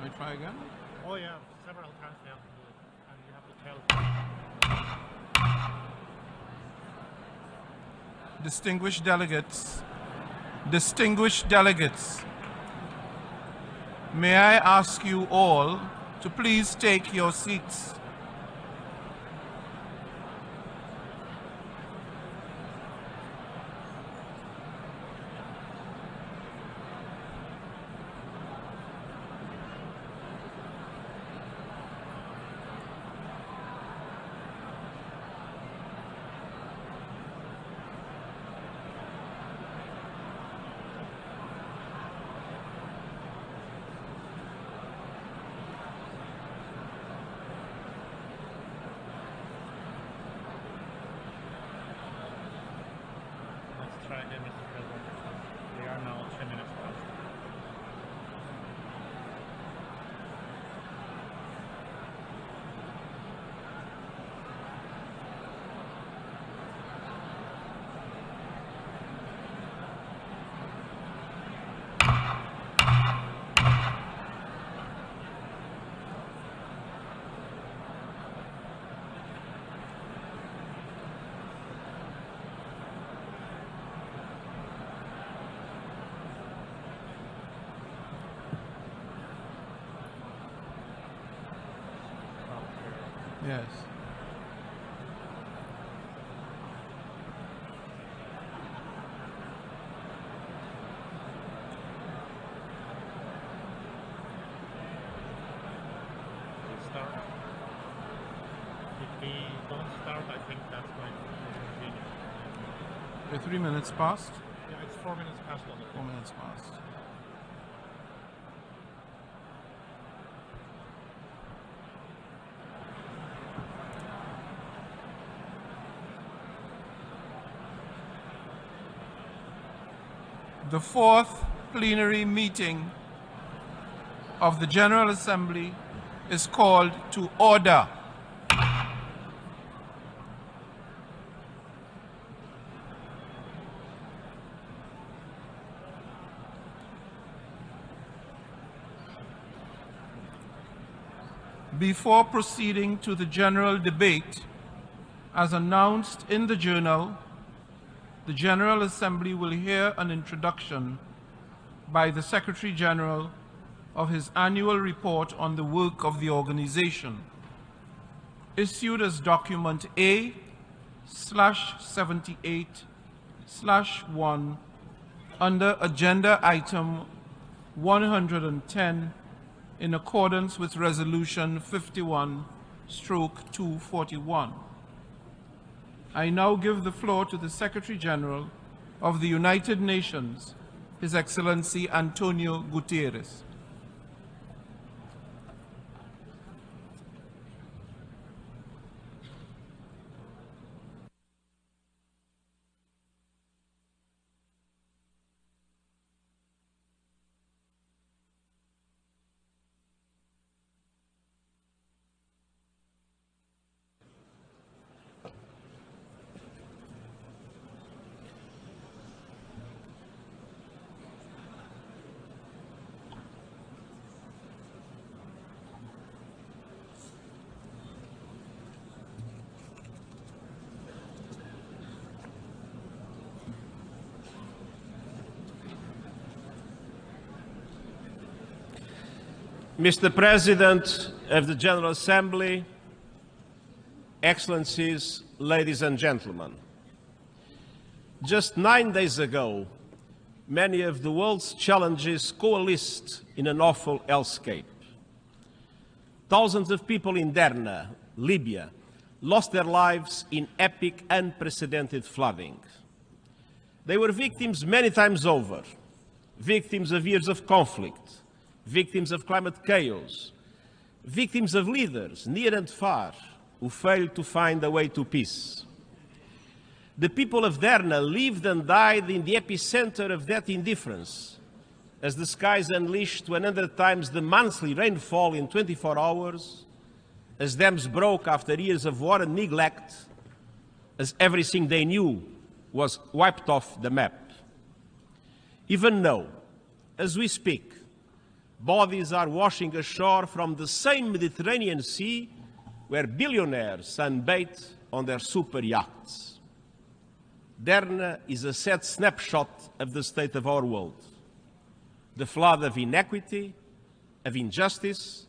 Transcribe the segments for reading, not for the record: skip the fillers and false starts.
Let me try again. Oh yeah, several times they have to do it, and you have to tell. Distinguished delegates, may I ask you all to please take your seats. Let's try again, Mr. President. They are now 10 minutes past. Yes. Start. If we don't start, I think that's going to continue. The 3 minutes past? Yeah, it's 4 minutes past on the 4 minutes past. The fourth plenary meeting of the General Assembly is called to order. Before proceeding to the general debate, as announced in the journal, the General Assembly will hear an introduction by the Secretary General of his annual report on the work of the organization, issued as document A/78/1 under agenda item 110 in accordance with Resolution 51/241. I now give the floor to the Secretary General of the United Nations, His Excellency Antonio Guterres. Mr. President of the General Assembly, Excellencies, ladies and gentlemen, just 9 days ago, many of the world's challenges coalesced in an awful hellscape. Thousands of people in Derna, Libya, lost their lives in epic, unprecedented flooding. They were victims many times over, victims of years of conflict, victims of climate chaos, victims of leaders, near and far, who failed to find a way to peace. The people of Derna lived and died in the epicenter of that indifference, as the skies unleashed 100 times the monthly rainfall in 24 hours, as dams broke after years of war and neglect, as everything they knew was wiped off the map. Even now, as we speak, Bodies are washing ashore from the same Mediterranean Sea where billionaires sunbathe on their super yachts. Derna is a sad snapshot of the state of our world. The flood of inequity, of injustice,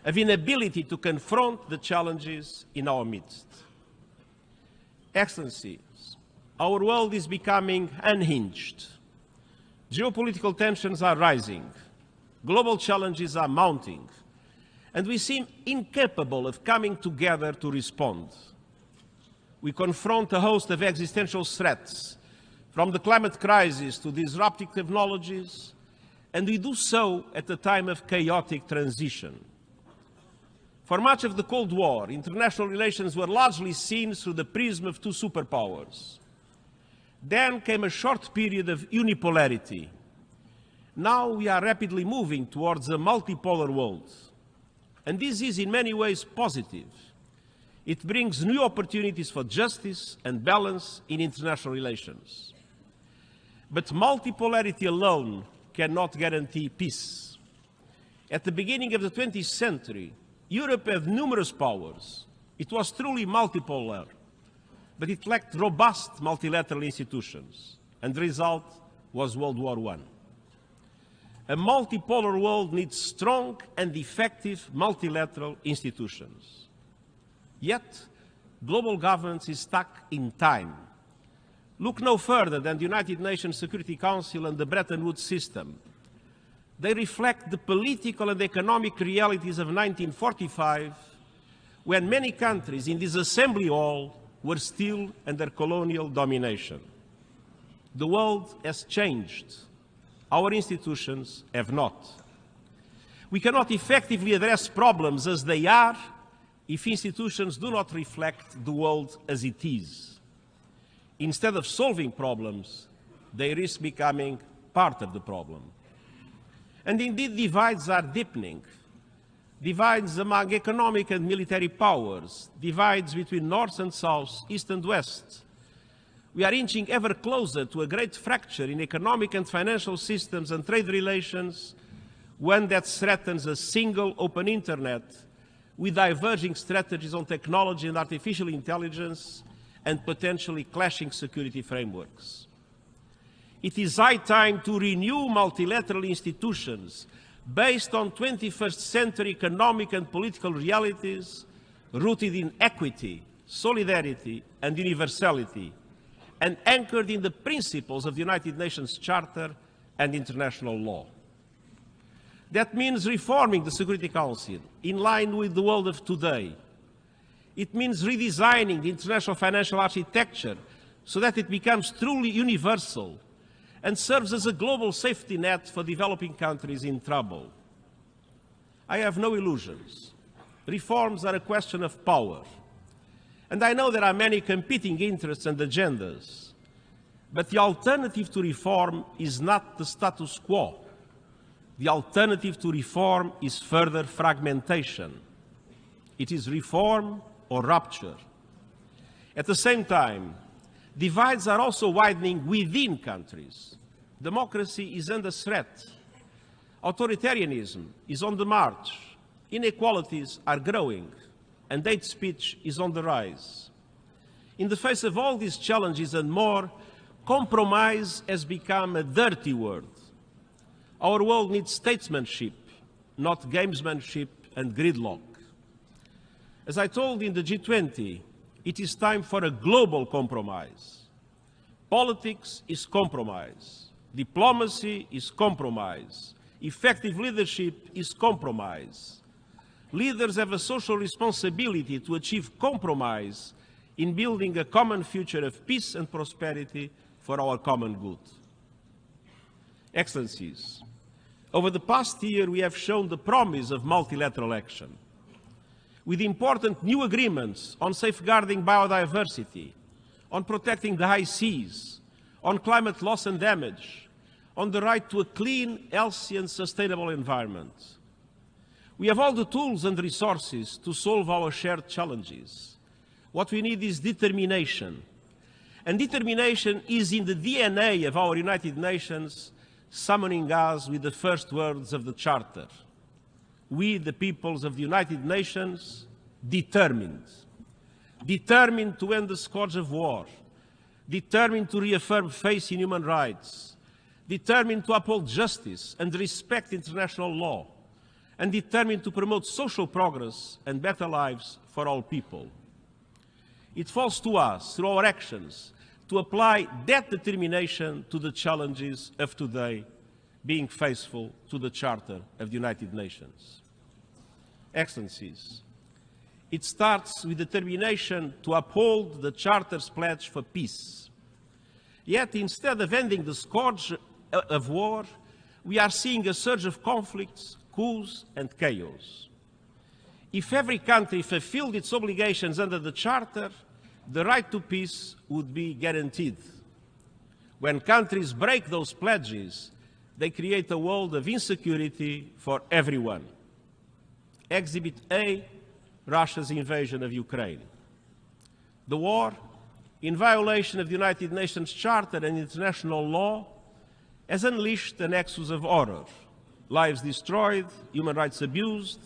of inability to confront the challenges in our midst. Excellencies, our world is becoming unhinged. Geopolitical tensions are rising. Global challenges are mounting. And we seem incapable of coming together to respond. We confront a host of existential threats, from the climate crisis to disruptive technologies, and we do so at a time of chaotic transition. For much of the Cold War, international relations were largely seen through the prism of two superpowers. Then came a short period of unipolarity. Now we are rapidly moving towards a multipolar world. And this is in many ways positive. It brings new opportunities for justice and balance in international relations. But multipolarity alone cannot guarantee peace. At the beginning of the 20th century, Europe had numerous powers. It was truly multipolar, but it lacked robust multilateral institutions, and the result was World War I. A multipolar world needs strong and effective multilateral institutions. Yet, global governance is stuck in time. Look no further than the United Nations Security Council and the Bretton Woods system. They reflect the political and economic realities of 1945, when many countries in this assembly hall were still under colonial domination. The world has changed. Our institutions have not. We cannot effectively address problems as they are if institutions do not reflect the world as it is. Instead of solving problems, they risk becoming part of the problem. And indeed, divides are deepening. Divides among economic and military powers, divides between North and South, East and West. We are inching ever closer to a great fracture in economic and financial systems and trade relations, one that threatens a single open internet with diverging strategies on technology and artificial intelligence and potentially clashing security frameworks. It is high time to renew multilateral institutions based on 21st century economic and political realities rooted in equity, solidarity, and universality, and anchored in the principles of the United Nations Charter and international law. That means reforming the Security Council in line with the world of today. It means redesigning the international financial architecture so that it becomes truly universal and serves as a global safety net for developing countries in trouble. I have no illusions. Reforms are a question of power. And I know there are many competing interests and agendas. But the alternative to reform is not the status quo. The alternative to reform is further fragmentation. It is reform or rupture. At the same time, divides are also widening within countries. Democracy is under threat. Authoritarianism is on the march. Inequalities are growing, and hate speech is on the rise. In the face of all these challenges and more, compromise has become a dirty word. Our world needs statesmanship, not gamesmanship and gridlock. As I told in the G20, it is time for a global compromise. Politics is compromise. Diplomacy is compromise. Effective leadership is compromise. Leaders have a social responsibility to achieve compromise in building a common future of peace and prosperity for our common good. Excellencies, over the past year we have shown the promise of multilateral action. With important new agreements on safeguarding biodiversity, on protecting the high seas, on climate loss and damage, on the right to a clean, healthy and sustainable environment. We have all the tools and resources to solve our shared challenges. What we need is determination. And determination is in the DNA of our United Nations summoning us with the first words of the Charter. We, the peoples of the United Nations, determined to end the scourge of war, determined to reaffirm faith in human rights, determined to uphold justice and respect international law, and determined to promote social progress and better lives for all people. It falls to us, through our actions, to apply that determination to the challenges of today, being faithful to the Charter of the United Nations. Excellencies, it starts with determination to uphold the Charter's pledge for peace. Yet, instead of ending the scourge of war, we are seeing a surge of conflicts, coups and chaos. If every country fulfilled its obligations under the Charter, the right to peace would be guaranteed. When countries break those pledges, they create a world of insecurity for everyone. Exhibit A, Russia's invasion of Ukraine. The war, in violation of the United Nations Charter and international law, has unleashed an nexus of horror. Lives destroyed, human rights abused,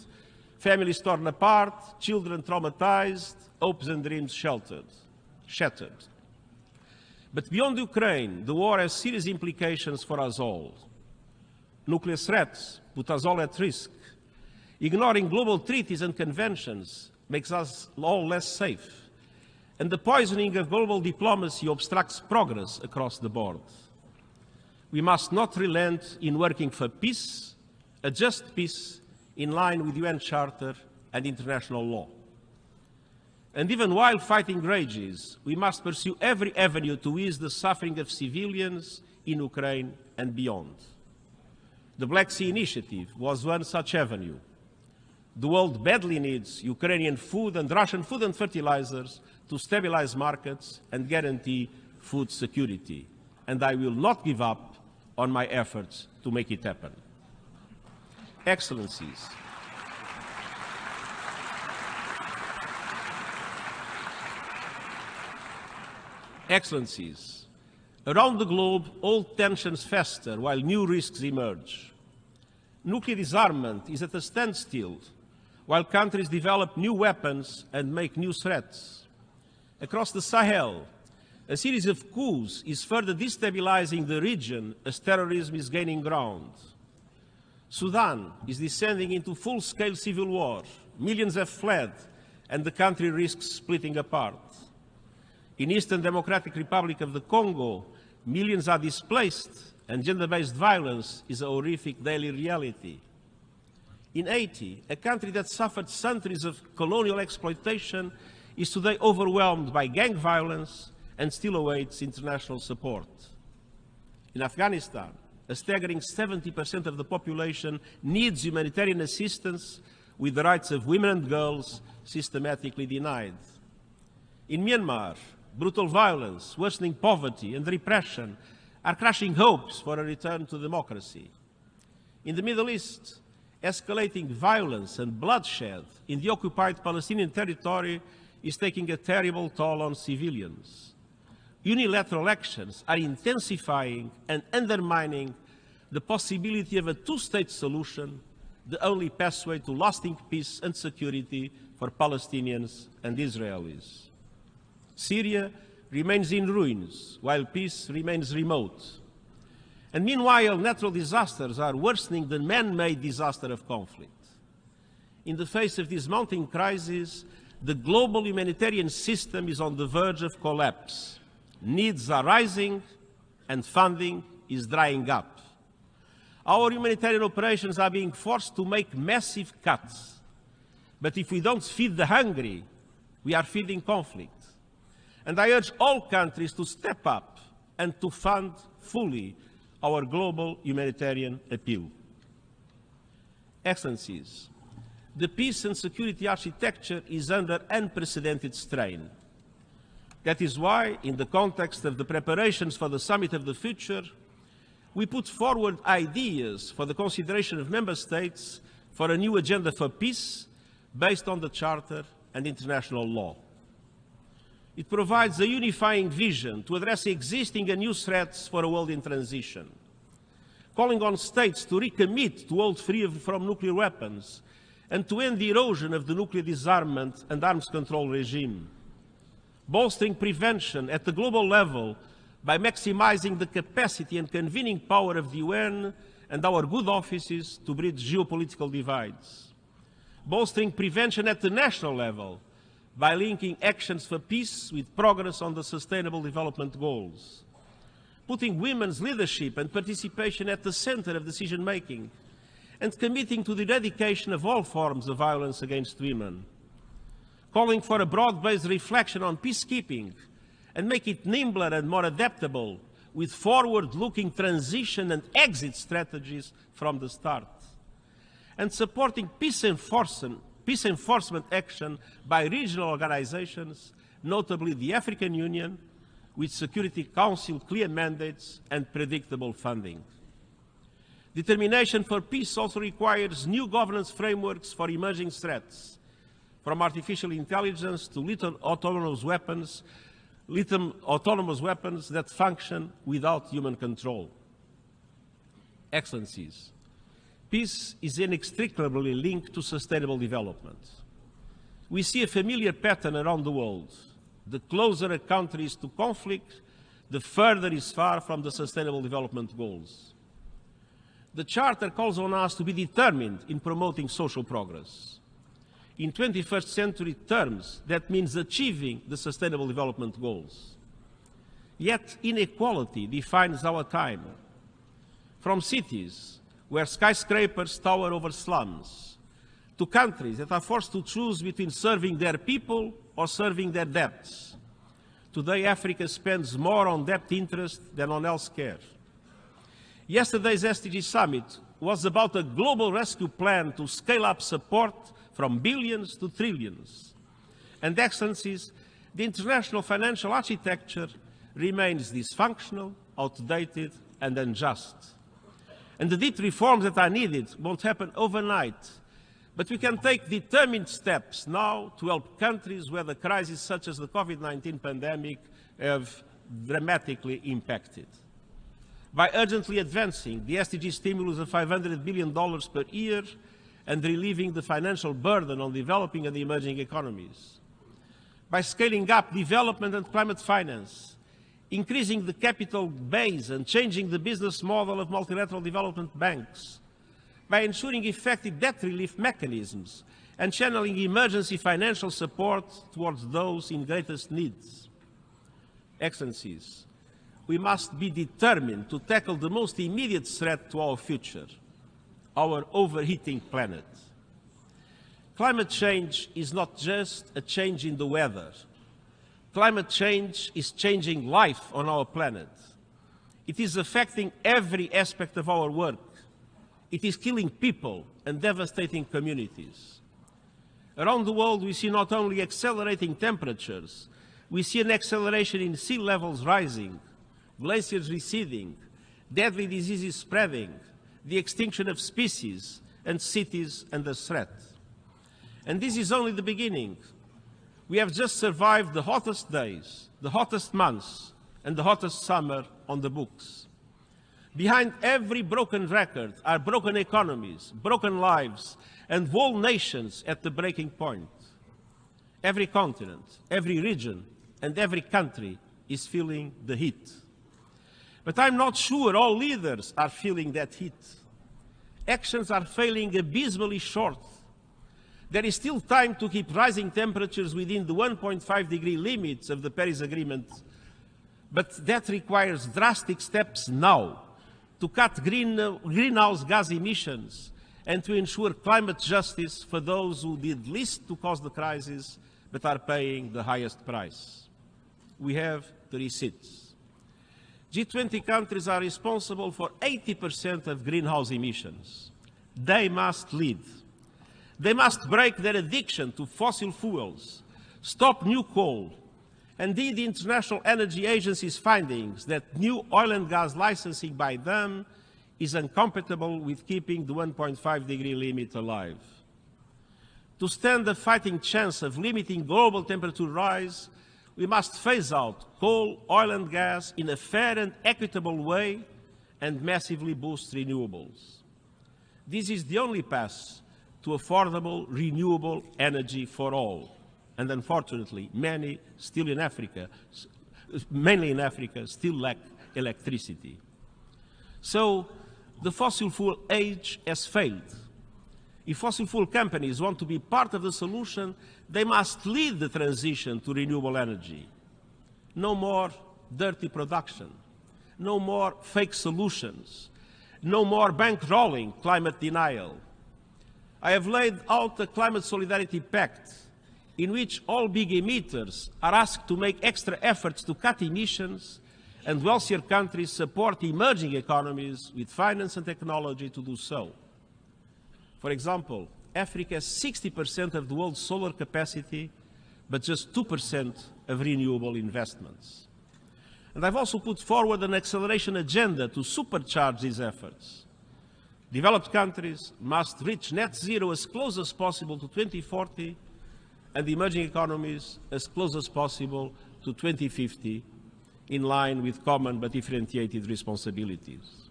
families torn apart, children traumatized, hopes and dreams shattered. But beyond Ukraine, the war has serious implications for us all. Nuclear threats put us all at risk. Ignoring global treaties and conventions makes us all less safe. And the poisoning of global diplomacy obstructs progress across the board. We must not relent in working for peace, a just peace in line with the UN Charter and international law. And even while fighting rages, we must pursue every avenue to ease the suffering of civilians in Ukraine and beyond. The Black Sea Initiative was one such avenue. The world badly needs Ukrainian food and Russian food and fertilizers to stabilize markets and guarantee food security. And I will not give up on my efforts to make it happen. Excellencies, Excellencies, around the globe, old tensions fester while new risks emerge. Nuclear disarmament is at a standstill while countries develop new weapons and make new threats. Across the Sahel, a series of coups is further destabilizing the region as terrorism is gaining ground. Sudan is descending into full-scale civil war. Millions have fled, and the country risks splitting apart. In Eastern Democratic Republic of the Congo, millions are displaced, and gender-based violence is a horrific daily reality. In Haiti, a country that suffered centuries of colonial exploitation is today overwhelmed by gang violence and still awaits international support. In Afghanistan, a staggering 70% of the population needs humanitarian assistance, with the rights of women and girls systematically denied. In Myanmar, brutal violence, worsening poverty and repression are crushing hopes for a return to democracy. In the Middle East, escalating violence and bloodshed in the occupied Palestinian territory is taking a terrible toll on civilians. Unilateral actions are intensifying and undermining the possibility of a two-state solution, the only pathway to lasting peace and security for Palestinians and Israelis. Syria remains in ruins, while peace remains remote. And meanwhile, natural disasters are worsening the man-made disaster of conflict. In the face of this mounting crisis, the global humanitarian system is on the verge of collapse. Needs are rising, and funding is drying up. Our humanitarian operations are being forced to make massive cuts. But if we don't feed the hungry, we are feeding conflict. And I urge all countries to step up and to fund fully our global humanitarian appeal. Excellencies, the peace and security architecture is under unprecedented strain. That is why, in the context of the preparations for the Summit of the Future, we put forward ideas for the consideration of member states for a new agenda for peace based on the Charter and international law. It provides a unifying vision to address existing and new threats for a world in transition. calling on states to recommit to hold free from nuclear weapons and to end the erosion of the nuclear disarmament and arms control regime. Bolstering prevention at the global level by maximizing the capacity and convening power of the UN and our good offices to bridge geopolitical divides. Bolstering prevention at the national level by linking actions for peace with progress on the Sustainable Development Goals. Putting women's leadership and participation at the center of decision-making, and committing to the eradication of all forms of violence against women. Calling for a broad-based reflection on peacekeeping and make it nimbler and more adaptable with forward-looking transition and exit strategies from the start. And supporting peace enforcement action by regional organizations, notably the African Union, with Security Council clear mandates and predictable funding. Determination for peace also requires new governance frameworks for emerging threats, from artificial intelligence to little autonomous weapons that function without human control. Excellencies, peace is inextricably linked to sustainable development. We see a familiar pattern around the world. The closer a country is to conflict, the further is far from the Sustainable Development Goals. The Charter calls on us to be determined in promoting social progress. In 21st century terms, that means achieving the Sustainable Development Goals. Yet inequality defines our time. From cities where skyscrapers tower over slums, to countries that are forced to choose between serving their people or serving their debts. Today, Africa spends more on debt interest than on health care. Yesterday's SDG summit was about a global rescue plan to scale up support from billions to trillions. And Excellencies, the international financial architecture remains dysfunctional, outdated, and unjust. And the deep reforms that are needed won't happen overnight, but we can take determined steps now to help countries where the crises such as the COVID-19 pandemic have dramatically impacted. By urgently advancing the SDG stimulus of $500 billion per year and relieving the financial burden on developing and emerging economies. By scaling up development and climate finance, increasing the capital base and changing the business model of multilateral development banks. By ensuring effective debt relief mechanisms and channeling emergency financial support towards those in greatest needs. Excellencies, we must be determined to tackle the most immediate threat to our future, our overheating planet. Climate change is not just a change in the weather. Climate change is changing life on our planet. It is affecting every aspect of our work. It is killing people and devastating communities. Around the world, we see not only accelerating temperatures, we see an acceleration in sea levels rising, glaciers receding, deadly diseases spreading, the extinction of species and cities under threat. And this is only the beginning. We have just survived the hottest days, the hottest months, and the hottest summer on the books. Behind every broken record are broken economies, broken lives, and whole nations at the breaking point. Every continent, every region, and every country is feeling the heat. But I'm not sure all leaders are feeling that heat. Actions are failing abysmally short. There is still time to keep rising temperatures within the 1.5-degree limits of the Paris Agreement, but that requires drastic steps now to cut greenhouse gas emissions and to ensure climate justice for those who did least to cause the crisis but are paying the highest price. We have 3 seats. G20 countries are responsible for 80% of greenhouse emissions. They must lead. They must break their addiction to fossil fuels, stop new coal, and indeed the International Energy Agency's findings that new oil and gas licensing by them is incompatible with keeping the 1.5-degree limit alive. To stand a fighting chance of limiting global temperature rise, we must phase out coal, oil and gas in a fair and equitable way and massively boost renewables. This is the only path to affordable, renewable energy for all. And unfortunately, many still in Africa, mainly in Africa, still lack electricity. So the fossil fuel age has failed. If fossil fuel companies want to be part of the solution, they must lead the transition to renewable energy. No more dirty production. No more fake solutions. No more bankrolling climate denial. I have laid out a climate solidarity pact in which all big emitters are asked to make extra efforts to cut emissions, and wealthier countries support emerging economies with finance and technology to do so. For example, Africa has 60% of the world's solar capacity, but just 2% of renewable investments. And I've also put forward an acceleration agenda to supercharge these efforts. Developed countries must reach net zero as close as possible to 2040, and emerging economies as close as possible to 2050, in line with common but differentiated responsibilities.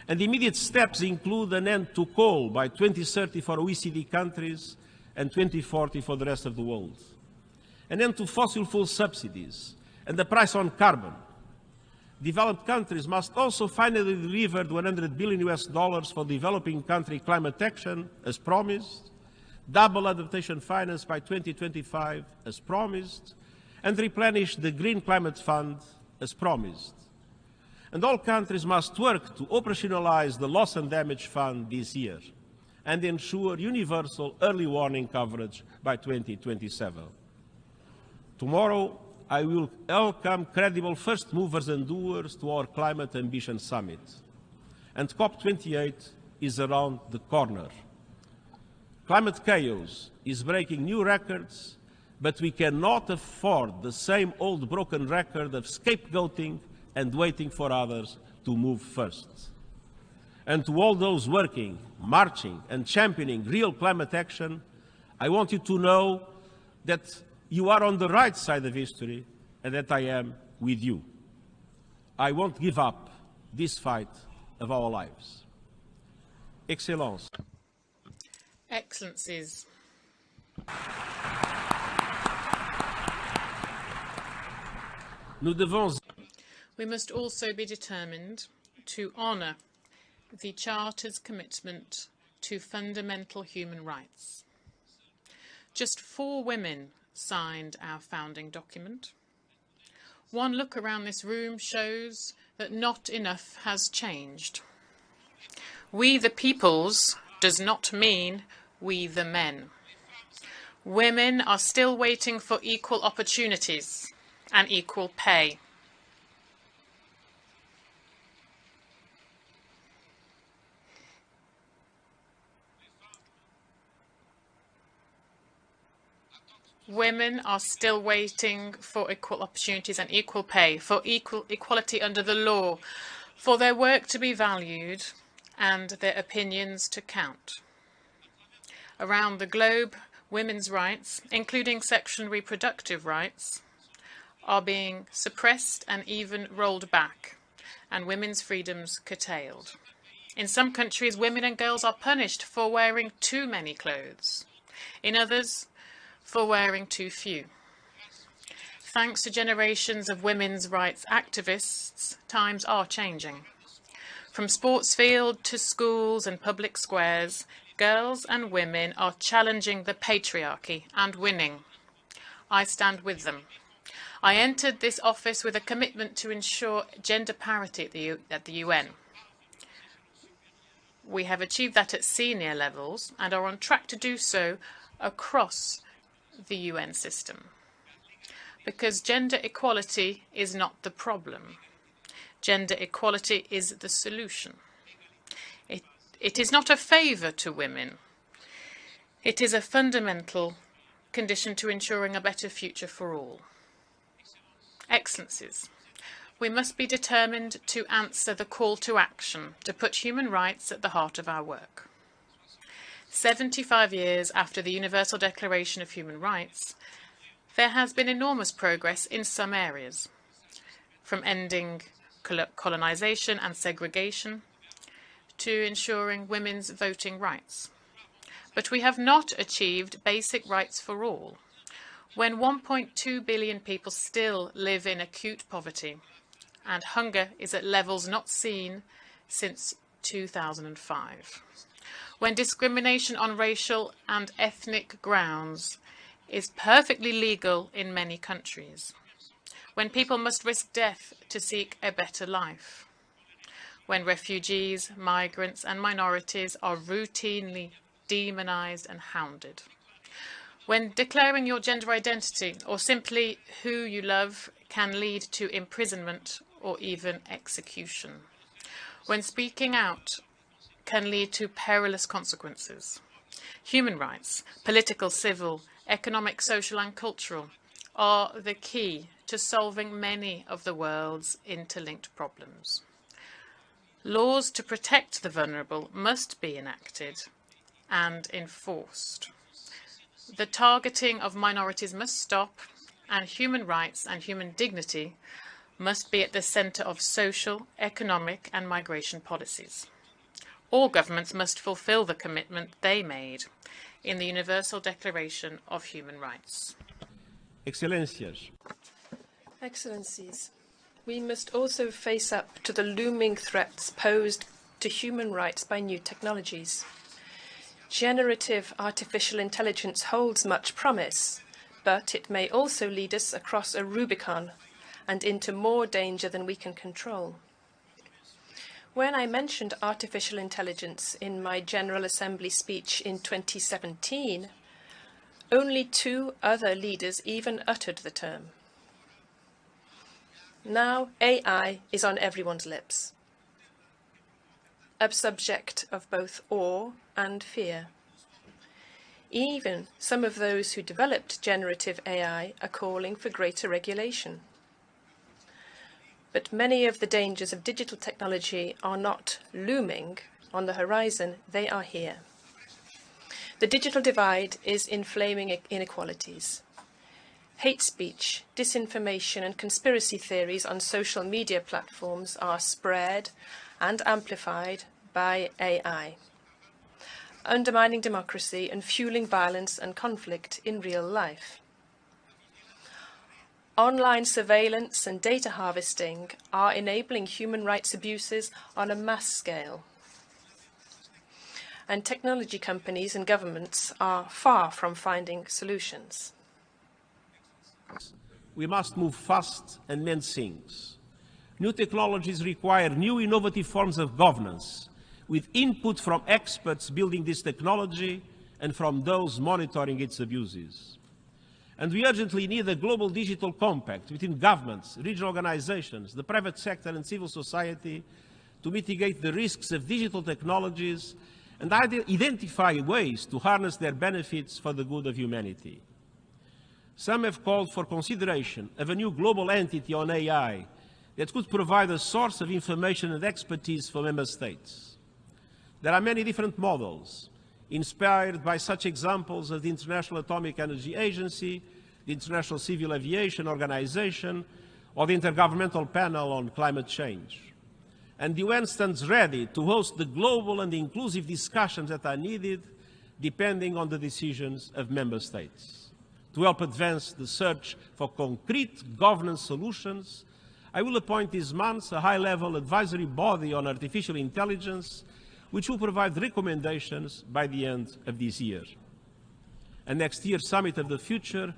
And immediate steps include an end to coal by 2030 for OECD countries and 2040 for the rest of the world. An end to fossil fuel subsidies and the price on carbon. Developed countries must also finally deliver the $100 billion for developing country climate action as promised, double adaptation finance by 2025 as promised, and replenish the Green Climate Fund as promised. And all countries must work to operationalize the Loss and Damage Fund this year and ensure universal early warning coverage by 2027. Tomorrow, I will welcome credible first movers and doers to our Climate Ambition Summit. And COP28 is around the corner. Climate chaos is breaking new records, but we cannot afford the same old broken record of scapegoating and waiting for others to move first. And to all those working, marching, and championing real climate action, I want you to know that you are on the right side of history and that I am with you. I won't give up this fight of our lives. Excellence. Excellencies. Nous devons... We must also be determined to honour the Charter's commitment to fundamental human rights. Just 4 women signed our founding document. One look around this room shows that not enough has changed. We the peoples does not mean we the men. Women are still waiting for equal opportunities and equal pay. Women are still waiting for equal opportunities and equal pay, for equality under the law, for their work to be valued and their opinions to count. Around the globe, women's rights, including sexual and reproductive rights, are being suppressed and even rolled back, and women's freedoms curtailed. In some countries, women and girls are punished for wearing too many clothes. In others, for wearing too few. Thanks to generations of women's rights activists, times are changing. From sports field to schools and public squares, girls and women are challenging the patriarchy and winning. I stand with them. I entered this office with a commitment to ensure gender parity at the UN. We have achieved that at senior levels and are on track to do so across the UN system. Because gender equality is not the problem. Gender equality is the solution. It is not a favour to women. It is a fundamental condition to ensuring a better future for all. Excellencies, we must be determined to answer the call to action to put human rights at the heart of our work. 75 years after the Universal Declaration of Human Rights, there has been enormous progress in some areas, from ending colonization and segregation, to ensuring women's voting rights. But we have not achieved basic rights for all. When 1.2 billion people still live in acute poverty, and hunger is at levels not seen since 2005. When discrimination on racial and ethnic grounds is perfectly legal in many countries. When people must risk death to seek a better life. When refugees, migrants and minorities are routinely demonized and hounded. When declaring your gender identity or simply who you love can lead to imprisonment or even execution. When speaking out can lead to perilous consequences. Human rights, political, civil, economic, social and cultural, are the key to solving many of the world's interlinked problems. Laws to protect the vulnerable must be enacted and enforced. The targeting of minorities must stop, and human rights and human dignity must be at the centre of social, economic and migration policies. All governments must fulfil the commitment they made in the Universal Declaration of Human Rights. Excellencias. Excellencies, we must also face up to the looming threats posed to human rights by new technologies. Generative artificial intelligence holds much promise, but it may also lead us across a Rubicon and into more danger than we can control. When I mentioned artificial intelligence in my General Assembly speech in 2017, only 2 other leaders even uttered the term. Now AI is on everyone's lips, a subject of both awe and fear. Even some of those who developed generative AI are calling for greater regulation. But many of the dangers of digital technology are not looming on the horizon, they are here. The digital divide is inflaming inequalities. Hate speech, disinformation and conspiracy theories on social media platforms are spread and amplified by AI, undermining democracy and fueling violence and conflict in real life. Online surveillance and data harvesting are enabling human rights abuses on a mass scale. And technology companies and governments are far from finding solutions. We must move fast and mend things. New technologies require new innovative forms of governance, with input from experts building this technology and from those monitoring its abuses. And we urgently need a global digital compact between governments, regional organizations, the private sector and civil society to mitigate the risks of digital technologies and identify ways to harness their benefits for the good of humanity. Some have called for consideration of a new global entity on AI that could provide a source of information and expertise for member states. There are many different models, inspired by such examples as the International Atomic Energy Agency, the International Civil Aviation Organization, or the Intergovernmental Panel on Climate Change. And the UN stands ready to host the global and inclusive discussions that are needed, depending on the decisions of member states. To help advance the search for concrete governance solutions, I will appoint this month a high-level advisory body on artificial intelligence, which will provide recommendations by the end of this year. And next year's Summit of the Future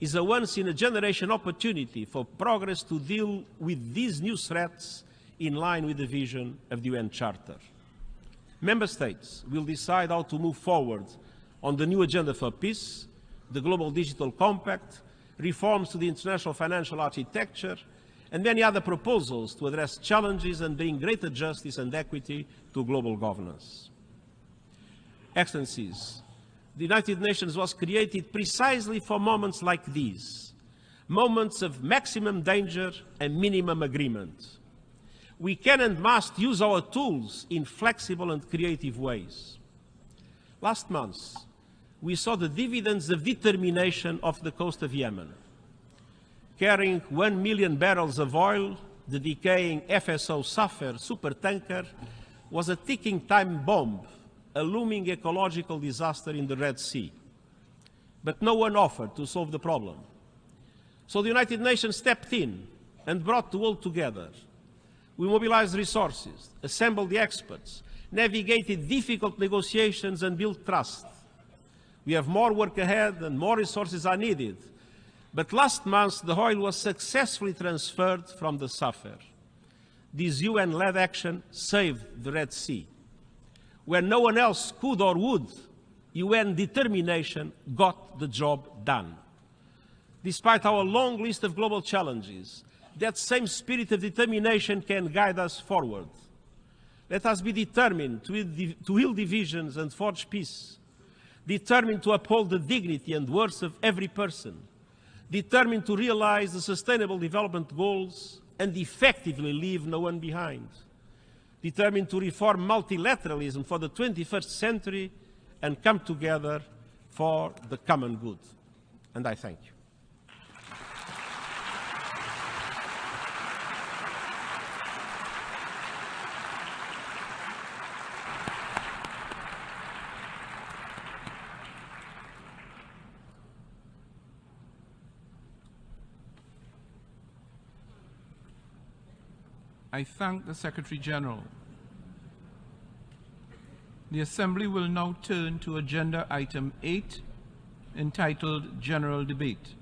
is a once-in-a-generation opportunity for progress to deal with these new threats in line with the vision of the UN Charter. Member States will decide how to move forward on the new agenda for peace, the Global Digital Compact, reforms to the international financial architecture, and many other proposals to address challenges and bring greater justice and equity to global governance. Excellencies, the United Nations was created precisely for moments like these, moments of maximum danger and minimum agreement. We can and must use our tools in flexible and creative ways. Last month, we saw the dividends of determination off the coast of Yemen. Carrying 1 million barrels of oil the decaying FSO Safar supertanker was a ticking time bomb, a looming ecological disaster in the Red Sea. But no one offered to solve the problem. So the United Nations stepped in and brought the world together. We mobilized resources, assembled the experts, navigated difficult negotiations and built trust. We have more work ahead and more resources are needed. But last month, the oil was successfully transferred from the Safar. This UN-led action saved the Red Sea. When no one else could or would, UN determination got the job done. Despite our long list of global challenges, that same spirit of determination can guide us forward. Let us be determined to heal divisions and forge peace, determined to uphold the dignity and worth of every person, determined to realize the Sustainable Development Goals and effectively leave no one behind, determined to reform multilateralism for the 21st century and come together for the common good. And I thank you. I thank the Secretary General. The Assembly will now turn to Agenda Item 8, entitled General Debate.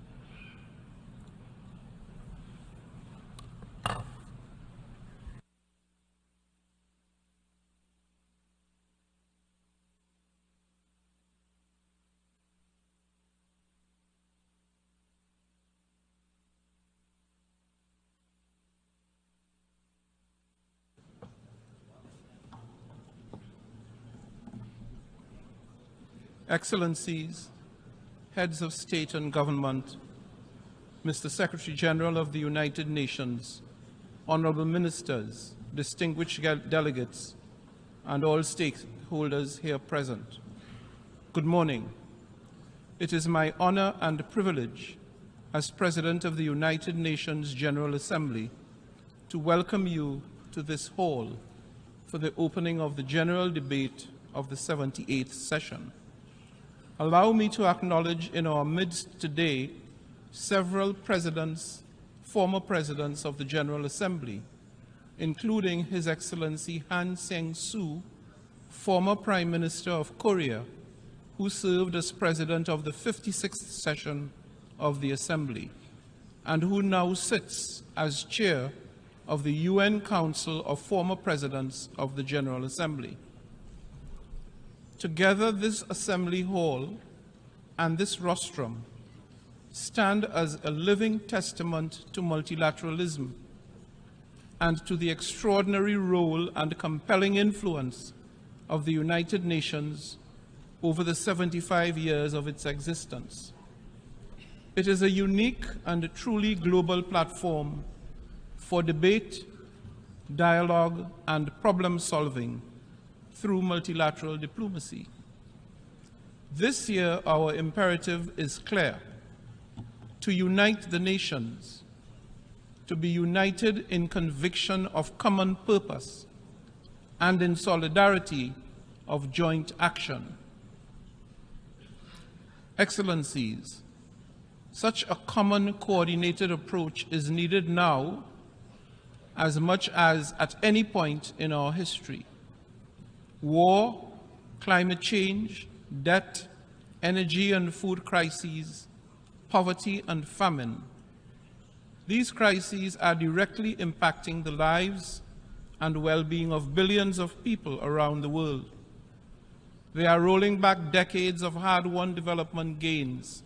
Excellencies, Heads of State and Government, Mr. Secretary General of the United Nations, Honorable Ministers, distinguished delegates, and all stakeholders here present. Good morning. It is my honor and privilege as President of the United Nations General Assembly to welcome you to this hall for the opening of the General Debate of the 78th session. Allow me to acknowledge in our midst today several presidents, former presidents of the General Assembly, including His Excellency Han Sang-soo, former Prime Minister of Korea, who served as President of the 56th session of the Assembly, and who now sits as Chair of the UN Council of Former Presidents of the General Assembly. Together, this Assembly Hall and this rostrum stand as a living testament to multilateralism and to the extraordinary role and compelling influence of the United Nations over the 75 years of its existence. It is a unique and truly global platform for debate, dialogue, and problem solving through multilateral diplomacy. This year, our imperative is clear: to unite the nations, to be united in conviction of common purpose and in solidarity of joint action. Excellencies, such a common coordinated approach is needed now as much as at any point in our history. War, climate change, debt, energy and food crises, poverty and famine. These crises are directly impacting the lives and well-being of billions of people around the world. They are rolling back decades of hard-won development gains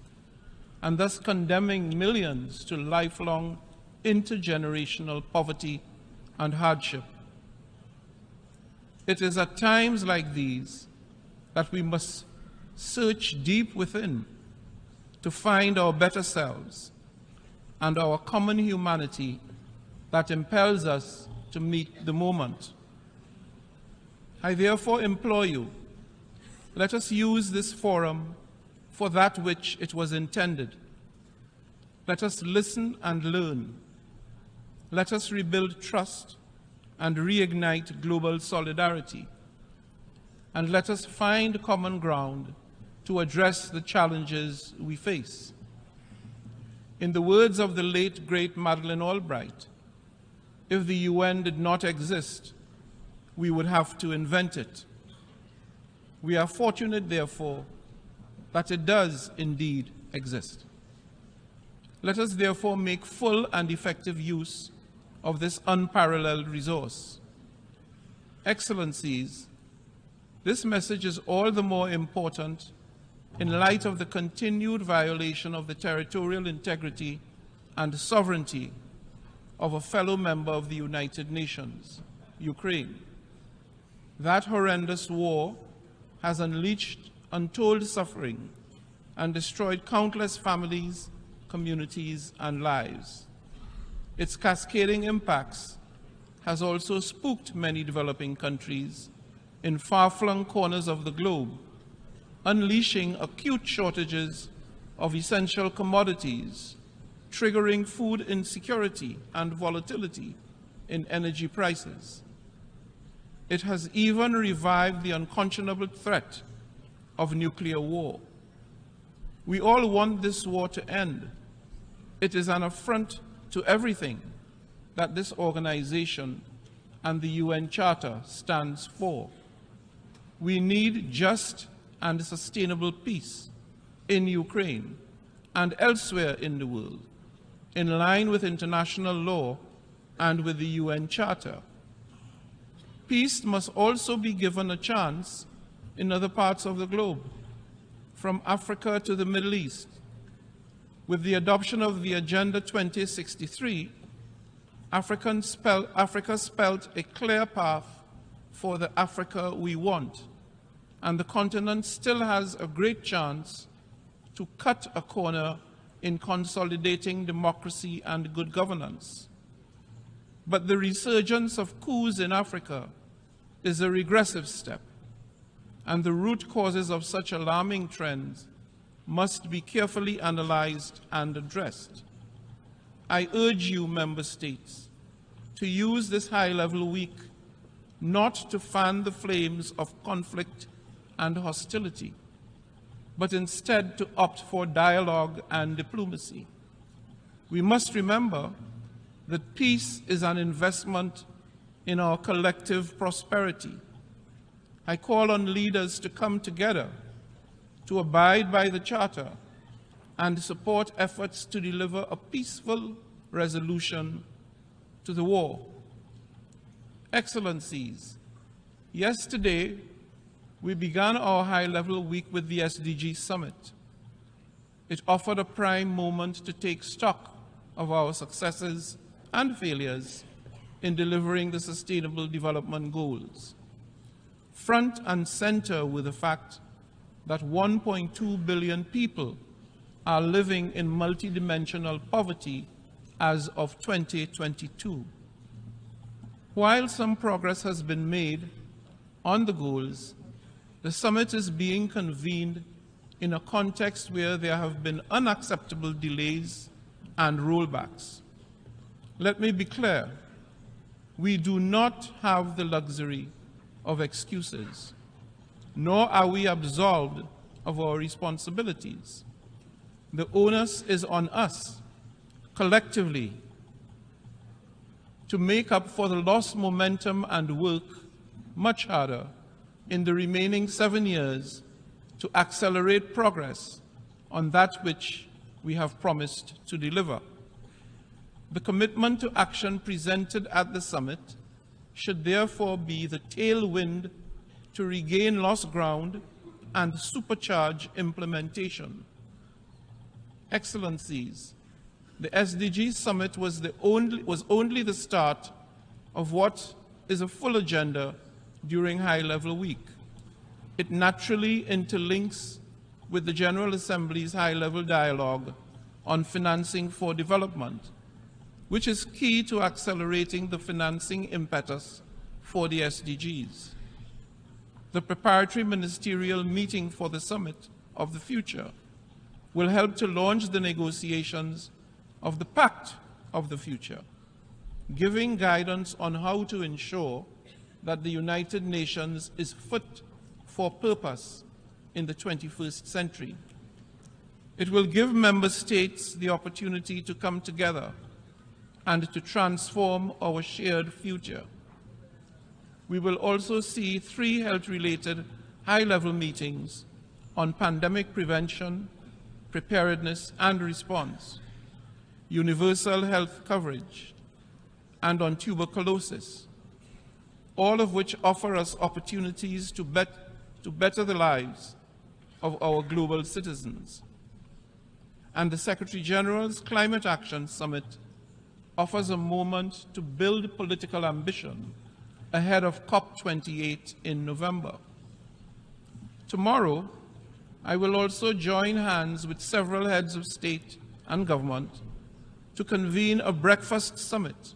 and thus condemning millions to lifelong intergenerational poverty and hardship. It is at times like these that we must search deep within to find our better selves and our common humanity that impels us to meet the moment. I therefore implore you, let us use this forum for that which it was intended. Let us listen and learn. Let us rebuild trust and reignite global solidarity. And let us find common ground to address the challenges we face. In the words of the late, great Madeleine Albright, if the UN did not exist, we would have to invent it. We are fortunate, therefore, that it does indeed exist. Let us therefore make full and effective use of this unparalleled resource. Excellencies, this message is all the more important in light of the continued violation of the territorial integrity and sovereignty of a fellow member of the United Nations, Ukraine. That horrendous war has unleashed untold suffering and destroyed countless families, communities, and lives. Its cascading impacts has also spooked many developing countries in far-flung corners of the globe, unleashing acute shortages of essential commodities, triggering food insecurity and volatility in energy prices. It has even revived the unconscionable threat of nuclear war. We all want this war to end. It is an affront to everything that this organization and the UN Charter stands for. We need just and sustainable peace in Ukraine and elsewhere in the world, in line with international law and with the UN Charter. Peace must also be given a chance in other parts of the globe, from Africa to the Middle East. With the adoption of the Agenda 2063, Africa spelled a clear path for the Africa we want, and the continent still has a great chance to cut a corner in consolidating democracy and good governance. But the resurgence of coups in Africa is a regressive step, and the root causes of such alarming trends must be carefully analyzed and addressed. I urge you, member states, to use this high-level week not to fan the flames of conflict and hostility, but instead to opt for dialogue and diplomacy. We must remember that peace is an investment in our collective prosperity. I call on leaders to come together, to abide by the Charter, and support efforts to deliver a peaceful resolution to the war. Excellencies, yesterday we began our high-level week with the SDG Summit. It offered a prime moment to take stock of our successes and failures in delivering the Sustainable Development Goals. Front and center with the fact that 1.2 billion people are living in multidimensional poverty as of 2022. While some progress has been made on the goals, the summit is being convened in a context where there have been unacceptable delays and rollbacks. Let me be clear, we do not have the luxury of excuses, nor are we absolved of our responsibilities. The onus is on us, collectively, to make up for the lost momentum and work much harder in the remaining 7 years to accelerate progress on that which we have promised to deliver. The commitment to action presented at the summit should therefore be the tailwind to regain lost ground and supercharge implementation. Excellencies, the SDG Summit was only the start of what is a full agenda during High-Level Week. It naturally interlinks with the General Assembly's high-level dialogue on financing for development, which is key to accelerating the financing impetus for the SDGs. The preparatory ministerial meeting for the Summit of the Future will help to launch the negotiations of the Pact of the Future. giving guidance on how to ensure that the United Nations is fit for purpose in the 21st century. It will give member states the opportunity to come together and to transform our shared future. We will also see 3 health-related high-level meetings on pandemic prevention, preparedness and response, universal health coverage, and on tuberculosis, all of which offer us opportunities to better the lives of our global citizens. And the Secretary General's Climate Action Summit offers a moment to build political ambition ahead of COP28 in November. Tomorrow, I will also join hands with several heads of state and government to convene a breakfast summit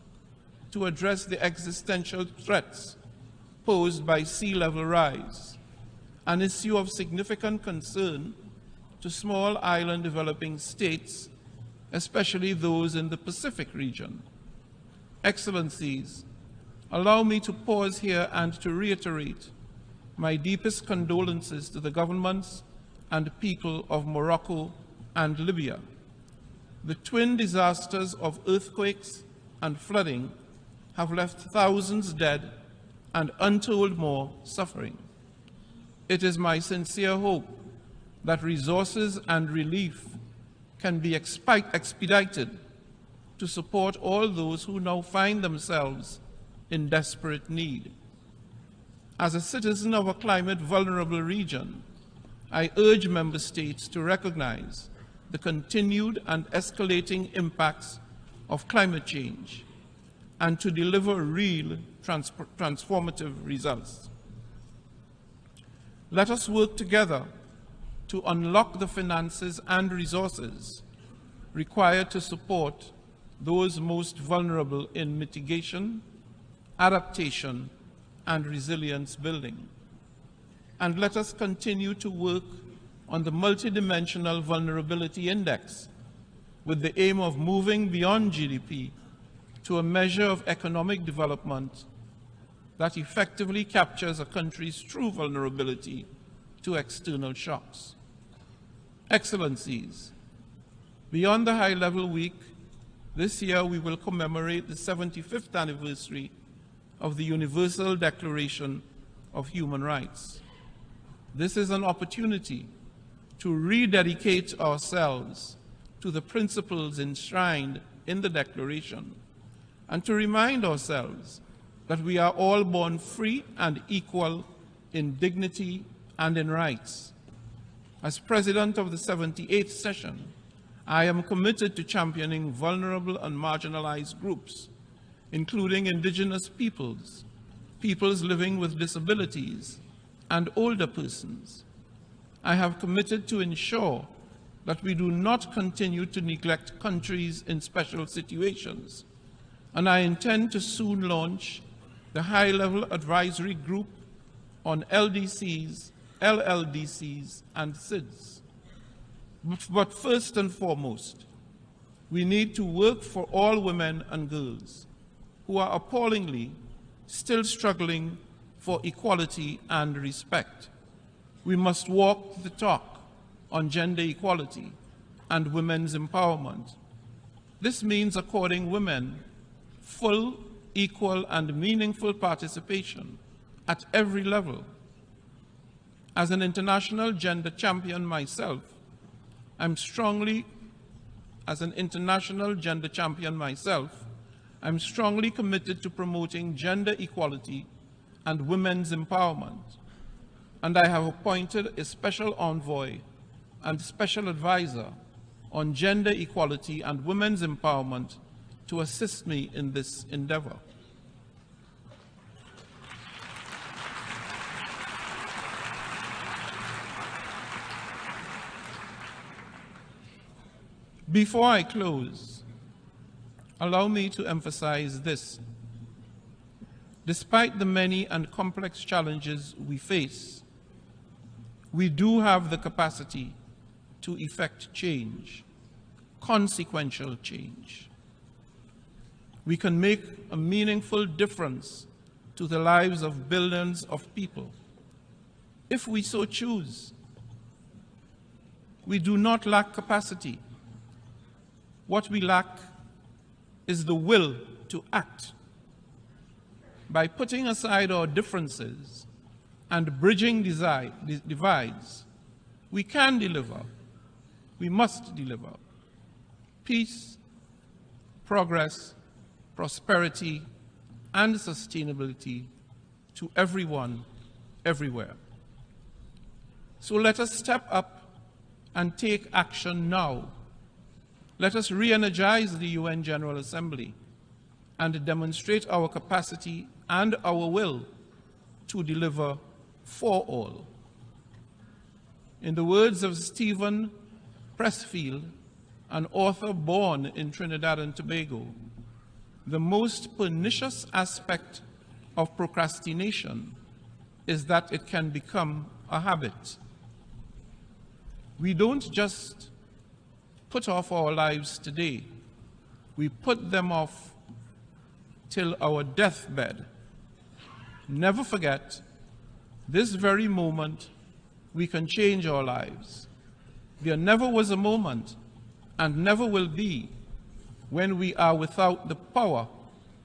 to address the existential threats posed by sea level rise, an issue of significant concern to small island developing states, especially those in the Pacific region. Excellencies, allow me to pause here and to reiterate my deepest condolences to the governments and people of Morocco and Libya. The twin disasters of earthquakes and flooding have left thousands dead and untold more suffering. It is my sincere hope that resources and relief can be expedited to support all those who now find themselves in desperate need. As a citizen of a climate-vulnerable region, I urge member states to recognize the continued and escalating impacts of climate change and to deliver real transformative results. Let us work together to unlock the finances and resources required to support those most vulnerable in mitigation, adaptation, and resilience building. And let us continue to work on the multidimensional vulnerability index with the aim of moving beyond GDP to a measure of economic development that effectively captures a country's true vulnerability to external shocks. Excellencies, beyond the high-level week, this year we will commemorate the 75th anniversary of the Universal Declaration of Human Rights. This is an opportunity to rededicate ourselves to the principles enshrined in the Declaration and to remind ourselves that we are all born free and equal in dignity and in rights. As President of the 78th session, I am committed to championing vulnerable and marginalized groups, including indigenous peoples, peoples living with disabilities, and older persons. I have committed to ensure that we do not continue to neglect countries in special situations, and I intend to soon launch the high-level advisory group on LDCs, LLDCs, and SIDS. But first and foremost, we need to work for all women and girls who are appallingly still struggling for equality and respect. We must walk the talk on gender equality and women's empowerment. This means according women full, equal, and meaningful participation at every level. As an international gender champion myself, I'm strongly committed to promoting gender equality and women's empowerment, and I have appointed a special envoy and special advisor on gender equality and women's empowerment to assist me in this endeavor. Before I close, allow me to emphasize this. Despite the many and complex challenges we face, we do have the capacity to effect change, consequential change. we can make a meaningful difference to the lives of billions of people, if we so choose. We do not lack capacity. What we lack is the will to act. By putting aside our differences and bridging divides, we can deliver, we must deliver peace, progress, prosperity, and sustainability to everyone, everywhere. So let us step up and take action now. Let us re-energize the UN General Assembly and demonstrate our capacity and our will to deliver for all. In the words of Stephen Pressfield, an author born in Trinidad and Tobago, the most pernicious aspect of procrastination is that it can become a habit. We don't just put off our lives today, we put them off till our deathbed. Never forget, this very moment we can change our lives. There never was a moment, and never will be, when we are without the power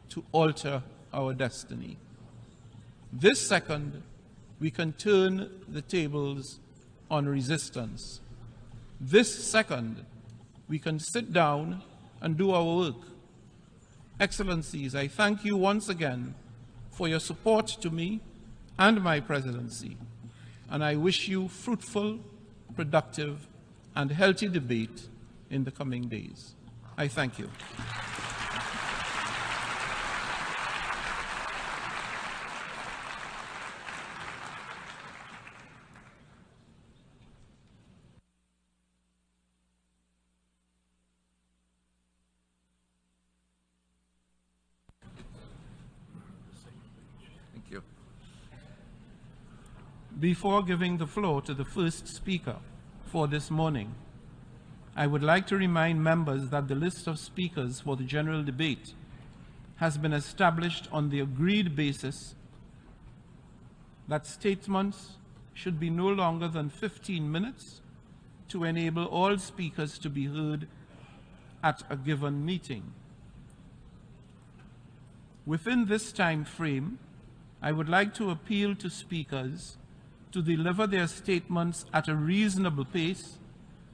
to alter our destiny. This second, we can turn the tables on resistance. This second, we can sit down and do our work. Excellencies, I thank you once again for your support to me and my presidency, and I wish you fruitful, productive, and healthy debate in the coming days. I thank you. Thank you. Before giving the floor to the first speaker for this morning, I would like to remind members that the list of speakers for the general debate has been established on the agreed basis that statements should be no longer than 15 minutes to enable all speakers to be heard at a given meeting. Within this time frame, I would like to appeal to speakers to deliver their statements at a reasonable pace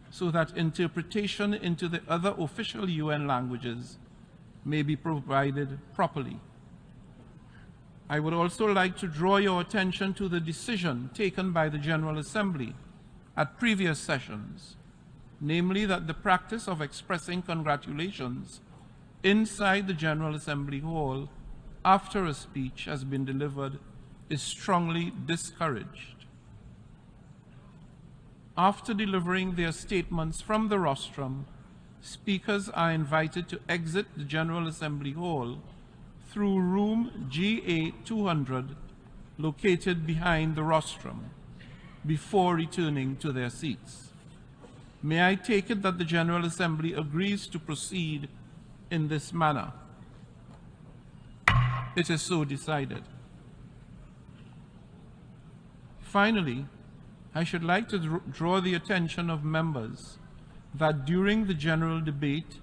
so that interpretation into the other official UN languages may be provided properly. I would also like to draw your attention to the decision taken by the General Assembly at previous sessions, namely that the practice of expressing congratulations inside the General Assembly Hall after a speech has been delivered is strongly discouraged. After delivering their statements from the rostrum, speakers are invited to exit the General Assembly Hall through room GA 200, located behind the rostrum, before returning to their seats. May I take it that the General Assembly agrees to proceed in this manner? It is so decided. Finally, I should like to draw the attention of members that during the general debate,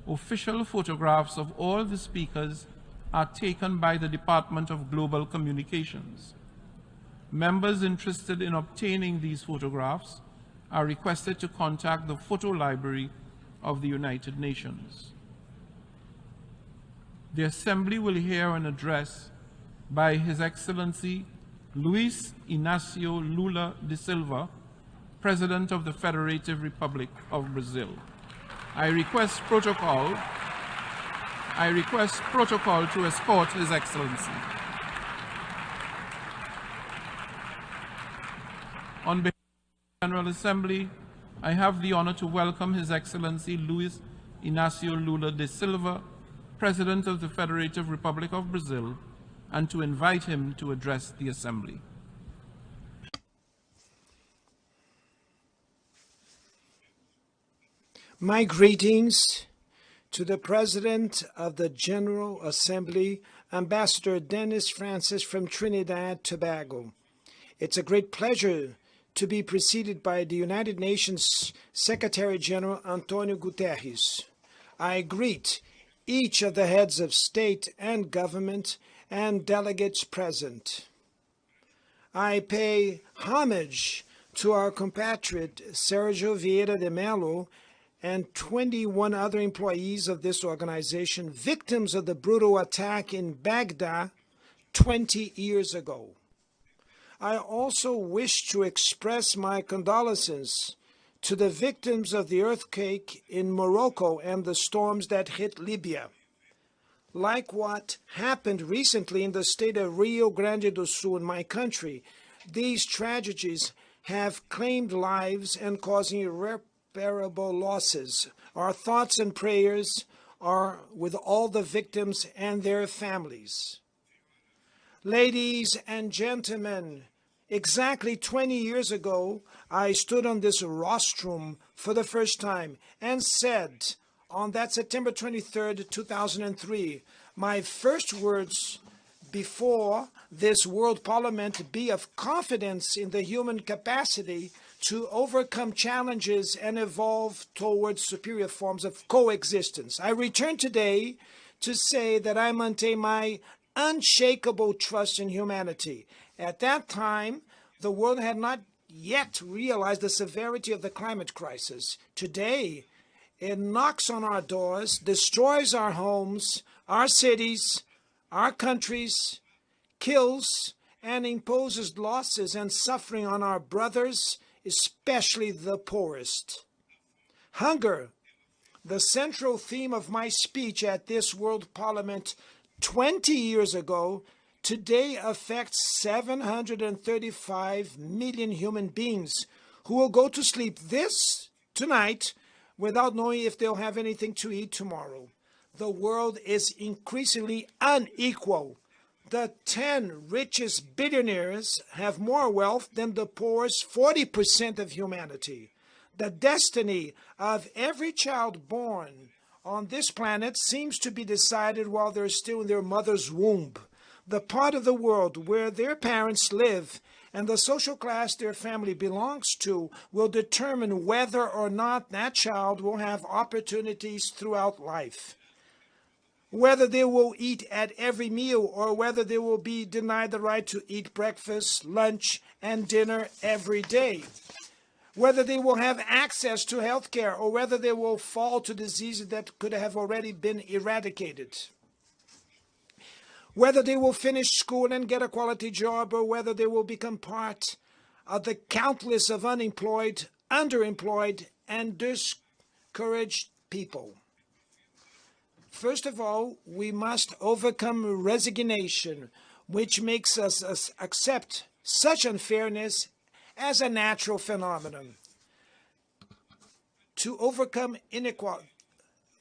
official photographs of all the speakers are taken by the Department of Global Communications. Members interested in obtaining these photographs are requested to contact the Photo Library of the United Nations. The Assembly will hear an address by His Excellency Luis Inácio Lula da Silva, President of the Federative Republic of Brazil. I request protocol to escort His Excellency. On behalf of the General Assembly, I have the honor to welcome His Excellency Luis Inácio Lula da Silva, President of the Federative Republic of Brazil, and to invite him to address the Assembly. My greetings to the President of the General Assembly, Ambassador Dennis Francis from Trinidad Tobago. It's a great pleasure to be preceded by the United Nations Secretary General Antonio Guterres. I greet each of the heads of state and government and delegates present. I pay homage to our compatriot Sergio Vieira de Mello and 21 other employees of this organization, victims of the brutal attack in Baghdad 20 years ago. I also wish to express my condolences to the victims of the earthquake in Morocco and the storms that hit Libya. Like what happened recently in the state of Rio Grande do Sul in my country, these tragedies have claimed lives and causing irreparable losses. Our thoughts and prayers are with all the victims and their families. Ladies and gentlemen, exactly 20 years ago, I stood on this rostrum for the first time and said, on that September 23rd, 2003, my first words before this World Parliament be of confidence in the human capacity to overcome challenges and evolve towards superior forms of coexistence. I return today to say that I maintain my unshakable trust in humanity. At that time, the world had not yet realized the severity of the climate crisis. Today, it knocks on our doors, destroys our homes, our cities, our countries, kills and imposes losses and suffering on our brothers, especially the poorest. Hunger, the central theme of my speech at this World Parliament 20 years ago, today affects 735 million human beings who will go to sleep tonight without knowing if they'll have anything to eat tomorrow. The world is increasingly unequal. The 10 richest billionaires have more wealth than the poorest 40% of humanity. The destiny of every child born on this planet seems to be decided while they're still in their mother's womb. The part of the world where their parents live and the social class their family belongs to will determine whether or not that child will have opportunities throughout life. Whether they will eat at every meal or whether they will be denied the right to eat breakfast, lunch, and dinner every day. Whether they will have access to health care or whether they will fall to diseases that could have already been eradicated. Whether they will finish school and get a quality job or whether they will become part of the countless of unemployed, underemployed, and discouraged people. First of all, we must overcome resignation, which makes us accept such unfairness as a natural phenomenon. To overcome inequality,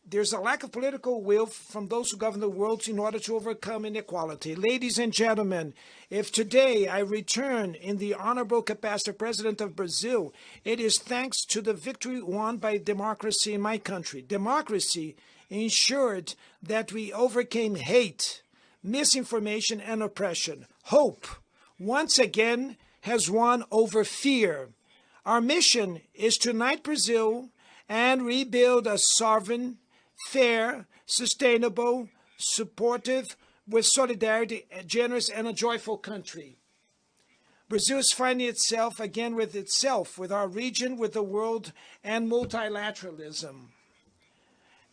there's a lack of political will from those who govern the world in order to overcome inequality. Ladies and gentlemen, if today I return in the honorable capacity of President of Brazil, it is thanks to the victory won by democracy in my country. Democracy ensured that we overcame hate, misinformation, and oppression. Hope, once again, has won over fear. Our mission is to unite Brazil and rebuild a sovereign, fair, sustainable, supportive, with solidarity, generous, and a joyful country. Brazil is finding itself again with our region, with the world, and multilateralism.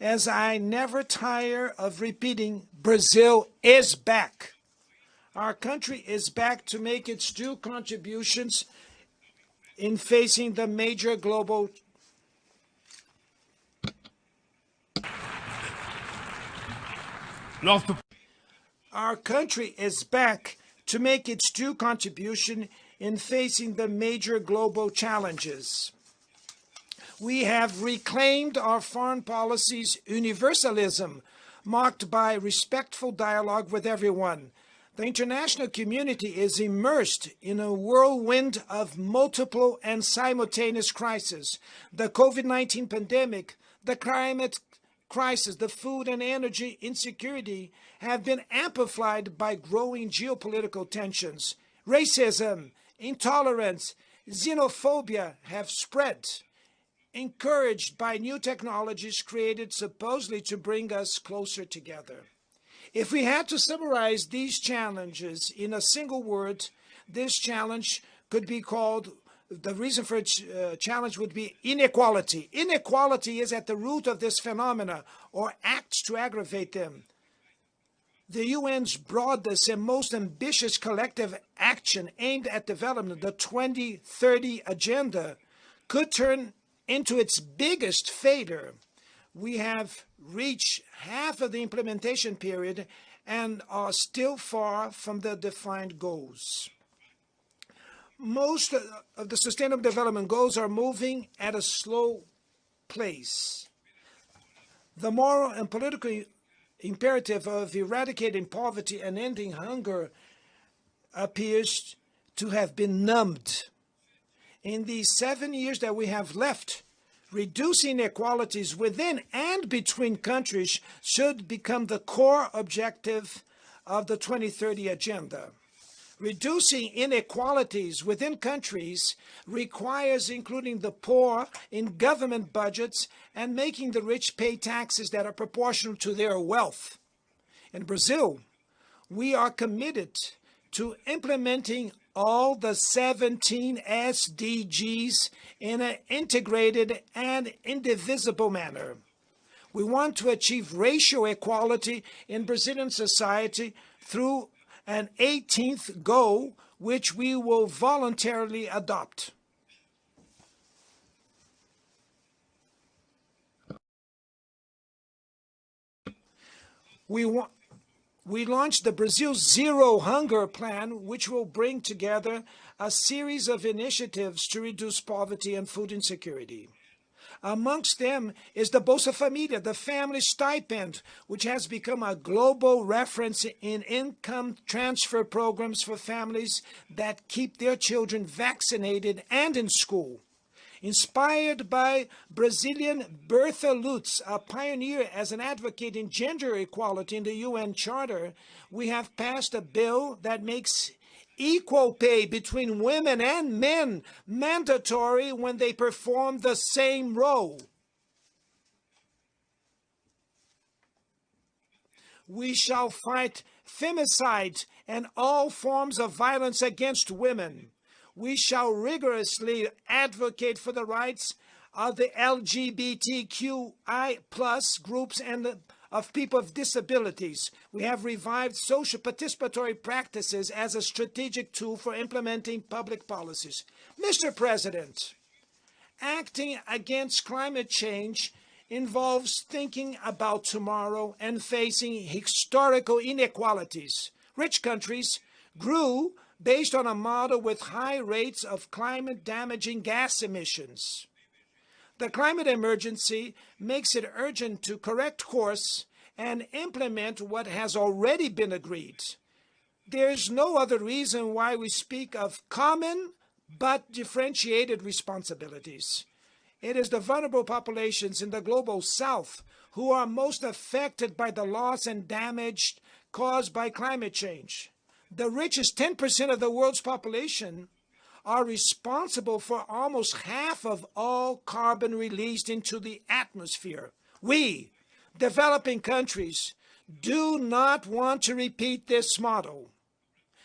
As I never tire of repeating, Brazil is back. Our country is back to make its due contributions in facing the major global Our country is back to make its due contribution in facing the major global challenges. We have reclaimed our foreign policy's universalism, marked by respectful dialogue with everyone. The international community is immersed in a whirlwind of multiple and simultaneous crises. The COVID-19 pandemic, the climate crisis, the food and energy insecurity, have been amplified by growing geopolitical tensions. Racism, intolerance, xenophobia have spread, encouraged by new technologies created supposedly to bring us closer together. If we had to summarize these challenges in a single word, this challenge could be called, the reason for challenge would be inequality. Inequality is at the root of this phenomena, or acts to aggravate them. The UN's broadest and most ambitious collective action aimed at development, the 2030 Agenda, could turn into its biggest failure. We have reached half of the implementation period and are still far from the defined goals. Most of the Sustainable Development Goals are moving at a slow pace. The moral and political imperative of eradicating poverty and ending hunger appears to have been numbed. In the 7 years that we have left, reducing inequalities within and between countries should become the core objective of the 2030 Agenda. Reducing inequalities within countries requires including the poor in government budgets and making the rich pay taxes that are proportional to their wealth. In Brazil, we are committed to implementing all the 17 SDGs in an integrated and indivisible manner. We want to achieve racial equality in Brazilian society through an 18th goal, which we will voluntarily adopt. We launched the Brazil Zero Hunger Plan, which will bring together a series of initiatives to reduce poverty and food insecurity. Amongst them is the Bolsa Família, the family stipend, which has become a global reference in income transfer programs for families that keep their children vaccinated and in school. Inspired by Brazilian Bertha Lutz, a pioneer as an advocate in gender equality in the UN Charter, we have passed a bill that makes equal pay between women and men mandatory when they perform the same role. We shall fight femicide and all forms of violence against women. We shall rigorously advocate for the rights of the LGBTQI+ groups and of people with disabilities. We have revived social participatory practices as a strategic tool for implementing public policies. Mr. President, acting against climate change involves thinking about tomorrow and facing historical inequalities. Rich countries grew based on a model with high rates of climate-damaging gas emissions. The climate emergency makes it urgent to correct course and implement what has already been agreed. There is no other reason why we speak of common but differentiated responsibilities. It is the vulnerable populations in the global south who are most affected by the loss and damage caused by climate change. The richest 10% of the world's population are responsible for almost half of all carbon released into the atmosphere. We, developing countries, do not want to repeat this model.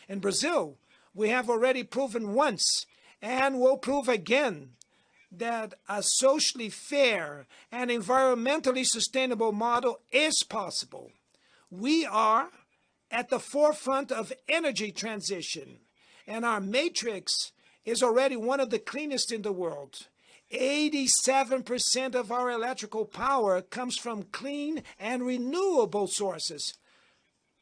In Brazil, we have already proven once and will prove again that a socially fair and environmentally sustainable model is possible. We are at the forefront of energy transition, and our matrix is already one of the cleanest in the world. 87% of our electrical power comes from clean and renewable sources.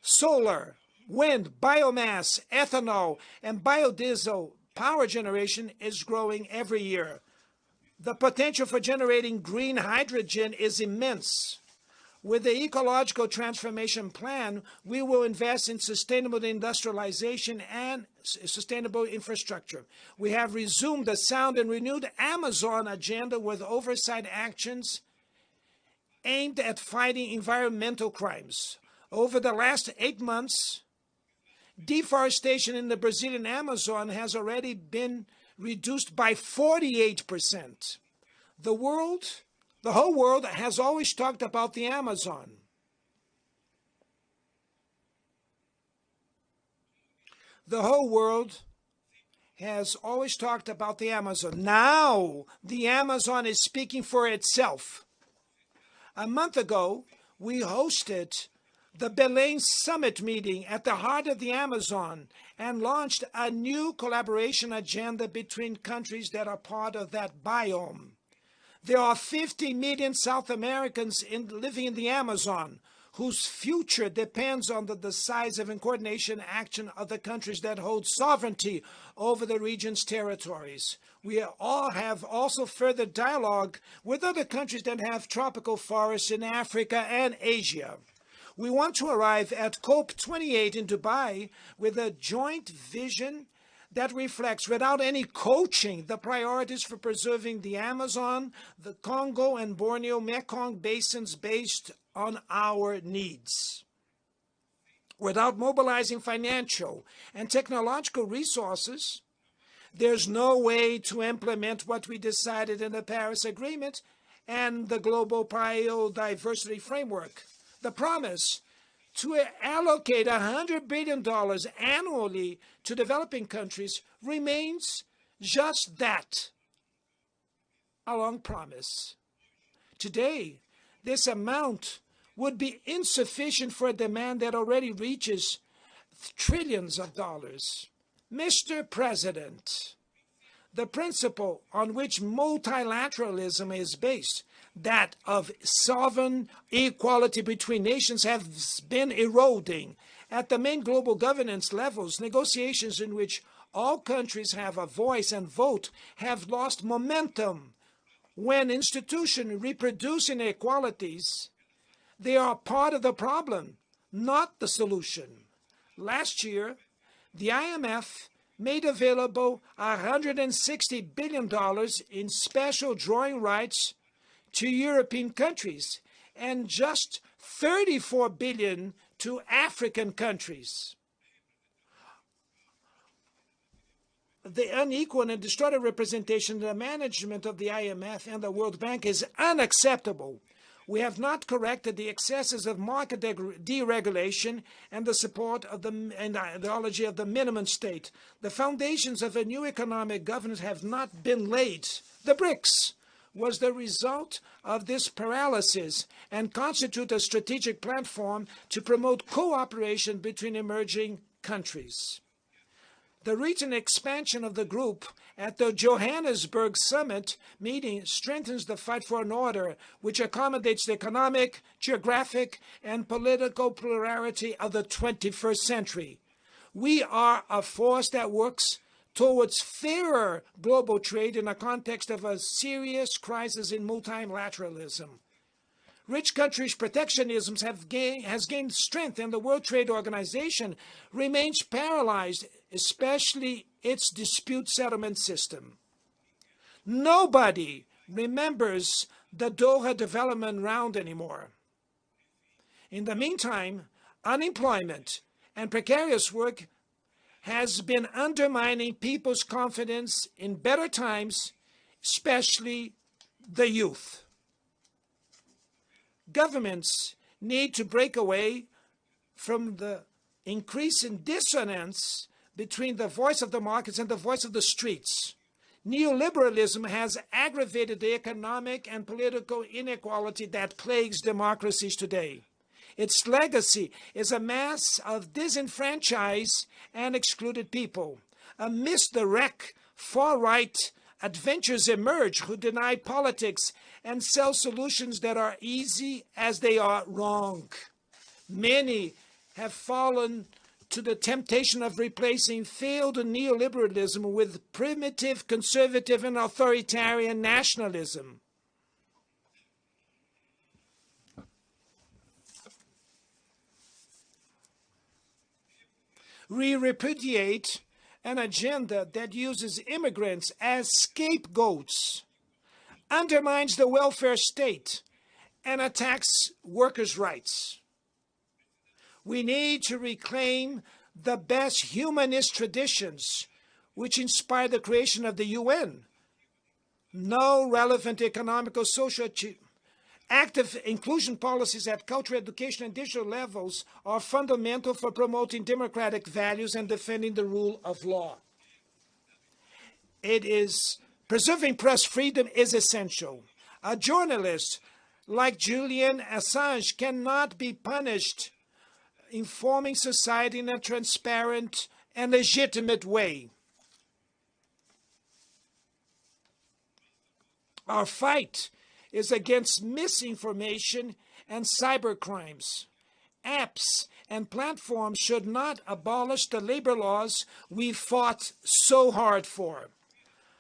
Solar, wind, biomass, ethanol, and biodiesel power generation is growing every year. The potential for generating green hydrogen is immense. With the Ecological Transformation Plan, we will invest in sustainable industrialization and sustainable infrastructure. We have resumed the sound and renewed Amazon agenda with oversight actions aimed at fighting environmental crimes. Over the last 8 months, deforestation in the Brazilian Amazon has already been reduced by 48%. The whole world has always talked about the Amazon. The whole world has always talked about the Amazon. Now, the Amazon is speaking for itself. A month ago, we hosted the Belém Summit meeting at the heart of the Amazon and launched a new collaboration agenda between countries that are part of that biome. There are 50 million South Americans living in the Amazon whose future depends on the decisive and coordination action of the countries that hold sovereignty over the region's territories. We all have also further dialogue with other countries that have tropical forests in Africa and Asia. We want to arrive at COP28 in Dubai with a joint vision that reflects, without any coaching, the priorities for preserving the Amazon, the Congo and Borneo Mekong basins based on our needs. Without mobilizing financial and technological resources, there's no way to implement what we decided in the Paris Agreement and the Global Biodiversity Framework. The promise to allocate $100 billion annually to developing countries remains just that, a long promise. Today, this amount would be insufficient for a demand that already reaches trillions of dollars. Mr. President, the principle on which multilateralism is based, that of sovereign equality between nations, has been eroding. At the main global governance levels, negotiations in which all countries have a voice and vote have lost momentum. When institutions reproduce inequalities, they are part of the problem, not the solution. Last year, the IMF made available $160 billion in special drawing rights to European countries and just $34 billion to African countries. The unequal and distorted representation of the management of the IMF and the World Bank is unacceptable. We have not corrected the excesses of market deregulation and the support of the ideology of the minimum state. The foundations of a new economic governance have not been laid. The BRICS was the result of this paralysis and constitute a strategic platform to promote cooperation between emerging countries. The recent expansion of the group at the Johannesburg Summit meeting strengthens the fight for an order which accommodates the economic, geographic, and political plurality of the 21st century. We are a force that works towards fairer global trade in the context of a serious crisis in multilateralism. Rich countries' protectionism has gained strength, and the World Trade Organization remains paralyzed, especially its dispute settlement system. Nobody remembers the Doha development round anymore. In the meantime, unemployment and precarious work has been undermining people's confidence in better times, especially the youth. Governments need to break away from the increasing dissonance between the voice of the markets and the voice of the streets. Neoliberalism has aggravated the economic and political inequality that plagues democracies today. Its legacy is a mass of disenfranchised and excluded people. Amidst the wreck, far-right adventures emerge who deny politics and sell solutions that are easy as they are wrong. Many have fallen to the temptation of replacing failed neoliberalism with primitive, conservative, and authoritarian nationalism. We repudiate an agenda that uses immigrants as scapegoats, undermines the welfare state, and attacks workers' rights. We need to reclaim the best humanist traditions which inspired the creation of the UN. No relevant economical, social, active inclusion policies at cultural, education, and digital levels are fundamental for promoting democratic values and defending the rule of law. Preserving press freedom is essential. A journalist like Julian Assange cannot be punished informing society in a transparent and legitimate way. Our fight is against misinformation and cybercrimes. Apps and platforms should not abolish the labor laws we fought so hard for.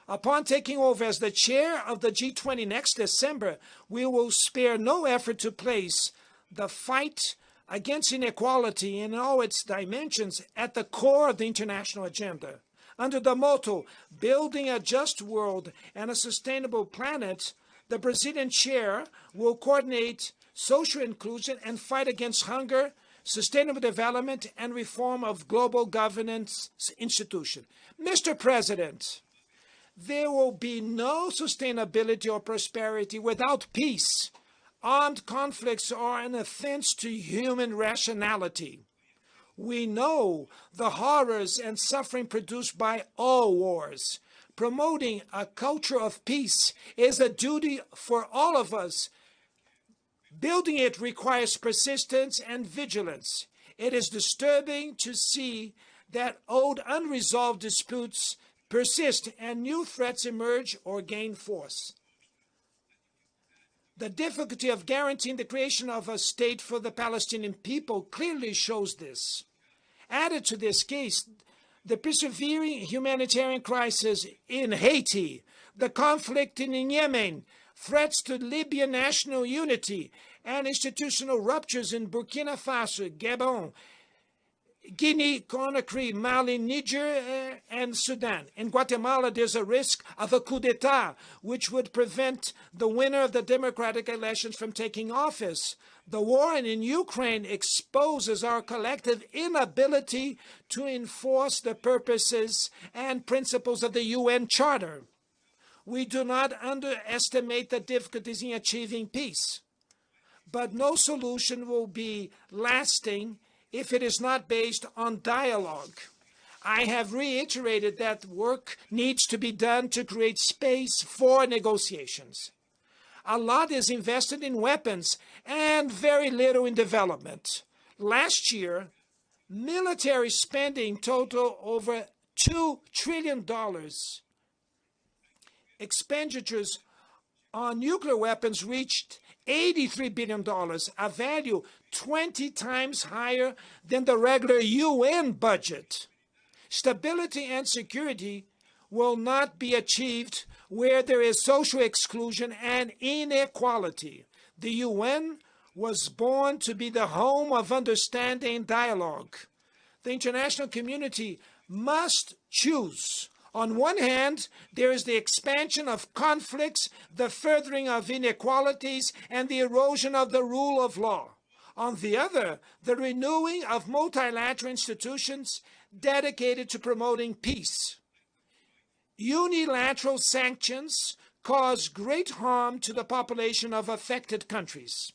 Upon taking over as the chair of the G20 next December, we will spare no effort to place the fight against inequality in all its dimensions at the core of the international agenda. Under the motto, Building a Just World and a Sustainable Planet, the Brazilian chair will coordinate social inclusion and fight against hunger, sustainable development, and reform of global governance institutions. Mr. President, there will be no sustainability or prosperity without peace. Armed conflicts are an offense to human rationality. We know the horrors and suffering produced by all wars. Promoting a culture of peace is a duty for all of us. Building it requires persistence and vigilance. It is disturbing to see that old unresolved disputes persist and new threats emerge or gain force. The difficulty of guaranteeing the creation of a state for the Palestinian people clearly shows this. Added to this case, the persevering humanitarian crisis in Haiti, the conflict in Yemen, threats to Libyan national unity, and institutional ruptures in Burkina Faso, Gabon, Guinea, Conakry, Mali, Niger, and Sudan. In Guatemala, there's a risk of a coup d'etat, which would prevent the winner of the democratic elections from taking office. The war in Ukraine exposes our collective inability to enforce the purposes and principles of the UN Charter. We do not underestimate the difficulties in achieving peace, but no solution will be lasting if it is not based on dialogue. I have reiterated that work needs to be done to create space for negotiations. A lot is invested in weapons and very little in development. Last year, military spending totaled over $2 trillion. Expenditures on nuclear weapons reached $83 billion, a value 20 times higher than the regular UN budget. Stability and security will not be achieved where there is social exclusion and inequality. The UN was born to be the home of understanding and dialogue. The international community must choose. On one hand, there is the expansion of conflicts, the furthering of inequalities, and the erosion of the rule of law. On the other, the renewing of multilateral institutions dedicated to promoting peace. Unilateral sanctions cause great harm to the population of affected countries.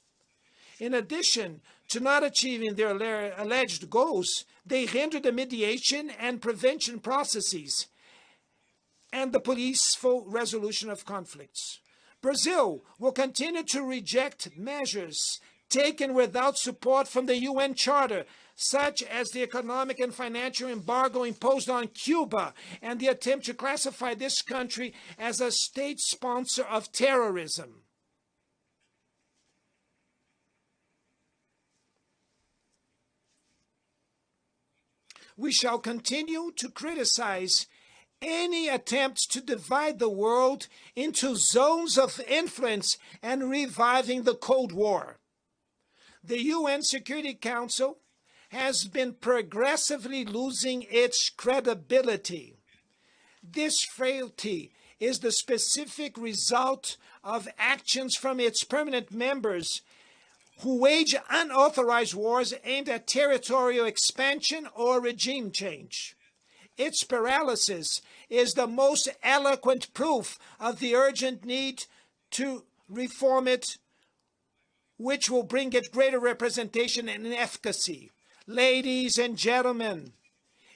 In addition to not achieving their alleged goals, they hinder the mediation and prevention processes and the peaceful resolution of conflicts. Brazil will continue to reject measures taken without support from the UN Charter, such as the economic and financial embargo imposed on Cuba and the attempt to classify this country as a state sponsor of terrorism. We shall continue to criticize any attempts to divide the world into zones of influence and reviving the Cold War. The UN Security Council has been progressively losing its credibility. This frailty is the specific result of actions from its permanent members who wage unauthorized wars aimed at territorial expansion or regime change. Its paralysis is the most eloquent proof of the urgent need to reform it, which will bring it greater representation and efficacy. Ladies and gentlemen,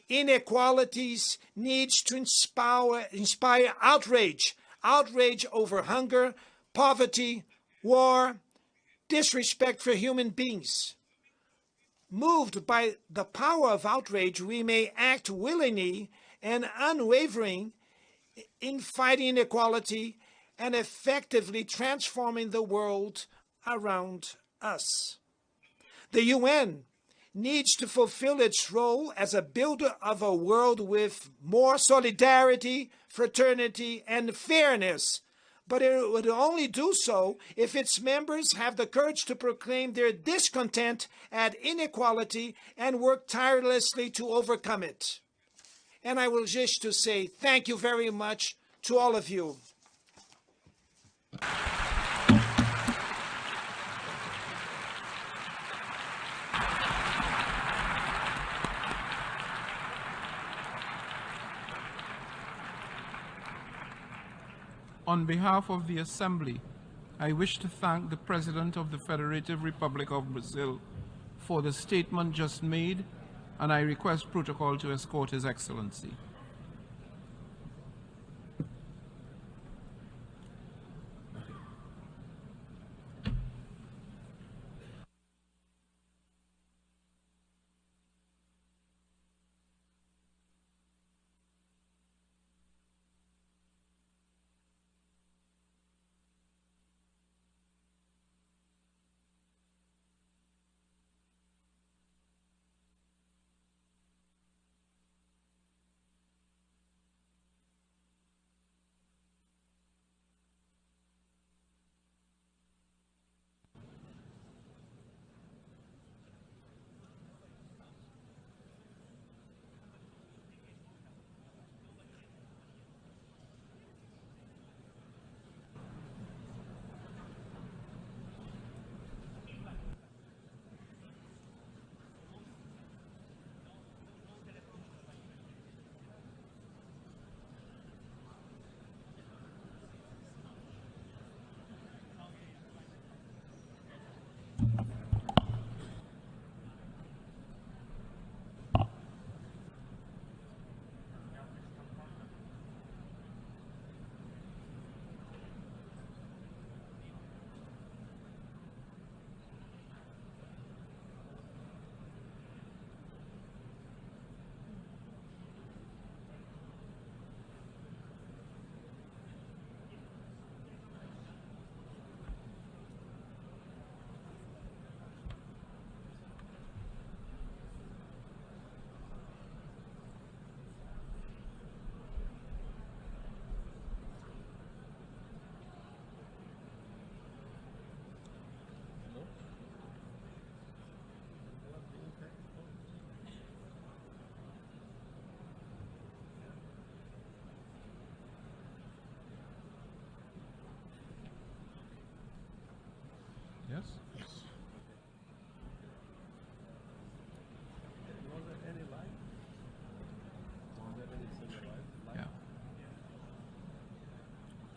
inequalities needs to inspire outrage over hunger, poverty, war, disrespect for human beings. Moved by the power of outrage, we may act willingly and unwavering in fighting inequality and effectively transforming the world around us. The UN needs to fulfill its role as a builder of a world with more solidarity, fraternity, and fairness. But it would only do so if its members have the courage to proclaim their discontent at inequality and work tirelessly to overcome it. And I will wish to say thank you very much to all of you. On behalf of the Assembly, I wish to thank the President of the Federative Republic of Brazil for the statement just made, and I request protocol to escort His Excellency. Yes? Yes. Yeah.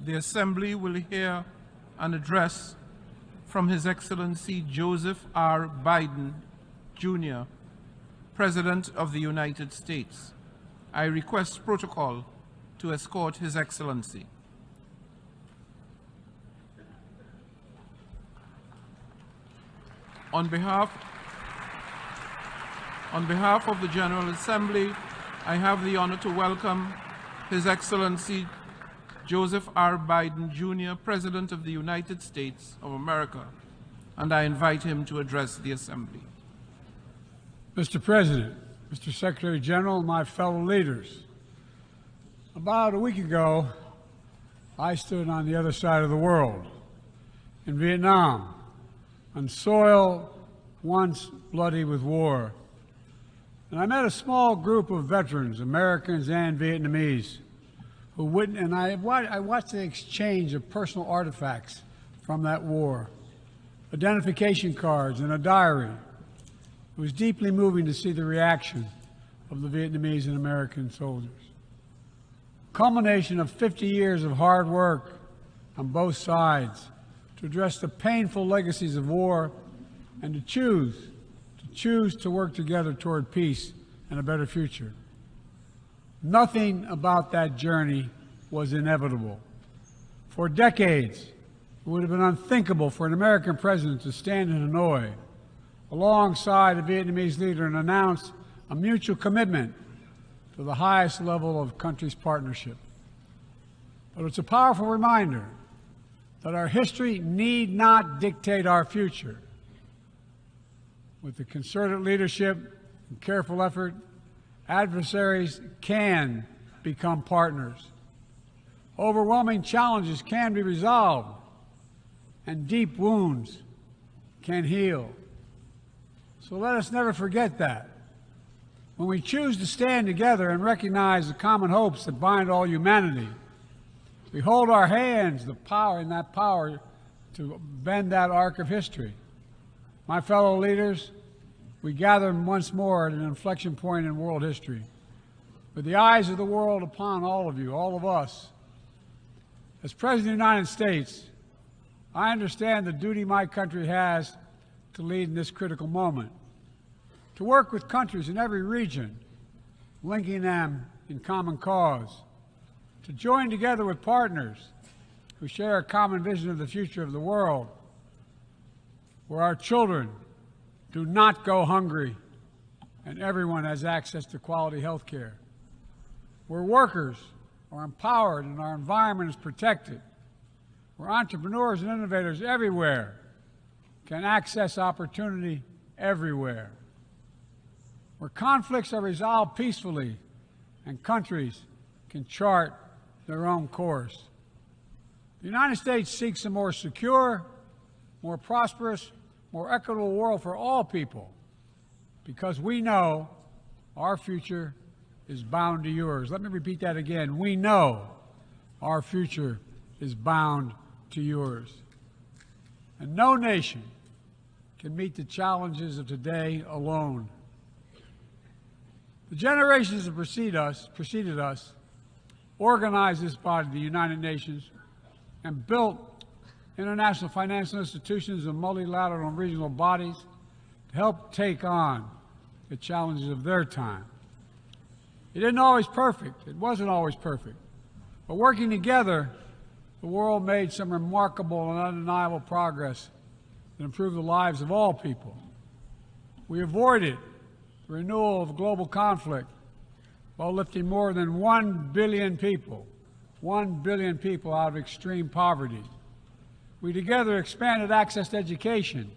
The Assembly will hear an address from His Excellency Joseph R. Biden, Jr., President of the United States. I request protocol to escort His Excellency. On behalf of the General Assembly, I have the honor to welcome His Excellency Joseph R. Biden, Jr., President of the United States of America, and I invite him to address the Assembly. Mr. President, Mr. Secretary General, my fellow leaders, about a week ago, I stood on the other side of the world, in Vietnam, on soil once bloody with war. And I met a small group of veterans, Americans and Vietnamese, and I watched the exchange of personal artifacts from that war, identification cards and a diary. It was deeply moving to see the reaction of the Vietnamese and American soldiers. Culmination of 50 years of hard work on both sides to address the painful legacies of war and to choose to work together toward peace and a better future. Nothing about that journey was inevitable. For decades, it would have been unthinkable for an American president to stand in Hanoi alongside a Vietnamese leader and announce a mutual commitment to the highest level of country's partnership. But it's a powerful reminder that our history need not dictate our future. With the concerted leadership and careful effort, adversaries can become partners. Overwhelming challenges can be resolved, and deep wounds can heal. So let us never forget that. When we choose to stand together and recognize the common hopes that bind all humanity, we hold our hands the power to bend that arc of history. My fellow leaders, we gather once more at an inflection point in world history, with the eyes of the world upon all of you, all of us. As President of the United States, I understand the duty my country has to lead in this critical moment, to work with countries in every region, linking them in common cause, to join together with partners who share a common vision of the future of the world, where our children do not go hungry and everyone has access to quality health care, where workers are empowered and our environment is protected, where entrepreneurs and innovators everywhere can access opportunity everywhere, where conflicts are resolved peacefully and countries can chart their own course. The United States seeks a more secure, more prosperous, more equitable world for all people, because we know our future is bound to yours. Let me repeat that again. We know our future is bound to yours. And no nation can meet the challenges of today alone. The generations that preceded us organized this body, the United Nations, and built international financial institutions and multilateral and regional bodies to help take on the challenges of their time. It wasn't always perfect. But working together, the world made some remarkable and undeniable progress that improved the lives of all people. We avoided the renewal of global conflict while lifting more than 1 billion people out of extreme poverty. We together expanded access to education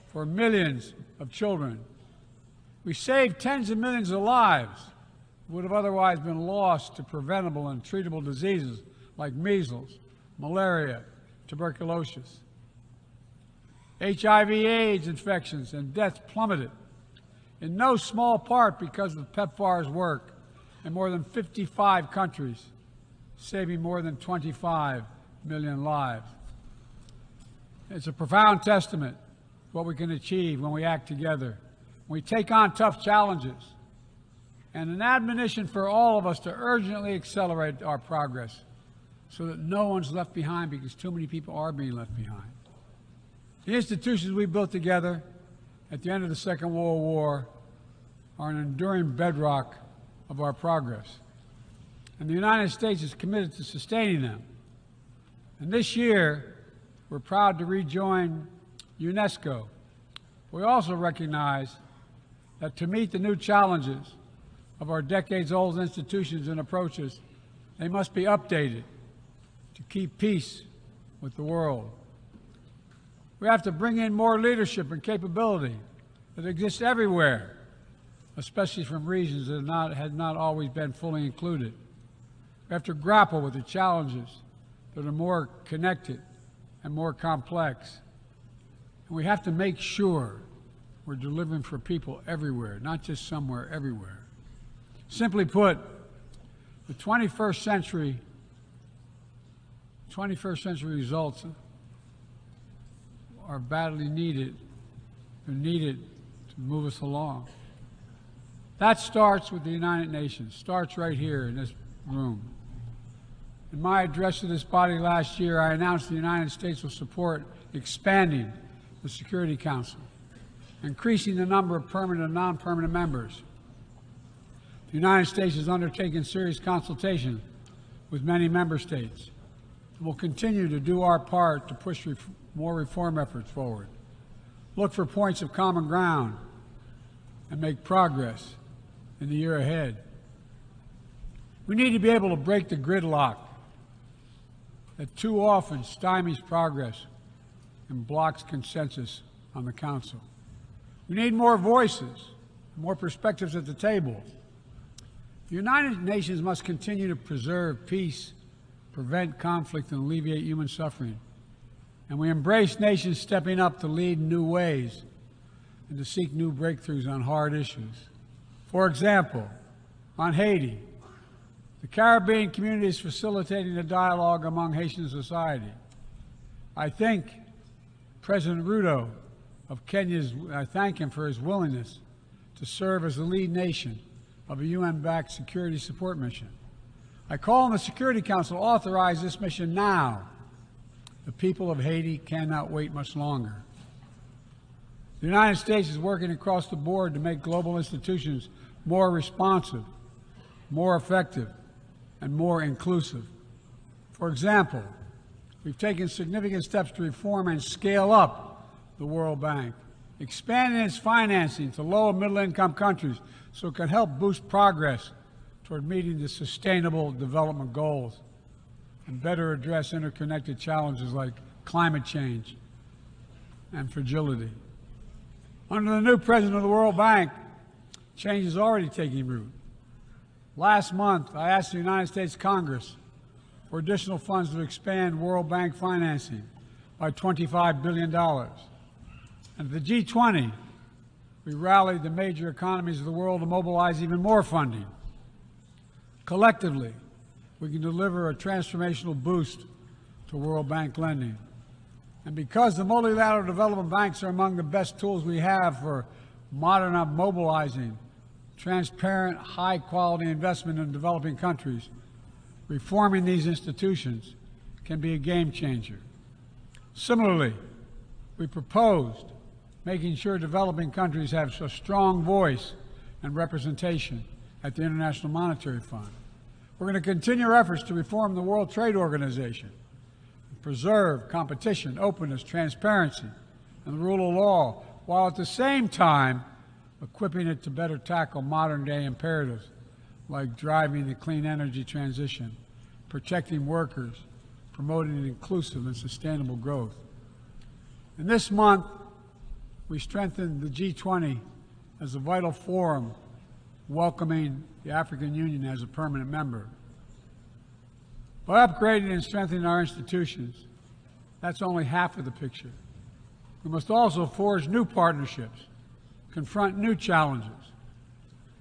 for millions of children. We saved tens of millions of lives that would have otherwise been lost to preventable and treatable diseases like measles, malaria, tuberculosis. HIV/AIDS infections and deaths plummeted, in no small part because of PEPFAR's work in more than 55 countries, saving more than 25 million lives. It's a profound testament to what we can achieve when we act together, when we take on tough challenges, and an admonition for all of us to urgently accelerate our progress so that no one's left behind, because too many people are being left behind. The institutions we built together at the end of the Second World War are an enduring bedrock of our progress, and the United States is committed to sustaining them. And this year, we're proud to rejoin UNESCO. We also recognize that to meet the new challenges of our decades-old institutions and approaches, they must be updated to keep peace with the world. We have to bring in more leadership and capability that exists everywhere, especially from regions that had not always been fully included. We have to grapple with the challenges that are more connected and more complex. And we have to make sure we're delivering for people everywhere, not just somewhere, everywhere. Simply put, the 21st century 21st century results are badly needed. They're needed to move us along. That starts with the United Nations, starts right here in this room. In my address to this body last year, I announced the United States will support expanding the Security Council, increasing the number of permanent and non-permanent members. The United States has undertaken serious consultation with many member states and will continue to do our part to push more reform efforts forward, look for points of common ground, and make progress in the year ahead. We need to be able to break the gridlock that too often stymies progress and blocks consensus on the Council. We need more voices, more perspectives at the table. The United Nations must continue to preserve peace, prevent conflict, and alleviate human suffering. And we embrace nations stepping up to lead in new ways and to seek new breakthroughs on hard issues. For example, on Haiti, the Caribbean community is facilitating a dialogue among Haitian society. I thank President Ruto of Kenya, I thank him for his willingness to serve as the lead nation of a UN-backed security support mission. I call on the Security Council to authorize this mission now. The people of Haiti cannot wait much longer. The United States is working across the board to make global institutions more responsive, more effective, and more inclusive. For example, we've taken significant steps to reform and scale up the World Bank, expanding its financing to low and middle-income countries so it can help boost progress toward meeting the Sustainable Development Goals and better address interconnected challenges like climate change and fragility. Under the new president of the World Bank, change is already taking root. Last month, I asked the United States Congress for additional funds to expand World Bank financing by $25 billion. And at the G20, we rallied the major economies of the world to mobilize even more funding. Collectively, we can deliver a transformational boost to World Bank lending. And because the multilateral development banks are among the best tools we have for mobilizing transparent, high-quality investment in developing countries, reforming these institutions can be a game changer. Similarly, we proposed making sure developing countries have a strong voice and representation at the International Monetary Fund. We're going to continue our efforts to reform the World Trade Organization, preserve competition, openness, transparency, and the rule of law, while at the same time equipping it to better tackle modern-day imperatives like driving the clean energy transition, protecting workers, promoting inclusive and sustainable growth. And this month, we strengthened the G20 as a vital forum, welcoming the African Union as a permanent member. By upgrading and strengthening our institutions, that's only half of the picture. We must also forge new partnerships, confront new challenges.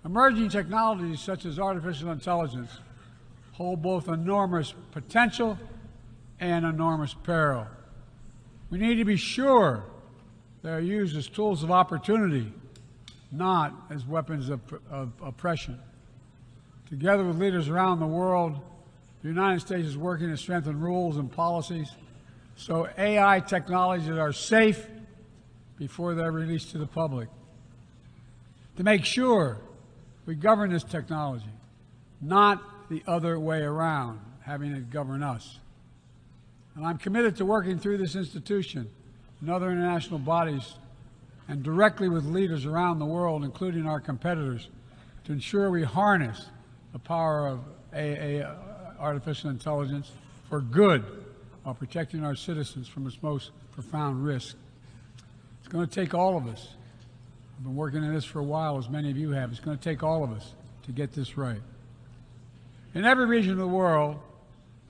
Emerging technologies such as artificial intelligence hold both enormous potential and enormous peril. We need to be sure they are used as tools of opportunity, not as weapons of oppression. Together with leaders around the world, the United States is working to strengthen rules and policies so AI technologies are safe before they're released to the public. To make sure we govern this technology, not the other way around, having it govern us. And I'm committed to working through this institution and other international bodies and directly with leaders around the world, including our competitors, to ensure we harness the power of artificial intelligence for good while protecting our citizens from its most profound risk. It's going to take all of us. I've been working on this for a while, as many of you have. It's going to take all of us to get this right. In every region of the world,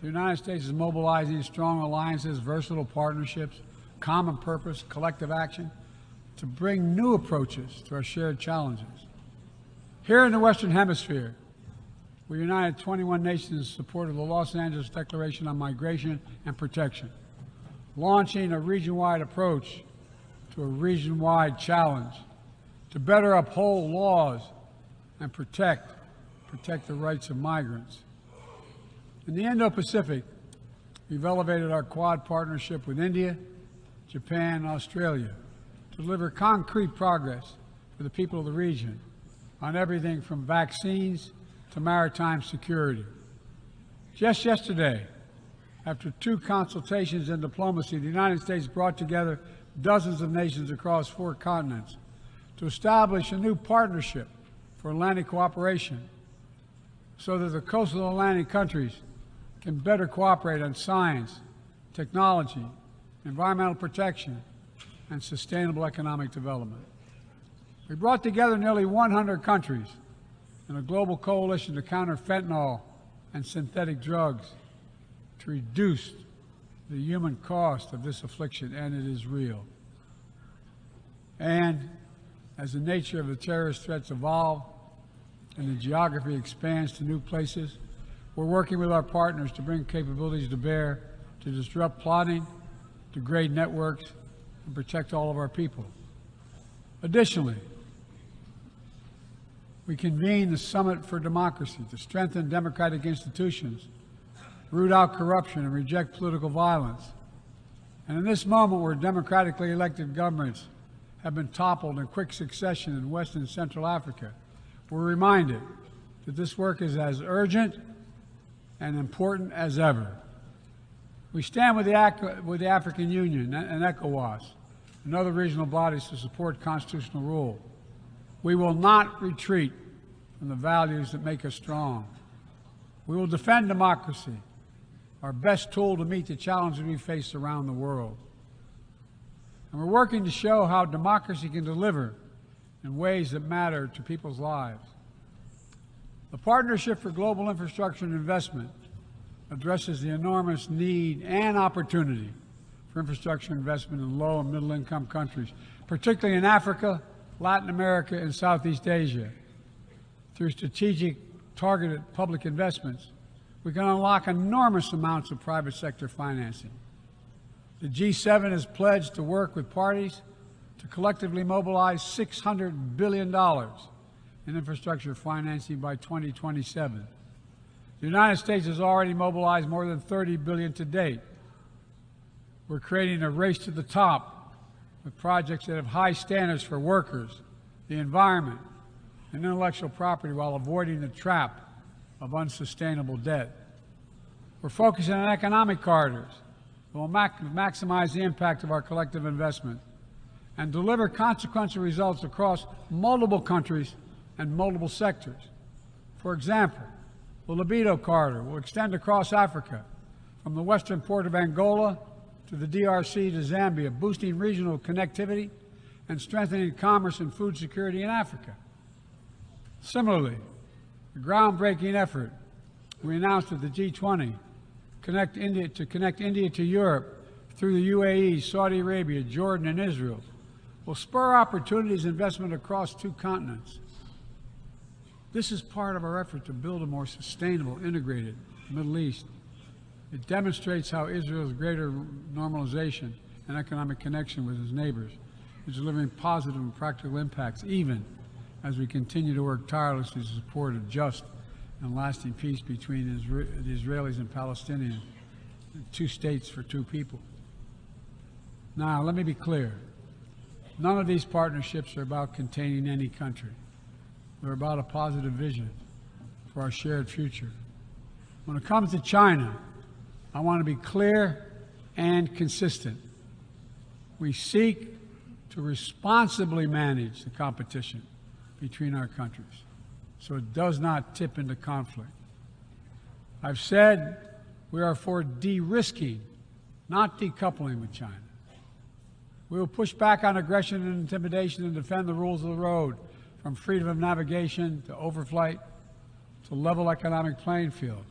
the United States is mobilizing strong alliances, versatile partnerships, common purpose, collective action to bring new approaches to our shared challenges. Here in the Western Hemisphere, we united 21 nations in support of the Los Angeles Declaration on Migration and Protection, launching a region-wide approach to a region-wide challenge to better uphold laws and protect the rights of migrants. In the Indo-Pacific, we've elevated our Quad partnership with India, Japan, and Australia to deliver concrete progress for the people of the region on everything from vaccines to maritime security. Just yesterday, after 2 consultations in diplomacy, the United States brought together dozens of nations across 4 continents to establish a new partnership for Atlantic cooperation so that the coastal Atlantic countries can better cooperate on science, technology, environmental protection, and sustainable economic development. We brought together nearly 100 countries in a global coalition to counter fentanyl and synthetic drugs to reduce the human cost of this affliction, and it is real. And as the nature of the terrorist threats evolve and the geography expands to new places, we're working with our partners to bring capabilities to bear to disrupt plotting, degrade networks, and protect all of our people. Additionally, we convened the Summit for Democracy to strengthen democratic institutions, root out corruption, and reject political violence. And in this moment where democratically elected governments have been toppled in quick succession in West and Central Africa, we're reminded that this work is as urgent and important as ever. We stand with the African Union and ECOWAS and other regional bodies to support constitutional rule. We will not retreat from the values that make us strong. We will defend democracy, our best tool to meet the challenges we face around the world. And we're working to show how democracy can deliver in ways that matter to people's lives. The Partnership for Global Infrastructure and Investment addresses the enormous need and opportunity for infrastructure investment in low and middle income countries, particularly in Africa, Latin America, and Southeast Asia. Through strategic, targeted public investments, we can unlock enormous amounts of private sector financing. The G7 has pledged to work with parties to collectively mobilize $600 billion in infrastructure financing by 2027. The United States has already mobilized more than $30 billion to date. We're creating a race to the top with projects that have high standards for workers, the environment, and intellectual property while avoiding the trap of unsustainable debt. We're focusing on economic corridors that will maximize the impact of our collective investment and deliver consequential results across multiple countries and multiple sectors. For example, the Libido Corridor will extend across Africa from the western port of Angola to the DRC to Zambia, boosting regional connectivity and strengthening commerce and food security in Africa. Similarly, the groundbreaking effort we announced at the G20 to connect India to Europe through the UAE, Saudi Arabia, Jordan, and Israel will spur opportunities and investment across 2 continents. This is part of our effort to build a more sustainable, integrated Middle East. It demonstrates how Israel's greater normalization and economic connection with its neighbors is delivering positive and practical impacts, even as we continue to work tirelessly to support a just and lasting peace between the Israelis and Palestinians, 2 states for 2 people. Now, let me be clear. None of these partnerships are about containing any country. They're about a positive vision for our shared future. When it comes to China, I want to be clear and consistent. We seek to responsibly manage the competition between our countries so it does not tip into conflict. I've said we are for de-risking, not decoupling with China. We will push back on aggression and intimidation and defend the rules of the road, from freedom of navigation to overflight to level economic playing field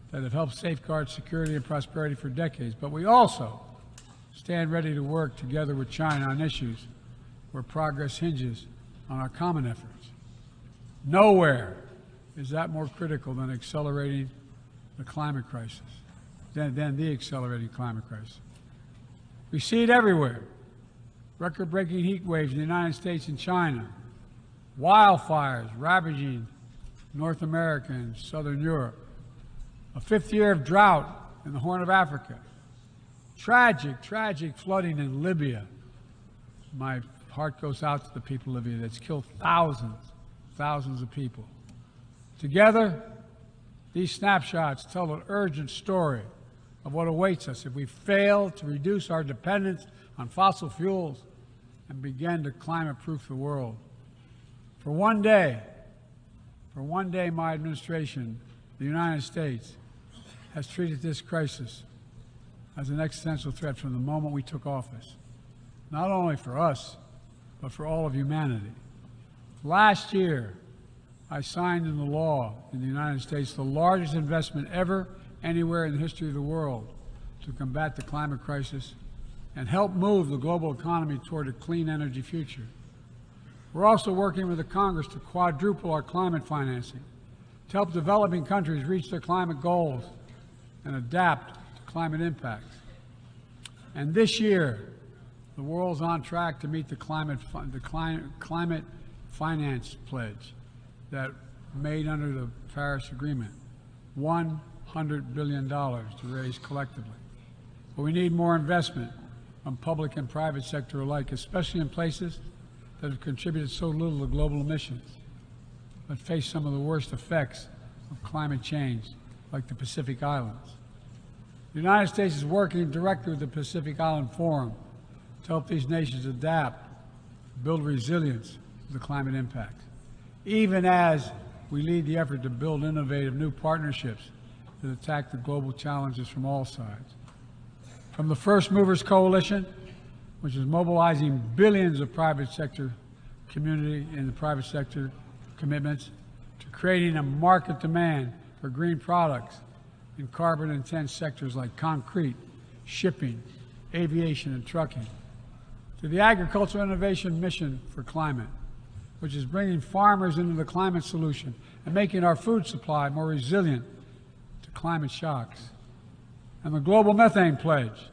that have helped safeguard security and prosperity for decades. But we also stand ready to work together with China on issues where progress hinges on our common efforts. Nowhere is that more critical than accelerating the climate crisis, than the accelerating climate crisis. We see it everywhere. Record-breaking heat waves in the United States and China, wildfires ravaging North America and Southern Europe, a 5th year of drought in the Horn of Africa, tragic flooding in Libya. My heart goes out to the people of Libya. That's killed thousands of people. Together, these snapshots tell an urgent story of what awaits us if we fail to reduce our dependence on fossil fuels and begin to climate-proof the world. For one day, my administration, the United States, has treated this crisis as an existential threat from the moment we took office, not only for us, but for all of humanity. Last year, I signed into law in the United States the largest investment ever anywhere in the history of the world to combat the climate crisis and help move the global economy toward a clean energy future. We're also working with the Congress to quadruple our climate financing, to help developing countries reach their climate goals and adapt to climate impacts. And this year, the world's on track to meet the climate finance pledge that made under the Paris Agreement, $100 billion to raise collectively. But we need more investment from public and private sector alike, especially in places that have contributed so little to global emissions, but face some of the worst effects of climate change, like the Pacific Islands. The United States is working directly with the Pacific Island Forum to help these nations adapt, build resilience to the climate impacts, even as we lead the effort to build innovative new partnerships that attack the global challenges from all sides. From the First Movers Coalition, which is mobilizing billions of private sector community and the private sector commitments, to creating a market demand for green products in carbon-intense sectors like concrete, shipping, aviation, and trucking, to the Agricultural Innovation Mission for Climate, which is bringing farmers into the climate solution and making our food supply more resilient to climate shocks, and the Global Methane Pledge,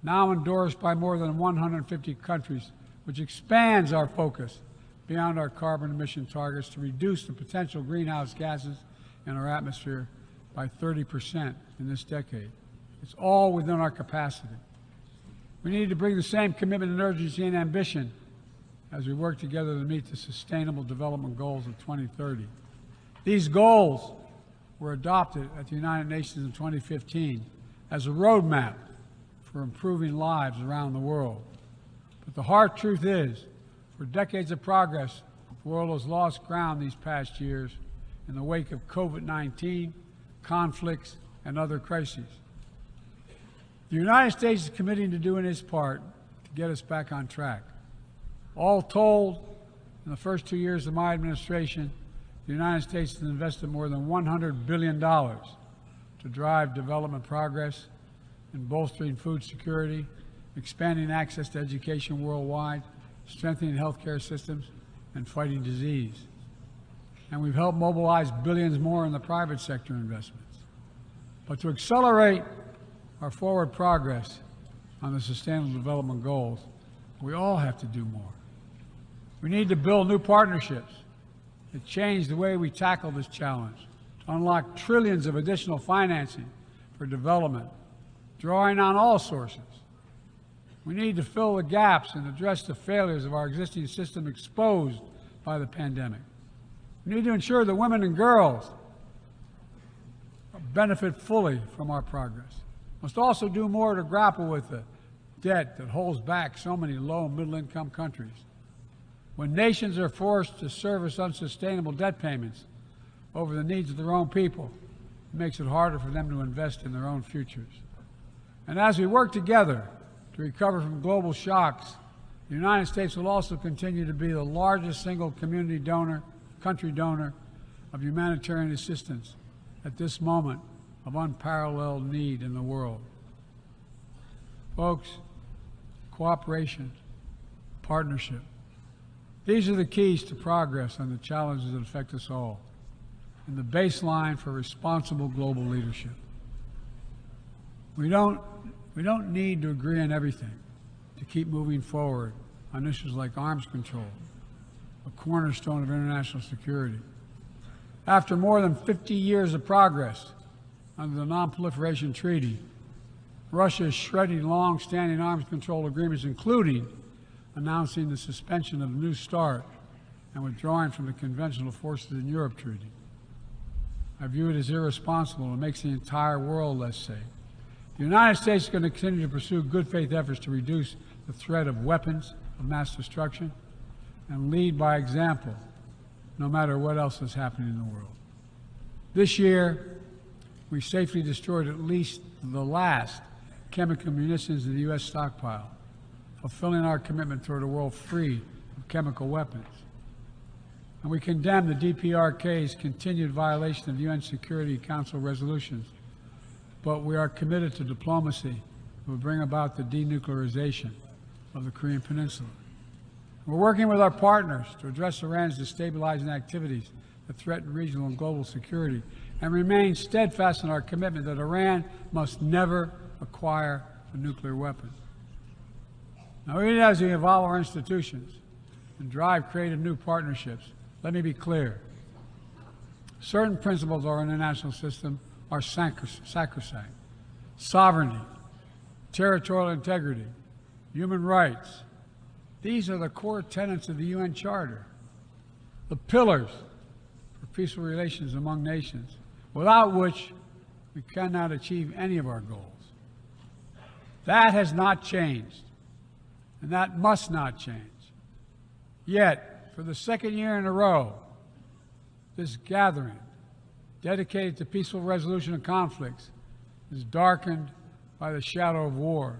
now endorsed by more than 150 countries, which expands our focus beyond our carbon emission targets to reduce the potential greenhouse gases in our atmosphere by 30% in this decade. It's all within our capacity. We need to bring the same commitment and urgency and ambition as we work together to meet the Sustainable Development Goals of 2030. These goals were adopted at the United Nations in 2015 as a roadmap for improving lives around the world. But the hard truth is, for decades of progress, the world has lost ground these past years in the wake of COVID-19, conflicts, and other crises. The United States is committing to doing its part to get us back on track. All told, in the first 2 years of my administration, the United States has invested more than $100 billion to drive development progress in bolstering food security, expanding access to education worldwide, strengthening healthcare systems, and fighting disease. And we've helped mobilize billions more in the private sector investments. But to accelerate our forward progress on the Sustainable Development Goals, we all have to do more. We need to build new partnerships that change the way we tackle this challenge, to unlock trillions of additional financing for development, drawing on all sources. We need to fill the gaps and address the failures of our existing system exposed by the pandemic. We need to ensure that women and girls benefit fully from our progress. We must also do more to grapple with the debt that holds back so many low and middle-income countries. When nations are forced to service unsustainable debt payments over the needs of their own people, it makes it harder for them to invest in their own futures. And as we work together to recover from global shocks, the United States will also continue to be the largest single country donor of humanitarian assistance at this moment of unparalleled need in the world. Folks, cooperation, partnership, these are the keys to progress on the challenges that affect us all. and the baseline for responsible global leadership. We don't need to agree on everything to keep moving forward on issues like arms control, a cornerstone of international security. After more than 50 years of progress under the Non-Proliferation Treaty, Russia is shredding long-standing arms control agreements, including announcing the suspension of the New START and withdrawing from the Conventional Forces in Europe Treaty. I view it as irresponsible and makes the entire world less safe. The United States is going to continue to pursue good faith efforts to reduce the threat of weapons of mass destruction and lead by example, no matter what else is happening in the world. This year, we safely destroyed at least the last chemical munitions in the U.S. stockpile, fulfilling our commitment toward a world free of chemical weapons. And we condemn the DPRK's continued violation of UN Security Council resolutions, but we are committed to diplomacy that will bring about the denuclearization of the Korean Peninsula. We're working with our partners to address Iran's destabilizing activities that threaten regional and global security and remain steadfast in our commitment that Iran must never acquire a nuclear weapon. Now, even as we evolve our institutions and drive creative new partnerships, let me be clear. Certain principles of our international system are sacrosanct. Sovereignty, territorial integrity, human rights. These are the core tenets of the UN Charter, the pillars for peaceful relations among nations, without which we cannot achieve any of our goals. That has not changed, and that must not change. Yet, for the second year in a row, this gathering, dedicated to peaceful resolution of conflicts, is darkened by the shadow of war.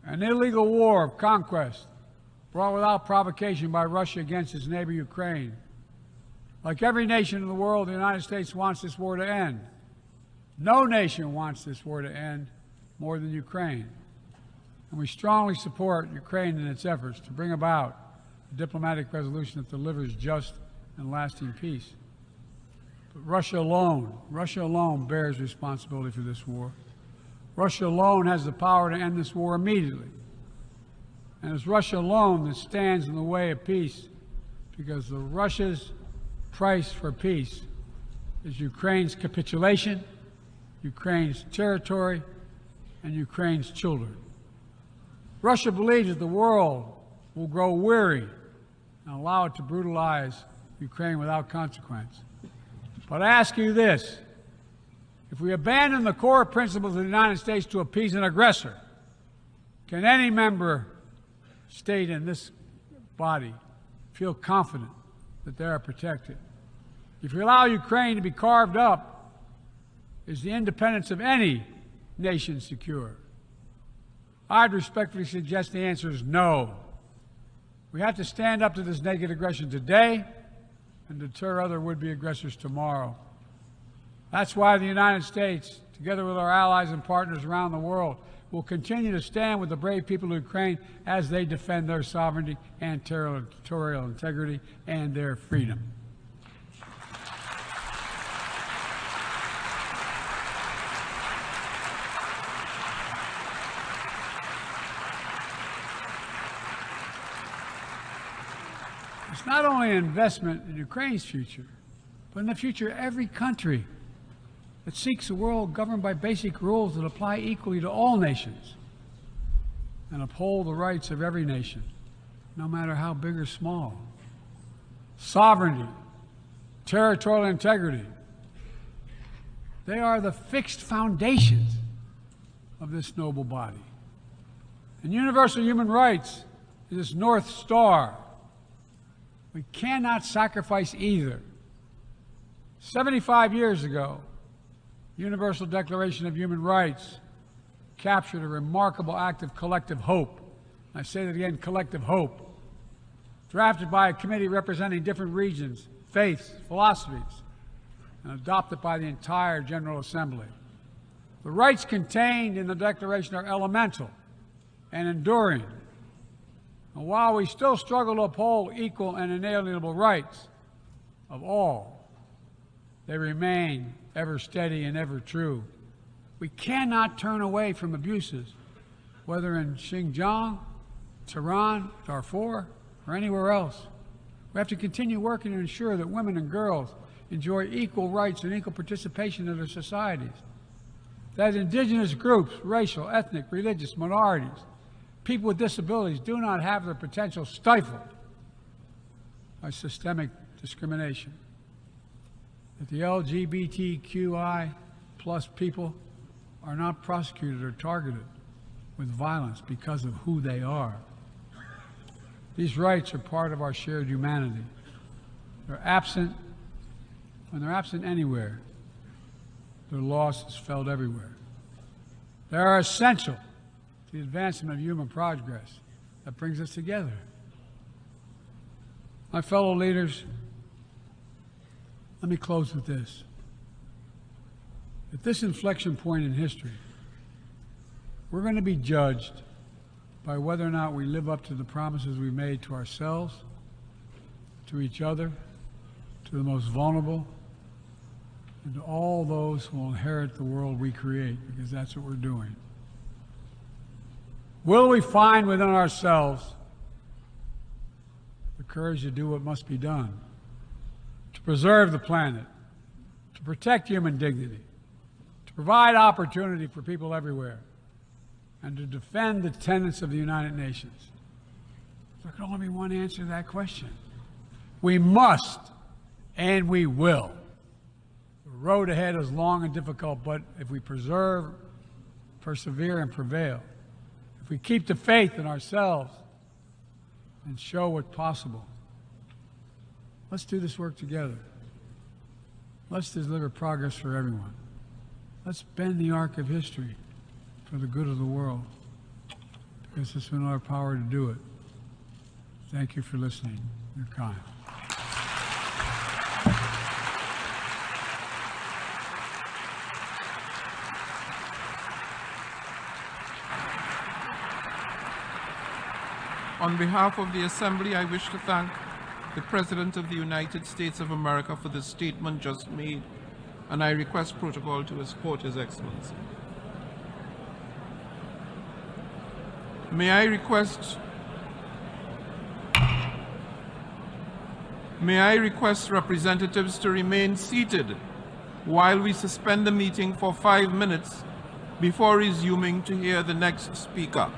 An illegal war of conquest brought without provocation by Russia against its neighbor Ukraine. Like every nation in the world, the United States wants this war to end. No nation wants this war to end more than Ukraine. And we strongly support Ukraine in its efforts to bring about a diplomatic resolution that delivers just and lasting peace. But Russia alone bears responsibility for this war. Russia alone has the power to end this war immediately. And it's Russia alone that stands in the way of peace, because Russia's price for peace is Ukraine's capitulation, Ukraine's territory, and Ukraine's children. Russia believes that the world will grow weary and allow it to brutalize Ukraine without consequence. But I ask you this: if we abandon the core principles of the United States to appease an aggressor, can any member state in this body feel confident that they are protected? If we allow Ukraine to be carved up, is the independence of any nation secure? I'd respectfully suggest the answer is no. We have to stand up to this naked aggression today and deter other would-be aggressors tomorrow. That's why the United States, together with our allies and partners around the world, will continue to stand with the brave people of Ukraine as they defend their sovereignty and territorial integrity and their freedom. It's not only an investment in Ukraine's future, but in the future of every country that seeks a world governed by basic rules that apply equally to all nations and uphold the rights of every nation, no matter how big or small. Sovereignty, territorial integrity, they are the fixed foundations of this noble body. And universal human rights is its North Star. We cannot sacrifice either. 75 years ago, the Universal Declaration of Human Rights captured a remarkable act of collective hope. I say that again, collective hope. Drafted by a committee representing different regions, faiths, philosophies, and adopted by the entire General Assembly. The rights contained in the Declaration are elemental and enduring. And while we still struggle to uphold equal and inalienable rights of all, They remain ever steady and ever true. We cannot turn away from abuses, whether in Xinjiang, Tehran, Darfur, or anywhere else. We have to continue working to ensure that women and girls enjoy equal rights and equal participation in their societies. That indigenous groups, racial, ethnic, religious minorities, people with disabilities do not have their potential stifled by systemic discrimination. That the LGBTQI plus people are not prosecuted or targeted with violence because of who they are. These rights are part of our shared humanity. They're absent. When they're absent anywhere, their loss is felt everywhere. They are essential to the advancement of human progress that brings us together. My fellow leaders, let me close with this. At this inflection point in history, we're going to be judged by whether or not we live up to the promises we made to ourselves, to each other, to the most vulnerable, and to all those who will inherit the world we create, because that's what we're doing. Will we find within ourselves the courage to do what must be done, to preserve the planet, to protect human dignity, to provide opportunity for people everywhere, and to defend the tenets of the United Nations? There can only be one answer to that question. We must, and we will. The road ahead is long and difficult, but if we persevere and prevail, if we keep the faith in ourselves and show what's possible, let's do this work together. Let's deliver progress for everyone. Let's bend the arc of history for the good of the world, because it's in our power to do it. Thank you for listening. You're kind. On behalf of the Assembly, I wish to thank the President of the United States of America for the statement just made, and I request protocol to escort His Excellency. May I request representatives to remain seated while we suspend the meeting for 5 minutes before resuming to hear the next speaker.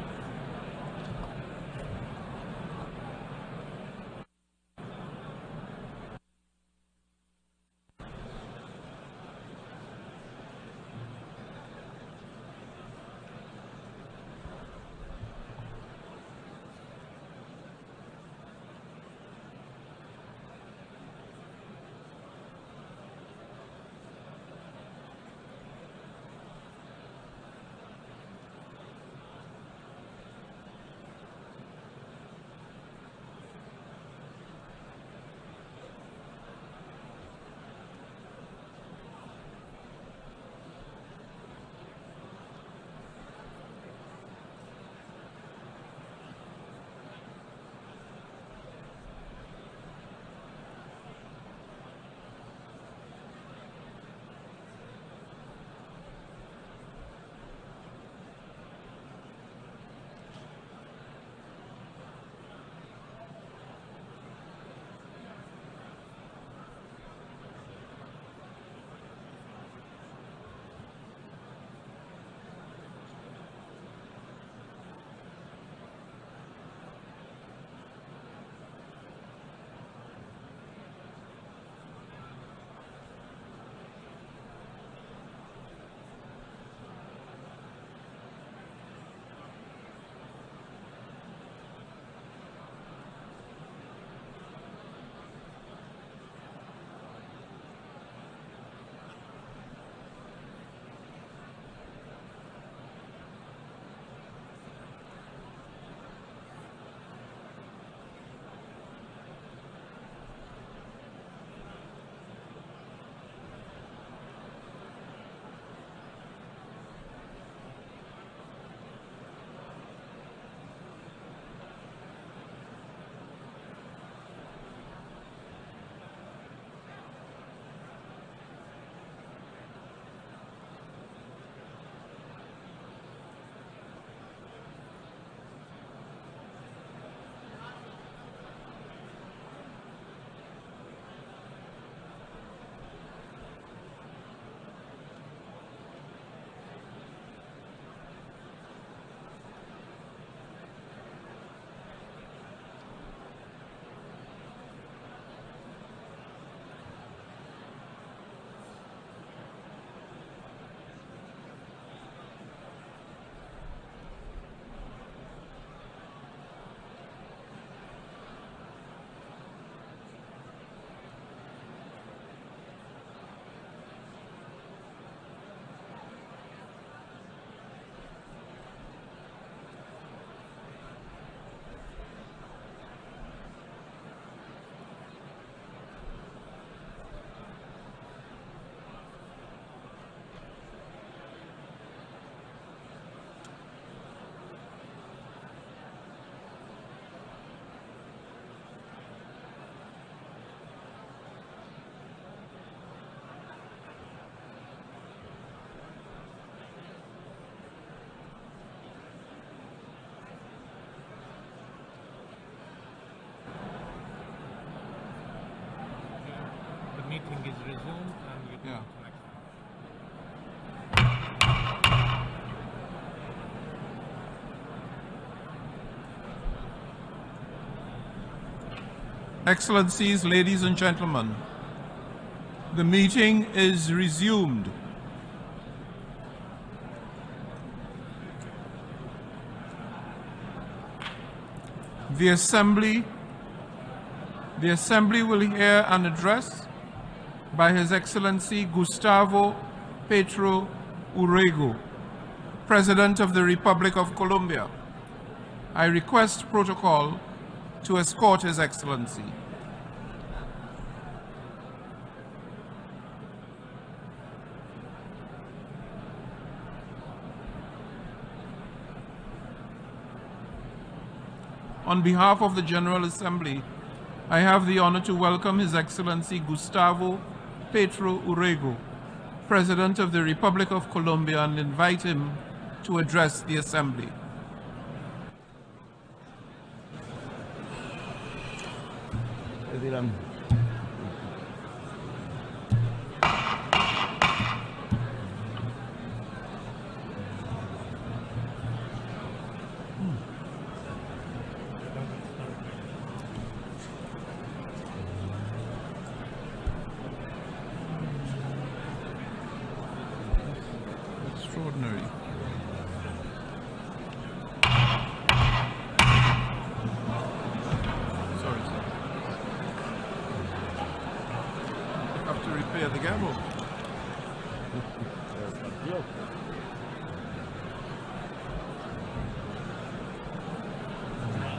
resume and you Yeah. Excellencies, ladies and gentlemen, the meeting is resumed. The Assembly will hear an address by His Excellency Gustavo Petro Urrego, President of the Republic of Colombia. I request protocol to escort His Excellency. On behalf of the General Assembly, I have the honor to welcome His Excellency Gustavo Petro Urrego, President of the Republic of Colombia, and invite him to address the Assembly. Extraordinary. Sorry, sir. I have to repair the gavel.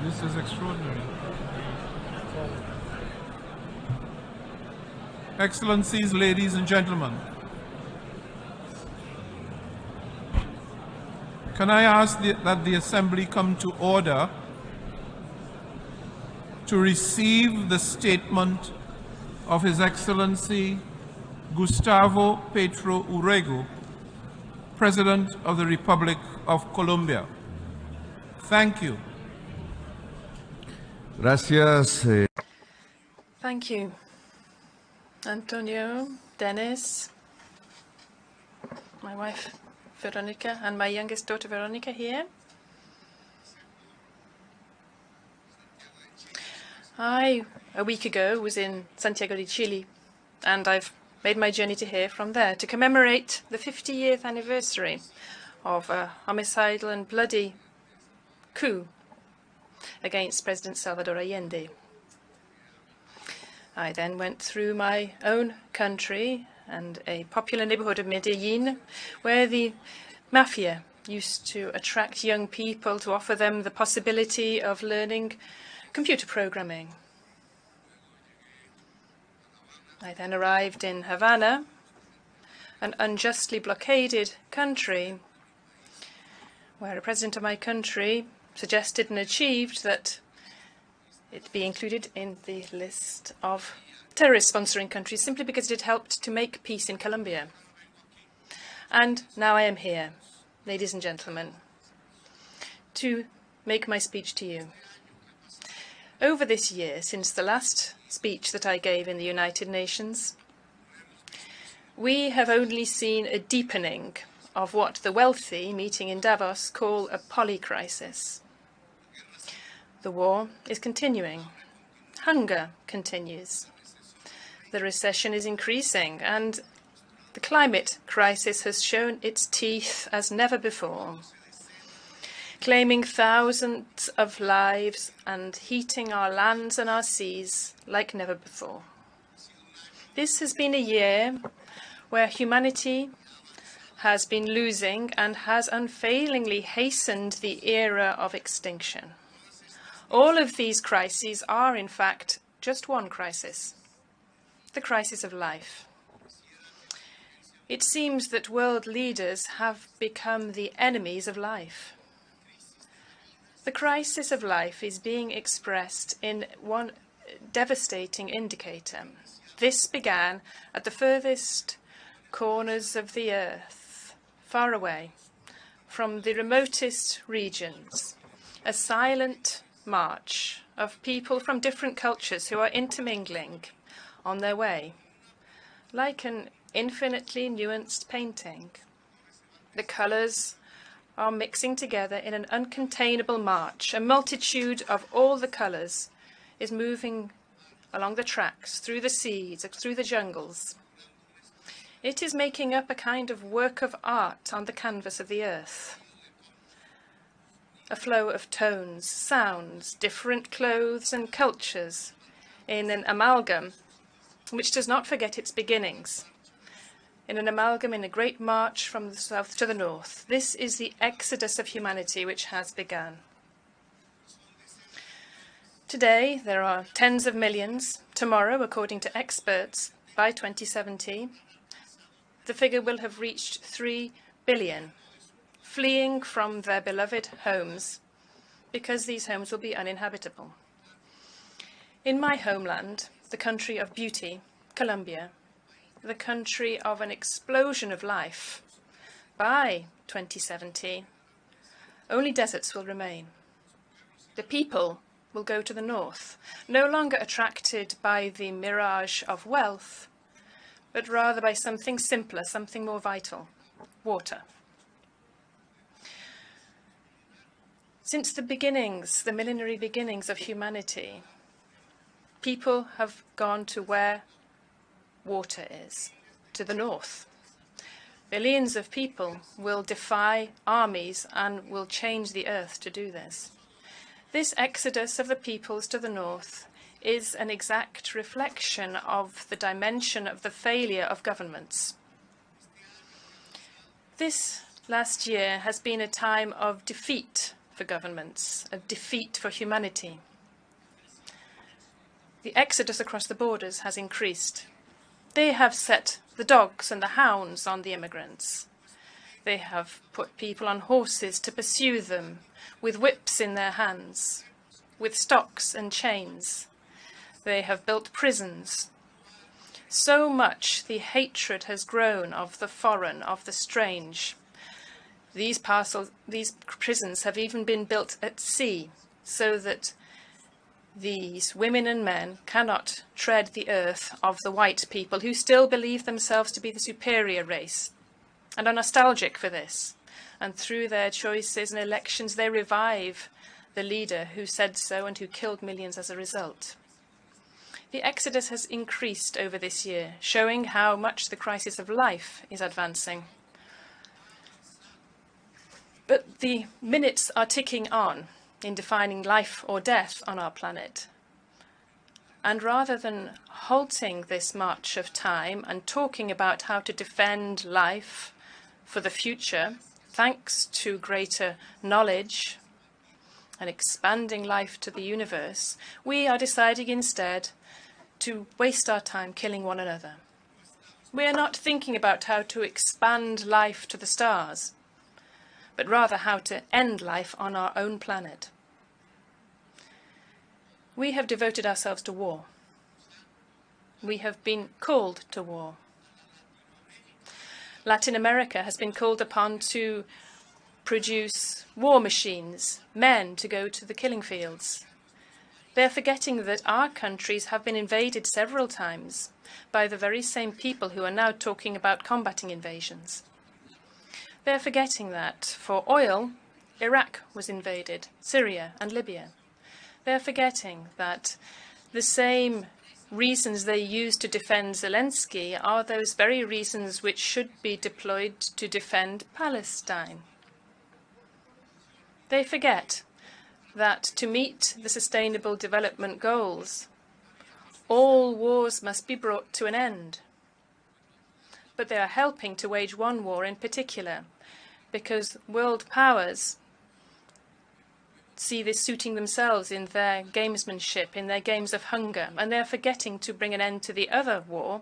This is extraordinary. Excellencies, ladies and gentlemen, can I ask that the Assembly come to order to receive the statement of His Excellency Gustavo Petro Urrego, President of the Republic of Colombia. Thank you. Gracias. Thank you, Antonio, Dennis, my wife Veronica, and my youngest daughter Veronica here. I, a week ago, was in Santiago de Chile, and I've made my journey to here from there to commemorate the 50th anniversary of a homicidal and bloody coup against President Salvador Allende. I then went through my own country and a popular neighborhood of Medellin, where the mafia used to attract young people to offer them the possibility of learning computer programming. I then arrived in Havana, an unjustly blockaded country, where a president of my country suggested and achieved that it be included in the list of terrorist-sponsoring countries simply because it had helped to make peace in Colombia. And now I am here, ladies and gentlemen, to make my speech to you. Over this year, since the last speech that I gave in the United Nations, we have only seen a deepening of what the wealthy, meeting in Davos, call a polycrisis. The war is continuing. Hunger continues. The recession is increasing, and the climate crisis has shown its teeth as never before, claiming thousands of lives and heating our lands and our seas like never before. This has been a year where humanity has been losing and has unfailingly hastened the era of extinction. All of these crises are, in fact, just one crisis: the crisis of life. It seems that world leaders have become the enemies of life. The crisis of life is being expressed in one devastating indicator. This began at the furthest corners of the earth, far away from the remotest regions, a silent march of people from different cultures who are intermingling on their way. Like an infinitely nuanced painting, the colors are mixing together in an uncontainable march. A multitude of all the colors is moving along the tracks, through the seas, through the jungles. It is making up a kind of work of art on the canvas of the earth. A flow of tones, sounds, different clothes and cultures in an amalgam which does not forget its beginnings. In an amalgam in a great march from the south to the north. This is the exodus of humanity which has begun. Today, there are tens of millions. Tomorrow, according to experts, by 2070, the figure will have reached 3 billion, fleeing from their beloved homes because these homes will be uninhabitable. In my homeland, the country of beauty, Colombia, the country of an explosion of life, by 2070, only deserts will remain. The people will go to the north, no longer attracted by the mirage of wealth, but rather by something simpler, something more vital, water. Since the beginnings, the millenary beginnings of humanity, people have gone to where water is, to the north. Billions of people will defy armies and will change the earth to do this. This exodus of the peoples to the north is an exact reflection of the dimension of the failure of governments. This last year has been a time of defeat for governments, a defeat for humanity. The exodus across the borders has increased. They have set the dogs and the hounds on the immigrants. They have put people on horses to pursue them, with whips in their hands, with stocks and chains. They have built prisons. So much the hatred has grown of the foreign, of the strange. These prisons have even been built at sea, so that these women and men cannot tread the earth of the white people who still believe themselves to be the superior race and are nostalgic for this. And through their choices and elections, they revive the leader who said so and who killed millions as a result. The exodus has increased over this year, showing how much the crisis of life is advancing. But the minutes are ticking on in defining life or death on our planet. And rather than halting this march of time and talking about how to defend life for the future, thanks to greater knowledge and expanding life to the universe, we are deciding instead to waste our time killing one another. We are not thinking about how to expand life to the stars, but rather how to end life on our own planet. We have devoted ourselves to war. We have been called to war. Latin America has been called upon to produce war machines, men to go to the killing fields. They are forgetting that our countries have been invaded several times by the very same people who are now talking about combating invasions. They are forgetting that for oil, Iraq was invaded, Syria and Libya. They are forgetting that the same reasons they use to defend Zelensky are those very reasons which should be deployed to defend Palestine. They forget that to meet the Sustainable Development Goals, all wars must be brought to an end. But they are helping to wage one war in particular, because world powers see this suiting themselves in their gamesmanship, in their games of hunger, and they are forgetting to bring an end to the other war,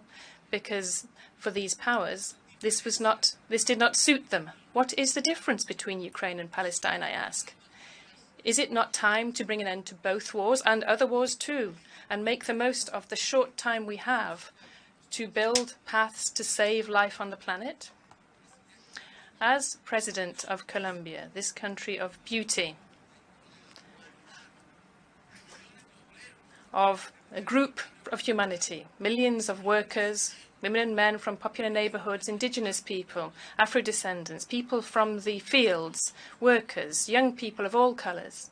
because for these powers, this did not suit them. What is the difference between Ukraine and Palestine, I ask? Is it not time to bring an end to both wars and other wars too, and make the most of the short time we have to build paths to save life on the planet? As President of Colombia, this country of beauty, of a group of humanity, millions of workers, women and men from popular neighbourhoods, indigenous people, Afro-descendants, people from the fields, workers, young people of all colours.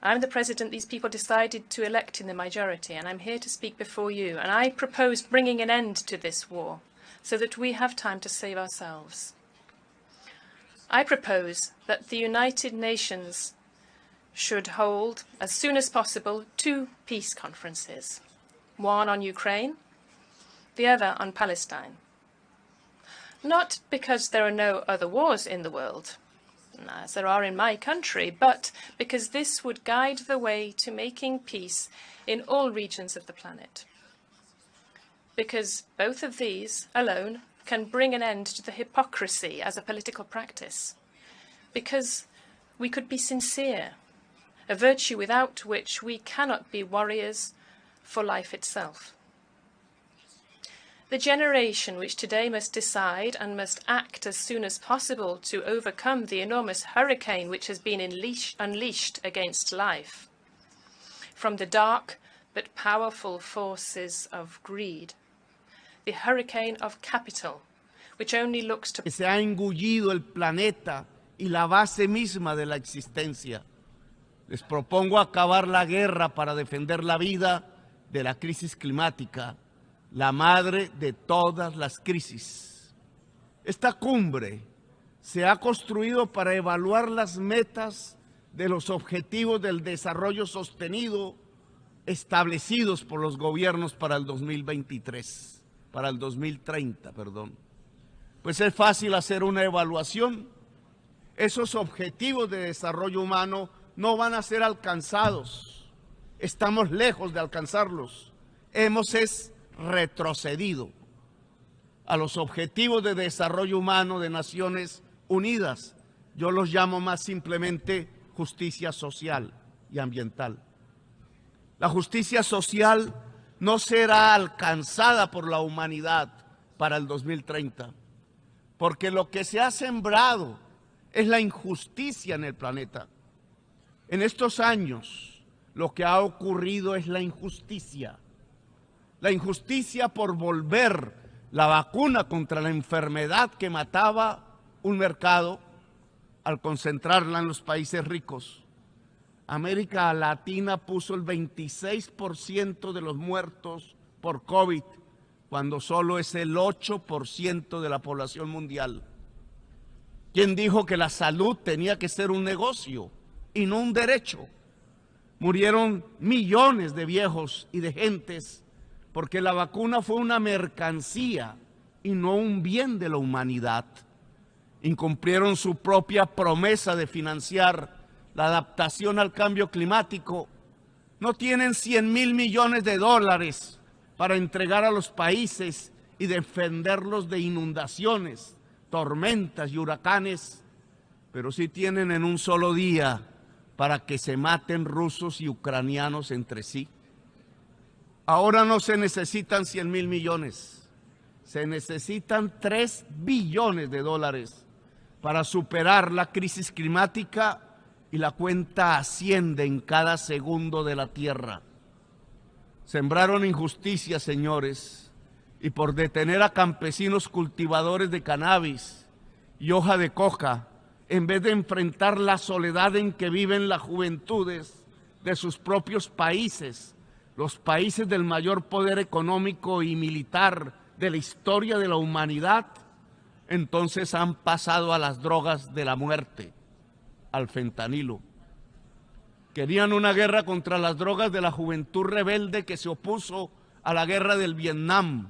I'm the president these people decided to elect in the majority, and I'm here to speak before you. And I propose bringing an end to this war so that we have time to save ourselves. I propose that the United Nations should hold, as soon as possible, 2 peace conferences, one on Ukraine, the other on Palestine. Not because there are no other wars in the world, as there are in my country, but because this would guide the way to making peace in all regions of the planet. Because both of these alone can bring an end to the hypocrisy as a political practice. Because we could be sincere, a virtue without which we cannot be warriors for life itself. The generation which today must decide and must act as soon as possible to overcome the enormous hurricane which has been unleashed against life from the dark but powerful forces of greed, the hurricane of capital, which only looks to... Se ha engullido el planeta y la base misma de la existencia. Les propongo acabar la guerra para defender la vida de la crisis climática, la madre de todas las crisis. Esta cumbre se ha construido para evaluar las metas de los objetivos del desarrollo sostenido establecidos por los gobiernos para el 2030, perdón. Pues es fácil hacer una evaluación. Esos objetivos de desarrollo humano no van a ser alcanzados. Estamos lejos de alcanzarlos. Hemos retrocedido a los objetivos de desarrollo humano de Naciones Unidas. Yo los llamo más simplemente justicia social y ambiental. La justicia social no será alcanzada por la humanidad para el 2030, porque lo que se ha sembrado es la injusticia en el planeta. En estos años, lo que ha ocurrido es la injusticia. La injusticia por volver la vacuna contra la enfermedad que mataba un mercado al concentrarla en los países ricos. América Latina puso el 26% de los muertos por COVID, cuando solo es el 8% de la población mundial. ¿Quién dijo que la salud tenía que ser un negocio y no un derecho? Murieron millones de viejos y de gentes porque la vacuna fue una mercancía y no un bien de la humanidad. Incumplieron su propia promesa de financiar la adaptación al cambio climático. No tienen 100.000 millones de dólares para entregar a los países y defenderlos de inundaciones, tormentas y huracanes, pero sí tienen en un solo día para que se maten rusos y ucranianos entre sí. Ahora no se necesitan 100.000 millones, se necesitan 3 billones de dólares para superar la crisis climática, y la cuenta asciende en cada segundo de la tierra. Sembraron injusticia, señores, y por detener a campesinos cultivadores de cannabis y hoja de coca, en vez de enfrentar la soledad en que viven las juventudes de sus propios países, los países del mayor poder económico y militar de la historia de la humanidad, entonces han pasado a las drogas de la muerte, al fentanilo. Querían una guerra contra las drogas de la juventud rebelde que se opuso a la guerra del Vietnam,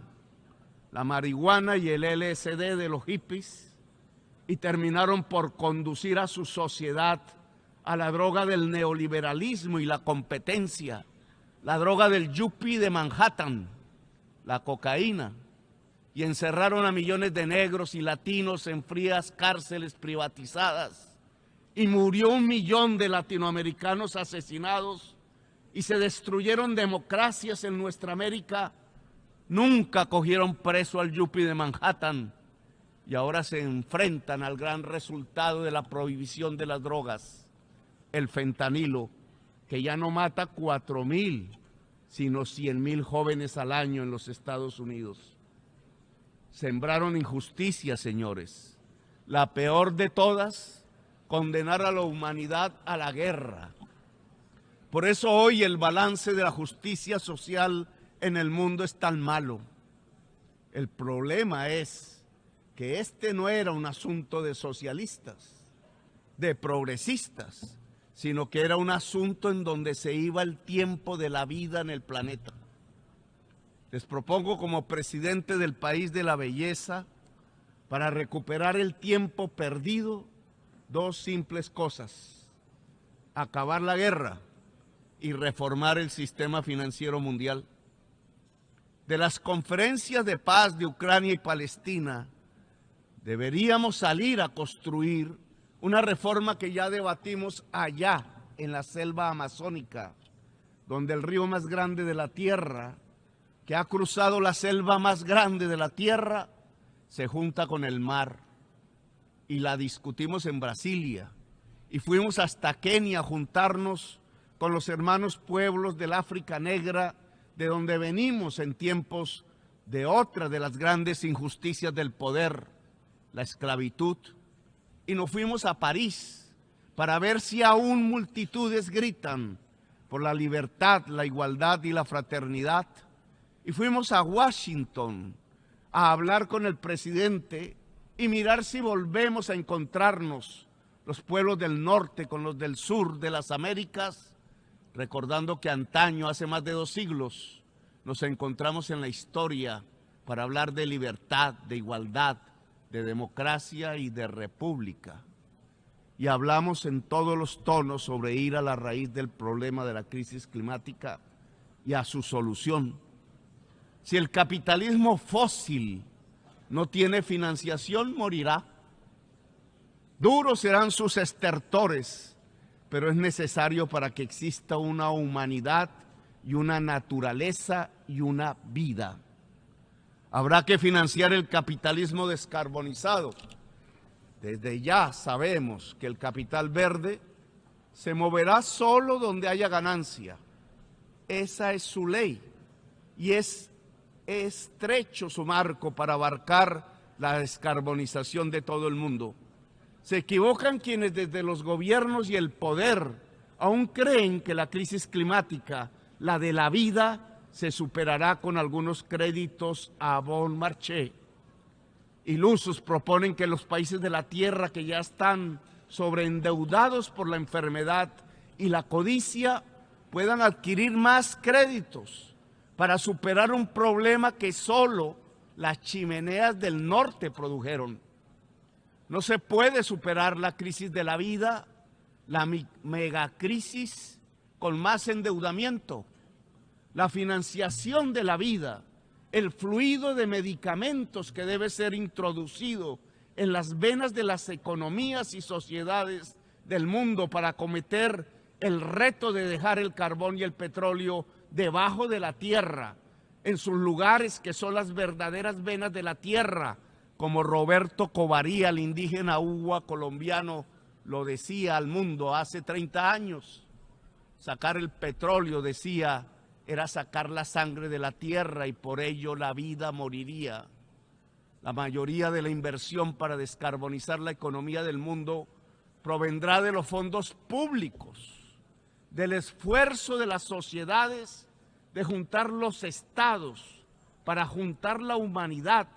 la marihuana y el LSD de los hippies, y terminaron por conducir a su sociedad a la droga del neoliberalismo y la competencia, la droga del yuppie de Manhattan, la cocaína, y encerraron a millones de negros y latinos en frías cárceles privatizadas, y murió 1 millón de latinoamericanos asesinados, y se destruyeron democracias en nuestra América. Nunca cogieron preso al yuppie de Manhattan, y ahora se enfrentan al gran resultado de la prohibición de las drogas, el fentanilo, que ya no mata 4.000, sino 100,000 jóvenes al año en los Estados Unidos. Sembraron injusticia, señores. La peor de todas, condenar a la humanidad a la guerra. Por eso hoy el balance de la justicia social en el mundo es tan malo. El problema es que este no era un asunto de socialistas, de progresistas, sino que era un asunto en donde se iba el tiempo de la vida en el planeta. Les propongo como presidente del país de la belleza, para recuperar el tiempo perdido, dos simples cosas: acabar la guerra y reformar el sistema financiero mundial. De las conferencias de paz de Ucrania y Palestina, deberíamos salir a construir una reforma que ya debatimos allá en la selva amazónica, donde el río más grande de la tierra, que ha cruzado la selva más grande de la tierra, se junta con el mar. Y la discutimos en Brasilia. Y fuimos hasta Kenia a juntarnos con los hermanos pueblos del África Negra, de donde venimos en tiempos de otra de las grandes injusticias del poder, la esclavitud. Y nos fuimos a París para ver si aún multitudes gritan por la libertad, la igualdad y la fraternidad. Y fuimos a Washington a hablar con el presidente y mirar si volvemos a encontrarnos los pueblos del norte con los del sur de las Américas, recordando que antaño, hace más de 2 siglos, nos encontramos en la historia para hablar de libertad, de igualdad, de democracia y de república. Y hablamos en todos los tonos sobre ir a la raíz del problema de la crisis climática y a su solución. Si el capitalismo fósil no tiene financiación, morirá. Duros serán sus estertores, pero es necesario para que exista una humanidad y una naturaleza y una vida. Habrá que financiar el capitalismo descarbonizado. Desde ya sabemos que el capital verde se moverá solo donde haya ganancia. Esa es su ley y es estrecho su marco para abarcar la descarbonización de todo el mundo. Se equivocan quienes desde los gobiernos y el poder aún creen que la crisis climática, la de la vida, se superará con algunos créditos a bon marché. Ilusos proponen que los países de la tierra que ya están sobreendeudados por la enfermedad y la codicia puedan adquirir más créditos para superar un problema que solo las chimeneas del norte produjeron. No se puede superar la crisis de la vida, la megacrisis, con más endeudamiento. La financiación de la vida, el fluido de medicamentos que debe ser introducido en las venas de las economías y sociedades del mundo para acometer el reto de dejar el carbón y el petróleo debajo de la tierra, en sus lugares que son las verdaderas venas de la tierra, como Roberto Covaría, el indígena Uwa colombiano, lo decía al mundo hace 30 años. Sacar el petróleo, decía, era sacar la sangre de la tierra y por ello la vida moriría. La mayoría de la inversión para descarbonizar la economía del mundo provendrá de los fondos públicos, del esfuerzo de las sociedades de juntar los estados para juntar la humanidad,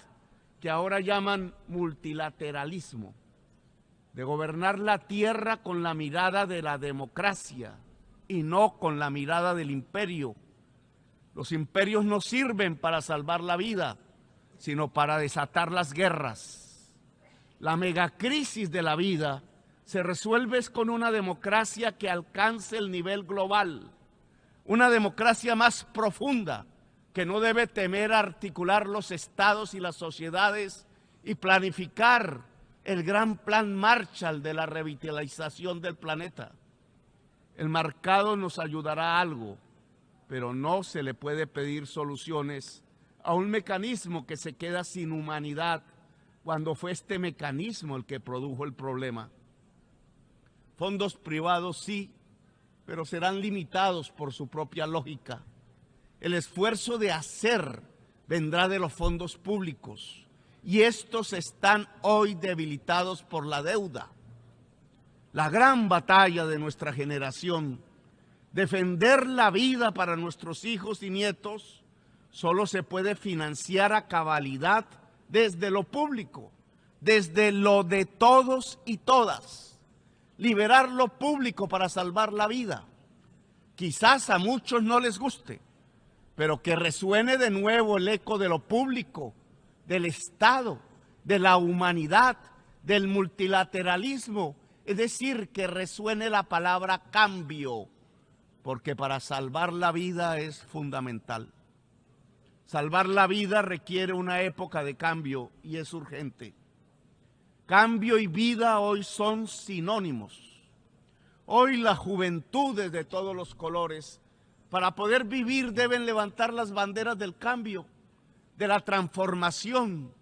que ahora llaman multilateralismo, de gobernar la tierra con la mirada de la democracia y no con la mirada del imperio. Los imperios no sirven para salvar la vida, sino para desatar las guerras. La megacrisis de la vida se resuelve con una democracia que alcance el nivel global, una democracia más profunda que no debe temer articular los estados y las sociedades y planificar el gran plan Marshall de la revitalización del planeta. El mercado nos ayudará a algo, pero no se le puede pedir soluciones a un mecanismo que se queda sin humanidad cuando fue este mecanismo el que produjo el problema. Fondos privados sí, pero serán limitados por su propia lógica. el esfuerzo de hacer vendrá de los fondos públicos y estos están hoy debilitados por la deuda. La gran batalla de nuestra generación, defender la vida para nuestros hijos y nietos, solo se puede financiar a cabalidad desde lo público, desde lo de todos y todas. Liberar lo público para salvar la vida. Quizás a muchos no les guste, pero que resuene de nuevo el eco de lo público, del Estado, de la humanidad, del multilateralismo, es decir, que resuene la palabra cambio, porque para salvar la vida es fundamental. Salvar la vida requiere una época de cambio y es urgente. Cambio y vida hoy son sinónimos. Hoy las juventudes de todos los colores, para poder vivir, deben levantar las banderas del cambio, de la transformación,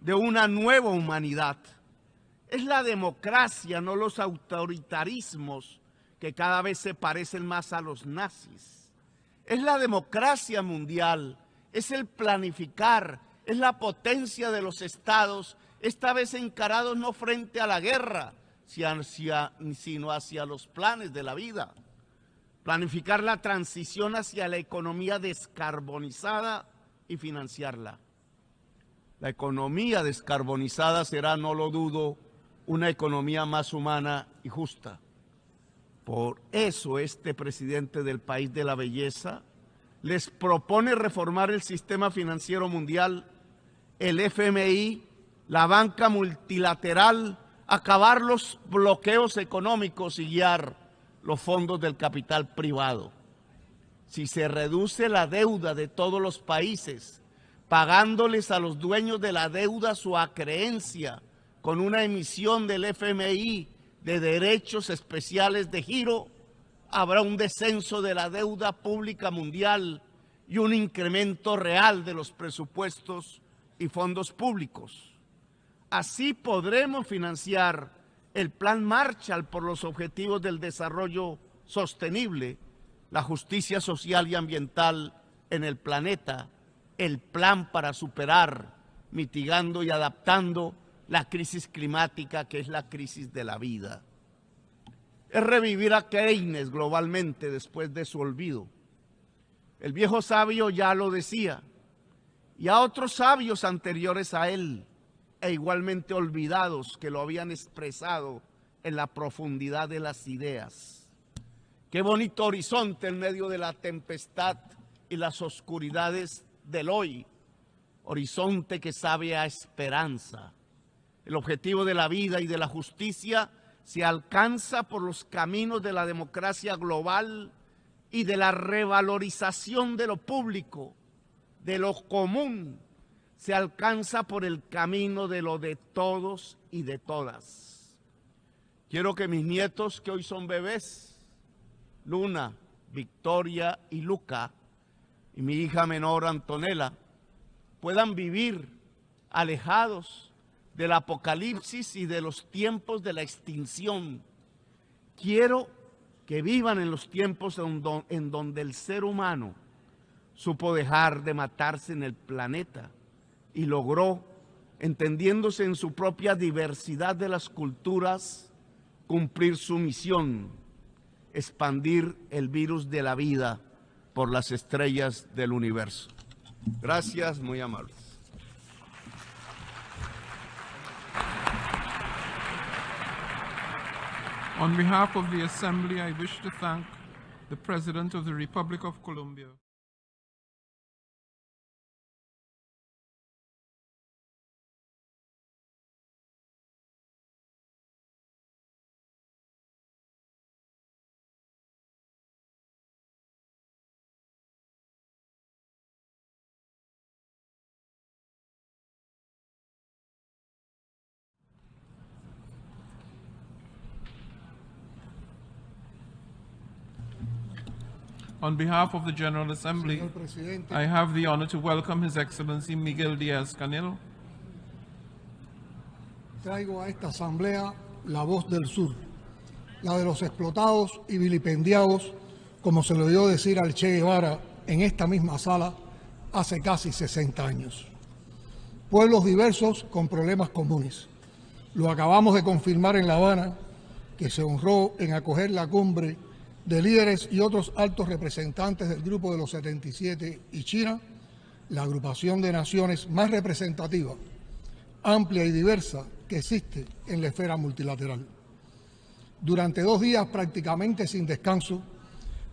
de una nueva humanidad. Es la democracia, no los autoritarismos, que cada vez se parecen más a los nazis. Es la democracia mundial, es el planificar, es la potencia de los estados, esta vez encarados no frente a la guerra, sino hacia los planes de la vida. Planificar la transición hacia la economía descarbonizada y financiarla. La economía descarbonizada será, no lo dudo, una economía más humana y justa. Por eso este presidente del país de la belleza les propone reformar el sistema financiero mundial, el FMI, la banca multilateral, acabar los bloqueos económicos y guiar los fondos del capital privado. Si se reduce la deuda de todos los países, pagándoles a los dueños de la deuda su acreencia con una emisión del FMI de derechos especiales de giro, habrá un descenso de la deuda pública mundial y un incremento real de los presupuestos y fondos públicos. Así podremos financiar el Plan Marshall por los objetivos del desarrollo sostenible, la justicia social y ambiental en el planeta, el plan para superar, mitigando y adaptando la crisis climática, que es la crisis de la vida. Es revivir a Keynes globalmente después de su olvido. El viejo sabio ya lo decía, y a otros sabios anteriores a él, e igualmente olvidados, que lo habían expresado en la profundidad de las ideas. Qué bonito horizonte en medio de la tempestad y las oscuridades del hoy, horizonte que sabe a esperanza. El objetivo de la vida y de la justicia se alcanza por los caminos de la democracia global y de la revalorización de lo público, de lo común. Se alcanza por el camino de lo de todos y de todas. Quiero que mis nietos, que hoy son bebés, Luna, Victoria y Luca, y mi hija menor Antonella, puedan vivir alejados del apocalipsis y de los tiempos de la extinción. Quiero que vivan en los tiempos en donde el ser humano supo dejar de matarse en el planeta y logró, entendiéndose en su propia diversidad de las culturas, cumplir su misión, expandir el virus de la vida por las estrellas del universo. Gracias, muy amables. On behalf of the Assembly, I wish to thank the President of the Republic of Colombia. On behalf of the General Assembly, I have the honor to welcome His Excellency Miguel Díaz-Canel. Traigo a esta asamblea la voz del sur, la de los explotados y vilipendiados, como se le oyó decir al Che Guevara en esta misma sala hace casi 60 años. Pueblos diversos con problemas comunes. Lo acabamos de confirmar en La Habana, que se honró en acoger la cumbre de líderes y otros altos representantes del Grupo de los 77 y China, la agrupación de naciones más representativa, amplia y diversa que existe en la esfera multilateral. Durante 2 días prácticamente sin descanso,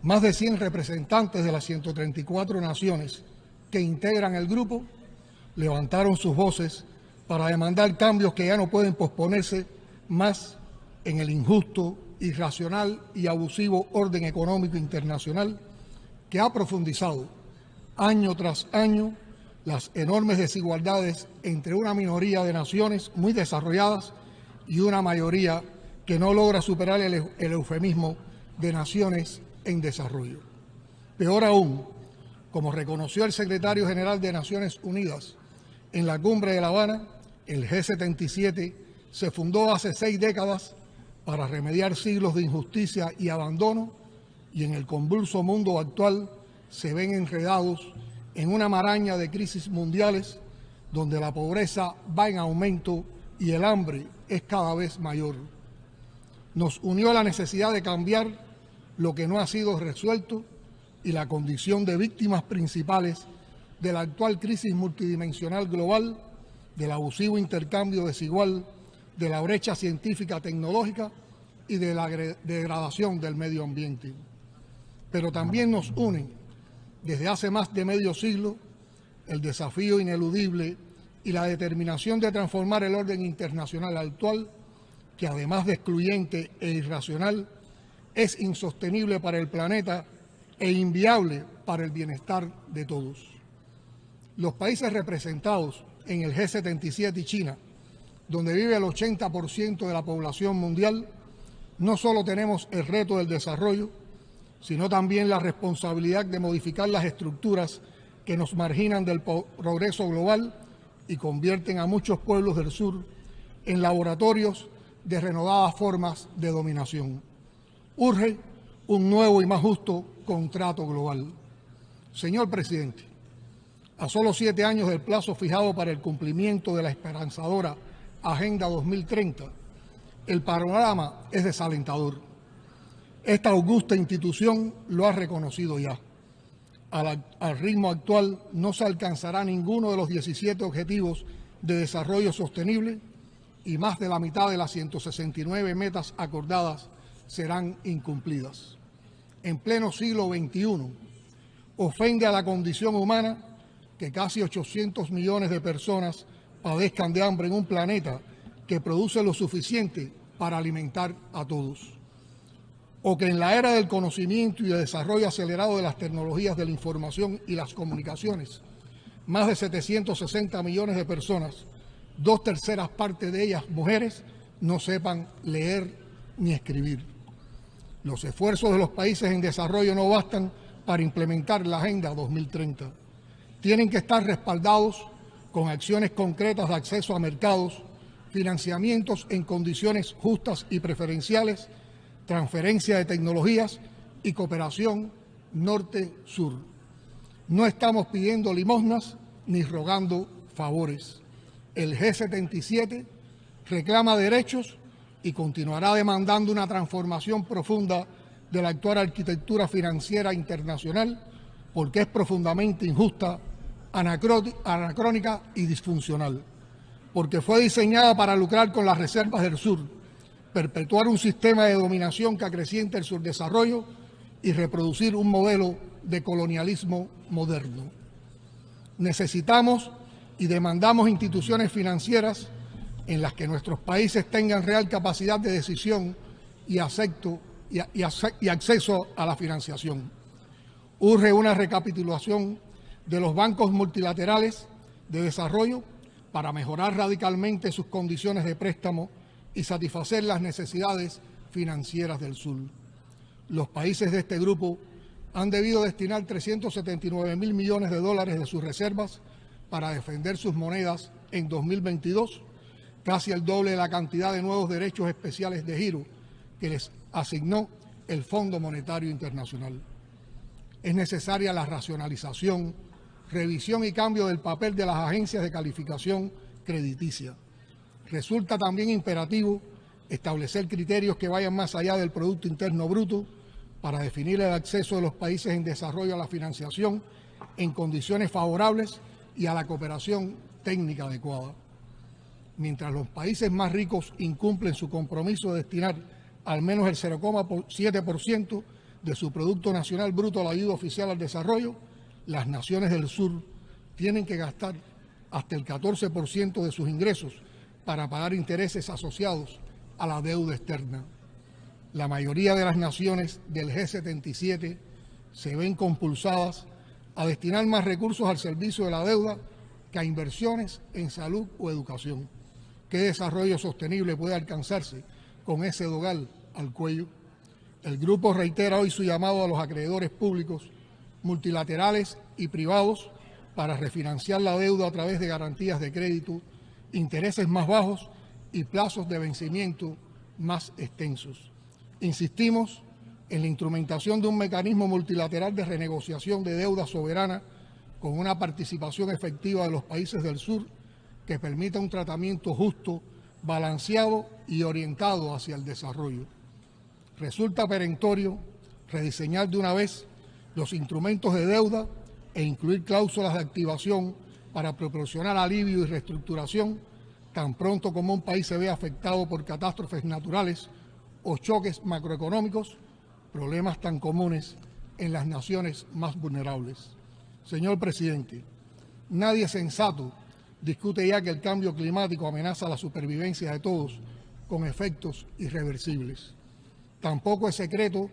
más de 100 representantes de las 134 naciones que integran el grupo levantaron sus voces para demandar cambios que ya no pueden posponerse más en el injusto, irracional y abusivo orden económico internacional que ha profundizado año tras año las enormes desigualdades entre una minoría de naciones muy desarrolladas y una mayoría que no logra superar el eufemismo de naciones en desarrollo. Peor aún, como reconoció el secretario general de Naciones Unidas en la cumbre de La Habana, el G77 se fundó hace 6 décadas para remediar siglos de injusticia y abandono, y en el convulso mundo actual se ven enredados en una maraña de crisis mundiales donde la pobreza va en aumento y el hambre es cada vez mayor. Nos unió la necesidad de cambiar lo que no ha sido resuelto y la condición de víctimas principales de la actual crisis multidimensional global, del abusivo intercambio desigual, de la brecha científica tecnológica y de la degradación del medio ambiente. Pero también nos unen, desde hace más de medio siglo, el desafío ineludible y la determinación de transformar el orden internacional actual, que además de excluyente e irracional, es insostenible para el planeta e inviable para el bienestar de todos. Los países representados en el G77 y China, donde vive el 80% de la población mundial, no solo tenemos el reto del desarrollo, sino también la responsabilidad de modificar las estructuras que nos marginan del progreso global y convierten a muchos pueblos del sur en laboratorios de renovadas formas de dominación. Urge un nuevo y más justo contrato global. Señor presidente, a solo 7 años del plazo fijado para el cumplimiento de la esperanzadora Agenda 2030, el panorama es desalentador. Esta augusta institución lo ha reconocido ya. Al ritmo actual no se alcanzará ninguno de los 17 objetivos de desarrollo sostenible y más de la mitad de las 169 metas acordadas serán incumplidas. En pleno siglo XXI, ofende a la condición humana que casi 800 millones de personas padezcan de hambre en un planeta que produce lo suficiente para alimentar a todos. O que en la era del conocimiento y de desarrollo acelerado de las tecnologías de la información y las comunicaciones, más de 760 millones de personas, 2/3 partes de ellas mujeres, no sepan leer ni escribir. Los esfuerzos de los países en desarrollo no bastan para implementar la Agenda 2030. Tienen que estar respaldados con acciones concretas de acceso a mercados, financiamientos en condiciones justas y preferenciales, transferencia de tecnologías y cooperación norte-sur. No estamos pidiendo limosnas ni rogando favores. El G77 reclama derechos y continuará demandando una transformación profunda de la actual arquitectura financiera internacional porque es profundamente injusta, anacrónica y disfuncional, porque fue diseñada para lucrar con las reservas del sur, perpetuar un sistema de dominación que acreciente el subdesarrollo y reproducir un modelo de colonialismo moderno. Necesitamos y demandamos instituciones financieras en las que nuestros países tengan real capacidad de decisión y acceso a la financiación. Urge una recapitulación de los bancos multilaterales de desarrollo para mejorar radicalmente sus condiciones de préstamo y satisfacer las necesidades financieras del sur. Los países de este grupo han debido destinar 379.000 millones de dólares de sus reservas para defender sus monedas en 2022, casi el doble de la cantidad de nuevos derechos especiales de giro que les asignó el Fondo Monetario Internacional. Es necesaria la racionalización, revisión y cambio del papel de las agencias de calificación crediticia. Resulta también imperativo establecer criterios que vayan más allá del Producto Interno Bruto para definir el acceso de los países en desarrollo a la financiación en condiciones favorables y a la cooperación técnica adecuada. Mientras los países más ricos incumplen su compromiso de destinar al menos el 0,7% de su Producto Nacional Bruto a la ayuda oficial al desarrollo, las naciones del sur tienen que gastar hasta el 14% de sus ingresos para pagar intereses asociados a la deuda externa. La mayoría de las naciones del G77 se ven compulsadas a destinar más recursos al servicio de la deuda que a inversiones en salud o educación. ¿Qué desarrollo sostenible puede alcanzarse con ese dogal al cuello? El grupo reitera hoy su llamado a los acreedores públicos, multilaterales y privados para refinanciar la deuda a través de garantías de crédito, intereses más bajos y plazos de vencimiento más extensos. Insistimos en la instrumentación de un mecanismo multilateral de renegociación de deuda soberana con una participación efectiva de los países del sur que permita un tratamiento justo, balanceado y orientado hacia el desarrollo. Resulta perentorio rediseñar de una vez los instrumentos de deuda e incluir cláusulas de activación para proporcionar alivio y reestructuración tan pronto como un país se vea afectado por catástrofes naturales o choques macroeconómicos, problemas tan comunes en las naciones más vulnerables. Señor presidente, nadie sensato discute ya que el cambio climático amenaza la supervivencia de todos con efectos irreversibles. Tampoco es secreto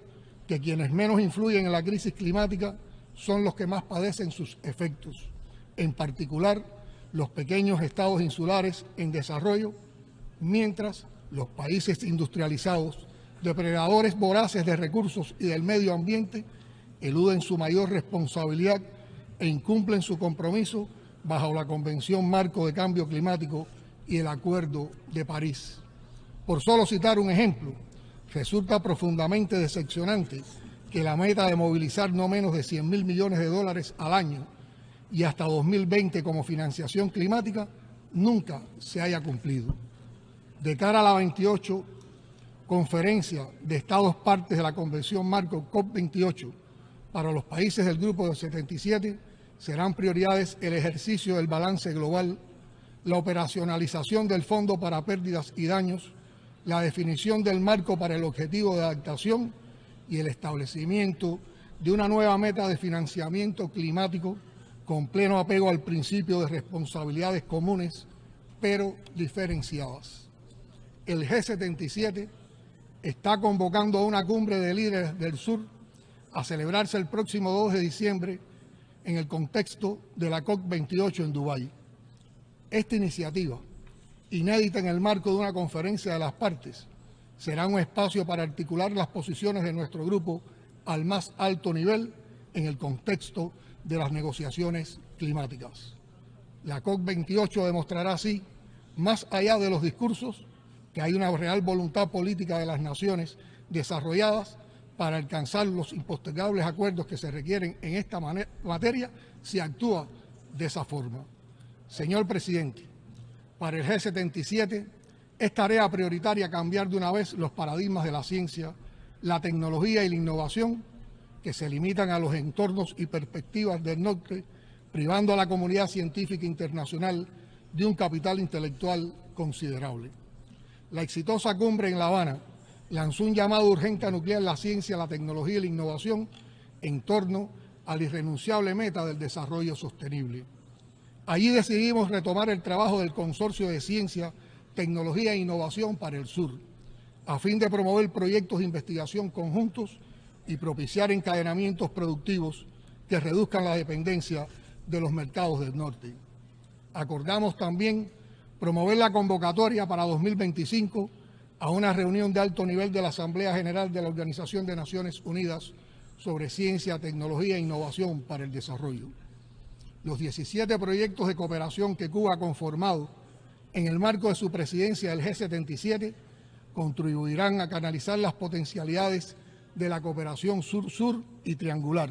que quienes menos influyen en la crisis climática son los que más padecen sus efectos, en particular los pequeños estados insulares en desarrollo, mientras los países industrializados, depredadores voraces de recursos y del medio ambiente, eluden su mayor responsabilidad e incumplen su compromiso bajo la Convención Marco de Cambio Climático y el Acuerdo de París. Por solo citar un ejemplo, resulta profundamente decepcionante que la meta de movilizar no menos de 100.000 millones de dólares al año y hasta 2020 como financiación climática nunca se haya cumplido. De cara a la 28 conferencia de Estados partes de la Convención Marco COP28 para los países del Grupo de 77, serán prioridades el ejercicio del balance global, la operacionalización del Fondo para Pérdidas y Daños, la definición del marco para el objetivo de adaptación y el establecimiento de una nueva meta de financiamiento climático con pleno apego al principio de responsabilidades comunes, pero diferenciadas. El G77 está convocando a una cumbre de líderes del sur a celebrarse el próximo 2 de diciembre en el contexto de la COP28 en Dubái. Esta iniciativa, inédita en el marco de una conferencia de las partes, será un espacio para articular las posiciones de nuestro grupo al más alto nivel en el contexto de las negociaciones climáticas. La COP28 demostrará así, más allá de los discursos, que hay una real voluntad política de las naciones desarrolladas para alcanzar los impostergables acuerdos que se requieren en esta materia si actúa de esa forma. Señor presidente, para el G77 es tarea prioritaria cambiar de una vez los paradigmas de la ciencia, la tecnología y la innovación que se limitan a los entornos y perspectivas del norte, privando a la comunidad científica internacional de un capital intelectual considerable. La exitosa cumbre en La Habana lanzó un llamado urgente a nuclear la ciencia, la tecnología y la innovación en torno a la irrenunciable meta del desarrollo sostenible. Allí decidimos retomar el trabajo del Consorcio de Ciencia, Tecnología e Innovación para el Sur, a fin de promover proyectos de investigación conjuntos y propiciar encadenamientos productivos que reduzcan la dependencia de los mercados del norte. Acordamos también promover la convocatoria para 2025 a una reunión de alto nivel de la Asamblea General de la Organización de Naciones Unidas sobre ciencia, tecnología e innovación para el desarrollo. Los 17 proyectos de cooperación que Cuba ha conformado en el marco de su presidencia del G77 contribuirán a canalizar las potencialidades de la cooperación sur-sur y triangular,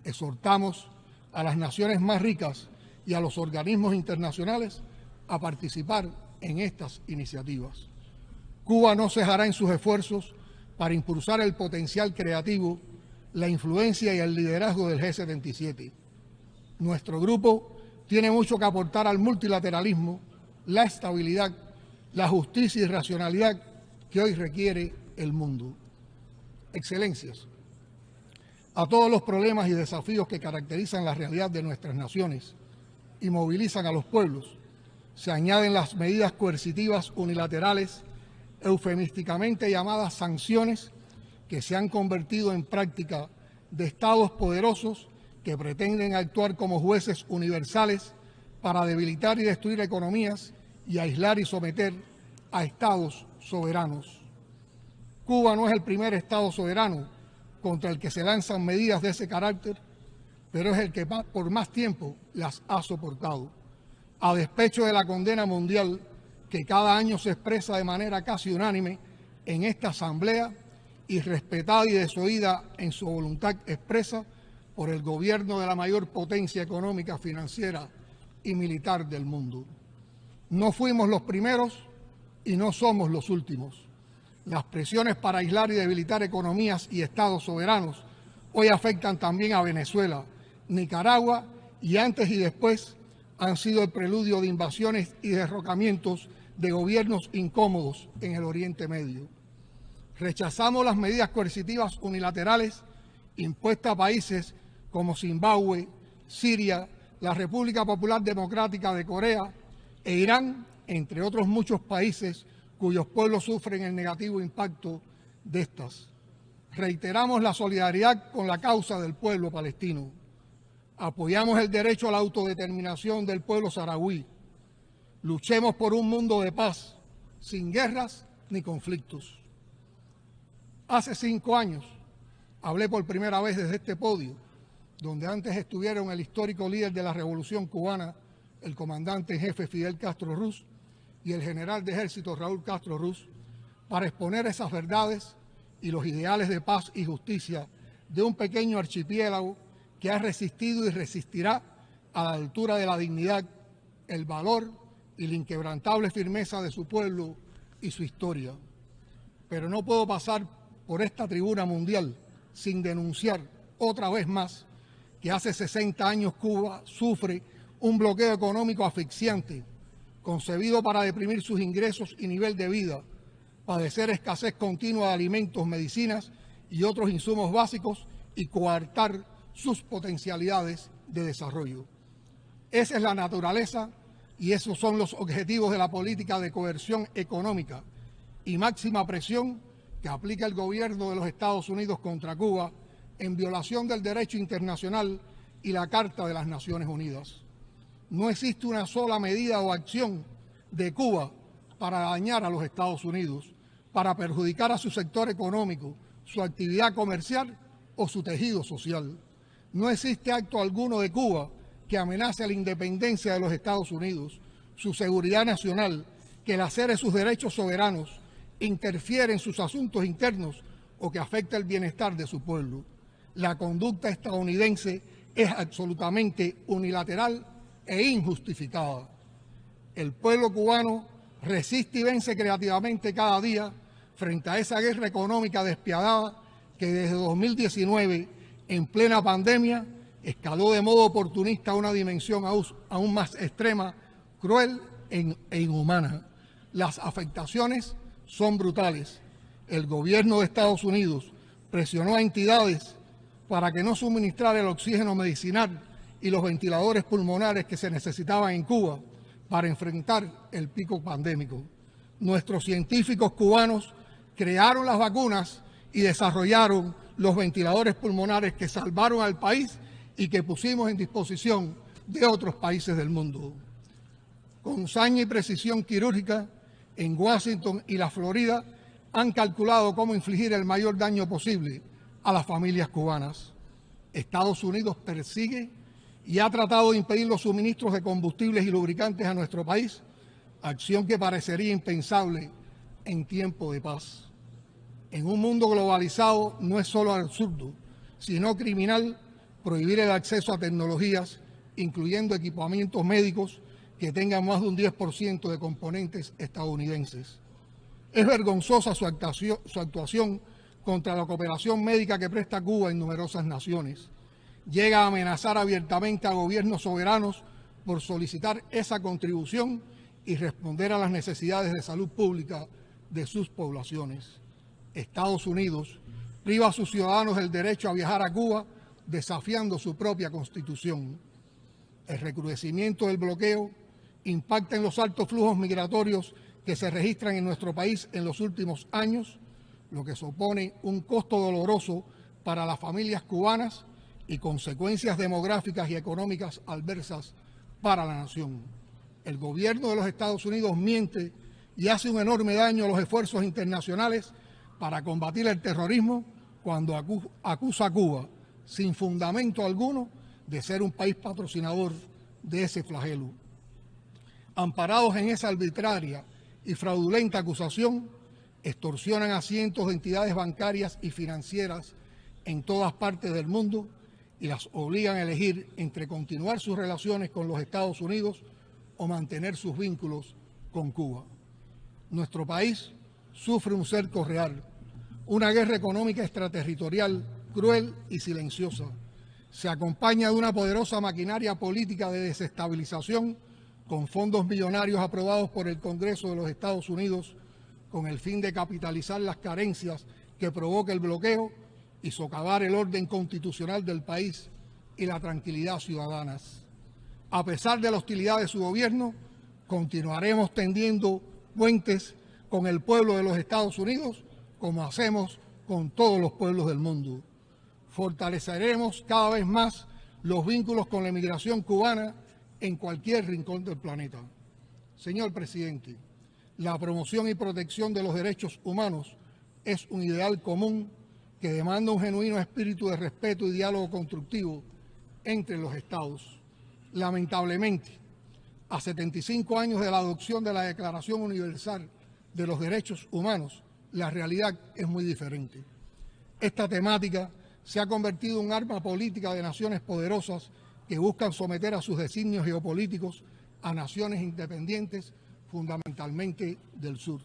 Exhortamos a las naciones más ricas y a los organismos internacionales a participar en estas iniciativas. Cuba no cejará en sus esfuerzos para impulsar el potencial creativo, la influencia y el liderazgo del G77. Nuestro grupo tiene mucho que aportar al multilateralismo, la estabilidad, la justicia y racionalidad que hoy requiere el mundo. Excelencias, a todos los problemas y desafíos que caracterizan la realidad de nuestras naciones y movilizan a los pueblos, se añaden las medidas coercitivas unilaterales, eufemísticamente llamadas sanciones, que se han convertido en práctica de estados poderosos que pretenden actuar como jueces universales para debilitar y destruir economías y aislar y someter a estados soberanos. Cuba no es el primer estado soberano contra el que se lanzan medidas de ese carácter, pero es el que por más tiempo las ha soportado, a despecho de la condena mundial que cada año se expresa de manera casi unánime en esta Asamblea y respetada y desoída en su voluntad expresa por el gobierno de la mayor potencia económica, financiera y militar del mundo. No fuimos los primeros y no somos los últimos. Las presiones para aislar y debilitar economías y estados soberanos hoy afectan también a Venezuela, Nicaragua y antes y después han sido el preludio de invasiones y derrocamientos de gobiernos incómodos en el Oriente Medio. Rechazamos las medidas coercitivas unilaterales impuestas a países como Zimbabue, Siria, la República Popular Democrática de Corea e Irán, entre otros muchos países cuyos pueblos sufren el negativo impacto de estas. Reiteramos la solidaridad con la causa del pueblo palestino. Apoyamos el derecho a la autodeterminación del pueblo saharaui. Luchemos por un mundo de paz, sin guerras ni conflictos. Hace 5 años hablé por primera vez desde este podio, donde antes estuvieron el histórico líder de la Revolución Cubana, el comandante en jefe Fidel Castro Ruz, y el general de ejército Raúl Castro Ruz, para exponer esas verdades y los ideales de paz y justicia de un pequeño archipiélago que ha resistido y resistirá a la altura de la dignidad, el valor y la inquebrantable firmeza de su pueblo y su historia. Pero no puedo pasar por esta tribuna mundial sin denunciar otra vez más que hace 60 años Cuba sufre un bloqueo económico asfixiante, concebido para deprimir sus ingresos y nivel de vida, padecer escasez continua de alimentos, medicinas y otros insumos básicos y coartar sus potencialidades de desarrollo. Esa es la naturaleza y esos son los objetivos de la política de coerción económica y máxima presión que aplica el gobierno de los Estados Unidos contra Cuba en violación del derecho internacional y la Carta de las Naciones Unidas. No existe una sola medida o acción de Cuba para dañar a los Estados Unidos, para perjudicar a su sector económico, su actividad comercial o su tejido social. No existe acto alguno de Cuba que amenace a la independencia de los Estados Unidos, su seguridad nacional, que lacere sus derechos soberanos, interfiere en sus asuntos internos o que afecte el bienestar de su pueblo. La conducta estadounidense es absolutamente unilateral e injustificada. El pueblo cubano resiste y vence creativamente cada día frente a esa guerra económica despiadada que desde 2019, en plena pandemia, escaló de modo oportunista a una dimensión aún más extrema, cruel e inhumana. Las afectaciones son brutales. El gobierno de Estados Unidos presionó a entidades para que no suministrara el oxígeno medicinal y los ventiladores pulmonares que se necesitaban en Cuba para enfrentar el pico pandémico. Nuestros científicos cubanos crearon las vacunas y desarrollaron los ventiladores pulmonares que salvaron al país y que pusimos en disposición de otros países del mundo. Con saña y precisión quirúrgica, en Washington y la Florida han calculado cómo infligir el mayor daño posible a las familias cubanas. Estados Unidos persigue y ha tratado de impedir los suministros de combustibles y lubricantes a nuestro país, acción que parecería impensable en tiempo de paz. En un mundo globalizado no es solo absurdo, sino criminal prohibir el acceso a tecnologías, incluyendo equipamientos médicos que tengan más de un 10% de componentes estadounidenses. Es vergonzosa su actuación contra la cooperación médica que presta Cuba en numerosas naciones. Llega a amenazar abiertamente a gobiernos soberanos por solicitar esa contribución y responder a las necesidades de salud pública de sus poblaciones. Estados Unidos priva a sus ciudadanos el derecho a viajar a Cuba, desafiando su propia Constitución. El recrudecimiento del bloqueo impacta en los altos flujos migratorios que se registran en nuestro país en los últimos años, lo que supone un costo doloroso para las familias cubanas y consecuencias demográficas y económicas adversas para la nación. El gobierno de los Estados Unidos miente y hace un enorme daño a los esfuerzos internacionales para combatir el terrorismo cuando acusa a Cuba, sin fundamento alguno, de ser un país patrocinador de ese flagelo. Amparados en esa arbitraria y fraudulenta acusación, extorsionan a cientos de entidades bancarias y financieras en todas partes del mundo y las obligan a elegir entre continuar sus relaciones con los Estados Unidos o mantener sus vínculos con Cuba. Nuestro país sufre un cerco real, una guerra económica extraterritorial cruel y silenciosa. Se acompaña de una poderosa maquinaria política de desestabilización con fondos millonarios aprobados por el Congreso de los Estados Unidos con el fin de capitalizar las carencias que provoca el bloqueo y socavar el orden constitucional del país y la tranquilidad ciudadana. A pesar de la hostilidad de su gobierno, continuaremos tendiendo puentes con el pueblo de los Estados Unidos, como hacemos con todos los pueblos del mundo. Fortaleceremos cada vez más los vínculos con la emigración cubana en cualquier rincón del planeta. Señor presidente, la promoción y protección de los derechos humanos es un ideal común que demanda un genuino espíritu de respeto y diálogo constructivo entre los Estados. Lamentablemente, a 75 años de la adopción de la Declaración Universal de los Derechos Humanos, la realidad es muy diferente. Esta temática se ha convertido en un arma política de naciones poderosas que buscan someter a sus designios geopolíticos a naciones independientes, fundamentalmente del sur.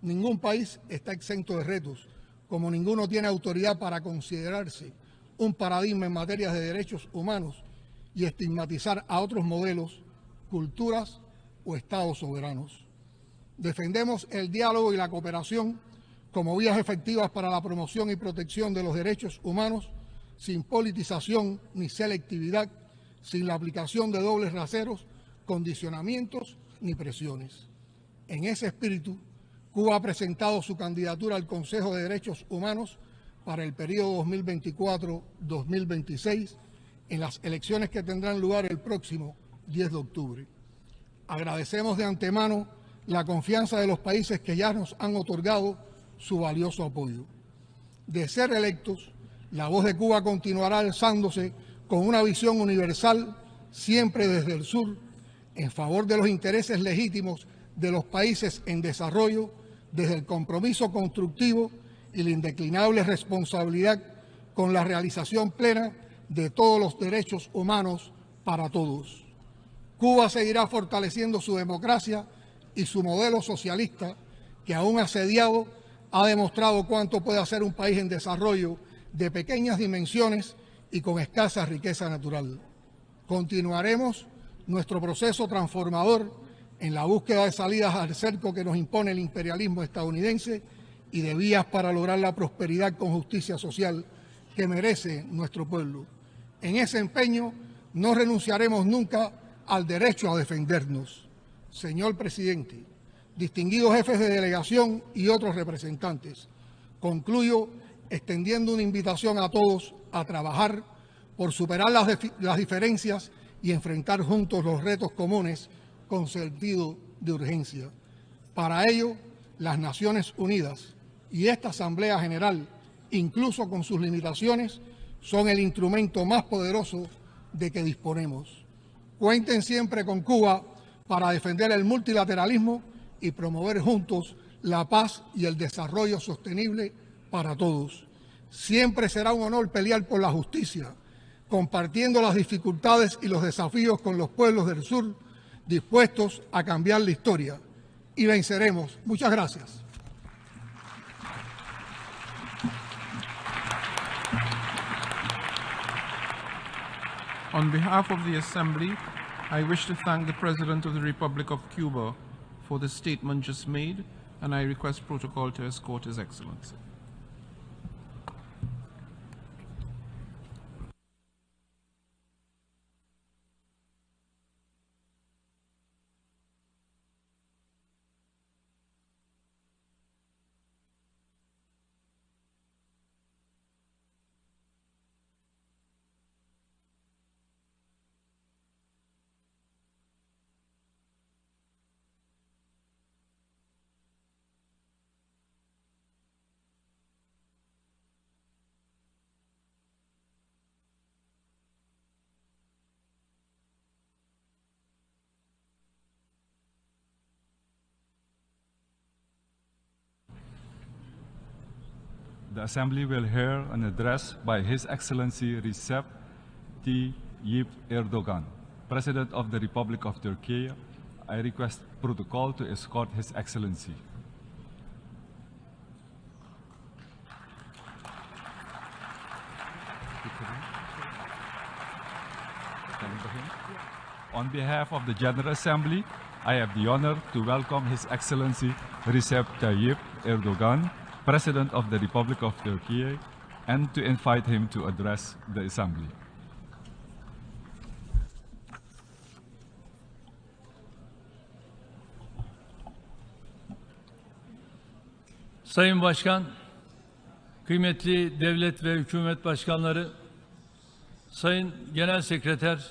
Ningún país está exento de retos, como ninguno tiene autoridad para considerarse un paradigma en materia de derechos humanos y estigmatizar a otros modelos, culturas o estados soberanos. Defendemos el diálogo y la cooperación como vías efectivas para la promoción y protección de los derechos humanos, sin politización ni selectividad, sin la aplicación de dobles raseros, condicionamientos ni presiones. En ese espíritu, Cuba ha presentado su candidatura al Consejo de Derechos Humanos para el periodo 2024-2026 en las elecciones que tendrán lugar el próximo 10 de octubre. Agradecemos de antemano la confianza de los países que ya nos han otorgado su valioso apoyo. De ser electos, la voz de Cuba continuará alzándose con una visión universal, siempre desde el sur, en favor de los intereses legítimos de los países en desarrollo, desde el compromiso constructivo y la indeclinable responsabilidad con la realización plena de todos los derechos humanos para todos. Cuba seguirá fortaleciendo su democracia y su modelo socialista, que aún asediado ha demostrado cuánto puede hacer un país en desarrollo de pequeñas dimensiones y con escasa riqueza natural. Continuaremos nuestro proceso transformador en la búsqueda de salidas al cerco que nos impone el imperialismo estadounidense y de vías para lograr la prosperidad con justicia social que merece nuestro pueblo. En ese empeño no renunciaremos nunca al derecho a defendernos. Señor presidente, distinguidos jefes de delegación y otros representantes, concluyo extendiendo una invitación a todos a trabajar por superar las diferencias y enfrentar juntos los retos comunes con sentido de urgencia. Para ello, las Naciones Unidas y esta Asamblea General, incluso con sus limitaciones, son el instrumento más poderoso de que disponemos. Cuenten siempre con Cuba para defender el multilateralismo y promover juntos la paz y el desarrollo sostenible para todos. Siempre será un honor pelear por la justicia, compartiendo las dificultades y los desafíos con los pueblos del sur, dispuestos a cambiar la historia. Y venceremos. Muchas gracias. On behalf of the Assembly, I wish to thank the President of the Republic of Cuba for the statement just made, and I request protocol to escort His Excellency. The Assembly will hear an address by His Excellency Recep Tayyip Erdogan, President of the Republic of Turkey. I request protocol to escort His Excellency. On behalf of the General Assembly, I have the honor to welcome His Excellency Recep Tayyip Erdogan, President of the Republic of Turkey, and to invite him to address the Assembly. Sayın Başkan, kıymetli devlet ve hükümet başkanları, Sayın Genel Sekreter,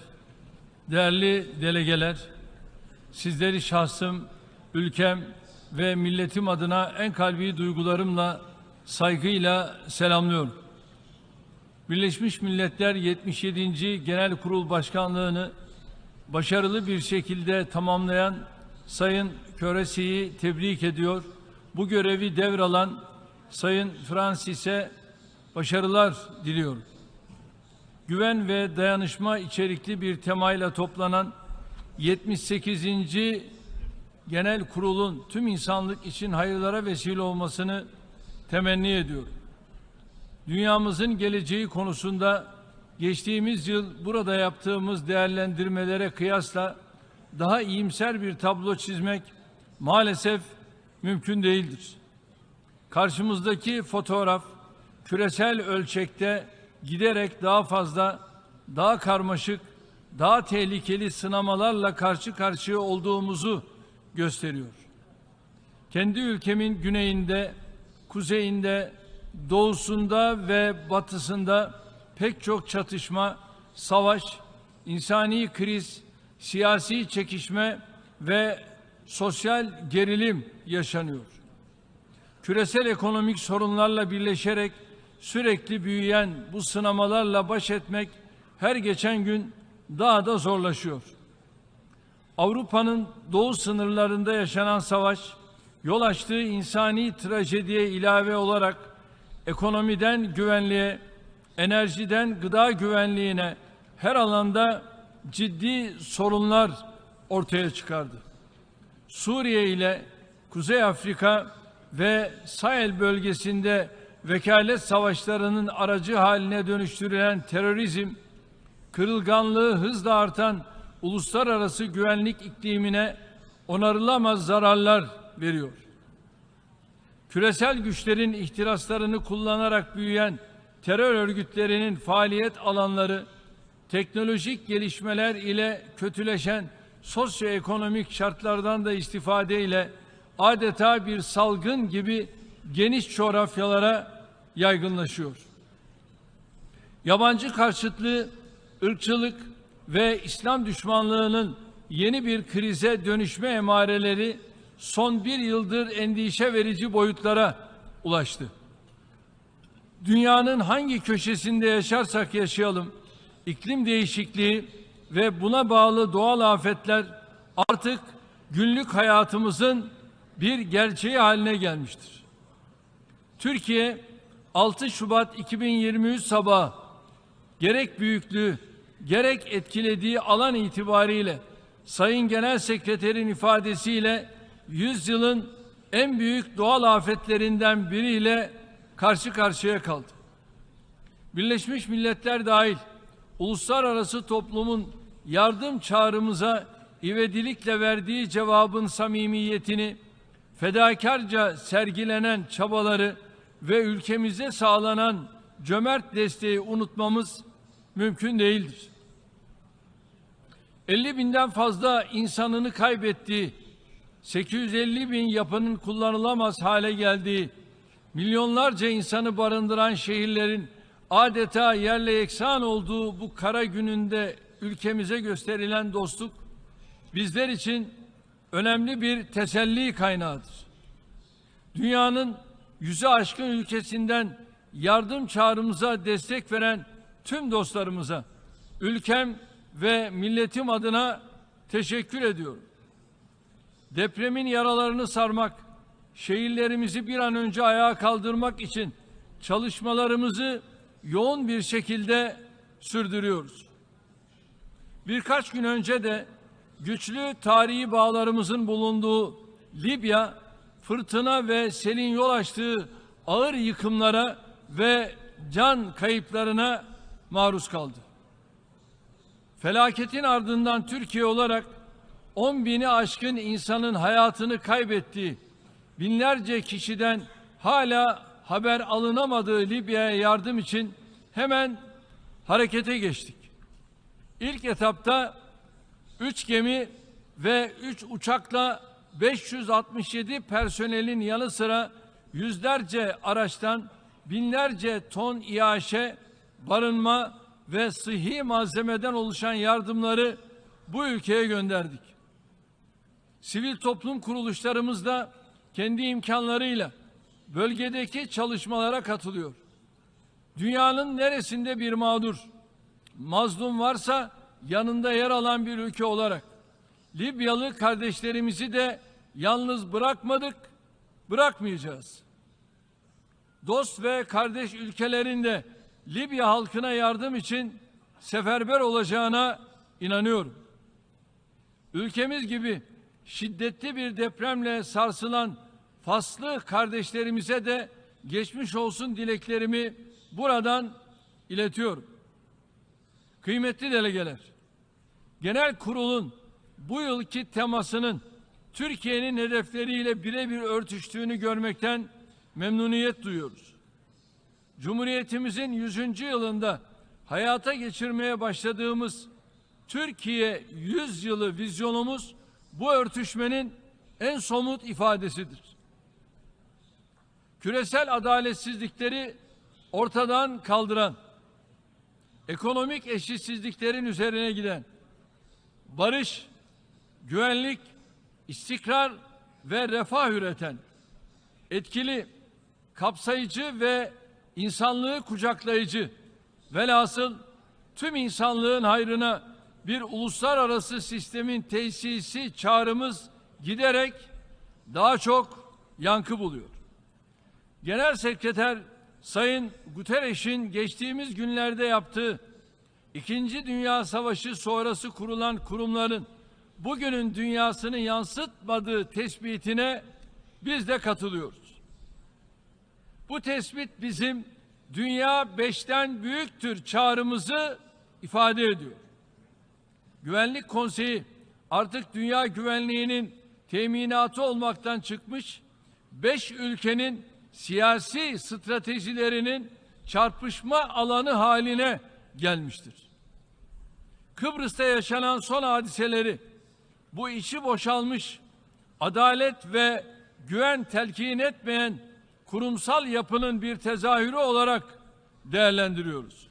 değerli delegeler, sizleri şahsım, ülkem ve milletim adına en kalbi duygularımla, saygıyla selamlıyorum. Birleşmiş Milletler 77. Genel Kurul Başkanlığı'nı başarılı bir şekilde tamamlayan Sayın Köresi'yi tebrik ediyor. Bu görevi devralan Sayın Francis'e başarılar diliyorum. Güven ve dayanışma içerikli bir temayla toplanan 78. Genel Kurul'un tüm insanlık için hayırlara vesile olmasını temenni ediyorum. Dünyamızın geleceği konusunda geçtiğimiz yıl burada yaptığımız değerlendirmelere kıyasla daha iyimser bir tablo çizmek maalesef mümkün değildir. Karşımızdaki fotoğraf küresel ölçekte giderek daha fazla, daha karmaşık, daha tehlikeli sınamalarla karşı karşıya olduğumuzu gösteriyor. Kendi ülkemin güneyinde, kuzeyinde, doğusunda ve batısında pek çok çatışma, savaş, insani kriz, siyasi çekişme ve sosyal gerilim yaşanıyor. Küresel ekonomik sorunlarla birleşerek sürekli büyüyen bu sınamalarla baş etmek her geçen gün daha da zorlaşıyor. Avrupa'nın doğu sınırlarında yaşanan savaş, yol açtığı insani trajediye ilave olarak ekonomiden güvenliğe, enerjiden gıda güvenliğine her alanda ciddi sorunlar ortaya çıkardı. Suriye ile Kuzey Afrika ve Sahel bölgesinde vekalet savaşlarının aracı haline dönüştürülen terörizm, kırılganlığı hızla artan uluslararası güvenlik iklimine onarılamaz zararlar veriyor. Küresel güçlerin ihtiraslarını kullanarak büyüyen terör örgütlerinin faaliyet alanları, teknolojik gelişmeler ile kötüleşen sosyoekonomik şartlardan da istifadeyle adeta bir salgın gibi geniş coğrafyalara yaygınlaşıyor. Yabancı karşıtlığı, ırkçılık ve İslam düşmanlığının yeni bir krize dönüşme emareleri son bir yıldır endişe verici boyutlara ulaştı. Dünyanın hangi köşesinde yaşarsak yaşayalım, iklim değişikliği ve buna bağlı doğal afetler artık günlük hayatımızın bir gerçeği haline gelmiştir. Türkiye 6 Şubat 2023 sabahı gerek büyüklüğü, gerek etkilediği alan itibariyle Sayın Genel Sekreterin ifadesiyle yüzyılın en büyük doğal afetlerinden biriyle karşı karşıya kaldı. Birleşmiş Milletler dahil uluslararası toplumun yardım çağrımıza ivedilikle verdiği cevabın samimiyetini, fedakarca sergilenen çabaları ve ülkemize sağlanan cömert desteği unutmamız mümkün değildir. 50 binden fazla insanını kaybettiği, 850 bin yapının kullanılamaz hale geldiği, milyonlarca insanı barındıran şehirlerin adeta yerle yeksan olduğu bu kara gününde ülkemize gösterilen dostluk bizler için önemli bir teselli kaynağıdır. Dünyanın 100'ü aşkın ülkesinden yardım çağrımıza destek veren tüm dostlarımıza ülkem ve milletim adına teşekkür ediyorum. Depremin yaralarını sarmak, şehirlerimizi bir an önce ayağa kaldırmak için çalışmalarımızı yoğun bir şekilde sürdürüyoruz. Birkaç gün önce de güçlü tarihi bağlarımızın bulunduğu Libya, fırtına ve selin yol açtığı ağır yıkımlara ve can kayıplarına maruz kaldı. Felaketin ardından Türkiye olarak 10 bini aşkın insanın hayatını kaybettiği, binlerce kişiden hala haber alınamadığı Libya'ya yardım için hemen harekete geçtik. İlk etapta 3 gemi ve 3 uçakla 567 personelin yanı sıra yüzlerce araçtan binlerce ton iaşe, barınma ve sıhhi malzemeden oluşan yardımları bu ülkeye gönderdik. Sivil toplum kuruluşlarımız da kendi imkanlarıyla bölgedeki çalışmalara katılıyor. Dünyanın neresinde bir mağdur, mazlum varsa yanında yer alan bir ülke olarak Libyalı kardeşlerimizi de yalnız bırakmadık, bırakmayacağız. Dost ve kardeş ülkelerin de Libya halkına yardım için seferber olacağına inanıyorum. Ülkemiz gibi şiddetli bir depremle sarsılan Faslı kardeşlerimize de geçmiş olsun dileklerimi buradan iletiyorum. Kıymetli delegeler, Genel Kurul'un bu yılki temasının Türkiye'nin hedefleriyle birebir örtüştüğünü görmekten memnuniyet duyuyoruz. Cumhuriyetimizin 100. yılında hayata geçirmeye başladığımız Türkiye 100 yılı vizyonumuz bu örtüşmenin en somut ifadesidir. Küresel adaletsizlikleri ortadan kaldıran, ekonomik eşitsizliklerin üzerine giden, barış, güvenlik, istikrar ve refah üreten, etkili, kapsayıcı ve insanlığı kucaklayıcı, velhasıl tüm insanlığın hayrına bir uluslararası sistemin tesisi çağrımız giderek daha çok yankı buluyor. Genel Sekreter Sayın Guterres'in geçtiğimiz günlerde yaptığı İkinci Dünya Savaşı sonrası kurulan kurumların bugünün dünyasını yansıtmadığı tespitine biz de katılıyoruz. Bu tespit bizim dünya 5'ten büyüktür çağrımızı ifade ediyor. Güvenlik Konseyi artık dünya güvenliğinin teminatı olmaktan çıkmış, 5 ülkenin siyasi stratejilerinin çarpışma alanı haline gelmiştir. Kıbrıs'ta yaşanan son hadiseleri bu içi boşalmış, adalet ve güven telkin etmeyen kurumsal yapının bir tezahürü olarak değerlendiriyoruz.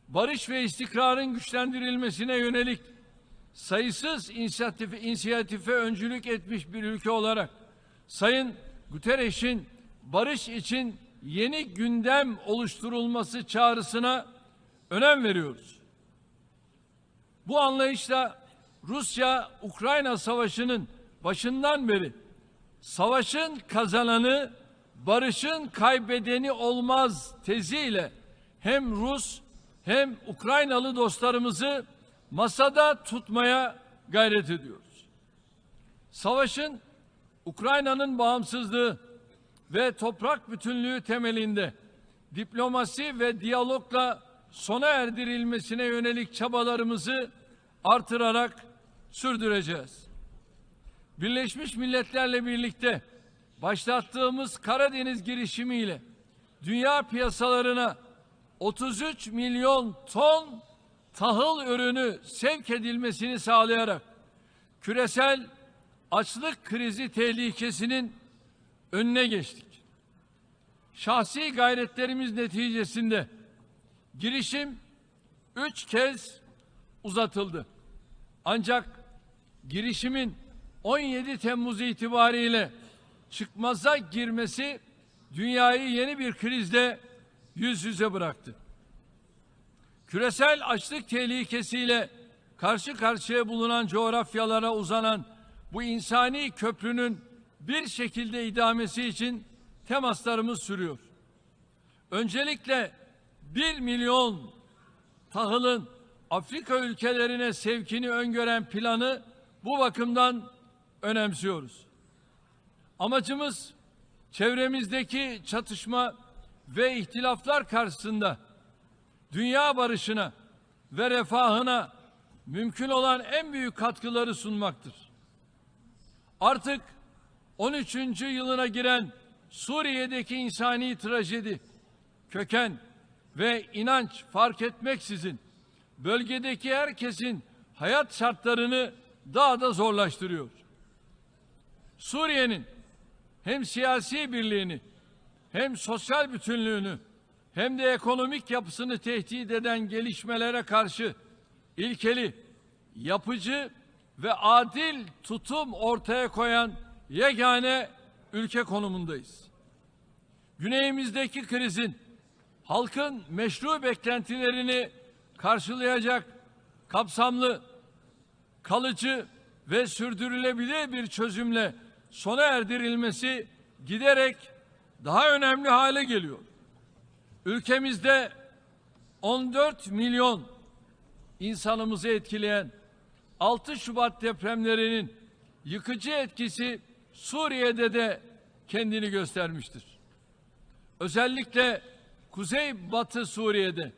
Barış ve istikrarın güçlendirilmesine yönelik sayısız inisiyatife öncülük etmiş bir ülke olarak Sayın Guterres'in barış için yeni gündem oluşturulması çağrısına önem veriyoruz. Bu anlayışla Rusya-Ukrayna savaşının başından beri savaşın kazananı barışın kaybedeni olmaz teziyle hem Rus hem Ukraynalı dostlarımızı masada tutmaya gayret ediyoruz. Savaşın Ukrayna'nın bağımsızlığı ve toprak bütünlüğü temelinde diplomasi ve diyalogla sona erdirilmesine yönelik çabalarımızı artırarak sürdüreceğiz. Birleşmiş Milletler'le birlikte başlattığımız Karadeniz girişimiyle dünya piyasalarına 33 milyon ton tahıl ürünü sevk edilmesini sağlayarak küresel açlık krizi tehlikesinin önüne geçtik. Şahsi gayretlerimiz neticesinde girişim 3 kez uzatıldı. Ancak girişimin 17 Temmuz itibariyle çıkmaza girmesi dünyayı yeni bir krizle yüz yüze bıraktı. Küresel açlık tehlikesiyle karşı karşıya bulunan coğrafyalara uzanan bu insani köprünün bir şekilde idamesi için temaslarımız sürüyor. Öncelikle 1 milyon tahılın Afrika ülkelerine sevkini öngören planı bu bakımdan önemsiyoruz. Amacımız çevremizdeki çatışma ve ihtilaflar karşısında dünya barışına ve refahına mümkün olan en büyük katkıları sunmaktır. Artık 13. yılına giren Suriye'deki insani trajedi, köken ve inanç fark etmeksizin bölgedeki herkesin hayat şartlarını daha da zorlaştırıyor. Suriye'nin hem siyasi birliğini, hem sosyal bütünlüğünü, hem de ekonomik yapısını tehdit eden gelişmelere karşı ilkeli, yapıcı ve adil tutum ortaya koyan yegane ülke konumundayız. Güneyimizdeki krizin halkın meşru beklentilerini karşılayacak kapsamlı, kalıcı ve sürdürülebilir bir çözümle sona erdirilmesi giderek daha önemli hale geliyor. Ülkemizde 14 milyon insanımızı etkileyen 6 Şubat depremlerinin yıkıcı etkisi Suriye'de de kendini göstermiştir. Özellikle Kuzeybatı Suriye'de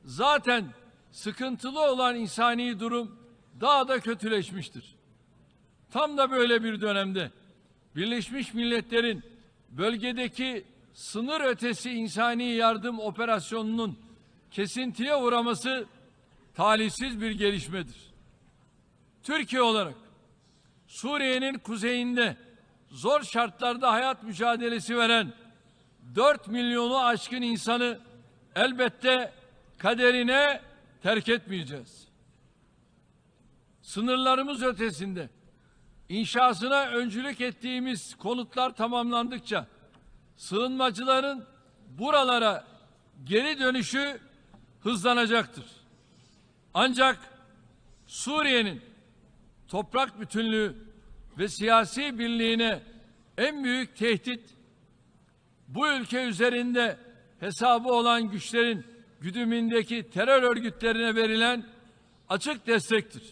zaten sıkıntılı olan insani durum daha da kötüleşmiştir. Tam da böyle bir dönemde Birleşmiş Milletler'in bölgedeki sınır ötesi insani yardım operasyonunun kesintiye uğraması talihsiz bir gelişmedir. Türkiye olarak Suriye'nin kuzeyinde zor şartlarda hayat mücadelesi veren 4 milyonu aşkın insanı elbette kaderine terk etmeyeceğiz. Sınırlarımız ötesinde inşasına öncülük ettiğimiz konutlar tamamlandıkça sığınmacıların buralara geri dönüşü hızlanacaktır. Ancak Suriye'nin toprak bütünlüğü ve siyasi birliğine en büyük tehdit bu ülke üzerinde hesabı olan güçlerin güdümündeki terör örgütlerine verilen açık destektir.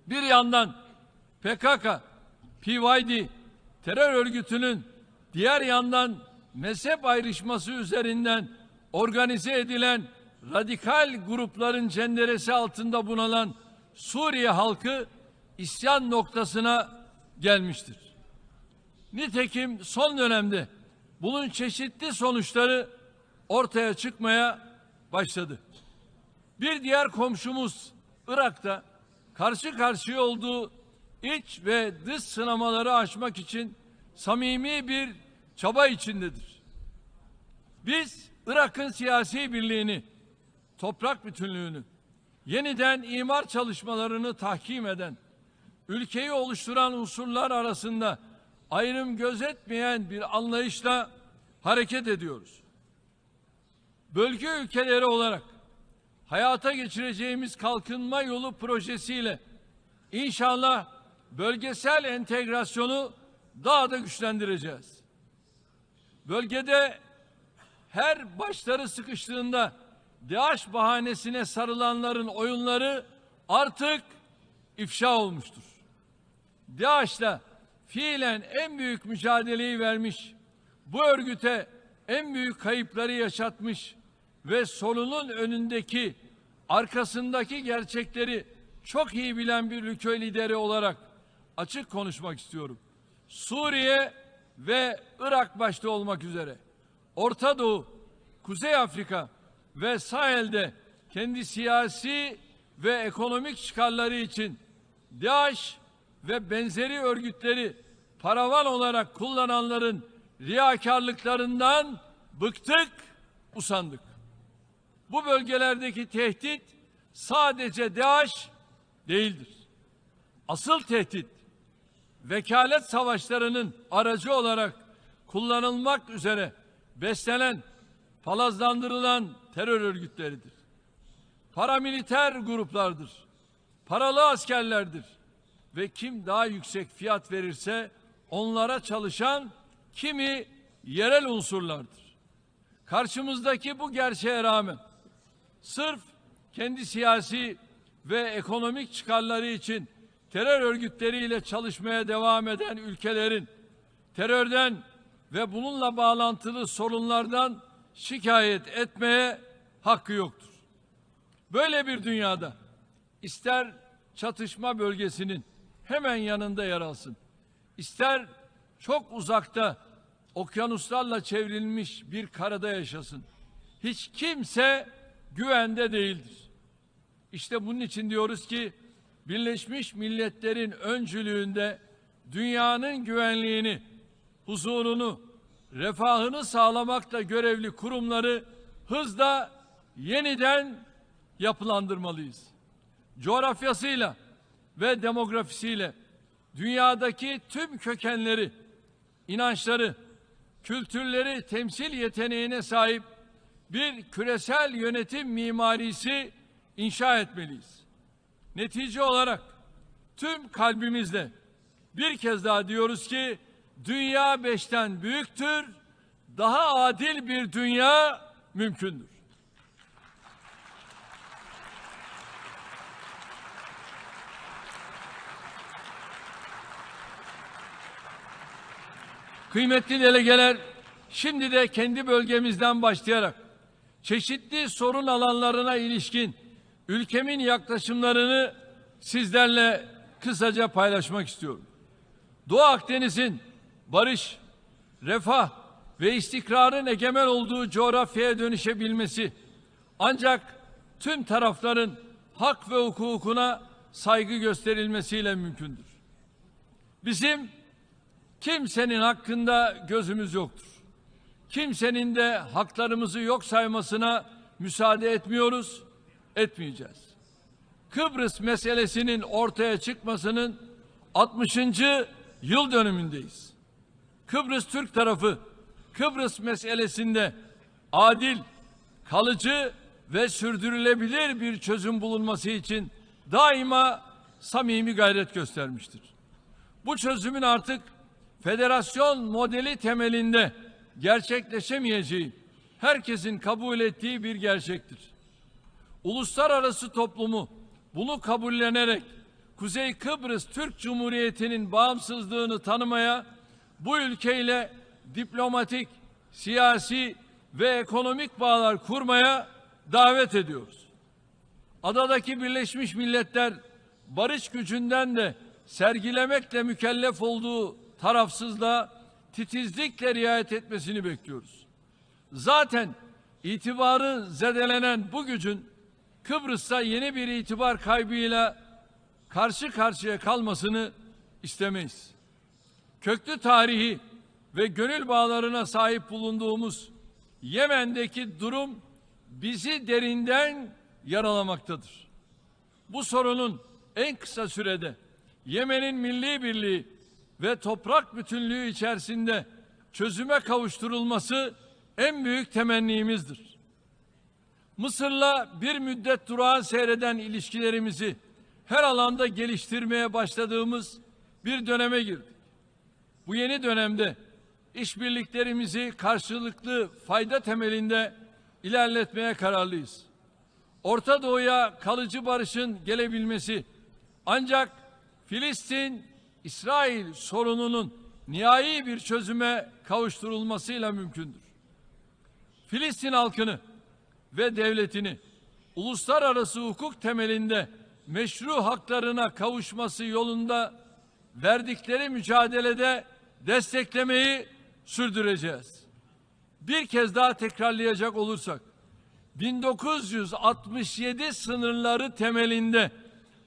Bir yandan PKK, PYD terör örgütünün, diğer yandan mezhep ayrışması üzerinden organize edilen radikal grupların cenderesi altında bunalan Suriye halkı isyan noktasına gelmiştir. Nitekim son dönemde bunun çeşitli sonuçları ortaya çıkmaya başladı. Bir diğer komşumuz Irak'ta karşı karşıya olduğu iç ve dış sınamaları aşmak için samimi bir çaba içindedir. Biz Irak'ın siyasi birliğini, toprak bütünlüğünü, yeniden imar çalışmalarını tahkim eden, ülkeyi oluşturan unsurlar arasında ayrım gözetmeyen bir anlayışla hareket ediyoruz. Bölge ülkeleri olarak hayata geçireceğimiz kalkınma yolu projesiyle inşallah bölgesel entegrasyonu daha da güçlendireceğiz. Bölgede her başları sıkıştığında DAEŞ bahanesine sarılanların oyunları artık ifşa olmuştur. DAEŞ'la fiilen en büyük mücadeleyi vermiş, bu örgüte en büyük kayıpları yaşatmış ve sorunun önündeki, arkasındaki gerçekleri çok iyi bilen bir ülke lideri olarak açık konuşmak istiyorum. Suriye ve Irak başta olmak üzere Orta Doğu, Kuzey Afrika ve Sahel'de kendi siyasi ve ekonomik çıkarları için DAEŞ ve benzeri örgütleri paravan olarak kullananların riyakarlıklarından bıktık, usandık. Bu bölgelerdeki tehdit sadece DAEŞ değildir. Asıl tehdit, vekalet savaşlarının aracı olarak kullanılmak üzere beslenen, palazlandırılan terör örgütleridir. Paramiliter gruplardır. Paralı askerlerdir. Ve kim daha yüksek fiyat verirse onlara çalışan kimi yerel unsurlardır. Karşımızdaki bu gerçeğe rağmen sırf kendi siyasi ve ekonomik çıkarları için terör örgütleriyle çalışmaya devam eden ülkelerin terörden ve bununla bağlantılı sorunlardan şikayet etmeye hakkı yoktur. Böyle bir dünyada ister çatışma bölgesinin hemen yanında yer alsın, ister çok uzakta okyanuslarla çevrilmiş bir karada yaşasın, hiç kimse güvende değildir. İşte bunun için diyoruz ki Birleşmiş Milletler'in öncülüğünde dünyanın güvenliğini, huzurunu, refahını sağlamakla görevli kurumları hızla yeniden yapılandırmalıyız. Coğrafyasıyla ve demografisiyle dünyadaki tüm kökenleri, inançları, kültürleri temsil yeteneğine sahip bir küresel yönetim mimarisi inşa etmeliyiz. Netice olarak tüm kalbimizle bir kez daha diyoruz ki dünya 5'ten büyüktür, daha adil bir dünya mümkündür. Kıymetli delegeler, şimdi de kendi bölgemizden başlayarak çeşitli sorun alanlarına ilişkin ülkemin yaklaşımlarını sizlerle kısaca paylaşmak istiyorum. Doğu Akdeniz'in barış, refah ve istikrarın egemen olduğu coğrafyaya dönüşebilmesi ancak tüm tarafların hak ve hukukuna saygı gösterilmesiyle mümkündür. Bizim kimsenin hakkında gözümüz yoktur. Kimsenin de haklarımızı yok saymasına müsaade etmiyoruz, etmeyeceğiz. Kıbrıs meselesinin ortaya çıkmasının 60. yıl dönümündeyiz. Kıbrıs Türk tarafı Kıbrıs meselesinde adil, kalıcı ve sürdürülebilir bir çözüm bulunması için daima samimi gayret göstermiştir. Bu çözümün artık federasyon modeli temelinde gerçekleşemeyeceği herkesin kabul ettiği bir gerçektir. Uluslararası toplumu bunu kabullenerek Kuzey Kıbrıs Türk Cumhuriyeti'nin bağımsızlığını tanımaya, bu ülkeyle diplomatik, siyasi ve ekonomik bağlar kurmaya davet ediyoruz. Adadaki Birleşmiş Milletler barış gücünden de sergilemekle mükellef olduğu tarafsızlığa titizlikle riayet etmesini bekliyoruz. Zaten itibarı zedelenen bu gücün Kıbrıs'ta yeni bir itibar kaybıyla karşı karşıya kalmasını istemeyiz. Köklü tarihi ve gönül bağlarına sahip bulunduğumuz Yemen'deki durum bizi derinden yaralamaktadır. Bu sorunun en kısa sürede Yemen'in milli birliği ve toprak bütünlüğü içerisinde çözüme kavuşturulması en büyük temennimizdir. Mısır'la bir müddet durağan seyreden ilişkilerimizi her alanda geliştirmeye başladığımız bir döneme girdik. Bu yeni dönemde işbirliklerimizi karşılıklı fayda temelinde ilerletmeye kararlıyız. Orta Doğu'ya kalıcı barışın gelebilmesi ancak Filistin-İsrail sorununun nihai bir çözüme kavuşturulmasıyla mümkündür. Filistin halkını ve devletini uluslararası hukuk temelinde meşru haklarına kavuşması yolunda verdikleri mücadelede desteklemeyi sürdüreceğiz. Bir kez daha tekrarlayacak olursak, 1967 sınırları temelinde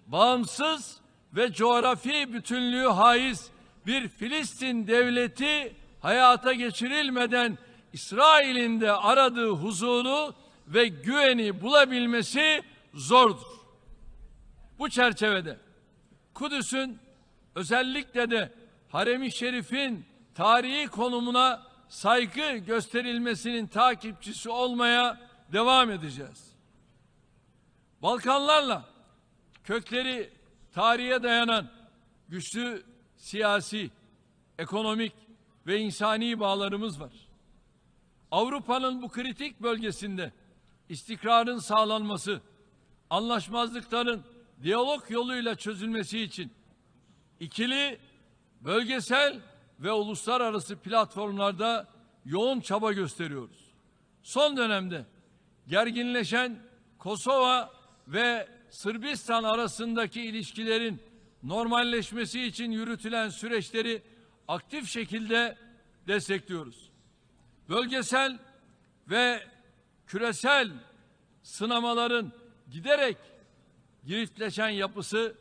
bağımsız ve coğrafi bütünlüğü haiz bir Filistin devleti hayata geçirilmeden İsrail'in de aradığı huzuru ve güveni bulabilmesi zordur. Bu çerçevede Kudüs'ün özellikle de Harem-i Şerif'in tarihi konumuna saygı gösterilmesinin takipçisi olmaya devam edeceğiz. Balkanlarla kökleri tarihe dayanan güçlü siyasi, ekonomik ve insani bağlarımız var. Avrupa'nın bu kritik bölgesinde istikrarın sağlanması, anlaşmazlıkların diyalog yoluyla çözülmesi için ikili, bölgesel ve uluslararası platformlarda yoğun çaba gösteriyoruz. Son dönemde gerginleşen Kosova ve Sırbistan arasındaki ilişkilerin normalleşmesi için yürütülen süreçleri aktif şekilde destekliyoruz. Bölgesel ve küresel sınamaların giderek giriftleşen yapısı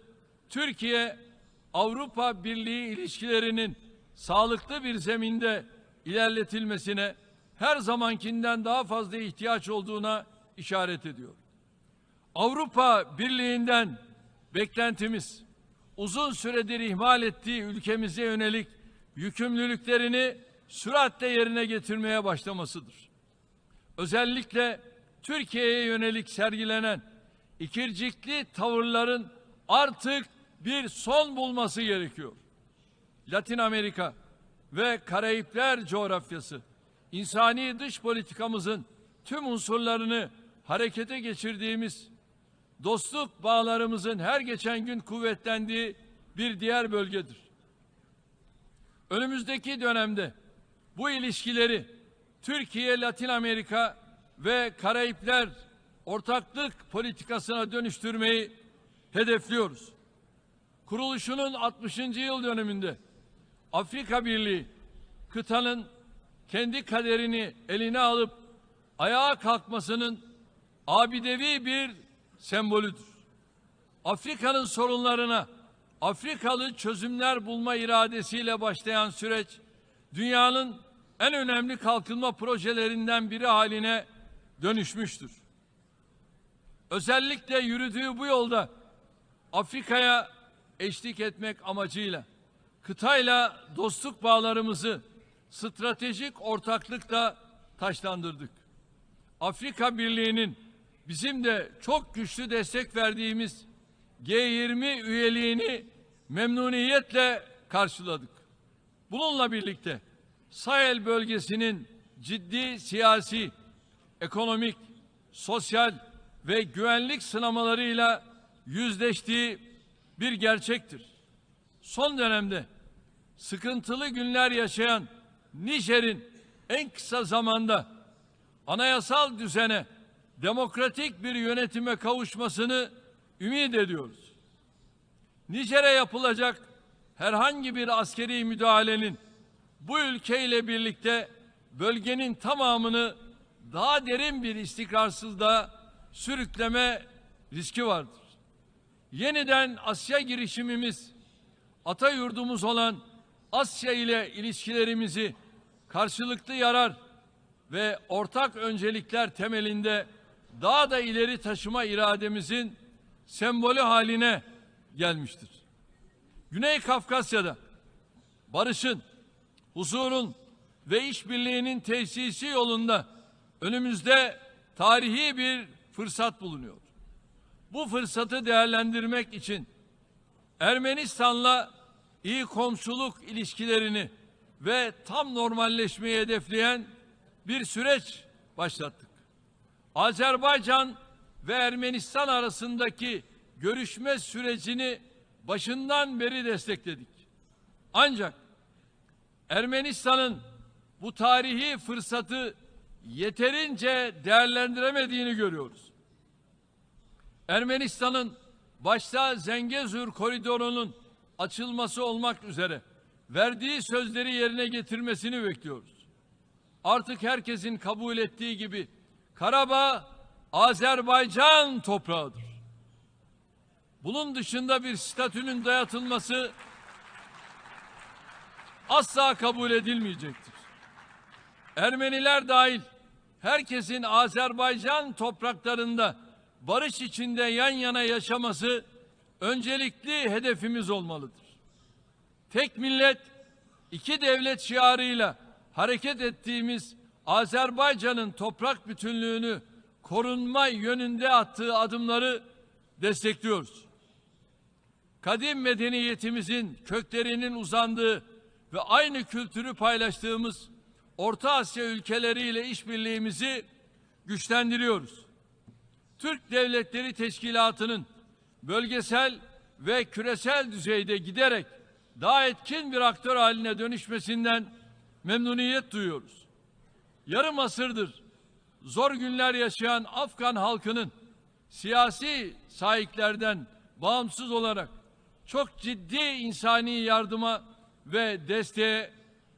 Türkiye-Avrupa Birliği ilişkilerinin sağlıklı bir zeminde ilerletilmesine her zamankinden daha fazla ihtiyaç olduğuna işaret ediyor. Avrupa Birliği'nden beklentimiz uzun süredir ihmal ettiği ülkemize yönelik yükümlülüklerini süratle yerine getirmeye başlamasıdır. Özellikle Türkiye'ye yönelik sergilenen ikircikli tavırların artık bir son bulması gerekiyor. Latin Amerika ve Karayipler coğrafyası, insani dış politikamızın tüm unsurlarını harekete geçirdiğimiz, dostluk bağlarımızın her geçen gün kuvvetlendiği bir diğer bölgedir. Önümüzdeki dönemde bu ilişkileri Türkiye, Latin Amerika ve Karayipler ortaklık politikasına dönüştürmeyi hedefliyoruz. Kuruluşunun 60. yıl dönümünde Afrika Birliği kıtanın kendi kaderini eline alıp ayağa kalkmasının abidevi bir sembolüdür. Afrika'nın sorunlarına Afrikalı çözümler bulma iradesiyle başlayan süreç, dünyanın en önemli kalkınma projelerinden biri haline dönüşmüştür. Özellikle yürüdüğü bu yolda Afrika'ya eşlik etmek amacıyla kıtayla dostluk bağlarımızı stratejik ortaklıkla taşlandırdık. Afrika Birliği'nin bizim de çok güçlü destek verdiğimiz G20 üyeliğini memnuniyetle karşıladık. Bununla birlikte Sahel bölgesinin ciddi siyasi, ekonomik, sosyal ve güvenlik sınamalarıyla yüzleştiği bir gerçektir. Son dönemde sıkıntılı günler yaşayan Nijer'in en kısa zamanda anayasal düzene, demokratik bir yönetime kavuşmasını ümit ediyoruz. Nijer'e yapılacak herhangi bir askeri müdahalenin bu ülkeyle birlikte bölgenin tamamını daha derin bir istikrarsızlığa sürükleme riski vardır. Yeniden Asya girişimimiz, ata yurdumuz olan Asya ile ilişkilerimizi karşılıklı yarar ve ortak öncelikler temelinde daha da ileri taşıma irademizin sembolü haline gelmiştir. Güney Kafkasya'da barışın, huzurun ve işbirliğinin tesisi yolunda önümüzde tarihi bir fırsat bulunuyor. Bu fırsatı değerlendirmek için Ermenistan'la iyi komşuluk ilişkilerini ve tam normalleşmeyi hedefleyen bir süreç başlattık. Azerbaycan ve Ermenistan arasındaki görüşme sürecini başından beri destekledik. Ancak Ermenistan'ın bu tarihi fırsatı yeterince değerlendiremediğini görüyoruz. Ermenistan'ın başta Zengezur koridorunun açılması olmak üzere verdiği sözleri yerine getirmesini bekliyoruz. Artık herkesin kabul ettiği gibi Karabağ Azerbaycan toprağıdır. Bunun dışında bir statünün dayatılması asla kabul edilmeyecektir. Ermeniler dahil herkesin Azerbaycan topraklarında barış içinde yan yana yaşaması öncelikli hedefimiz olmalıdır. Tek millet, iki devlet şiarıyla hareket ettiğimiz Azerbaycan'ın toprak bütünlüğünü korunma yönünde attığı adımları destekliyoruz. Kadim medeniyetimizin köklerinin uzandığı ve aynı kültürü paylaştığımız Orta Asya ülkeleriyle işbirliğimizi güçlendiriyoruz. Türk Devletleri Teşkilatı'nın bölgesel ve küresel düzeyde giderek daha etkin bir aktör haline dönüşmesinden memnuniyet duyuyoruz. Yarım asırdır zor günler yaşayan Afgan halkının siyasi sahiplerden bağımsız olarak çok ciddi insani yardıma ve desteğe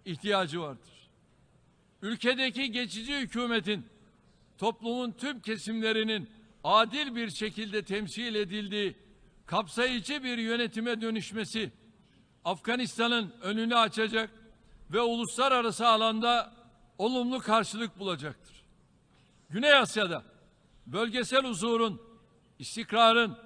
ihtiyacı vardır. Ülkedeki geçici hükümetin toplumun tüm kesimlerinin adil bir şekilde temsil edildiği kapsayıcı bir yönetime dönüşmesi Afganistan'ın önünü açacak ve uluslararası alanda olumlu karşılık bulacaktır. Güney Asya'da bölgesel huzurun, istikrarın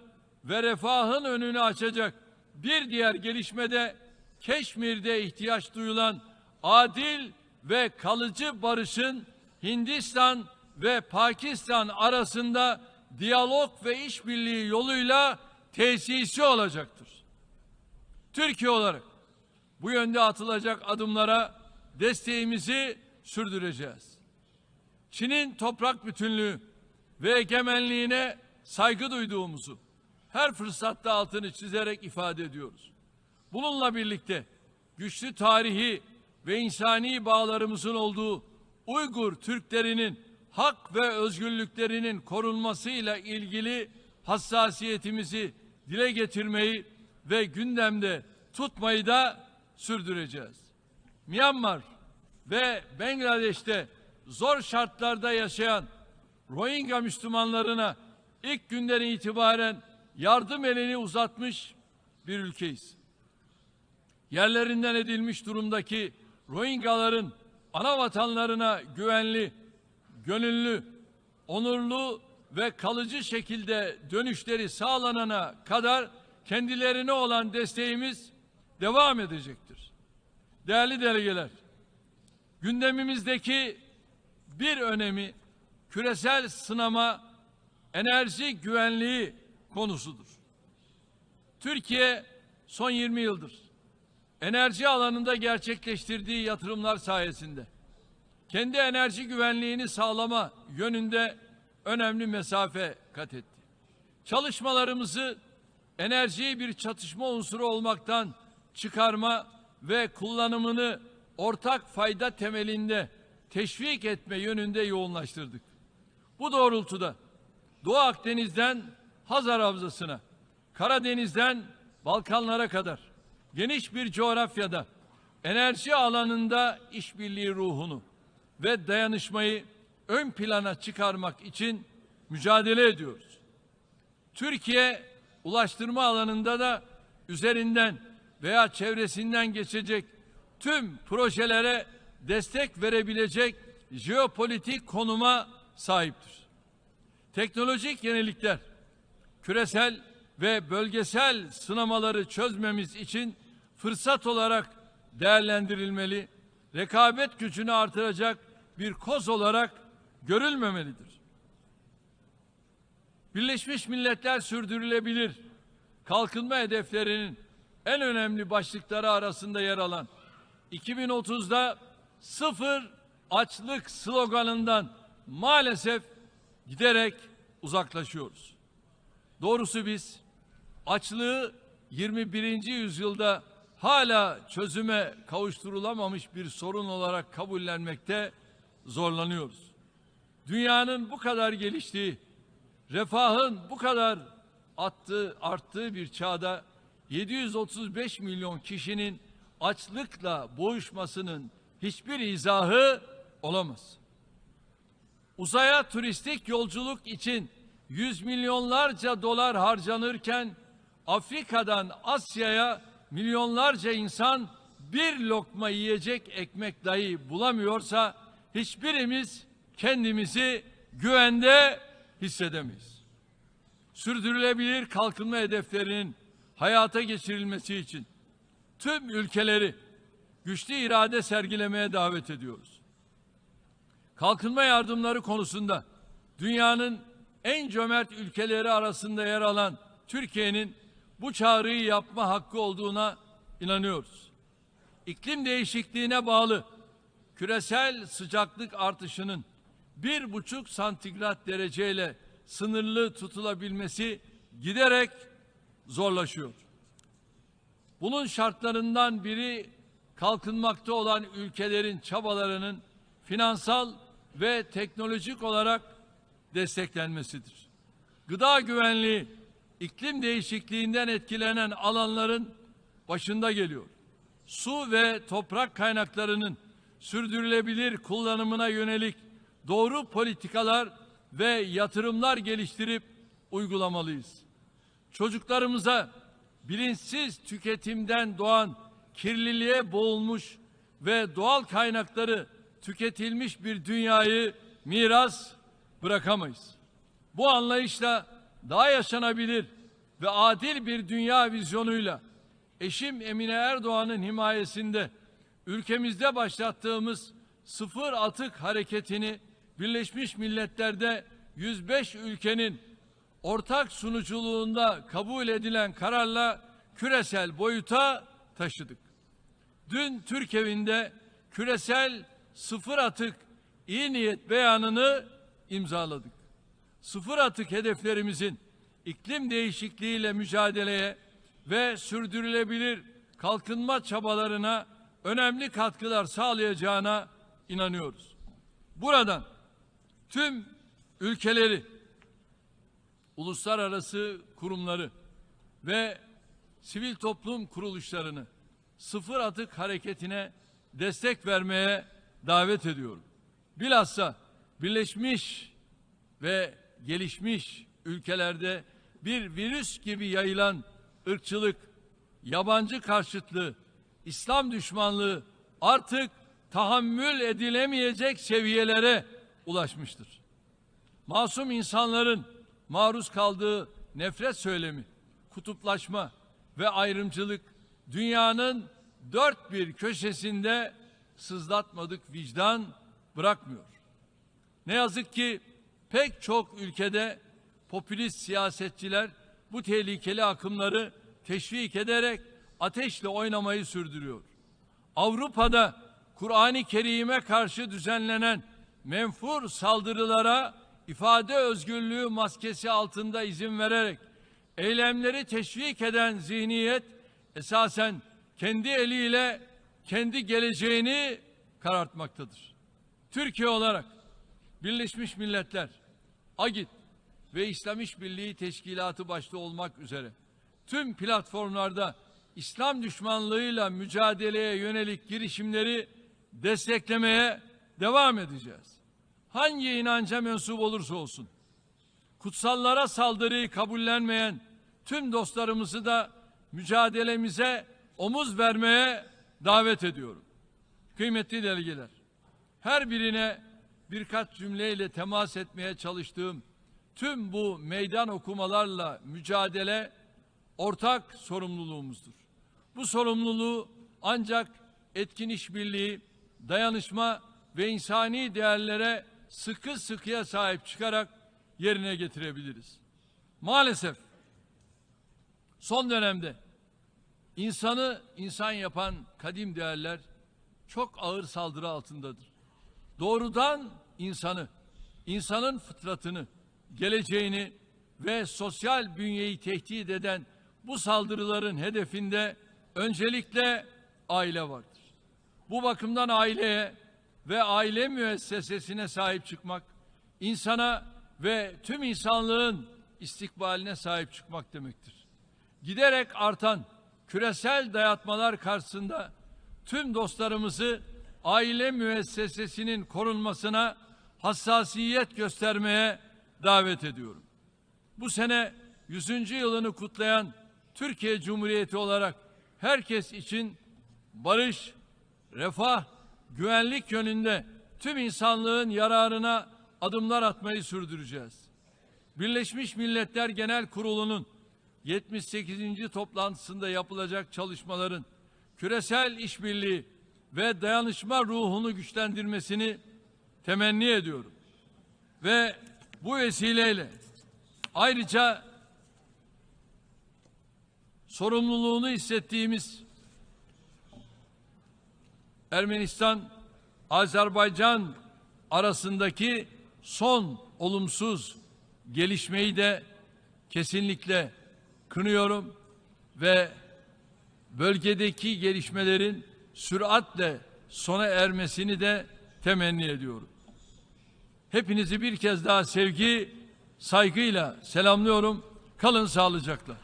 ve refahın önünü açacak bir diğer gelişmede Keşmir'de ihtiyaç duyulan adil ve kalıcı barışın Hindistan ve Pakistan arasında diyalog ve işbirliği yoluyla tesisi olacaktır. Türkiye olarak bu yönde atılacak adımlara desteğimizi sürdüreceğiz. Çin'in toprak bütünlüğü ve egemenliğine saygı duyduğumuzu her fırsatta altını çizerek ifade ediyoruz. Bununla birlikte güçlü tarihi ve insani bağlarımızın olduğu Uygur Türklerinin hak ve özgürlüklerinin korunmasıyla ilgili hassasiyetimizi dile getirmeyi ve gündemde tutmayı da sürdüreceğiz. Myanmar ve Bangladeş'te zor şartlarda yaşayan Rohingya Müslümanlarına ilk günden itibaren yardım elini uzatmış bir ülkeyiz. Yerlerinden edilmiş durumdaki Rohingyaların ana vatanlarına güvenli, gönüllü, onurlu ve kalıcı şekilde dönüşleri sağlanana kadar kendilerine olan desteğimiz devam edecektir. Değerli delegeler, gündemimizdeki bir önemi küresel sınama, enerji güvenliği konusudur. Türkiye son 20 yıldır enerji alanında gerçekleştirdiği yatırımlar sayesinde kendi enerji güvenliğini sağlama yönünde önemli mesafe kat etti. Çalışmalarımızı enerjiyi bir çatışma unsuru olmaktan çıkarma ve kullanımını ortak fayda temelinde teşvik etme yönünde yoğunlaştırdık. Bu doğrultuda Doğu Akdeniz'den Hazar Havzası'na, Karadeniz'den Balkanlara kadar geniş bir coğrafyada enerji alanında işbirliği ruhunu ve dayanışmayı ön plana çıkarmak için mücadele ediyoruz. Türkiye ulaştırma alanında da üzerinden veya çevresinden geçecek tüm projelere destek verebilecek jeopolitik konuma sahiptir. Teknolojik yenilikler, küresel ve bölgesel sınamaları çözmemiz için fırsat olarak değerlendirilmeli, rekabet gücünü artıracak bir koz olarak görülmemelidir. Birleşmiş Milletler sürdürülebilir kalkınma hedeflerinin en önemli başlıkları arasında yer alan 2030'da sıfır açlık sloganından maalesef giderek uzaklaşıyoruz. Doğrusu biz açlığı 21. yüzyılda hala çözüme kavuşturulamamış bir sorun olarak kabullenmekte zorlanıyoruz. Dünyanın bu kadar geliştiği, refahın bu kadar arttığı bir çağda 735 milyon kişinin açlıkla boğuşmasının hiçbir izahı olamaz. Uzaya turistik yolculuk için yüz milyonlarca dolar harcanırken Afrika'dan Asya'ya milyonlarca insan bir lokma yiyecek ekmek dahi bulamıyorsa hiçbirimiz kendimizi güvende hissedemeyiz. Sürdürülebilir kalkınma hedeflerinin hayata geçirilmesi için tüm ülkeleri güçlü irade sergilemeye davet ediyoruz. Kalkınma yardımları konusunda dünyanın en cömert ülkeleri arasında yer alan Türkiye'nin bu çağrıyı yapma hakkı olduğuna inanıyoruz. İklim değişikliğine bağlı küresel sıcaklık artışının 1,5 santigrat dereceyle sınırlı tutulabilmesi giderek zorlaşıyor. Bunun şartlarından biri kalkınmakta olan ülkelerin çabalarının finansal ve teknolojik olarak desteklenmesidir. Gıda güvenliği, iklim değişikliğinden etkilenen alanların başında geliyor. Su ve toprak kaynaklarının sürdürülebilir kullanımına yönelik doğru politikalar ve yatırımlar geliştirip uygulamalıyız. Çocuklarımıza bilinçsiz tüketimden doğan kirliliğe boğulmuş ve doğal kaynakları tüketilmiş bir dünyayı miras bırakamayız. Bu anlayışla daha yaşanabilir ve adil bir dünya vizyonuyla eşim Emine Erdoğan'ın himayesinde ülkemizde başlattığımız sıfır atık hareketini Birleşmiş Milletler'de 105 ülkenin ortak sunuculuğunda kabul edilen kararla küresel boyuta taşıdık. Dün Türk evinde küresel sıfır atık iyi niyet beyanını imzaladık. Sıfır atık hedeflerimizin iklim değişikliğiyle mücadeleye ve sürdürülebilir kalkınma çabalarına önemli katkılar sağlayacağına inanıyoruz. Buradan tüm ülkeleri, uluslararası kurumları ve sivil toplum kuruluşlarını sıfır atık hareketine destek vermeye davet ediyorum. Bilhassa Birleşmiş ve gelişmiş ülkelerde bir virüs gibi yayılan ırkçılık, yabancı karşıtlığı, İslam düşmanlığı artık tahammül edilemeyecek seviyelere ulaşmıştır. Masum insanların maruz kaldığı nefret söylemi, kutuplaşma ve ayrımcılık dünyanın dört bir köşesinde sızlatmadık vicdan bırakmıyor. Ne yazık ki pek çok ülkede popülist siyasetçiler bu tehlikeli akımları teşvik ederek ateşle oynamayı sürdürüyor. Avrupa'da Kur'an-ı Kerim'e karşı düzenlenen menfur saldırılara ifade özgürlüğü maskesi altında izin vererek eylemleri teşvik eden zihniyet esasen kendi eliyle kendi geleceğini karartmaktadır. Türkiye olarak Birleşmiş Milletler, AGİT ve İslam İşbirliği Teşkilatı başta olmak üzere tüm platformlarda İslam düşmanlığıyla mücadeleye yönelik girişimleri desteklemeye devam edeceğiz. Hangi inanca mensup olursa olsun, kutsallara saldırıyı kabullenmeyen tüm dostlarımızı da mücadelemize omuz vermeye davet ediyorum. Kıymetli delegeler, her birine birkaç cümleyle temas etmeye çalıştığım tüm bu meydan okumalarla mücadele ortak sorumluluğumuzdur. Bu sorumluluğu ancak etkin işbirliği, dayanışma ve insani değerlere sıkı sıkıya sahip çıkarak yerine getirebiliriz. Maalesef son dönemde insanı insan yapan kadim değerler çok ağır saldırı altındadır. Doğrudan insanı, insanın fıtratını, geleceğini ve sosyal bünyeyi tehdit eden bu saldırıların hedefinde öncelikle aile vardır. Bu bakımdan aileye ve aile müessesesine sahip çıkmak, insana ve tüm insanlığın istikbaline sahip çıkmak demektir. Giderek artan küresel dayatmalar karşısında tüm dostlarımızı aile müessesesinin korunmasına hassasiyet göstermeye davet ediyorum. Bu sene 100. yılını kutlayan Türkiye Cumhuriyeti olarak herkes için barış, refah, güvenlik yönünde tüm insanlığın yararına adımlar atmayı sürdüreceğiz. Birleşmiş Milletler Genel Kurulu'nun 78. toplantısında yapılacak çalışmaların küresel işbirliği ve dayanışma ruhunu güçlendirmesini temenni ediyorum. Ve bu vesileyle ayrıca sorumluluğunu hissettiğimiz Ermenistan-Azerbaycan arasındaki son olumsuz gelişmeyi de kesinlikle kınıyorum ve bölgedeki gelişmelerin süratle sona ermesini de temenni ediyorum. Hepinizi bir kez daha sevgi, saygıyla selamlıyorum. Kalın sağlıcakla.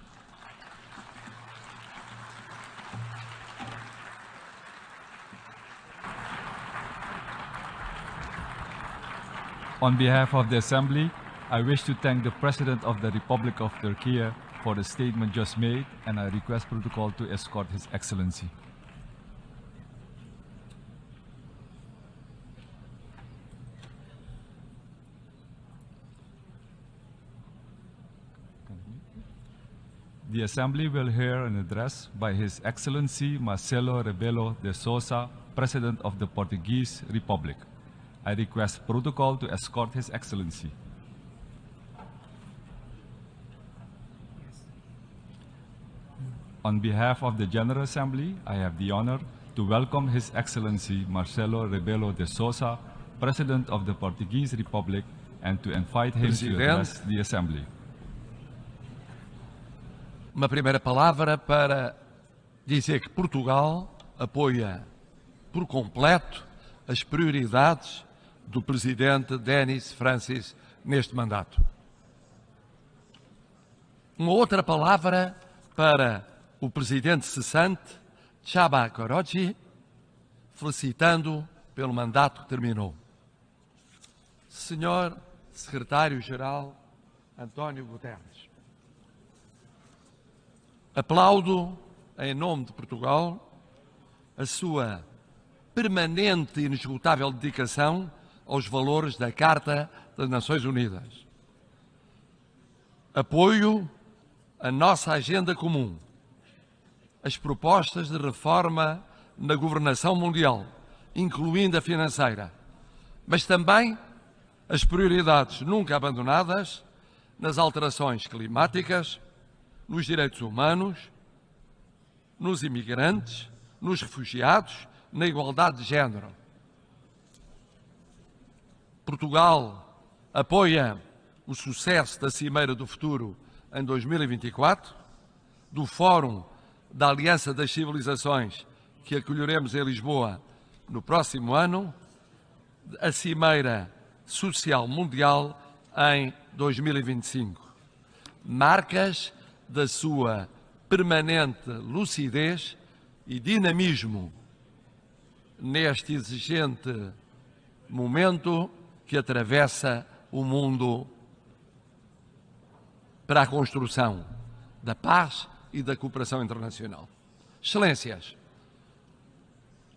On behalf of the Assembly, I wish to thank the President of the Republic of Turkey for the statement just made, and I request protocol to escort His Excellency. The Assembly will hear an address by His Excellency Marcelo Rebelo de Sousa, President of the Portuguese Republic. I request protocol to escort His Excellency. On behalf of the General Assembly, I have the honor to welcome His Excellency Marcelo Rebelo de Sousa, President of the Portuguese Republic, and to invite him to address the Assembly. Uma primeira palavra para dizer que Portugal apoia por completo as prioridades do Presidente Denis Francis neste mandato. Uma outra palavra para o Presidente cessante, Csaba Kőrösi, felicitando pelo mandato que terminou. Senhor Secretário-Geral António Guterres, aplaudo, em nome de Portugal, a sua permanente e inesgotável dedicação aos valores da Carta das Nações Unidas. Apoio a nossa agenda comum, as propostas de reforma na governação mundial, incluindo a financeira, mas também as prioridades nunca abandonadas nas alterações climáticas, nos direitos humanos, nos imigrantes, nos refugiados, na igualdade de género. Portugal apoia o sucesso da Cimeira do Futuro em 2024, do Fórum da Aliança das Civilizações que acolheremos em Lisboa no próximo ano, a Cimeira Social Mundial em 2025. Marcas da sua permanente lucidez e dinamismo neste exigente momento que atravessa o mundo para a construção da paz e da cooperação internacional. Excelências,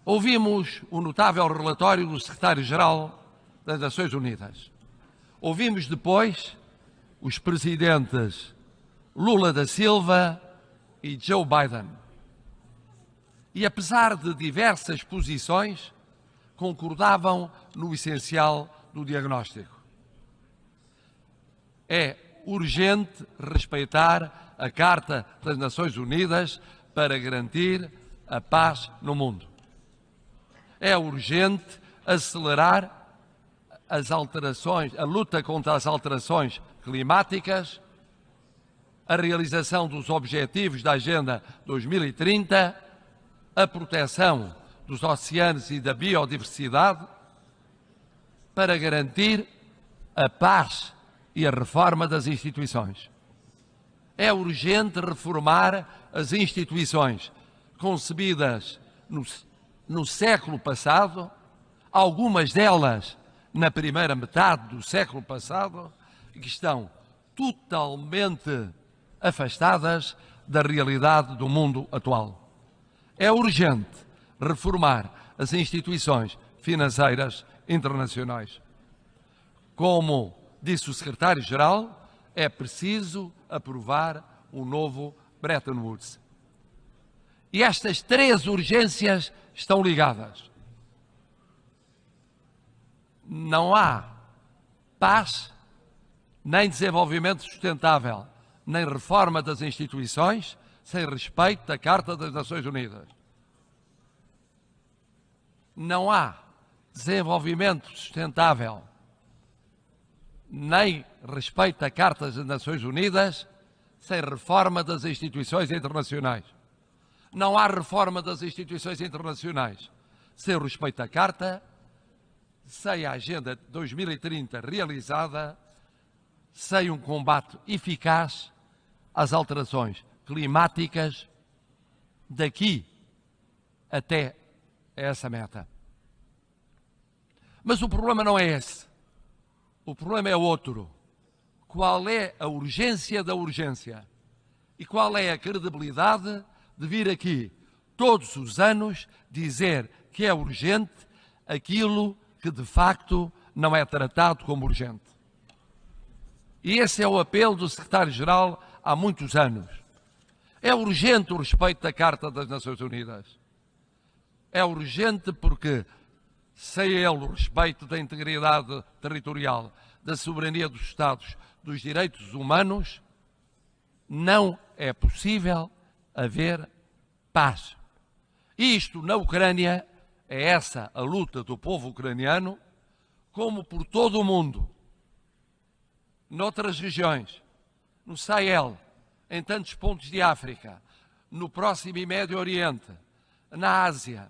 ouvimos o notável relatório do Secretário-Geral das Nações Unidas. Ouvimos depois os presidentes Lula da Silva e Joe Biden. E apesar de diversas posições, concordavam no essencial do diagnóstico. É urgente respeitar a Carta das Nações Unidas para garantir a paz no mundo. É urgente acelerar as alterações, a luta contra as alterações climáticas, a realização dos objetivos da Agenda 2030, a proteção dos oceanos e da biodiversidade, para garantir a paz e a reforma das instituições. É urgente reformar as instituições concebidas no século passado, algumas delas na primeira metade do século passado, que estão totalmente afastadas da realidade do mundo atual. É urgente reformar as instituições financeiras internacionais. Como disse o secretário-geral, é preciso aprovar um novo Bretton Woods. E estas três urgências estão ligadas. Não há paz, nem desenvolvimento sustentável, nem reforma das instituições sem respeito da Carta das Nações Unidas. Não há desenvolvimento sustentável, nem respeito da Carta das Nações Unidas sem reforma das instituições internacionais. Não há reforma das instituições internacionais sem o respeito da Carta, sem a Agenda 2030 realizada, sem um combate eficaz às alterações climáticas daqui até essa meta. Mas o problema não é esse. O problema é outro. Qual é a urgência da urgência? E qual é a credibilidade de vir aqui todos os anos dizer que é urgente aquilo que de facto não é tratado como urgente? E esse é o apelo do secretário-geral há muitos anos. É urgente o respeito da Carta das Nações Unidas. É urgente porque, sem ele, o respeito da integridade territorial, da soberania dos Estados, dos direitos humanos, não é possível haver paz. Isto na Ucrânia é essa a luta do povo ucraniano, como por todo o mundo, noutras regiões, no Sahel, em tantos pontos de África, no Próximo e Médio Oriente, na Ásia.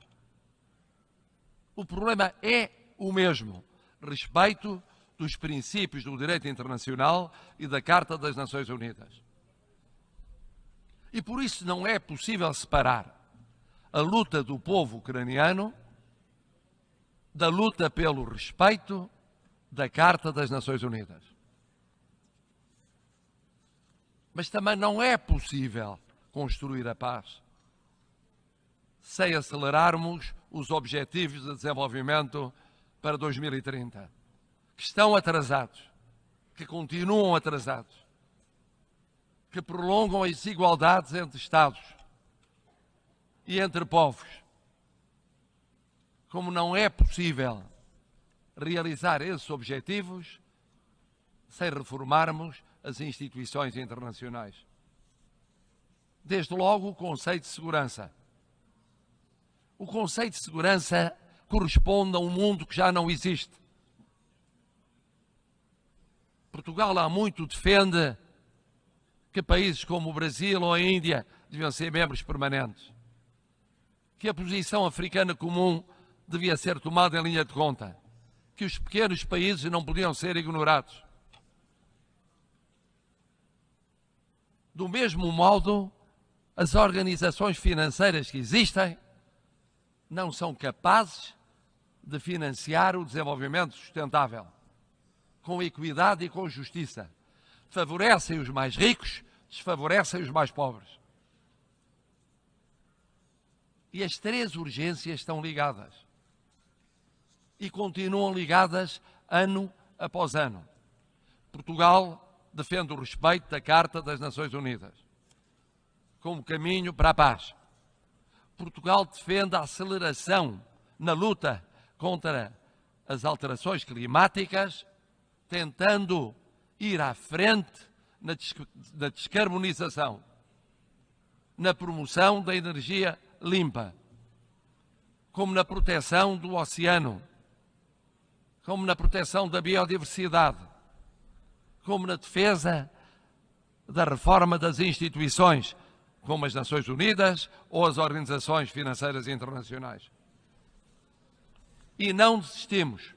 O problema é o mesmo: respeito dos princípios do direito internacional e da Carta das Nações Unidas. E por isso não é possível separar a luta do povo ucraniano da luta pelo respeito da Carta das Nações Unidas. Mas também não é possível construir a paz sem acelerarmos os objetivos de desenvolvimento para 2030, que estão atrasados, que continuam atrasados, que prolongam as desigualdades entre Estados e entre povos. Como não é possível realizar esses objetivos sem reformarmos as instituições internacionais. Desde logo, o conceito de segurança. O conceito de segurança corresponde a um mundo que já não existe. Portugal há muito defende que países como o Brasil ou a Índia deviam ser membros permanentes, que a posição africana comum devia ser tomada em linha de conta, que os pequenos países não podiam ser ignorados. Do mesmo modo, as organizações financeiras que existem não são capazes de financiar o desenvolvimento sustentável, com equidade e com justiça. Favorecem os mais ricos, desfavorecem os mais pobres. E as três urgências estão ligadas. E continuam ligadas ano após ano. Portugal defende o respeito da Carta das Nações Unidas como caminho para a paz. Portugal defende a aceleração na luta contra as alterações climáticas, tentando ir à frente na descarbonização, na promoção da energia limpa, como na proteção do oceano, como na proteção da biodiversidade, como na defesa da reforma das instituições, como as Nações Unidas ou as organizações financeiras internacionais. E não desistimos.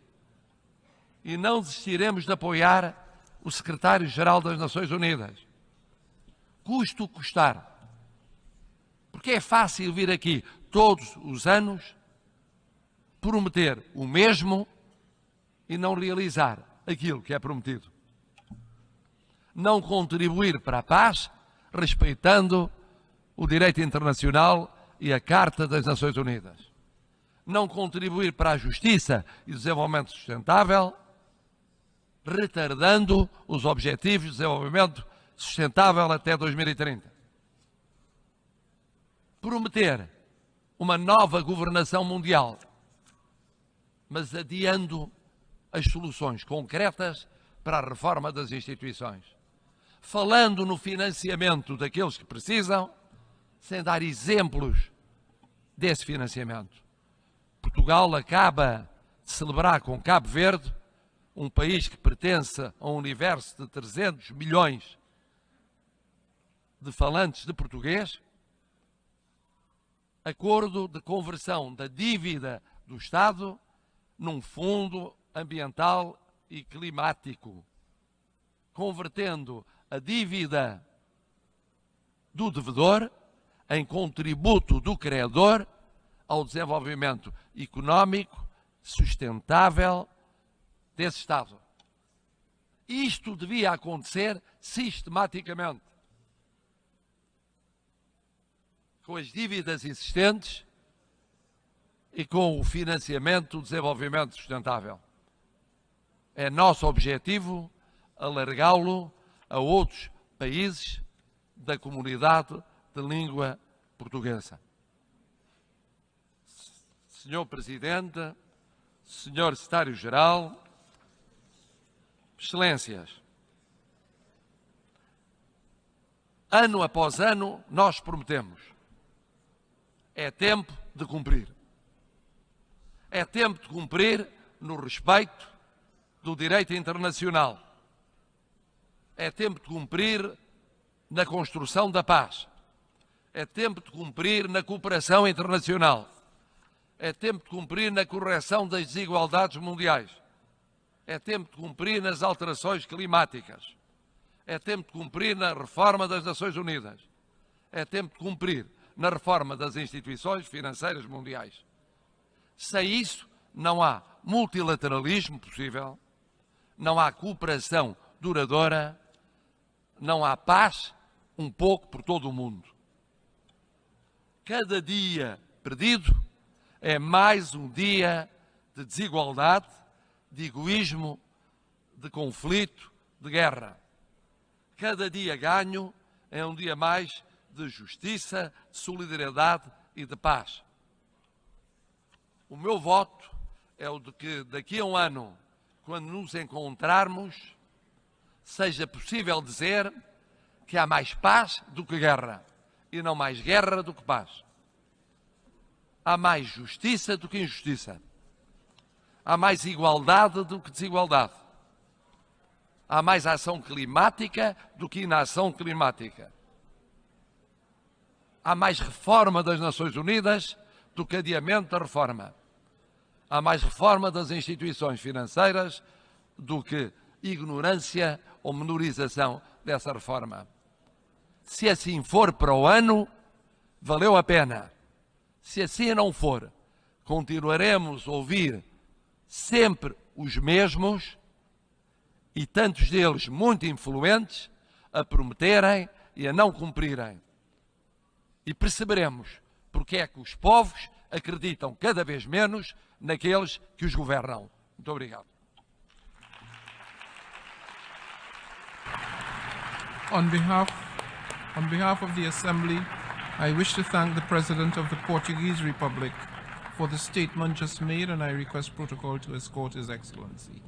E não desistiremos de apoiar o secretário-geral das Nações Unidas. Custe o que custar. Porque é fácil vir aqui todos os anos prometer o mesmo e não realizar aquilo que é prometido. Não contribuir para a paz, respeitando o direito internacional e a Carta das Nações Unidas. Não contribuir para a justiça e o desenvolvimento sustentável, retardando os objetivos de desenvolvimento sustentável até 2030. Prometer uma nova governação mundial, mas adiando as soluções concretas para a reforma das instituições. Falando no financiamento daqueles que precisam, sem dar exemplos desse financiamento. Portugal acaba de celebrar com Cabo Verde, um país que pertence a um universo de 300 milhões de falantes de português, acordo de conversão da dívida do Estado num fundo ambiental e climático, convertendo a dívida do devedor em contributo do credor ao desenvolvimento económico sustentável desse Estado. Isto devia acontecer sistematicamente, com as dívidas existentes e com o financiamento do desenvolvimento sustentável. É nosso objetivo alargá-lo a outros países da comunidade de língua portuguesa. Senhor Presidente, Senhor Secretário-Geral, Excelências, ano após ano nós prometemos. É tempo de cumprir. É tempo de cumprir no respeito do direito internacional. É tempo de cumprir na construção da paz. É tempo de cumprir na cooperação internacional. É tempo de cumprir na correção das desigualdades mundiais. É tempo de cumprir nas alterações climáticas. É tempo de cumprir na reforma das Nações Unidas. É tempo de cumprir na reforma das instituições financeiras mundiais. Sem isso, não há multilateralismo possível, não há cooperação duradoura, não há paz um pouco por todo o mundo. Cada dia perdido é mais um dia de desigualdade, de egoísmo, de conflito, de guerra. Cada dia ganho é um dia mais de justiça, de solidariedade e de paz. O meu voto é o de que daqui a um ano, quando nos encontrarmos, seja possível dizer que há mais paz do que guerra e não mais guerra do que paz. Há mais justiça do que injustiça. Há mais igualdade do que desigualdade. Há mais ação climática do que inação climática. Há mais reforma das Nações Unidas do que adiamento da reforma. Há mais reforma das instituições financeiras do que ignorância ou menorização dessa reforma. Se assim for para o ano, valeu a pena. Se assim não for, continuaremos a ouvir sempre os mesmos e tantos deles muito influentes a prometerem e a não cumprirem. E perceberemos porque é que os povos acreditam cada vez menos naqueles que os governam. Muito obrigado. On behalf of the Assembly, I wish to thank the President of the Portuguese Republic for the statement just made, and I request protocol to escort His Excellency.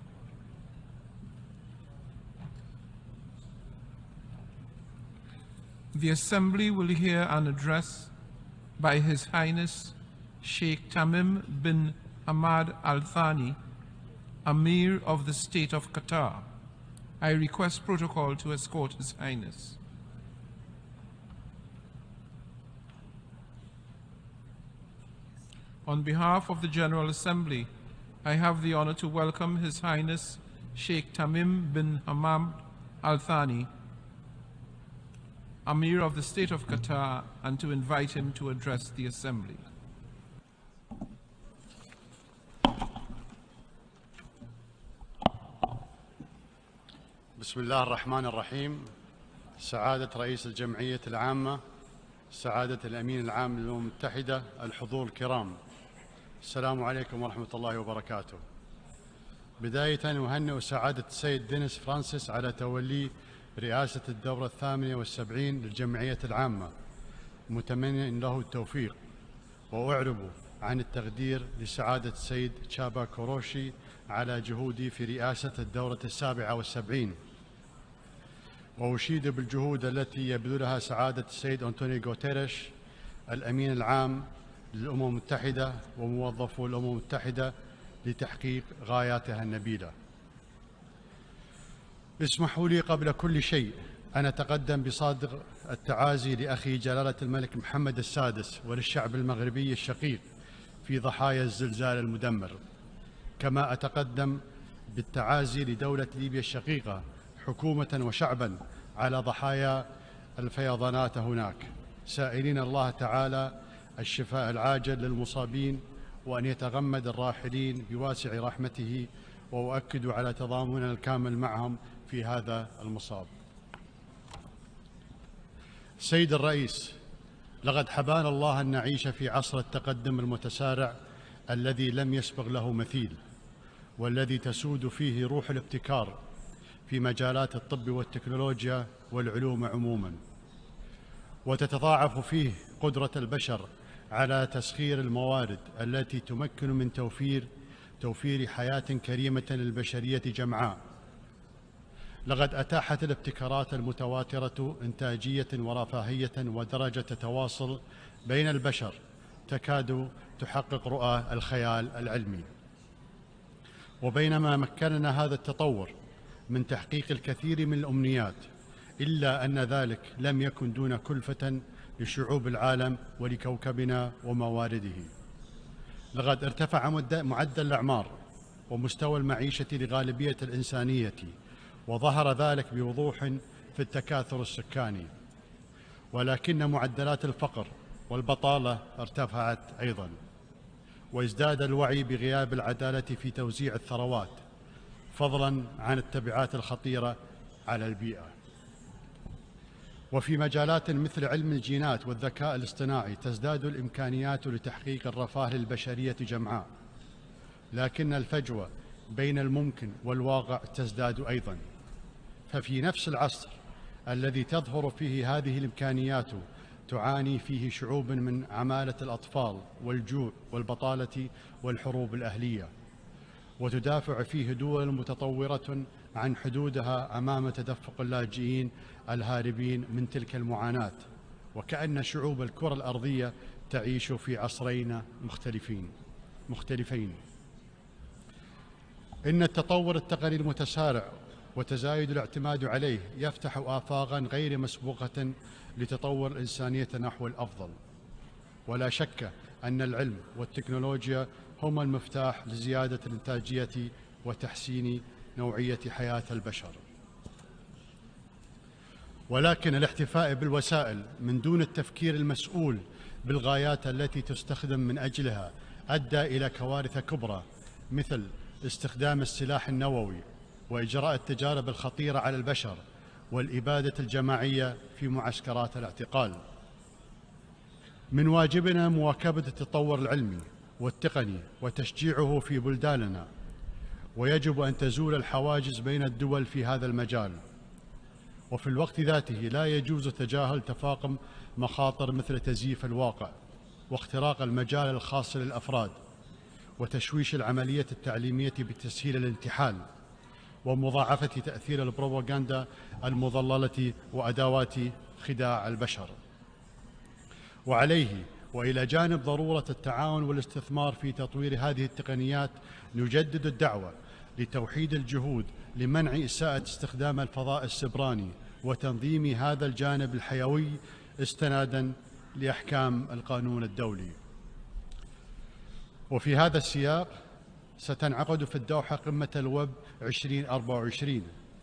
The Assembly will hear an address by His Highness Sheikh Tamim bin Hamad Al Thani, Amir of the State of Qatar, I request protocol to escort His Highness. On behalf of the General Assembly, I have the honor to welcome His Highness Sheikh Tamim bin Hamad Al Thani, Amir of the State of Qatar, and to invite him to address the Assembly. بسم الله الرحمن الرحيم. سعادة رئيس الجمعية العامة، سعادة الأمين العام للأمم المتحدة، الحضور الكرام، السلام عليكم ورحمة الله وبركاته. بداية أهنئ سعادة السيد دينيس فرانسيس على تولي رئاسة الدورة 78 للجمعية العامة، متمنيا له التوفيق، وأعرب عن التقدير لسعادة السيد تشابا كوروشي على جهودي في رئاسة الدورة 77، وأشيد بالجهود التي يبذلها سعادة السيد أنطونيو غوتيريش الأمين العام للأمم المتحدة وموظفو الأمم المتحدة لتحقيق غاياتها النبيلة. اسمحوا لي قبل كل شيء أن أتقدم بصادق التعازي لأخي جلالة الملك محمد السادس وللشعب المغربي الشقيق في ضحايا الزلزال المدمر، كما أتقدم بالتعازي لدولة ليبيا الشقيقة حكومة وشعبا على ضحايا الفيضانات هناك، سائلين الله تعالى الشفاء العاجل للمصابين وأن يتغمد الراحلين بواسع رحمته، وأؤكد على تضامننا الكامل معهم في هذا المصاب. سيد الرئيس، لقد حبانا الله أن نعيش في عصر التقدم المتسارع الذي لم يسبق له مثيل، والذي تسود فيه روح الابتكار في مجالات الطب والتكنولوجيا والعلوم عموما، وتتضاعف فيه قدرة البشر على تسخير الموارد التي تمكن من توفير حياة كريمة للبشرية جمعاء. لقد أتاحت الابتكارات المتواترة إنتاجية ورفاهية ودرجة تواصل بين البشر تكاد تحقق رؤى الخيال العلمي. وبينما مكننا هذا التطور من تحقيق الكثير من الأمنيات، إلا أن ذلك لم يكن دون كلفة لشعوب العالم ولكوكبنا وموارده. لقد ارتفع معدل الأعمار ومستوى المعيشة لغالبية الإنسانية، وظهر ذلك بوضوح في التكاثر السكاني، ولكن معدلات الفقر والبطالة ارتفعت أيضا، وازداد الوعي بغياب العدالة في توزيع الثروات، فضلا عن التبعات الخطيرة على البيئة. وفي مجالات مثل علم الجينات والذكاء الاصطناعي تزداد الإمكانيات لتحقيق الرفاه للبشرية جمعاء، لكن الفجوة بين الممكن والواقع تزداد أيضا. ففي نفس العصر الذي تظهر فيه هذه الإمكانيات تعاني فيه شعوب من عمالة الأطفال والجوع والبطالة والحروب الأهلية، وتدافع فيه دول متطورة عن حدودها أمام تدفق اللاجئين الهاربين من تلك المعاناة، وكأن شعوب الكرة الأرضية تعيش في عصرين مختلفين. إن التطور التقني المتسارع وتزايد الاعتماد عليه يفتح آفاقا غير مسبوقة لتطور الإنسانية نحو الأفضل، ولا شك أن العلم والتكنولوجيا هما المفتاح لزيادة الإنتاجية وتحسين نوعية حياة البشر. ولكن الاحتفاء بالوسائل من دون التفكير المسؤول بالغايات التي تستخدم من أجلها أدى إلى كوارث كبرى، مثل استخدام السلاح النووي وإجراء التجارب الخطيرة على البشر والإبادة الجماعية في معسكرات الاعتقال. من واجبنا مواكبة التطور العلمي والتقني وتشجيعه في بلداننا، ويجب أن تزول الحواجز بين الدول في هذا المجال. وفي الوقت ذاته لا يجوز تجاهل تفاقم مخاطر مثل تزييف الواقع واختراق المجال الخاص للأفراد وتشويش العملية التعليمية بتسهيل الانتحال ومضاعفة تأثير البروباغندا المضللة وأدوات خداع البشر. وعليه وإلى جانب ضرورة التعاون والاستثمار في تطوير هذه التقنيات، نجدد الدعوة لتوحيد الجهود لمنع إساءة استخدام الفضاء السبراني وتنظيم هذا الجانب الحيوي استنادا لأحكام القانون الدولي. وفي هذا السياق ستنعقد في الدوحة قمة الويب 2024،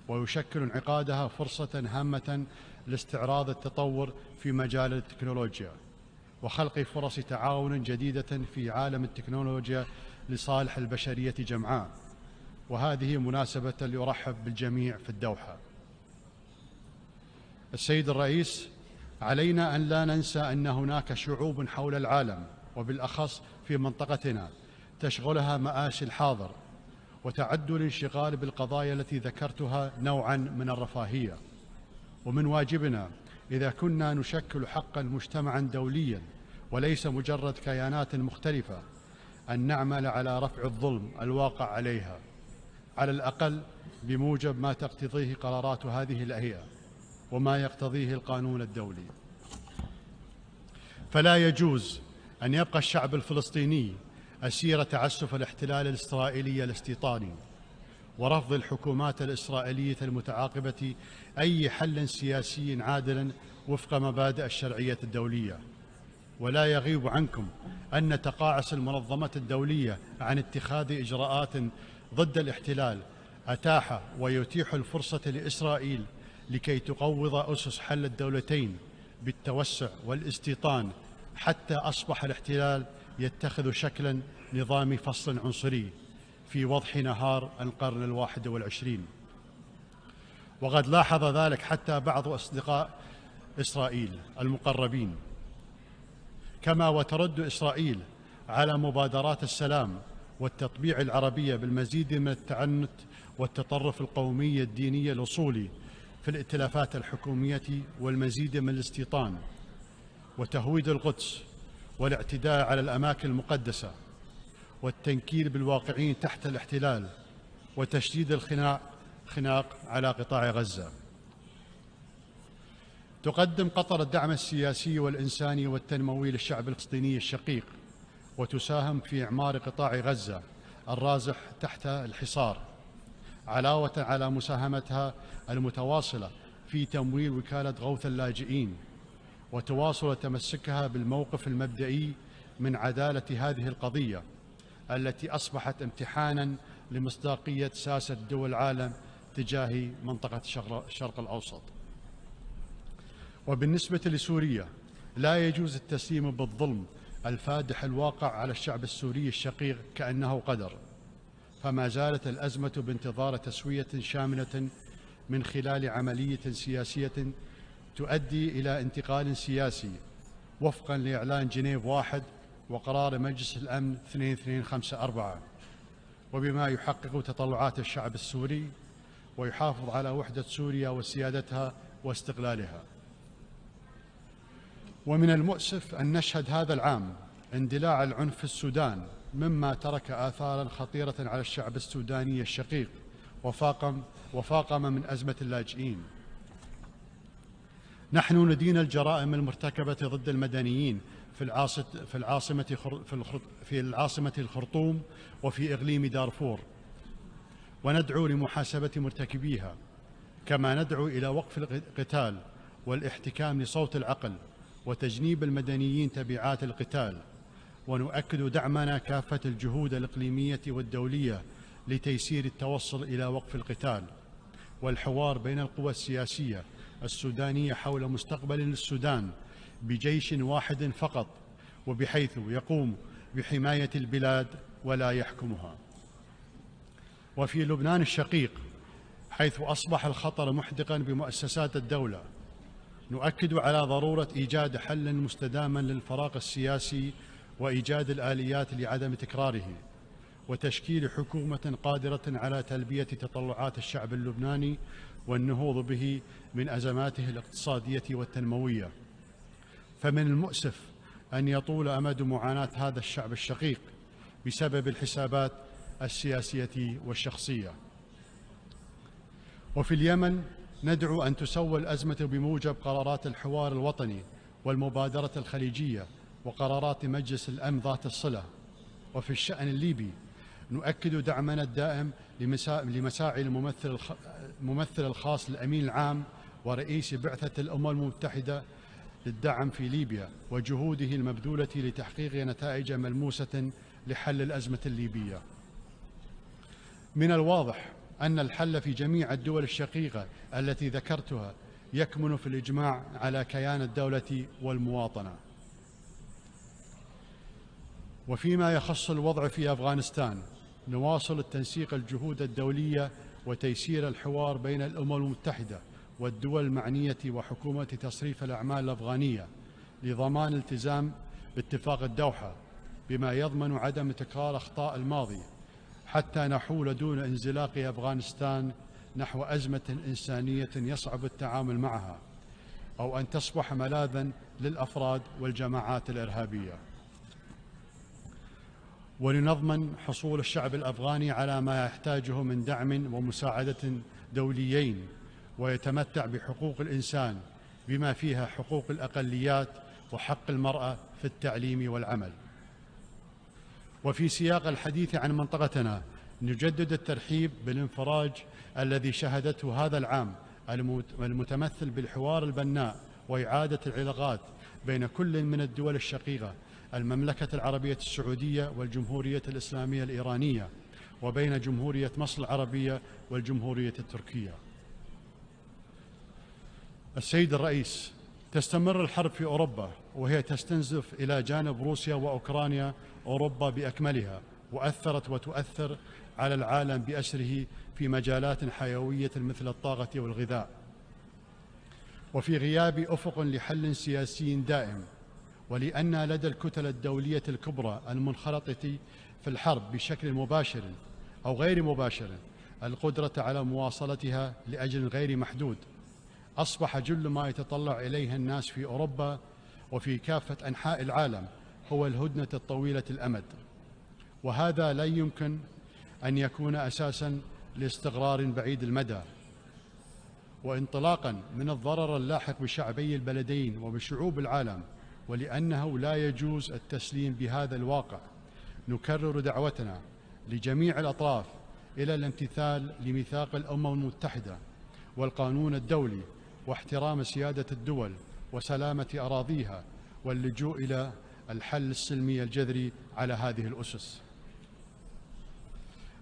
ويشكل انعقادها فرصة هامة لاستعراض التطور في مجال التكنولوجيا وخلق فرص تعاون جديدة في عالم التكنولوجيا لصالح البشرية جمعاء، وهذه مناسبة لأرحب بالجميع في الدوحة. السيد الرئيس، علينا أن لا ننسى أن هناك شعوب حول العالم وبالأخص في منطقتنا تشغلها مآسي الحاضر وتعد الانشغال بالقضايا التي ذكرتها نوعا من الرفاهية، ومن واجبنا إذا كنا نشكل حقا مجتمعا دوليا وليس مجرد كيانات مختلفة أن نعمل على رفع الظلم الواقع عليها، على الأقل بموجب ما تقتضيه قرارات هذه الهيئة وما يقتضيه القانون الدولي. فلا يجوز أن يبقى الشعب الفلسطيني أسير تعسف الاحتلال الإسرائيلي الاستيطاني ورفض الحكومات الإسرائيلية المتعاقبة أي حل سياسي عادل وفق مبادئ الشرعية الدولية. ولا يغيب عنكم أن تقاعس المنظمات الدولية عن اتخاذ إجراءات ضد الاحتلال أتاح ويتيح الفرصة لإسرائيل لكي تقوض أسس حل الدولتين بالتوسع والاستيطان، حتى أصبح الاحتلال يتخذ شكلا نظام فصل عنصري في وضح نهار القرن ال21. وقد لاحظ ذلك حتى بعض أصدقاء إسرائيل المقربين، كما وترد إسرائيل على مبادرات السلام والتطبيع العربية بالمزيد من التعنت والتطرف القومي الديني الأصولي في الائتلافات الحكومية والمزيد من الاستيطان وتهويد القدس والاعتداء على الأماكن المقدسة والتنكيل بالواقعين تحت الاحتلال وتشديد الخناق على قطاع غزة. تقدم قطر الدعم السياسي والإنساني والتنموي للشعب الفلسطيني الشقيق، وتساهم في إعمار قطاع غزة الرازح تحت الحصار، علاوة على مساهمتها المتواصلة في تمويل وكالة غوث اللاجئين، وتواصل تمسكها بالموقف المبدئي من عدالة هذه القضية التي أصبحت امتحانا لمصداقية سياسة دول العالم تجاه منطقة الشرق الأوسط. وبالنسبة لسوريا، لا يجوز التسليم بالظلم الفادح الواقع على الشعب السوري الشقيق كأنه قدر، فما زالت الأزمة بانتظار تسوية شاملة من خلال عملية سياسية تؤدي إلى انتقال سياسي وفقا لإعلان جنيف 1 وقرار مجلس الأمن 2254، وبما يحقق تطلعات الشعب السوري ويحافظ على وحدة سوريا وسيادتها واستقلالها. ومن المؤسف أن نشهد هذا العام اندلاع العنف في السودان، مما ترك آثاراً خطيرة على الشعب السوداني الشقيق وفاقم من أزمة اللاجئين. نحن ندين الجرائم المرتكبة ضد المدنيين في العاصمة الخرطوم وفي إقليم دارفور، وندعو لمحاسبة مرتكبيها، كما ندعو إلى وقف القتال والاحتكام لصوت العقل وتجنيب المدنيين تبعات القتال، ونؤكد دعمنا كافة الجهود الإقليمية والدولية لتيسير التوصل إلى وقف القتال والحوار بين القوى السياسية السودانية حول مستقبل للسودان بجيش واحد فقط، وبحيث يقوم بحماية البلاد ولا يحكمها. وفي لبنان الشقيق، حيث أصبح الخطر محدقاً بمؤسسات الدولة، نؤكد على ضرورة إيجاد حل مستداما للفراغ السياسي وإيجاد الآليات لعدم تكراره، وتشكيل حكومة قادرة على تلبية تطلعات الشعب اللبناني والنهوض به من أزماته الاقتصادية والتنموية. فمن المؤسف أن يطول أمد معاناة هذا الشعب الشقيق بسبب الحسابات السياسية والشخصية. وفي اليمن ندعو أن تسوى الأزمة بموجب قرارات الحوار الوطني والمبادرة الخليجية وقرارات مجلس الأمن ذات الصلة. وفي الشأن الليبي نؤكد دعمنا الدائم لمساعي الممثل الخاص للأمين العام ورئيس بعثة الأمم المتحدة للدعم في ليبيا وجهوده المبذولة لتحقيق نتائج ملموسة لحل الأزمة الليبية. من الواضح أن الحل في جميع الدول الشقيقة التي ذكرتها يكمن في الإجماع على كيان الدولة والمواطنة. وفيما يخص الوضع في أفغانستان، نواصل التنسيق الجهود الدولية وتيسير الحوار بين الأمم المتحدة والدول المعنية وحكومة تصريف الأعمال الأفغانية لضمان الالتزام باتفاق الدوحة بما يضمن عدم تكرار أخطاء الماضي حتى نحول دون انزلاق أفغانستان نحو أزمة إنسانية يصعب التعامل معها أو أن تصبح ملاذاً للأفراد والجماعات الإرهابية. ولنضمن حصول الشعب الأفغاني على ما يحتاجه من دعم ومساعدة دوليين ويتمتع بحقوق الإنسان بما فيها حقوق الأقليات وحق المرأة في التعليم والعمل. وفي سياق الحديث عن منطقتنا نجدد الترحيب بالانفراج الذي شهدته هذا العام المتمثل بالحوار البناء وإعادة العلاقات بين كل من الدول الشقيقة المملكة العربية السعودية والجمهورية الإسلامية الإيرانية وبين جمهورية مصر العربية والجمهورية التركية. السيد الرئيس، تستمر الحرب في أوروبا وهي تستنزف إلى جانب روسيا وأوكرانيا أوروبا بأكملها، وأثرت وتؤثر على العالم بأسره في مجالات حيوية مثل الطاقة والغذاء. وفي غياب أفق لحل سياسي دائم، ولأن لدى الكتل الدولية الكبرى المنخرطة في الحرب بشكل مباشر أو غير مباشر القدرة على مواصلتها لأجل غير محدود، أصبح جل ما يتطلع إليه الناس في أوروبا وفي كافة أنحاء العالم هو الهدنة الطويلة الأمد، وهذا لا يمكن أن يكون أساساً لاستقرار بعيد المدى. وانطلاقاً من الضرر اللاحق بشعبي البلدين وبشعوب العالم، ولأنه لا يجوز التسليم بهذا الواقع، نكرر دعوتنا لجميع الأطراف إلى الامتثال لميثاق الأمم المتحدة والقانون الدولي واحترام سيادة الدول وسلامة أراضيها واللجوء إلى الحل السلمي الجذري على هذه الأسس.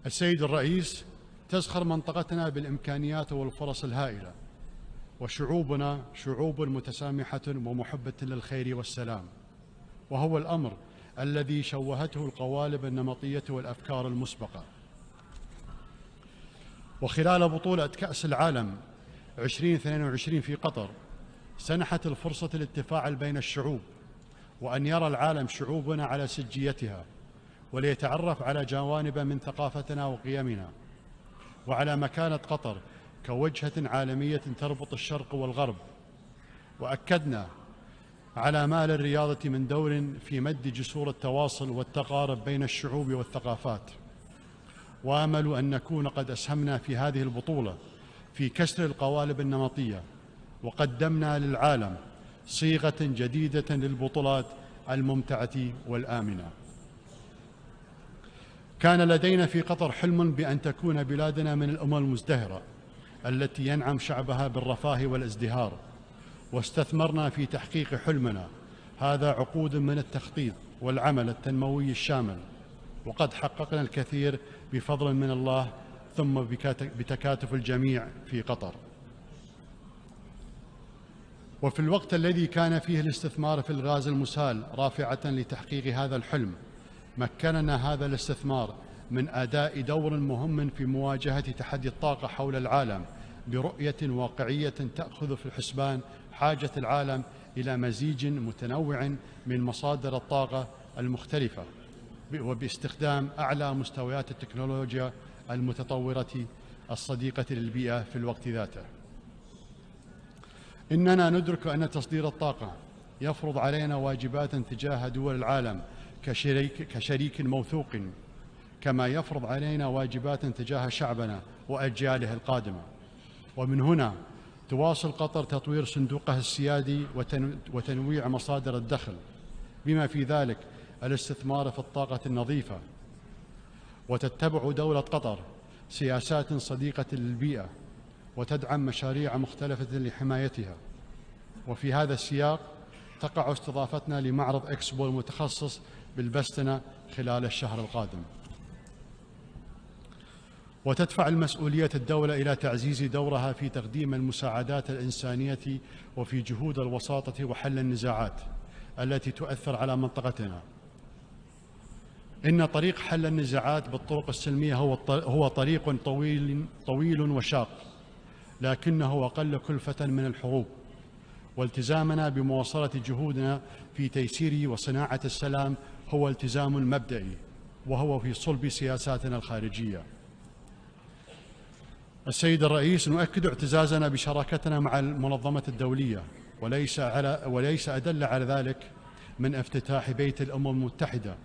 السيد الرئيس، تزخر منطقتنا بالإمكانيات والفرص الهائلة، وشعوبنا شعوب متسامحة ومحبة للخير والسلام، وهو الأمر الذي شوهته القوالب النمطية والأفكار المسبقة. وخلال بطولة كأس العالم 2022 في قطر سنحت الفرصة للتفاعل بين الشعوب، وأن يرى العالم شعوبنا على سجيتها، وليتعرف على جوانب من ثقافتنا وقيمنا، وعلى مكانة قطر كوجهة عالمية تربط الشرق والغرب. وأكدنا على ما للرياضة من دور في مد جسور التواصل والتقارب بين الشعوب والثقافات، وآمل أن نكون قد أسهمنا في هذه البطولة في كسر القوالب النمطية، وقدمنا للعالم صيغة جديدة للبطولات الممتعة والآمنة. كان لدينا في قطر حلم بأن تكون بلادنا من الأمم المزدهرة التي ينعم شعبها بالرفاه والازدهار، واستثمرنا في تحقيق حلمنا هذا عقود من التخطيط والعمل التنموي الشامل، وقد حققنا الكثير بفضل من الله ثم بتكاتف الجميع في قطر. وفي الوقت الذي كان فيه الاستثمار في الغاز المسال رافعة لتحقيق هذا الحلم، مكننا هذا الاستثمار من أداء دور مهم في مواجهة تحدي الطاقة حول العالم برؤية واقعية تأخذ في الحسبان حاجة العالم إلى مزيج متنوع من مصادر الطاقة المختلفة، وباستخدام أعلى مستويات التكنولوجيا المتطورة الصديقة للبيئة في الوقت ذاته. إننا ندرك أن تصدير الطاقة يفرض علينا واجبات تجاه دول العالم كشريك موثوق، كما يفرض علينا واجبات تجاه شعبنا وأجياله القادمة. ومن هنا تواصل قطر تطوير صندوقها السيادي وتنويع مصادر الدخل، بما في ذلك الاستثمار في الطاقة النظيفة، وتتبع دولة قطر سياسات صديقة للبيئة وتدعم مشاريع مختلفة لحمايتها. وفي هذا السياق تقع استضافتنا لمعرض إكسبو المتخصص بالبستنة خلال الشهر القادم. وتدفع المسؤولية الدولة إلى تعزيز دورها في تقديم المساعدات الإنسانية وفي جهود الوساطة وحل النزاعات التي تؤثر على منطقتنا. إن طريق حل النزاعات بالطرق السلمية هو طريق طويل وشاق، لكنه أقل كلفة من الحروب. والتزامنا بمواصلة جهودنا في تيسير وصناعة السلام هو التزام مبدئي، وهو في صلب سياساتنا الخارجية. السيد الرئيس، نؤكد اعتزازنا بشراكتنا مع المنظمة الدولية، وليس أدل على ذلك من افتتاح بيت الأمم المتحدة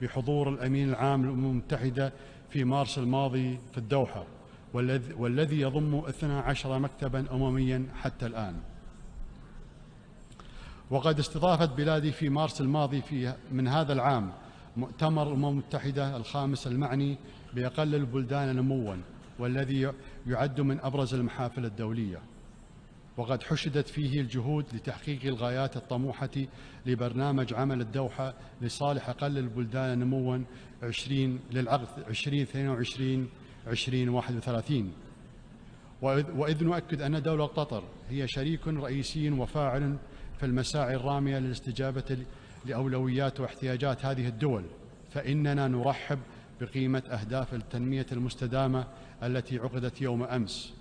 بحضور الأمين العام للأمم المتحدة في مارس الماضي في الدوحة، والذي يضم 12 مكتبا أمميا حتى الآن. وقد استضافت بلادي في مارس الماضي من هذا العام مؤتمر الأمم المتحدة الخامس المعني بأقل البلدان نمواً، والذي يعد من أبرز المحافل الدولية. وقد حشدت فيه الجهود لتحقيق الغايات الطموحة لبرنامج عمل الدوحة لصالح أقل البلدان نمواً للعقد 2022-2031. وإذ نؤكد أن دولة قطر هي شريك رئيسي وفاعل في المساعي الرامية للاستجابة لأولويات واحتياجات هذه الدول، فإننا نرحب بقيمة أهداف التنمية المستدامة التي عقدت يوم أمس.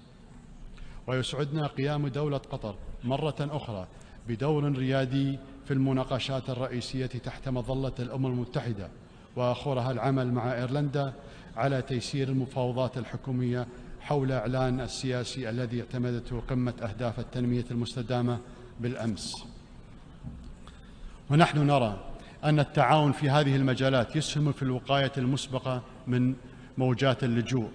ويسعدنا قيام دولة قطر مرة أخرى بدور ريادي في المناقشات الرئيسية تحت مظلة الأمم المتحدة، وآخرها العمل مع إيرلندا على تيسير المفاوضات الحكومية حول إعلان السياسي الذي اعتمدته قمة أهداف التنمية المستدامة بالأمس. ونحن نرى أن التعاون في هذه المجالات يسهم في الوقاية المسبقة من موجات اللجوء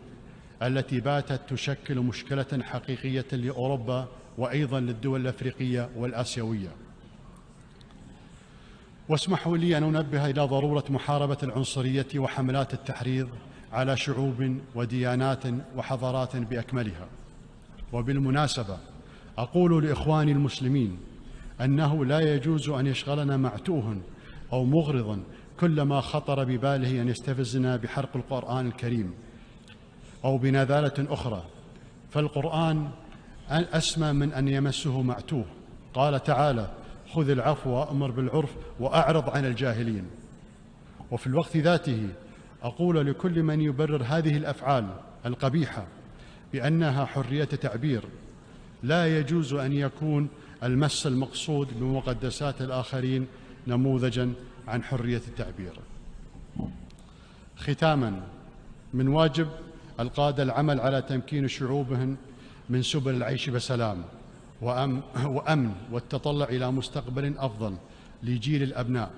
التي باتت تشكل مشكلة حقيقية لأوروبا وأيضا للدول الأفريقية والآسيوية. واسمحوا لي أن أنبه إلى ضرورة محاربة العنصرية وحملات التحريض على شعوب وديانات وحضارات بأكملها. وبالمناسبة أقول لإخواني المسلمين أنه لا يجوز أن يشغلنا معتوه أو مغرض كلما خطر بباله أن يستفزنا بحرق القرآن الكريم أو بنذالة أخرى، فالقرآن أسمى من أن يمسه معتوه. قال تعالى: خذ العفو وأمر بالعرف وأعرض عن الجاهلين. وفي الوقت ذاته أقول لكل من يبرر هذه الأفعال القبيحة بأنها حرية تعبير: لا يجوز أن يكون المس المقصود بمقدسات الآخرين نموذجاً عن حرية التعبير. ختاماً، من واجب القادة العمل على تمكين شعوبهم من سبل العيش بسلام وأمن والتطلع إلى مستقبل أفضل لجيل الأبناء.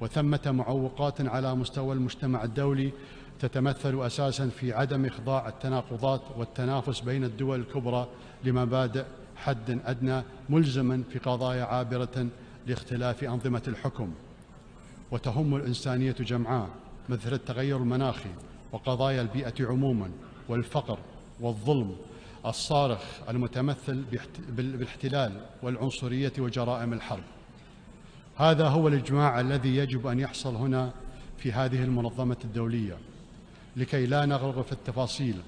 وثمة معوقات على مستوى المجتمع الدولي تتمثل أساساً في عدم إخضاع التناقضات والتنافس بين الدول الكبرى لمبادئ حد أدنى ملزماً في قضايا عابرة لاختلاف أنظمة الحكم، وتهم الإنسانية جمعاء مثل التغير المناخي وقضايا البيئة عموماً والفقر والظلم الصارخ المتمثل بالاحتلال والعنصرية وجرائم الحرب. هذا هو الإجماع الذي يجب أن يحصل هنا في هذه المنظمة الدولية، لكي لا نغرق في التفاصيل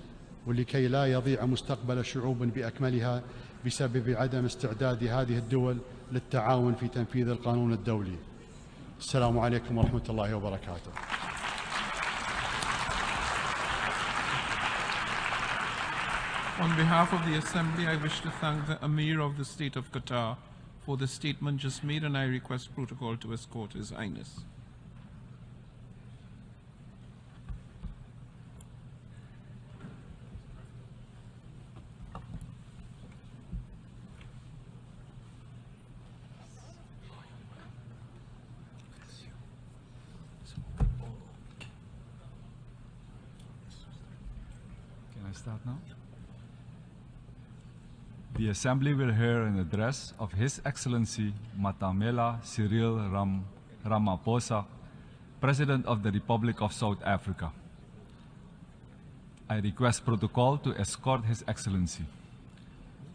ولكي لا يضيع مستقبل شعوب بأكملها بسبب عدم استعداد هذه الدول للتعاون في تنفيذ القانون الدولي. السلام عليكم ورحمة الله وبركاته. On behalf of the Assembly, I wish to thank the Emir of the State of Qatar for the statement just made, and I request protocol to escort His Highness. Can I start now? The Assembly will hear an address of His Excellency Matamela Cyril Ramaphosa, President of the Republic of South Africa. I request protocol to escort His Excellency.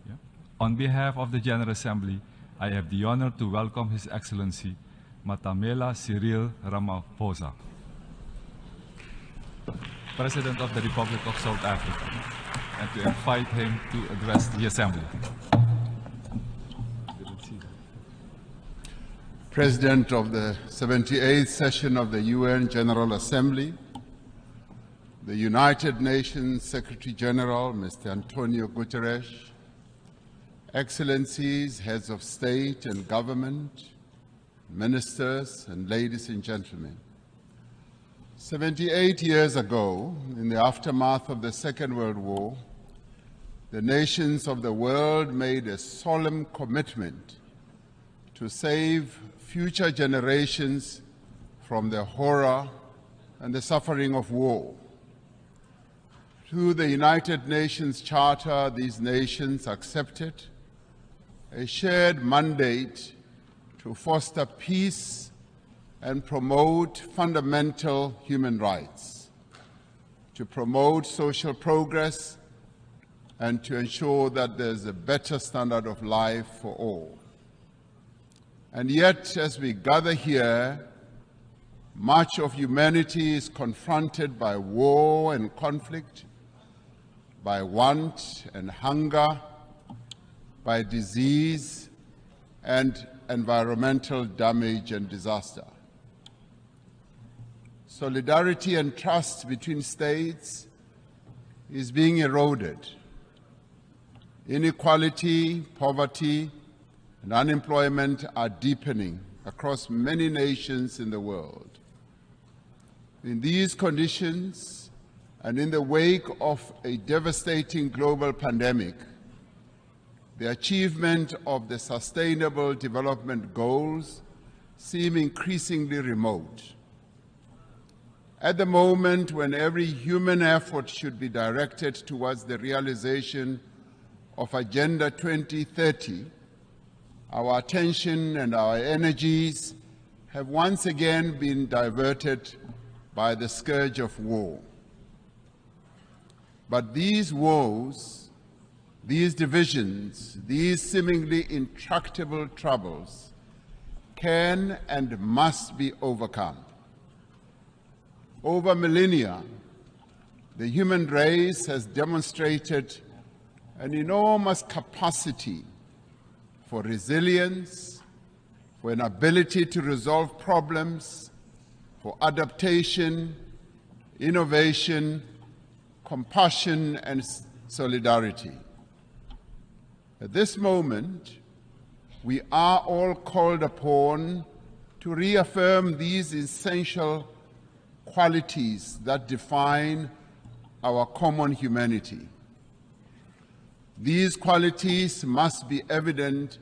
Yeah. On behalf of the General Assembly, I have the honor to welcome His Excellency Matamela Cyril Ramaphosa, President of the Republic of South Africa, and to invite him to address the Assembly. President of the 78th session of the UN General Assembly, the United Nations Secretary General, Mr. Antonio Guterres, Excellencies, Heads of State and Government, Ministers, and ladies and gentlemen. 78 years ago, in the aftermath of the Second World War, the nations of the world made a solemn commitment to save future generations from the horror and the suffering of war. Through the United Nations Charter, these nations accepted a shared mandate to foster peace and promote fundamental human rights, to promote social progress, and to ensure that there's a better standard of life for all. And yet, as we gather here, much of humanity is confronted by war and conflict, by want and hunger, by disease and environmental damage and disaster. Solidarity and trust between states is being eroded. Inequality, poverty, and unemployment are deepening across many nations in the world. In these conditions, and in the wake of a devastating global pandemic, the achievement of the Sustainable Development Goals seem increasingly remote. At the moment when every human effort should be directed towards the realization of Agenda 2030, our attention and our energies have once again been diverted by the scourge of war. But these woes, these divisions, these seemingly intractable troubles can and must be overcome. Over millennia, the human race has demonstrated an enormous capacity for resilience, for an ability to resolve problems, for adaptation, innovation, compassion, and solidarity. At this moment, we are all called upon to reaffirm these essential qualities that define our common humanity. These qualities must be evident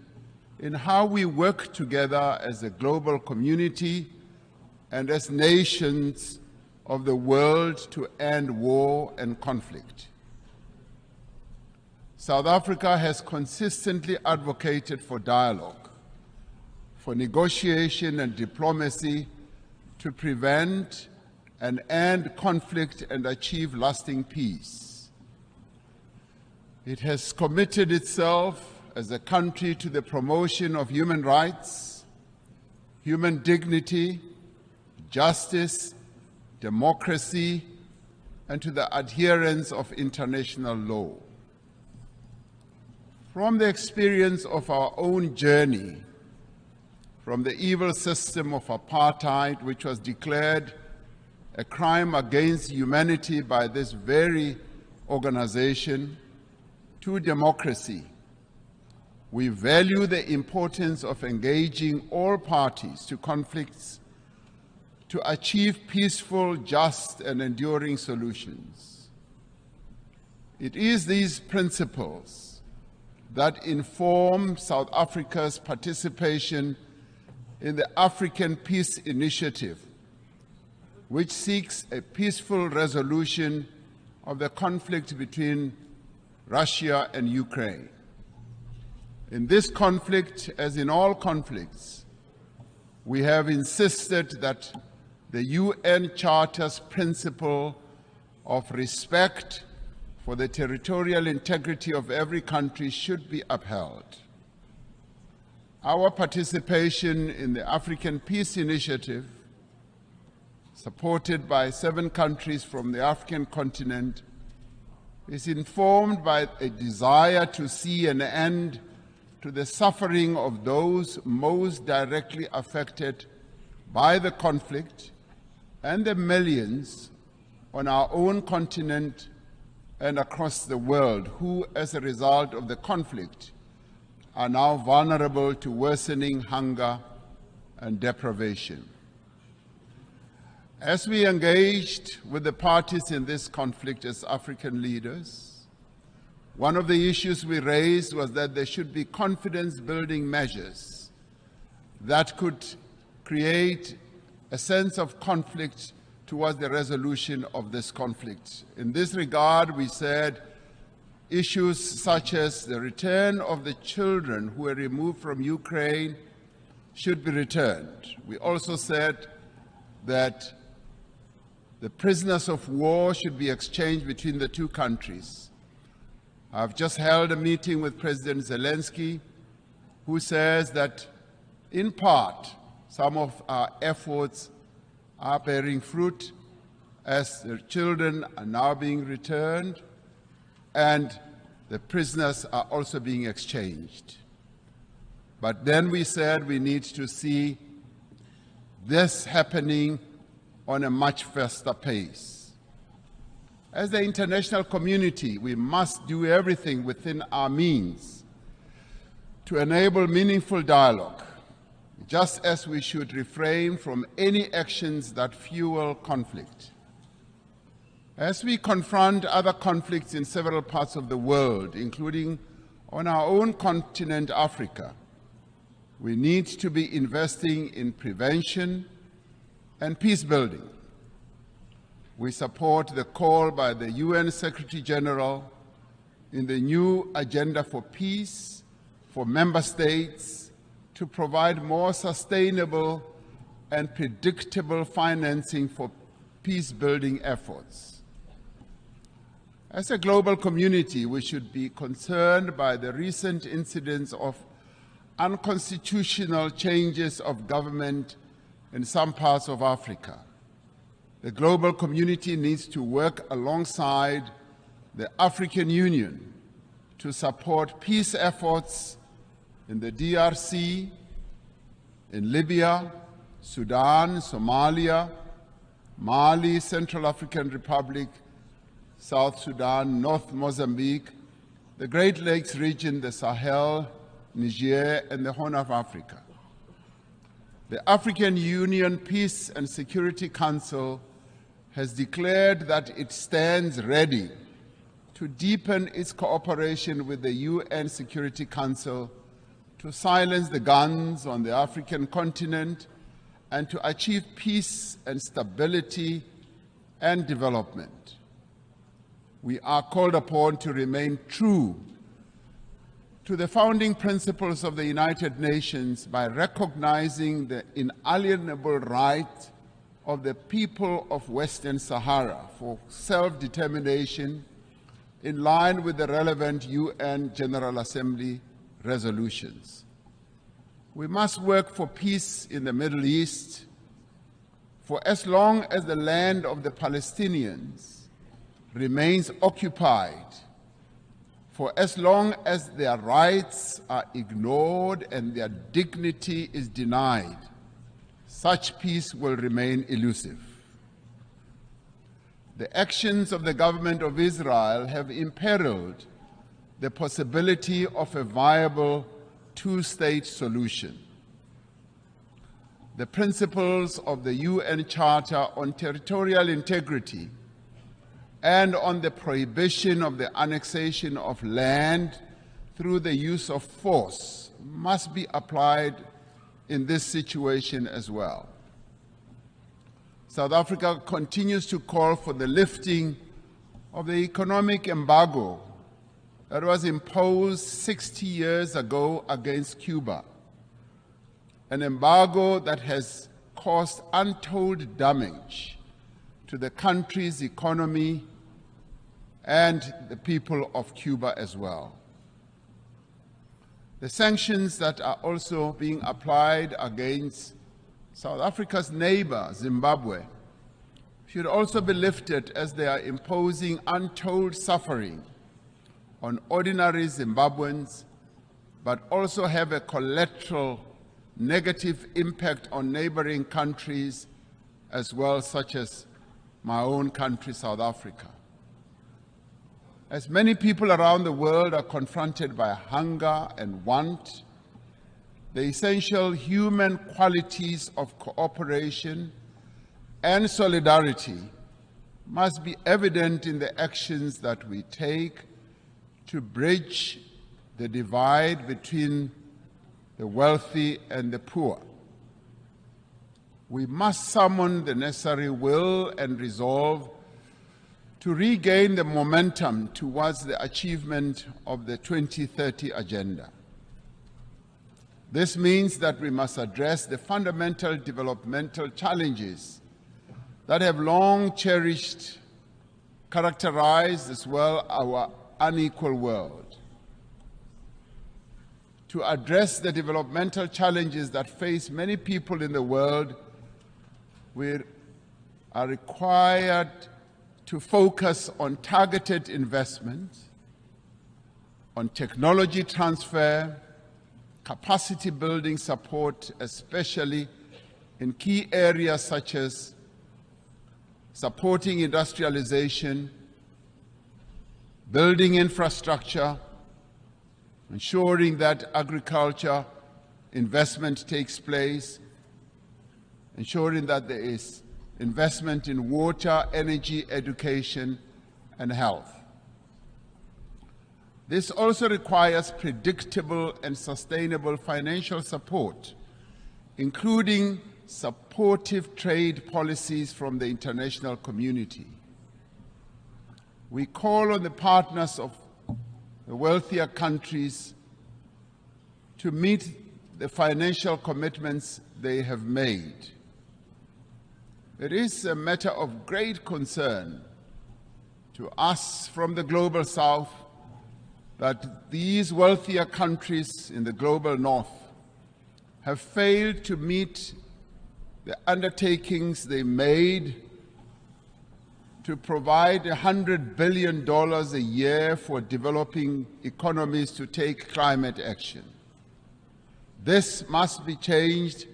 in how we work together as a global community and as nations of the world to end war and conflict. South Africa has consistently advocated for dialogue, for negotiation and diplomacy to prevent and end conflict and achieve lasting peace. It has committed itself as a country to the promotion of human rights, human dignity, justice, democracy, and to the adherence of international law. From the experience of our own journey, from the evil system of apartheid, which was declared a crime against humanity by this very organization, to democracy, we value the importance of engaging all parties to conflicts to achieve peaceful, just, and enduring solutions. It is these principles that inform South Africa's participation in the African Peace Initiative, which seeks a peaceful resolution of the conflict between Russia and Ukraine. In this conflict, as in all conflicts, we have insisted that the UN Charter's principle of respect for the territorial integrity of every country should be upheld. Our participation in the African Peace Initiative, supported by 7 countries from the African continent, is informed by a desire to see an end to the suffering of those most directly affected by the conflict and the millions on our own continent and across the world who, as a result of the conflict, are now vulnerable to worsening hunger and deprivation. As we engaged with the parties in this conflict as African leaders, one of the issues we raised was that there should be confidence-building measures that could create a sense of conflict towards the resolution of this conflict. In this regard, we said issues such as the return of the children who were removed from Ukraine should be returned. We also said that the prisoners of war should be exchanged between the 2 countries. I've just held a meeting with President Zelenski, who says that, in part, some of our efforts are bearing fruit as the children are now being returned and the prisoners are also being exchanged. But then we said we need to see this happening on a much faster pace. As the international community, we must do everything within our means to enable meaningful dialogue, just as we should refrain from any actions that fuel conflict. As we confront other conflicts in several parts of the world, including on our own continent, Africa, we need to be investing in prevention and peace building. We support the call by the UN Secretary General in the new Agenda for Peace for member states to provide more sustainable and predictable financing for peace-building efforts. As a global community, we should be concerned by the recent incidents of unconstitutional changes of government in some parts of Africa. The global community needs to work alongside the African Union to support peace efforts in the DRC, in Libya, Sudan, Somalia, Mali, Central African Republic, South Sudan, North Mozambique, the Great Lakes region, the Sahel, Niger, and the Horn of Africa. The African Union Peace and Security Council has declared that it stands ready to deepen its cooperation with the UN Security Council to silence the guns on the African continent and to achieve peace and stability and development. We are called upon to remain true to the founding principles of the United Nations by recognizing the inalienable right of the people of Western Sahara for self-determination in line with the relevant UN General Assembly resolutions. We must work for peace in the Middle East for as long as the land of the Palestinians remains occupied, for as long as their rights are ignored and their dignity is denied, such peace will remain elusive. The actions of the government of Israel have imperiled the possibility of a viable 2-state solution. The principles of the UN Charter on Territorial Integrity and on the prohibition of the annexation of land through the use of force must be applied in this situation as well. South Africa continues to call for the lifting of the economic embargo that was imposed 60 years ago against Cuba, an embargo that has caused untold damage to the country's economy and the people of Cuba as well. The sanctions that are also being applied against South Africa's neighbor, Zimbabwe, should also be lifted, as they are imposing untold suffering on ordinary Zimbabweans, but also have a collateral negative impact on neighboring countries as well, such as my own country, South Africa. As many people around the world are confronted by hunger and want, the essential human qualities of cooperation and solidarity must be evident in the actions that we take to bridge the divide between the wealthy and the poor. We must summon the necessary will and resolve to regain the momentum towards the achievement of the 2030 agenda. This means that we must address the fundamental developmental challenges that have long characterized as well our unequal world. To address the developmental challenges that face many people in the world, we are required to focus on targeted investment, on technology transfer, capacity building support, especially in key areas such as supporting industrialization, building infrastructure, ensuring that agriculture investment takes place, ensuring that there is investment in water, energy, education, and health. This also requires predictable and sustainable financial support, including supportive trade policies from the international community. We call on the partners of the wealthier countries to meet the financial commitments they have made. It is a matter of great concern to us from the Global South that these wealthier countries in the Global North have failed to meet the undertakings they made to provide $100 billion a year for developing economies to take climate action. This must be changed,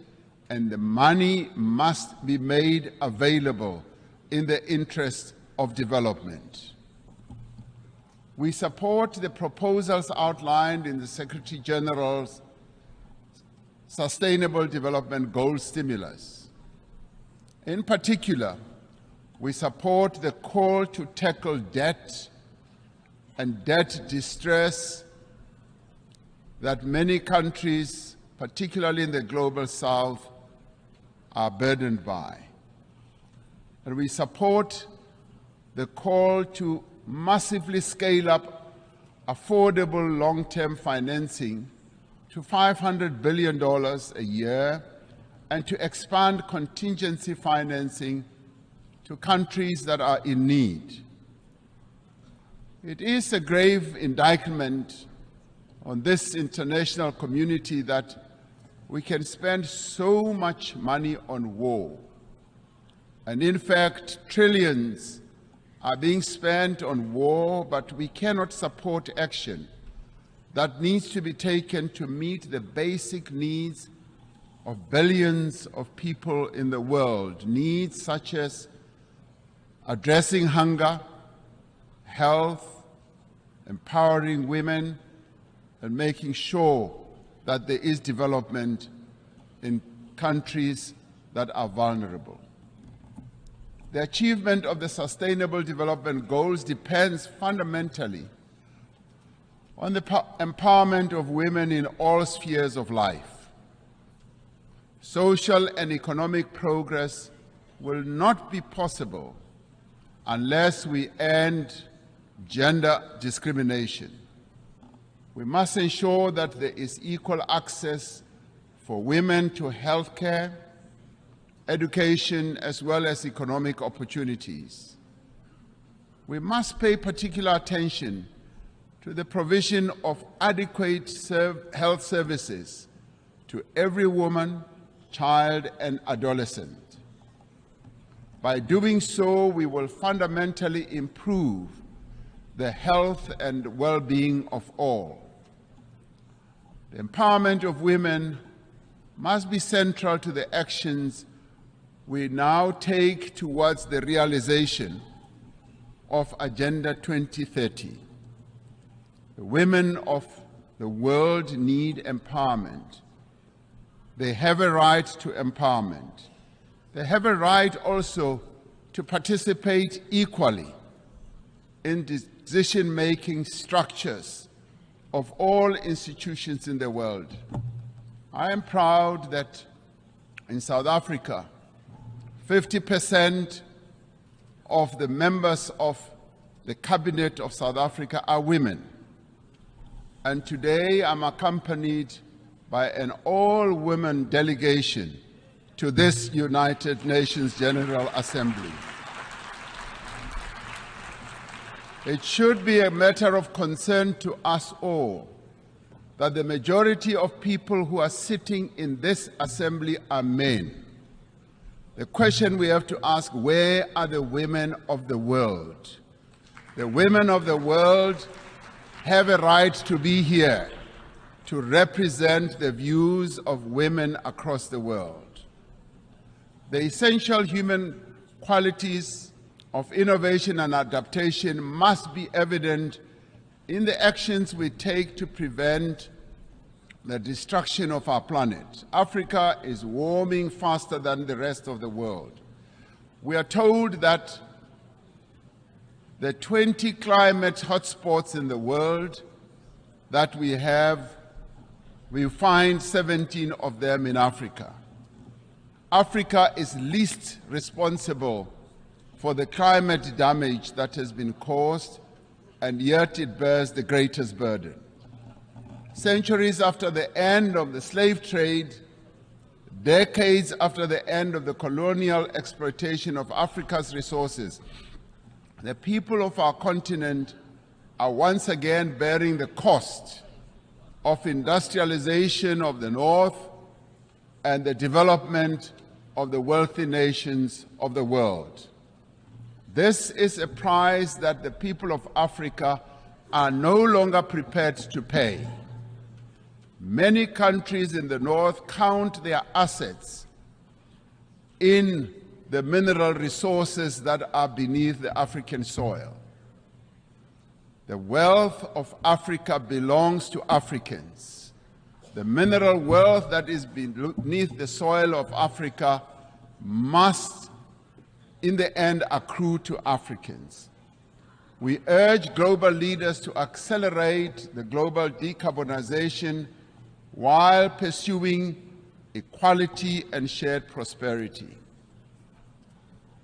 and the money must be made available in the interest of development. We support the proposals outlined in the Secretary General's Sustainable Development Goals stimulus. In particular, we support the call to tackle debt and debt distress that many countries, particularly in the Global South, are burdened by. And we support the call to massively scale up affordable long-term financing to $500 billion a year and to expand contingency financing to countries that are in need. It is a grave indictment on this international community that we can spend so much money on war. And in fact, trillions are being spent on war, but we cannot support action that needs to be taken to meet the basic needs of billions of people in the world, needs such as addressing hunger, health, empowering women, and making sure that there is development in countries that are vulnerable. The achievement of the Sustainable Development Goals depends fundamentally on the empowerment of women in all spheres of life. Social and economic progress will not be possible unless we end gender discrimination. We must ensure that there is equal access for women to health care, education, as well as economic opportunities. we must pay particular attention to the provision of adequate health services to every woman, child, and adolescent. By doing so, we will fundamentally improve the health and well-being of all. The empowerment of women must be central to the actions we now take towards the realization of Agenda 2030. The women of the world need empowerment. They have a right to empowerment. They have a right also to participate equally in decision-making structures of all institutions in the world. I am proud that in South Africa, 50% of the members of the cabinet of South Africa are women. And today I'm accompanied by an all-women delegation to this United Nations General Assembly. It should be a matter of concern to us all that the majority of people who are sitting in this assembly are men. The question we have to ask, where are the women of the world? The women of the world have a right to be here to represent the views of women across the world. The essential human qualities of innovation and adaptation must be evident in the actions we take to prevent the destruction of our planet. Africa is warming faster than the rest of the world. We are told that the 20 climate hotspots in the world that we have, we find 17 of them in Africa. Africa is least responsible for the climate damage that has been caused, and yet it bears the greatest burden. Centuries after the end of the slave trade, decades after the end of the colonial exploitation of Africa's resources, the people of our continent are once again bearing the cost of industrialization of the North and the development of the wealthy nations of the world. This is a price that the people of Africa are no longer prepared to pay. Many countries in the North count their assets in the mineral resources that are beneath the African soil. The wealth of Africa belongs to Africans. The mineral wealth that is beneath the soil of Africa must, in the end, accrue to Africans. We urge global leaders to accelerate the global decarbonization while pursuing equality and shared prosperity.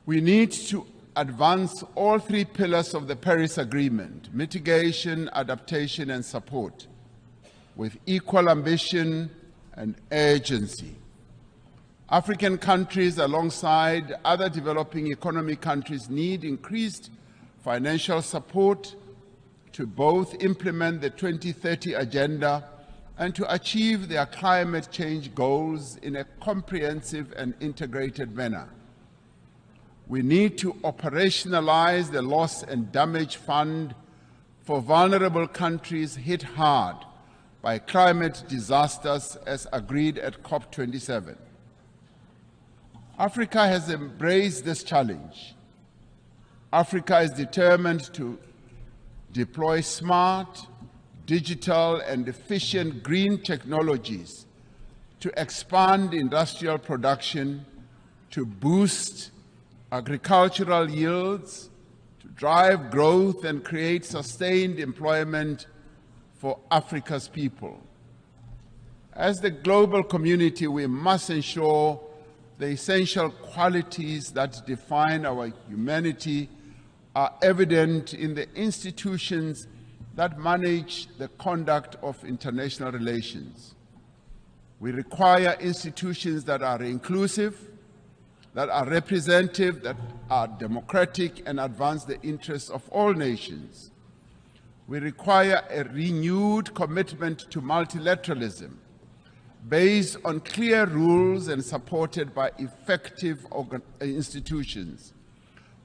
We need to advance all three pillars of the Paris Agreement: mitigation, adaptation, and support, with equal ambition and urgency. African countries, alongside other developing economic countries, need increased financial support to both implement the 2030 Agenda and to achieve their climate change goals in a comprehensive and integrated manner. We need to operationalize the Loss and Damage Fund for vulnerable countries hit hard by climate disasters, as agreed at COP27. Africa has embraced this challenge. Africa is determined to deploy smart, digital, and efficient green technologies to expand industrial production, to boost agricultural yields, to drive growth and create sustained employment for Africa's people. As the global community, we must ensure the essential qualities that define our humanity are evident in the institutions that manage the conduct of international relations. We require institutions that are inclusive, that are representative, that are democratic, and advance the interests of all nations. We require a renewed commitment to multilateralism based on clear rules and supported by effective institutions.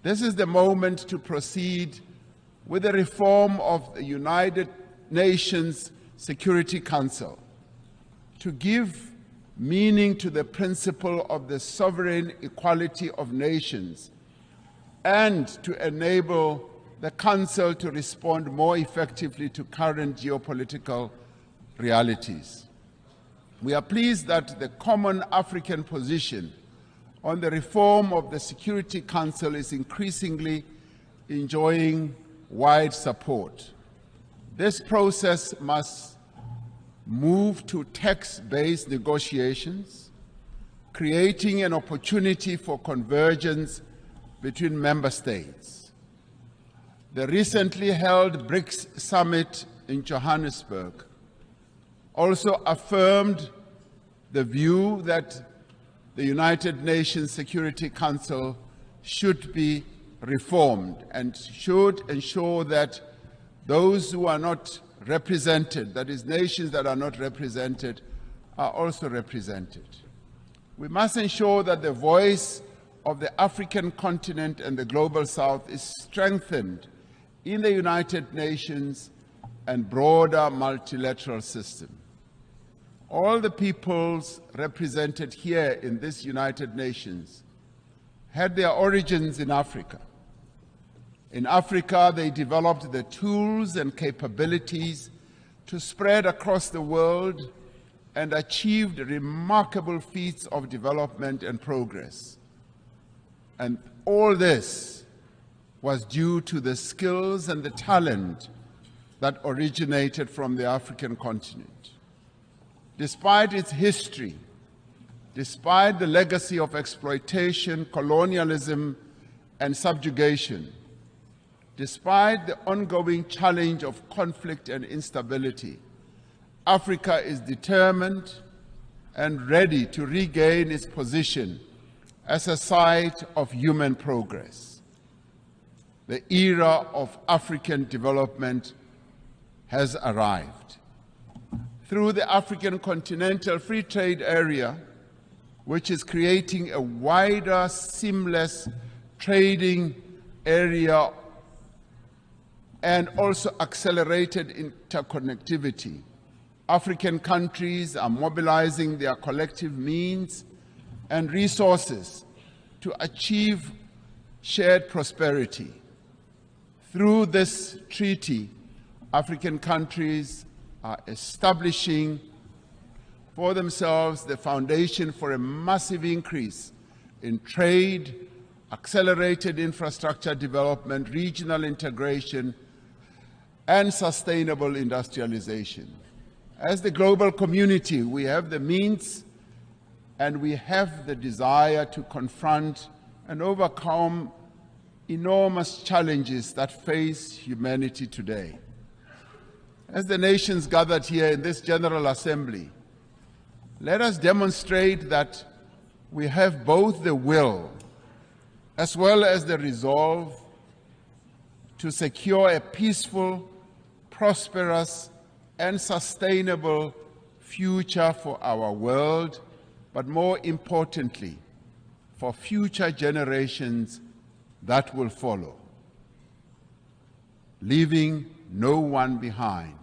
This is the moment to proceed with the reform of the United Nations Security Council, to give meaning to the principle of the sovereign equality of nations, and to enable the Council to respond more effectively to current geopolitical realities. We are pleased that the common African position on the reform of the Security Council is increasingly enjoying wide support. This process must move to text-based negotiations, creating an opportunity for convergence between member states. The recently held BRICS summit in Johannesburg also affirmed the view that the United Nations Security Council should be reformed and should ensure that those who are not represented, that is, nations that are not represented, are also represented. We must ensure that the voice of the African continent and the Global South is strengthened in the United Nations and broader multilateral system. All the peoples represented here in this United Nations had their origins in Africa. In Africa, they developed the tools and capabilities to spread across the world and achieved remarkable feats of development and progress. And all this was due to the skills and the talent that originated from the African continent. Despite its history, despite the legacy of exploitation, colonialism, and subjugation, despite the ongoing challenge of conflict and instability, Africa is determined and ready to regain its position as a site of human progress. The era of African development has arrived. Through the African Continental Free Trade Area, which is creating a wider, seamless trading area and also accelerated interconnectivity, African countries are mobilizing their collective means and resources to achieve shared prosperity. Through this treaty, African countries are establishing for themselves the foundation for a massive increase in trade, accelerated infrastructure development, regional integration, and sustainable industrialization. As the global community, we have the means and we have the desire to confront and overcome enormous challenges that face humanity today. As the nations gathered here in this General Assembly, let us demonstrate that we have both the will as well as the resolve to secure a peaceful, prosperous, and sustainable future for our world, but more importantly, for future generations that will follow, leaving no one behind.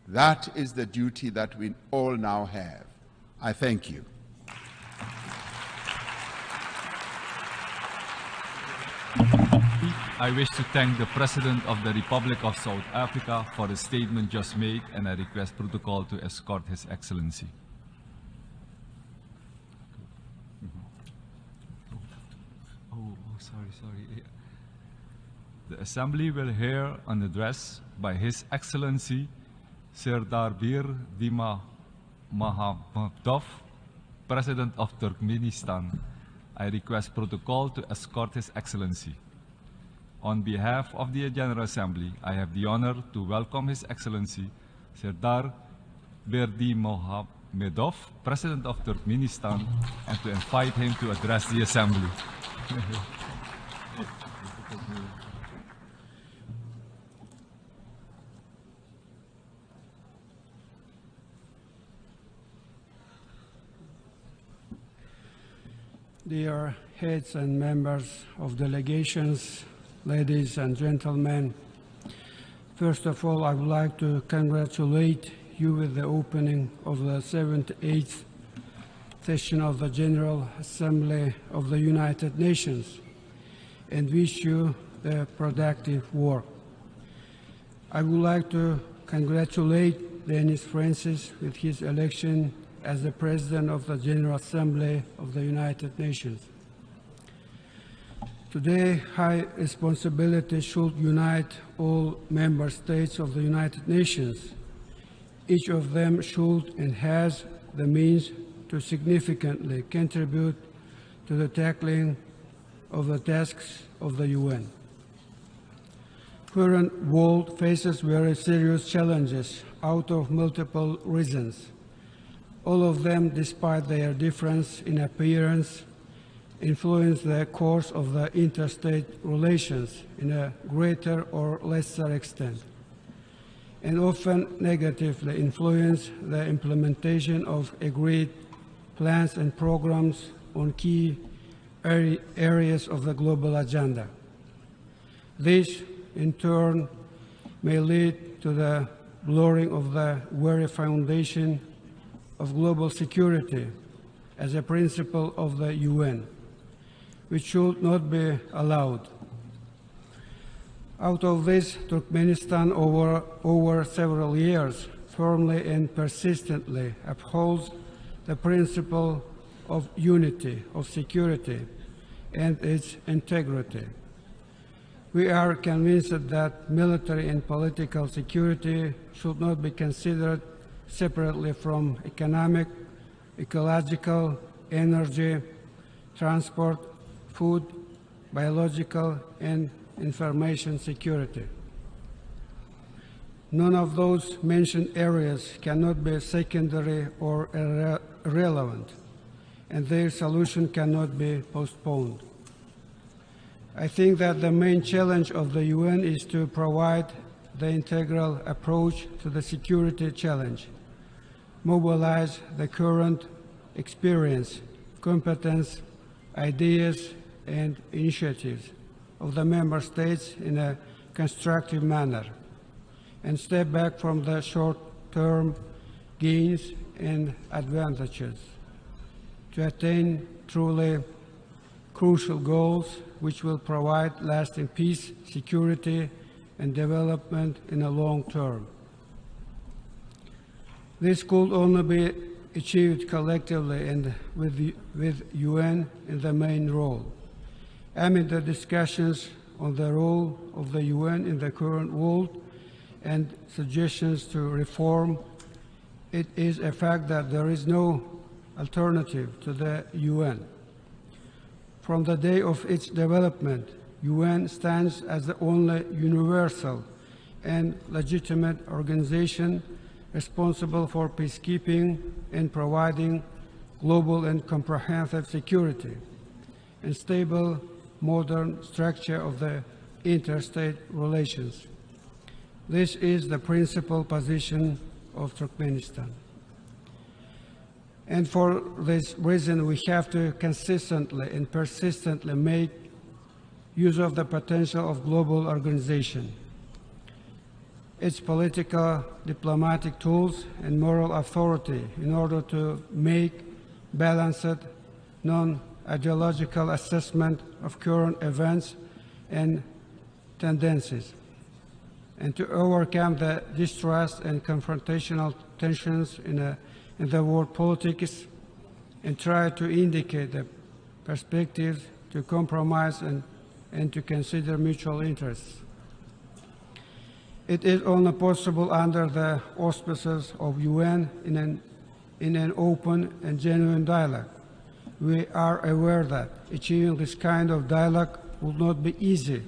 That is the duty that we all now have. I thank you. I wish to thank the President of the Republic of South Africa for the statement just made, and I request protocol to escort His Excellency. Sorry. The Assembly will hear an address by His Excellency Serdar Bir Dima Mahamadov, President of Turkmenistan. I request protocol to escort His Excellency. On behalf of the General Assembly, I have the honor to welcome His Excellency Serdar Berdi Medov, President of Turkmenistan, and to invite him to address the Assembly. Dear heads and members of delegations, ladies and gentlemen, first of all, I would like to congratulate you with the opening of the 78th session of the General Assembly of the United Nations and wish you the productive work. I would like to congratulate Denis Francis with his election as the President of the General Assembly of the United Nations. Today, high responsibility should unite all member states of the United Nations. Each of them should and has the means to significantly contribute to the tackling of the tasks of the UN. Current world faces very serious challenges out of multiple reasons. All of them, despite their difference in appearance, influence the course of the interstate relations in a greater or lesser extent, and often negatively influence the implementation of agreed plans and programs on key areas of the global agenda. This, in turn, may lead to the blurring of the very foundation of global security as a principle of the UN, which should not be allowed. Out of this, Turkmenistan over several years firmly and persistently upholds the principle of unity, of security, and its integrity. We are convinced that military and political security should not be considered separately from economic, ecological, energy, transport, food, biological, and information security. None of those mentioned areas cannot be secondary or irrelevant, and their solution cannot be postponed. I think that the main challenge of the UN is to provide the integral approach to the security challenge, mobilize the current experience, competence, ideas, and initiatives of the member states in a constructive manner, and step back from the short-term gains and advantages to attain truly crucial goals which will provide lasting peace, security, and development in the long term. This could only be achieved collectively and with UN in the main role. Amid the discussions on the role of the UN in the current world and suggestions to reform, it is a fact that there is no alternative to the UN. From the day of its development, UN stands as the only universal and legitimate organization responsible for peacekeeping and providing global and comprehensive security and stable modern structure of the interstate relations. This is the principal position of Turkmenistan. And for this reason, we have to consistently and persistently make use of the potential of global organization, its political, diplomatic tools, and moral authority in order to make balanced, non-ideological assessment of current events and tendencies, and to overcome the distrust and confrontational tensions in the world politics, and try to indicate the perspectives to compromise and to consider mutual interests. It is only possible under the auspices of UN in an open and genuine dialogue. We are aware that achieving this kind of dialogue will not be easy.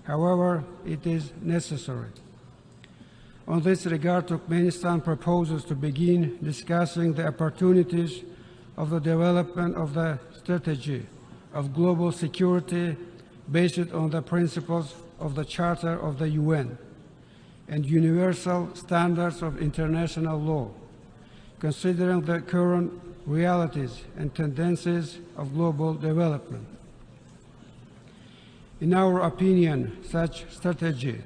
However, it is necessary. On this regard, Turkmenistan proposes to begin discussing the opportunities of the development of the strategy of global security based on the principles of the Charter of the UN and universal standards of international law, considering the current realities and tendencies of global development. In our opinion, such strategy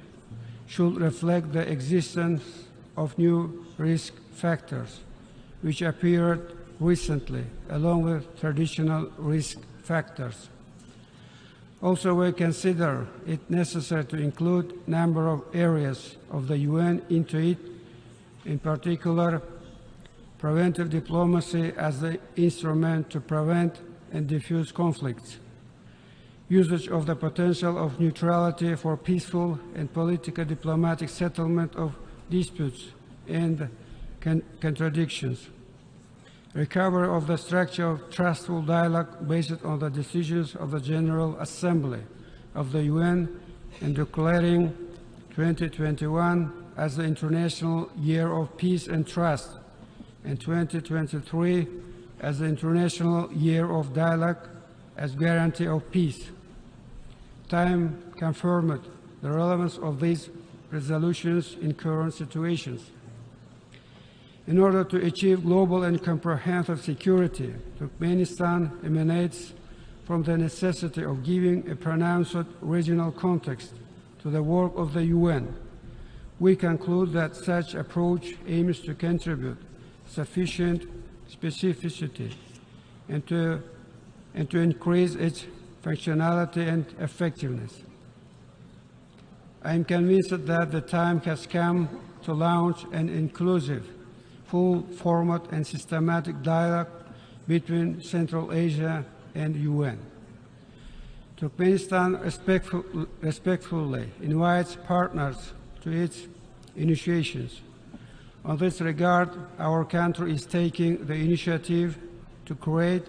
should reflect the existence of new risk factors which appeared recently, along with traditional risk factors. Also, we consider it necessary to include a number of areas of the UN into it, in particular, preventive diplomacy as the instrument to prevent and diffuse conflicts, usage of the potential of neutrality for peaceful and political diplomatic settlement of disputes and contradictions, recovery of the structure of trustful dialogue based on the decisions of the General Assembly of the UN, and declaring 2021 as the International Year of Peace and Trust, and 2023 as the International Year of Dialogue as guarantee of peace. Time confirmed the relevance of these resolutions in current situations. In order to achieve global and comprehensive security, Turkmenistan emanates from the necessity of giving a pronounced regional context to the work of the UN. We conclude that such approach aims to contribute sufficient specificity and to increase its functionality and effectiveness. I am convinced that the time has come to launch an inclusive, full format and systematic dialogue between Central Asia and UN. Turkmenistan respectfully invites partners to its initiations. On this regard, our country is taking the initiative to create,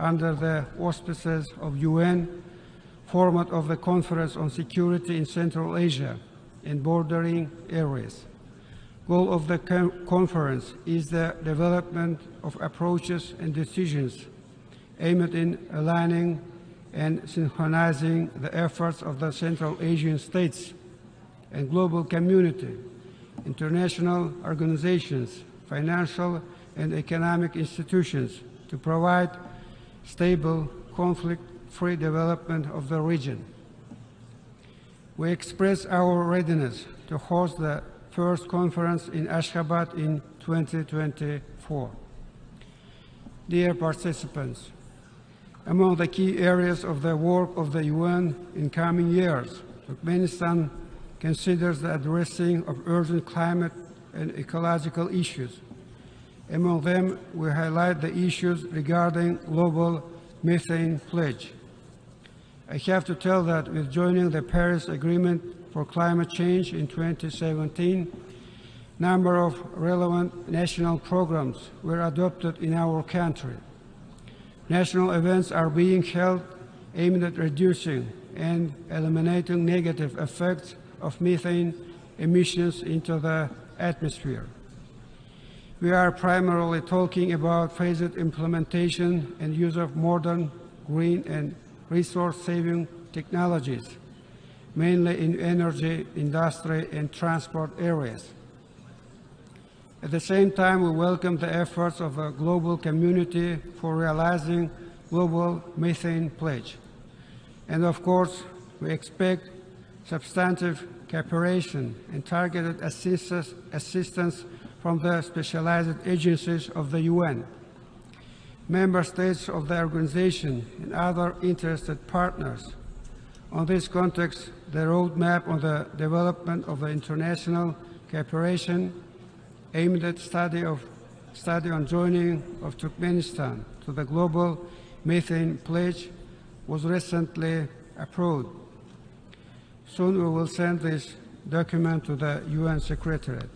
under the auspices of UN, format of the Conference on Security in Central Asia and bordering areas. Goal of the conference is the development of approaches and decisions aimed in aligning and synchronizing the efforts of the Central Asian states and global community, international organizations, financial and economic institutions to provide stable, conflict-free development of the region. We express our readiness to host the first conference in Ashgabat in 2024. Dear participants, among the key areas of the work of the UN in coming years, Turkmenistan considers the addressing of urgent climate and ecological issues. Among them, we highlight the issues regarding global methane pledge. I have to tell that with joining the Paris Agreement for Climate Change in 2017, a number of relevant national programs were adopted in our country. National events are being held aimed at reducing and eliminating negative effects of methane emissions into the atmosphere. We are primarily talking about phased implementation and use of modern, green and resource-saving technologies, mainly in energy, industry and transport areas. At the same time, we welcome the efforts of the global community for realizing global methane pledge. And of course, we expect substantive cooperation and targeted assistance from the specialized agencies of the UN, member states of the organization, and other interested partners. On this context, the roadmap on the development of the international cooperation aimed at study on joining of Turkmenistan to the global methane pledge was recently approved. Soon we will send this document to the UN Secretariat.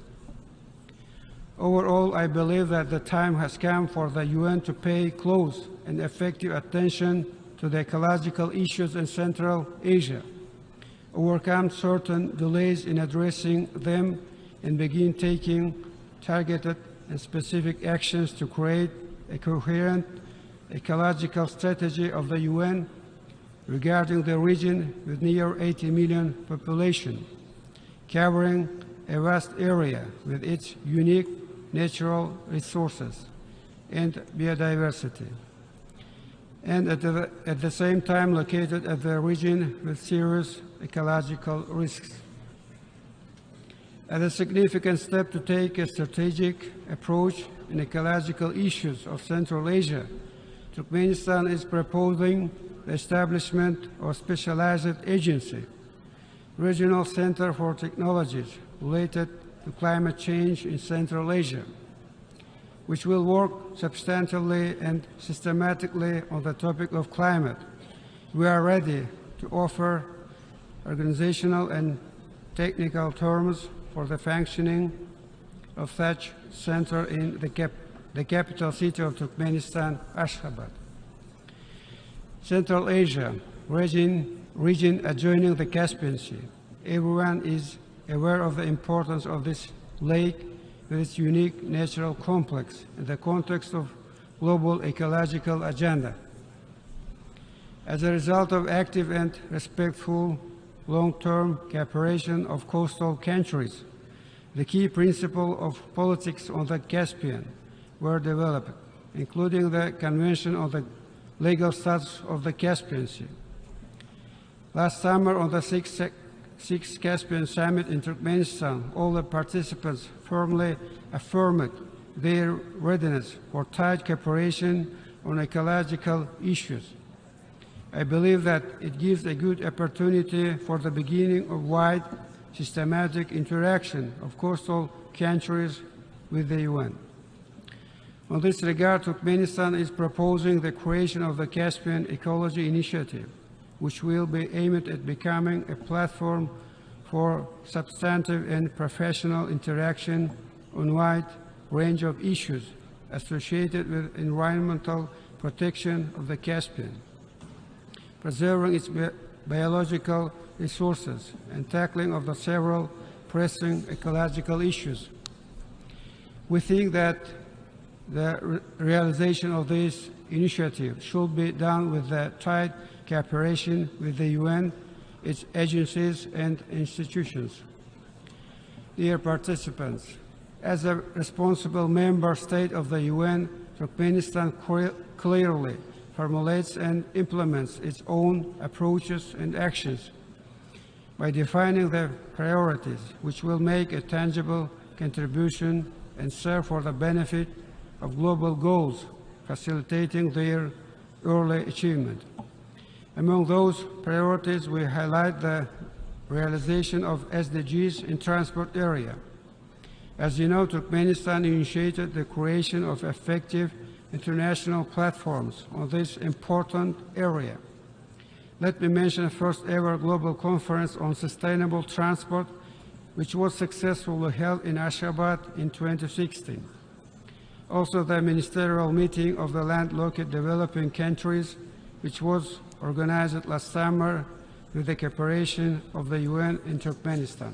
Overall, I believe that the time has come for the UN to pay close and effective attention to the ecological issues in Central Asia, overcome certain delays in addressing them, and begin taking targeted and specific actions to create a coherent ecological strategy of the UN regarding the region with near 80 million population, covering a vast area with its unique natural resources and biodiversity, and at the same time located at the region with serious ecological risks. As a significant step to take a strategic approach in ecological issues of Central Asia, Turkmenistan is proposing the establishment of a specialized agency, Regional Center for Technologies related to climate change in Central Asia, which will work substantially and systematically on the topic of climate. We are ready to offer organizational and technical terms for the functioning of such center in the capital city of Turkmenistan, Ashgabat. Central Asia, region adjoining the Caspian Sea. Everyone is aware of the importance of this lake with its unique natural complex in the context of global ecological agenda. As a result of active and respectful long-term cooperation of coastal countries, the key principles of politics on the Caspian were developed, including the Convention on the Legal Status of the Caspian Sea. Last summer, on the Sixth Caspian Summit in Turkmenistan, all the participants firmly affirmed their readiness for tight cooperation on ecological issues. I believe that it gives a good opportunity for the beginning of wide, systematic interaction of coastal countries with the UN. On this regard, Turkmenistan is proposing the creation of the Caspian Ecology Initiative, which will be aimed at becoming a platform for substantive and professional interaction on a wide range of issues associated with environmental protection of the Caspian, preserving its biological resources, and tackling of the several pressing ecological issues. We think that the realization of this initiative should be done with the tight cooperation with the UN, its agencies and institutions. Dear participants, as a responsible member state of the UN, Turkmenistan clearly formulates and implements its own approaches and actions by defining the priorities which will make a tangible contribution and serve for the benefit of global goals, facilitating their early achievement. Among those priorities, we highlight the realization of SDGs in transport area. As you know, Turkmenistan initiated the creation of effective international platforms on this important area. Let me mention the first ever global conference on sustainable transport, which was successfully held in Ashgabat in 2016. Also, the ministerial meeting of the landlocked developing countries, which was organized last summer with the cooperation of the UN in Turkmenistan.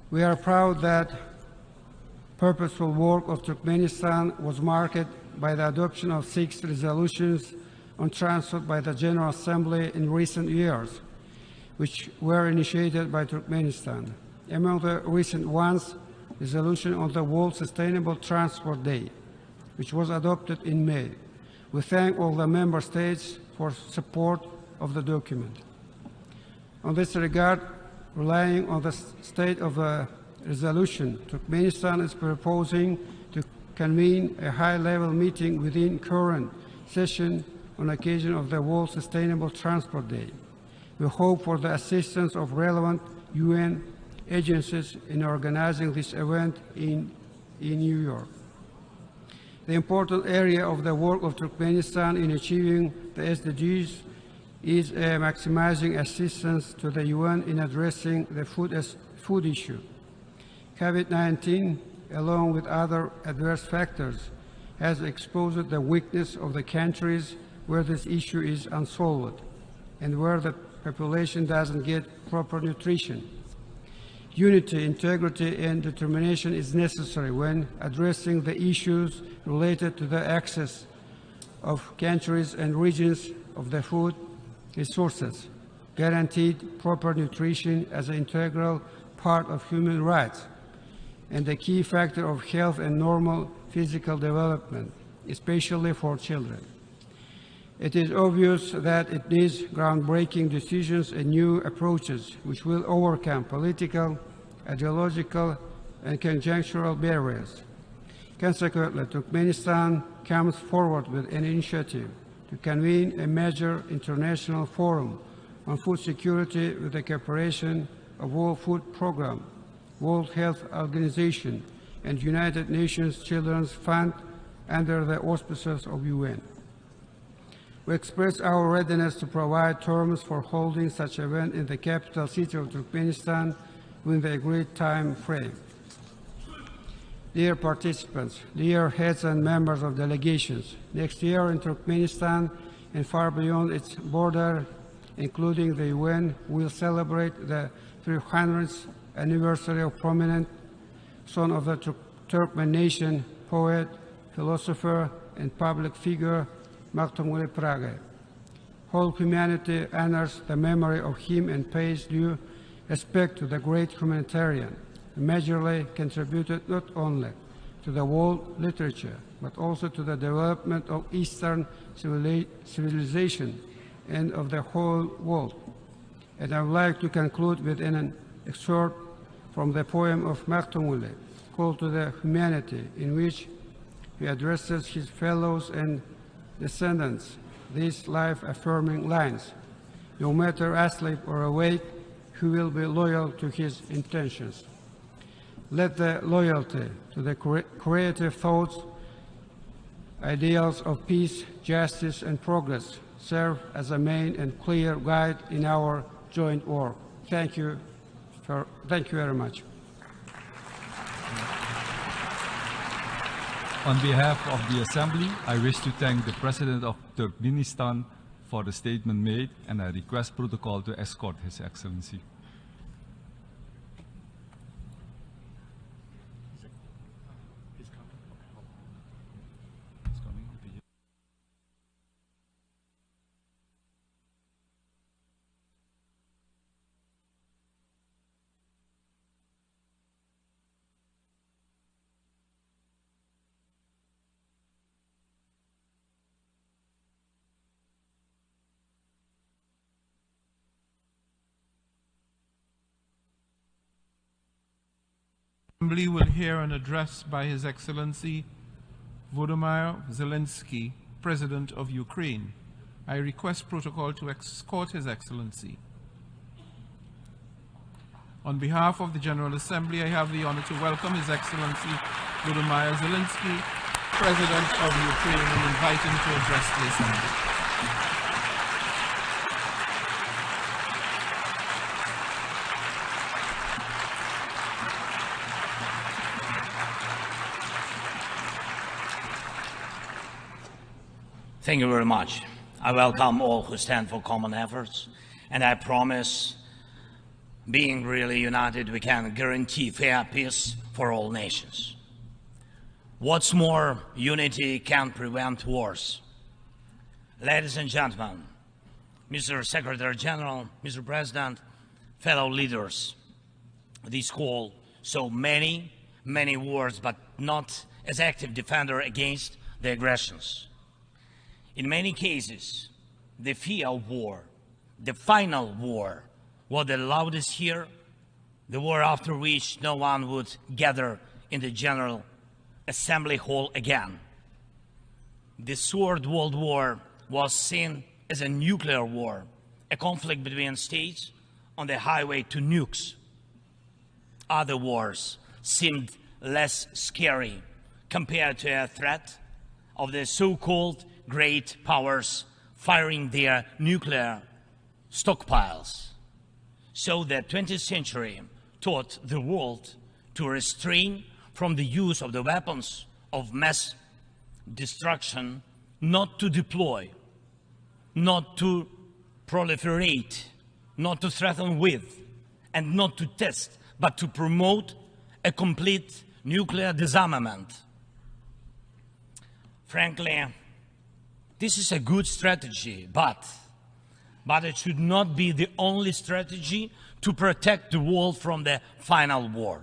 We are proud that purposeful work of Turkmenistan was marked by the adoption of 6 resolutions on transport by the General Assembly in recent years, which were initiated by Turkmenistan. Among the recent ones, resolution on the World Sustainable Transport Day, which was adopted in May. We thank all the member states for support of the document. On this regard, relying on the state of the resolution, Turkmenistan is proposing to convene a high-level meeting within current session on occasion of the World Sustainable Transport Day. We hope for the assistance of relevant UN agencies in organizing this event in New York. The important area of the work of Turkmenistan in achieving the SDGs is maximizing assistance to the UN in addressing the food issue. COVID-19, along with other adverse factors, has exposed the weakness of the countries where this issue is unsolved and where the population doesn't get proper nutrition. Unity, integrity, and determination is necessary when addressing the issues related to the access of countries and regions of the food resources. Guaranteed proper nutrition as an integral part of human rights and a key factor of health and normal physical development, especially for children. It is obvious that it needs groundbreaking decisions and new approaches which will overcome political, ideological, and conjunctural barriers. Consequently, Turkmenistan comes forward with an initiative to convene a major international forum on food security with the cooperation of World Food Programme, World Health Organization, and United Nations Children's Fund under the auspices of UN. We express our readiness to provide terms for holding such an event in the capital city of Turkmenistan within the agreed time frame. Dear participants, dear heads and members of delegations, next year in Turkmenistan and far beyond its border, including the UN, will celebrate the 300th anniversary of prominent son of the Turkmen nation, poet, philosopher, and public figure, Maktumuli Prage. Whole humanity honors the memory of him and pays due respect to the great humanitarian, who majorly contributed not only to the world literature, but also to the development of Eastern civilization and of the whole world. And I would like to conclude with an excerpt from the poem of Maktumuli, Call to the Humanity, in which he addresses his fellows and descendants these life-affirming lines: no matter asleep or awake, he will be loyal to his intentions. Let the loyalty to the creative thoughts, ideals of peace, justice, and progress serve as a main and clear guide in our joint work. Thank you very much. On behalf of the Assembly, I wish to thank the President of Turkmenistan for the statement made, and I request protocol to escort His Excellency. Assembly will hear an address by His Excellency Volodímir Zelenski, President of Ukraine. I request protocol to escort His Excellency. On behalf of the General Assembly, I have the honor to welcome His Excellency Volodímir Zelenski, President of Ukraine, and invite him to address the Assembly. Thank you very much. I welcome all who stand for common efforts, and I promise, being really united, we can guarantee fair peace for all nations. What's more, unity can prevent wars. Ladies and gentlemen, Mr. Secretary General, Mr. President, fellow leaders, this call saw many wars, but not as active defender against the aggressions. In many cases, the fear of war, the final war, was the loudest here, the war after which no one would gather in the General Assembly Hall again. The Third World War was seen as a nuclear war, a conflict between states on the highway to nukes. Other wars seemed less scary compared to a threat of the so-called great powers firing their nuclear stockpiles. So the 20th century taught the world to restrain from the use of the weapons of mass destruction, not to deploy, not to proliferate, not to threaten with, and not to test, but to promote a complete nuclear disarmament. Frankly, this is a good strategy, but it should not be the only strategy to protect the world from the final war.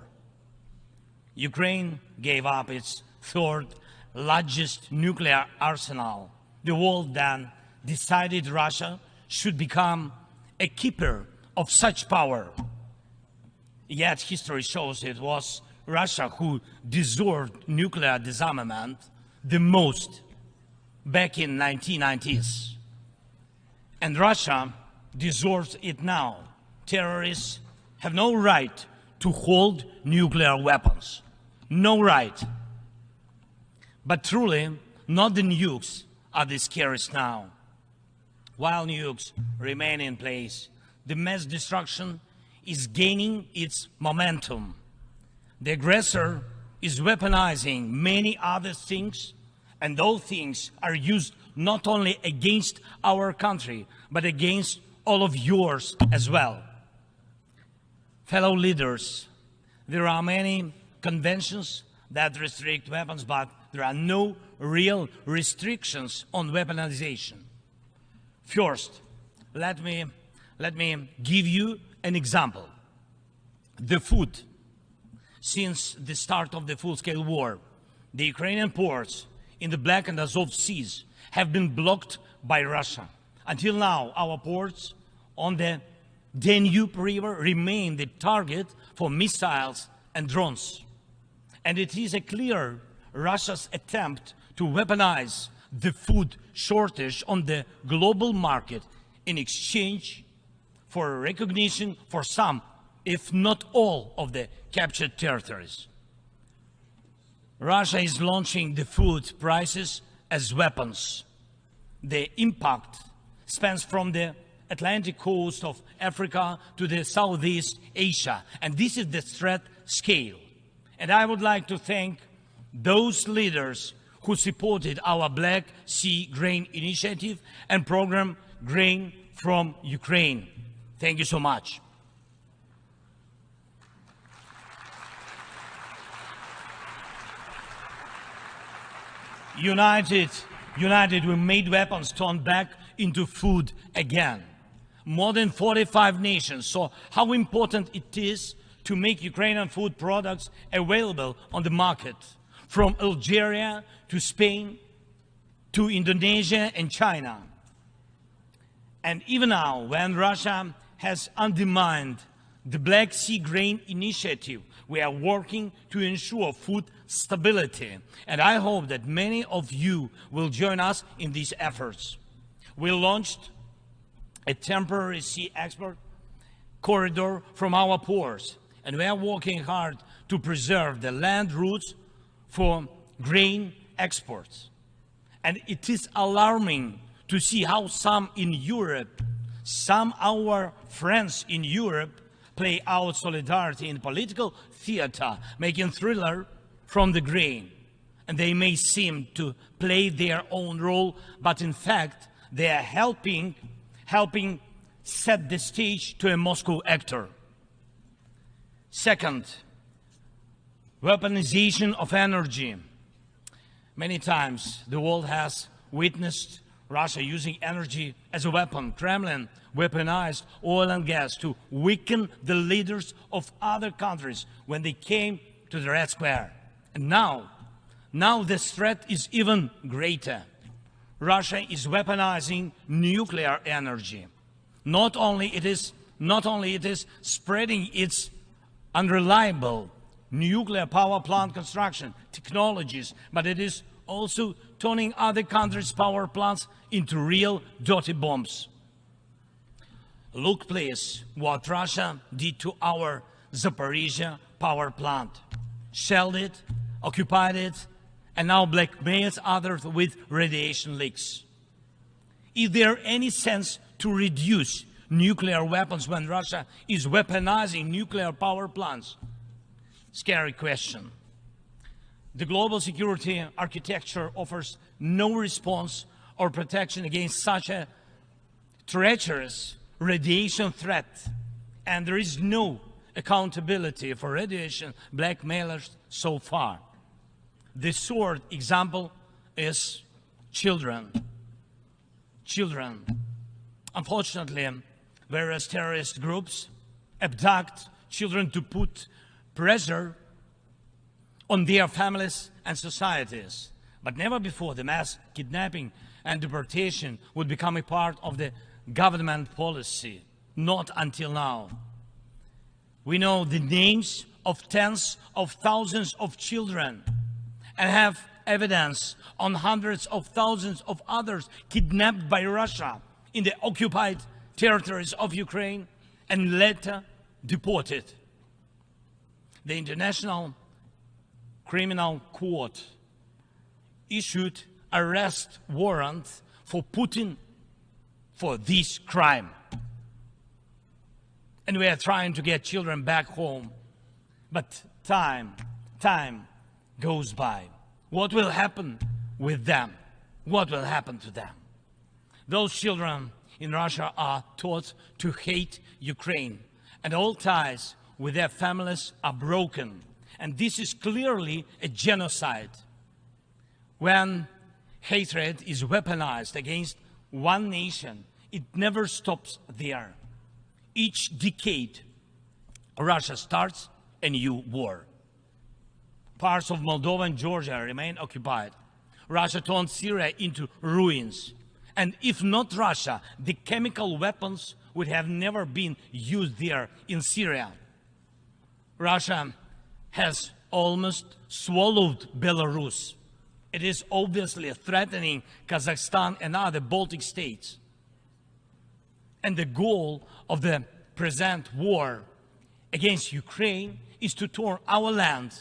Ukraine gave up its third largest nuclear arsenal. The world then decided Russia should become a keeper of such power. Yet history shows it was Russia who deserved nuclear disarmament the most back in 1990s. And Russia deserves it now. Terrorists have no right to hold nuclear weapons. No right. But truly, not the nukes are the scariest now. While nukes remain in place, the mass destruction is gaining its momentum. The aggressor is weaponizing many other things, and those things are used not only against our country, but against all of yours as well. Fellow leaders, there are many conventions that restrict weapons, but there are no real restrictions on weaponization. First, let me give you an example. The food. Since the start of the full-scale war, the Ukrainian ports in the Black and Azov Seas have been blocked by Russia. Until now, our ports on the Danube River remain the target for missiles and drones. And it is a clear Russia's attempt to weaponize the food shortage on the global market in exchange for recognition for some, if not all, of the captured territories. Russia is launching the food prices as weapons. The impact spans from the Atlantic coast of Africa to the Southeast Asia, and this is the threat scale. And I would like to thank those leaders who supported our Black Sea Grain Initiative and program Grain from Ukraine. Thank you so much. United, we made weapons turn back into food again. More than 45 nations saw how important it is to make Ukrainian food products available on the market, from Algeria to Spain to Indonesia and China. And even now, when Russia has undermined the Black Sea Grain Initiative, we are working to ensure food stability. And I hope that many of you will join us in these efforts. We launched a temporary sea export corridor from our ports, and we are working hard to preserve the land routes for grain exports. And it is alarming to see how some in Europe, some our friends in Europe, play out solidarity in political theater, making thriller from the grain. And they may seem to play their own role, but in fact, they are helping set the stage to a Moscow actor. Second, weaponization of energy. Many times the world has witnessed Russia using energy as a weapon. Kremlin weaponized oil and gas to weaken the leaders of other countries when they came to the Red Square. And now this threat is even greater. Russia is weaponizing nuclear energy. Not only it is spreading its unreliable nuclear power plant construction technologies, but it is also turning other countries' power plants into real dirty bombs. Look, please, what Russia did to our Zaporizhia power plant. Shelled it, occupied it, and now blackmails others with radiation leaks. Is there any sense to reduce nuclear weapons when Russia is weaponizing nuclear power plants? Scary question. The global security architecture offers no response or protection against such a treacherous radiation threat, and there is no accountability for radiation blackmailers so far. The short example is children. Children. Unfortunately, various terrorist groups abduct children to put pressure on their families and societies. But never before the mass kidnapping and deportation would become a part of the government policy. Not until now. We know the names of tens of thousands of children and have evidence on hundreds of thousands of others kidnapped by Russia in the occupied territories of Ukraine and later deported. The International Criminal Court issued arrest warrant for Putin for this crime. And we are trying to get children back home. But time goes by. What will happen with them? What will happen to them? Those children in Russia are taught to hate Ukraine, and all ties with their families are broken. And this is clearly a genocide. When hatred is weaponized against one nation, it never stops there. Each decade, Russia starts a new war. Parts of Moldova and Georgia remain occupied. Russia turned Syria into ruins. And if not Russia, the chemical weapons would have never been used there in Syria. Russia has almost swallowed Belarus. It is obviously threatening Kazakhstan and other Baltic states. And the goal of the present war against Ukraine is to turn our land,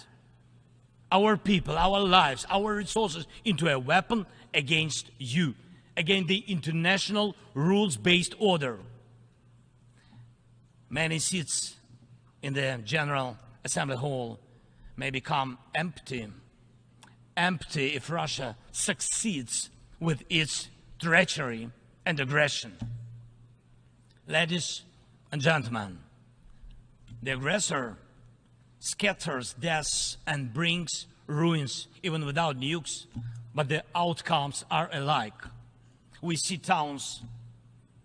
our people, our lives, our resources into a weapon against you, against the international rules-based order. Many seats in the General Assembly Hall may become empty if Russia succeeds with its treachery and aggression. Ladies and gentlemen, the aggressor scatters deaths and brings ruins even without nukes, but the outcomes are alike. We see towns,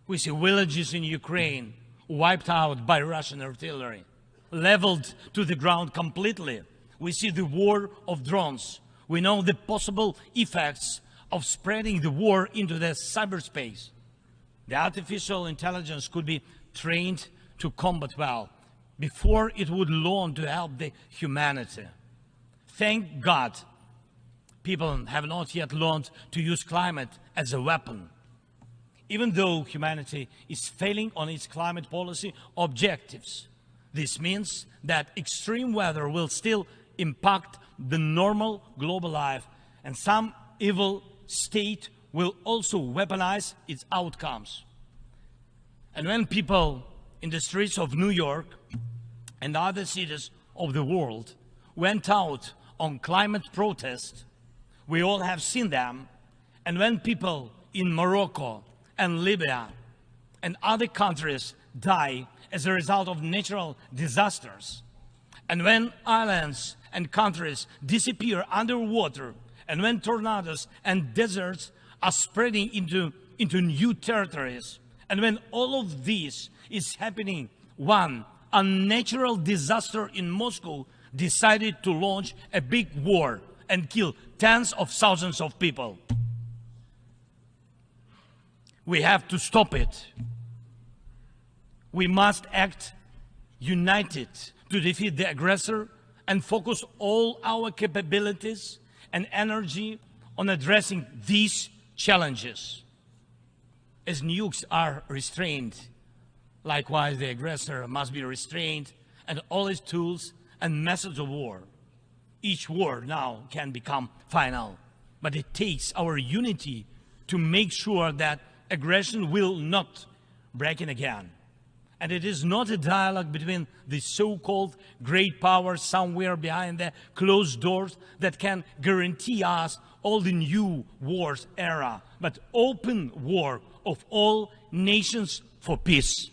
we see villages in Ukraine wiped out by Russian artillery, leveled to the ground completely. We see the war of drones. We know the possible effects of spreading the war into the cyberspace. The artificial intelligence could be trained to combat well before it would learn to help the humanity. Thank God, people have not yet learned to use climate as a weapon. Even though humanity is failing on its climate policy objectives, this means that extreme weather will still impact the normal global life, and some evil state will also weaponize its outcomes. And when people in the streets of New York and other cities of the world went out on climate protests, we all have seen them. And when people in Morocco and Libya and other countries die as a result of natural disasters, and when islands and countries disappear underwater, and when tornadoes and deserts are spreading into new territories, and when all of this is happening, one unnatural disaster in Moscow decided to launch a big war and kill tens of thousands of people. We have to stop it. We must act united to defeat the aggressor and focus all our capabilities and energy on addressing these challenges. As nukes are restrained, likewise the aggressor must be restrained and all his tools and methods of war. Each war now can become final, but it takes our unity to make sure that aggression will not break in again. And it is not a dialogue between the so-called great powers somewhere behind the closed doors that can guarantee us all the new wars era, but open war of all nations for peace.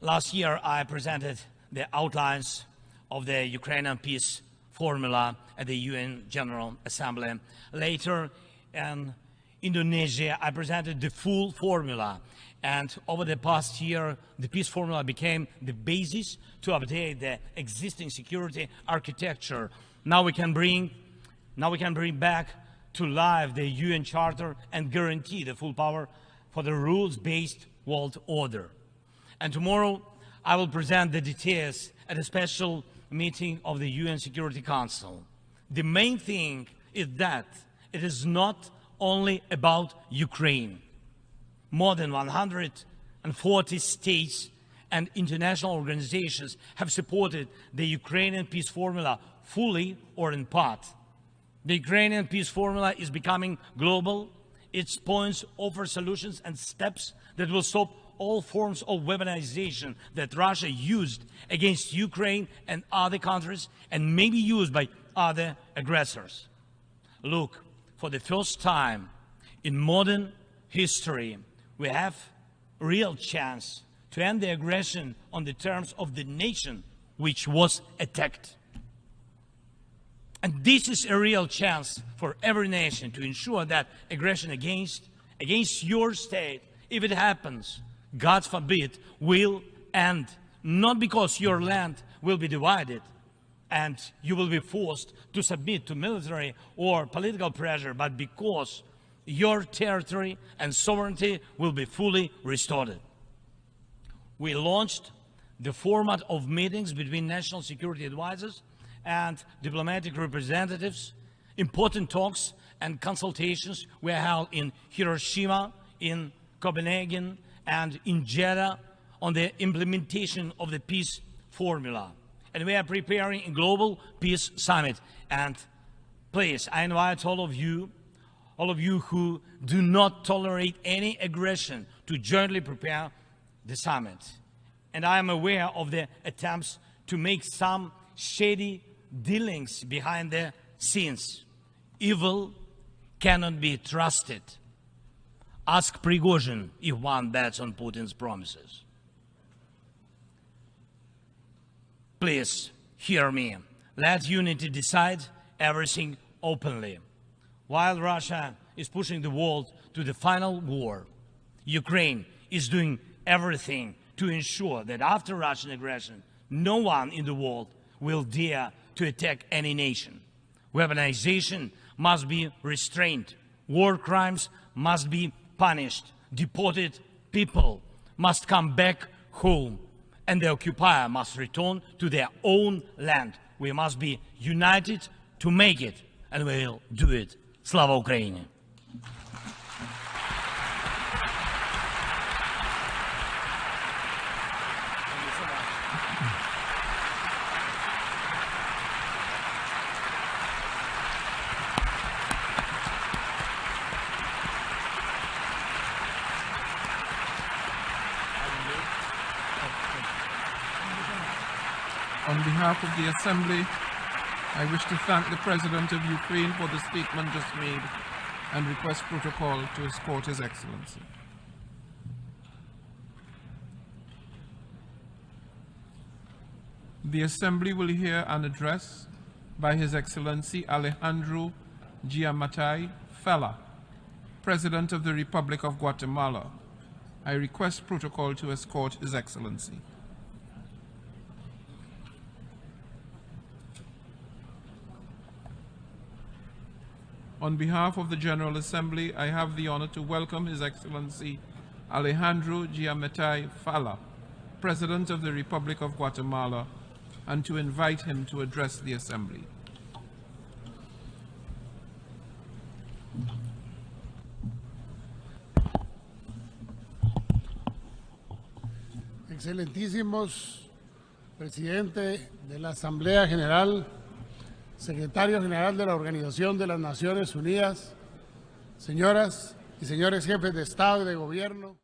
Last year, I presented the outlines of the Ukrainian peace formula at the UN General Assembly. Later, in Indonesia, I presented the full formula. And over the past year, the peace formula became the basis to update the existing security architecture. Now we can bring back to life the UN Charter and guarantee the full power for the rules-based world order. And tomorrow, I will present the details at a special meeting of the UN Security Council. The main thing is that it is not only about Ukraine. More than 140 states and international organizations have supported the Ukrainian peace formula fully or in part. The Ukrainian peace formula is becoming global. Its points offer solutions and steps that will stop all forms of weaponization that Russia used against Ukraine and other countries and may be used by other aggressors. Look, for the first time in modern history, we have a real chance to end the aggression on the terms of the nation which was attacked. And this is a real chance for every nation to ensure that aggression against your state, if it happens, God forbid, will end, not because your land will be divided and you will be forced to submit to military or political pressure, but because your territory and sovereignty will be fully restored. We launched the format of meetings between national security advisors and diplomatic representatives. Important talks and consultations were held in Hiroshima, in Copenhagen, and in Jeddah on the implementation of the peace formula. And we are preparing a global peace summit. And please, I invite all of you who do not tolerate any aggression to jointly prepare the summit. And I am aware of the attempts to make some shady dealings behind the scenes. Evil cannot be trusted. Ask Prigozhin if one bets on Putin's promises. Please, hear me. Let unity decide everything openly. While Russia is pushing the world to the final war, Ukraine is doing everything to ensure that after Russian aggression, no one in the world will dare to attack any nation. Weaponization must be restrained. War crimes must be punished. Deported people must come back home. And the occupier must return to their own land. We must be united to make it, and we will do it. Slava Ukraini! On behalf of the Assembly, I wish to thank the President of Ukraine for the statement just made and request protocol to escort His Excellency. The Assembly will hear an address by His Excellency Alejandro Giammattei Fella, President of the Republic of Guatemala. I request protocol to escort His Excellency. On behalf of the General Assembly, I have the honor to welcome His Excellency Alejandro Giammattei Fella, President of the Republic of Guatemala, and to invite him to address the Assembly. Excelentísimos Presidente de la Asamblea General, Secretario General de la Organización de las Naciones Unidas, señoras y señores jefes de Estado y de Gobierno,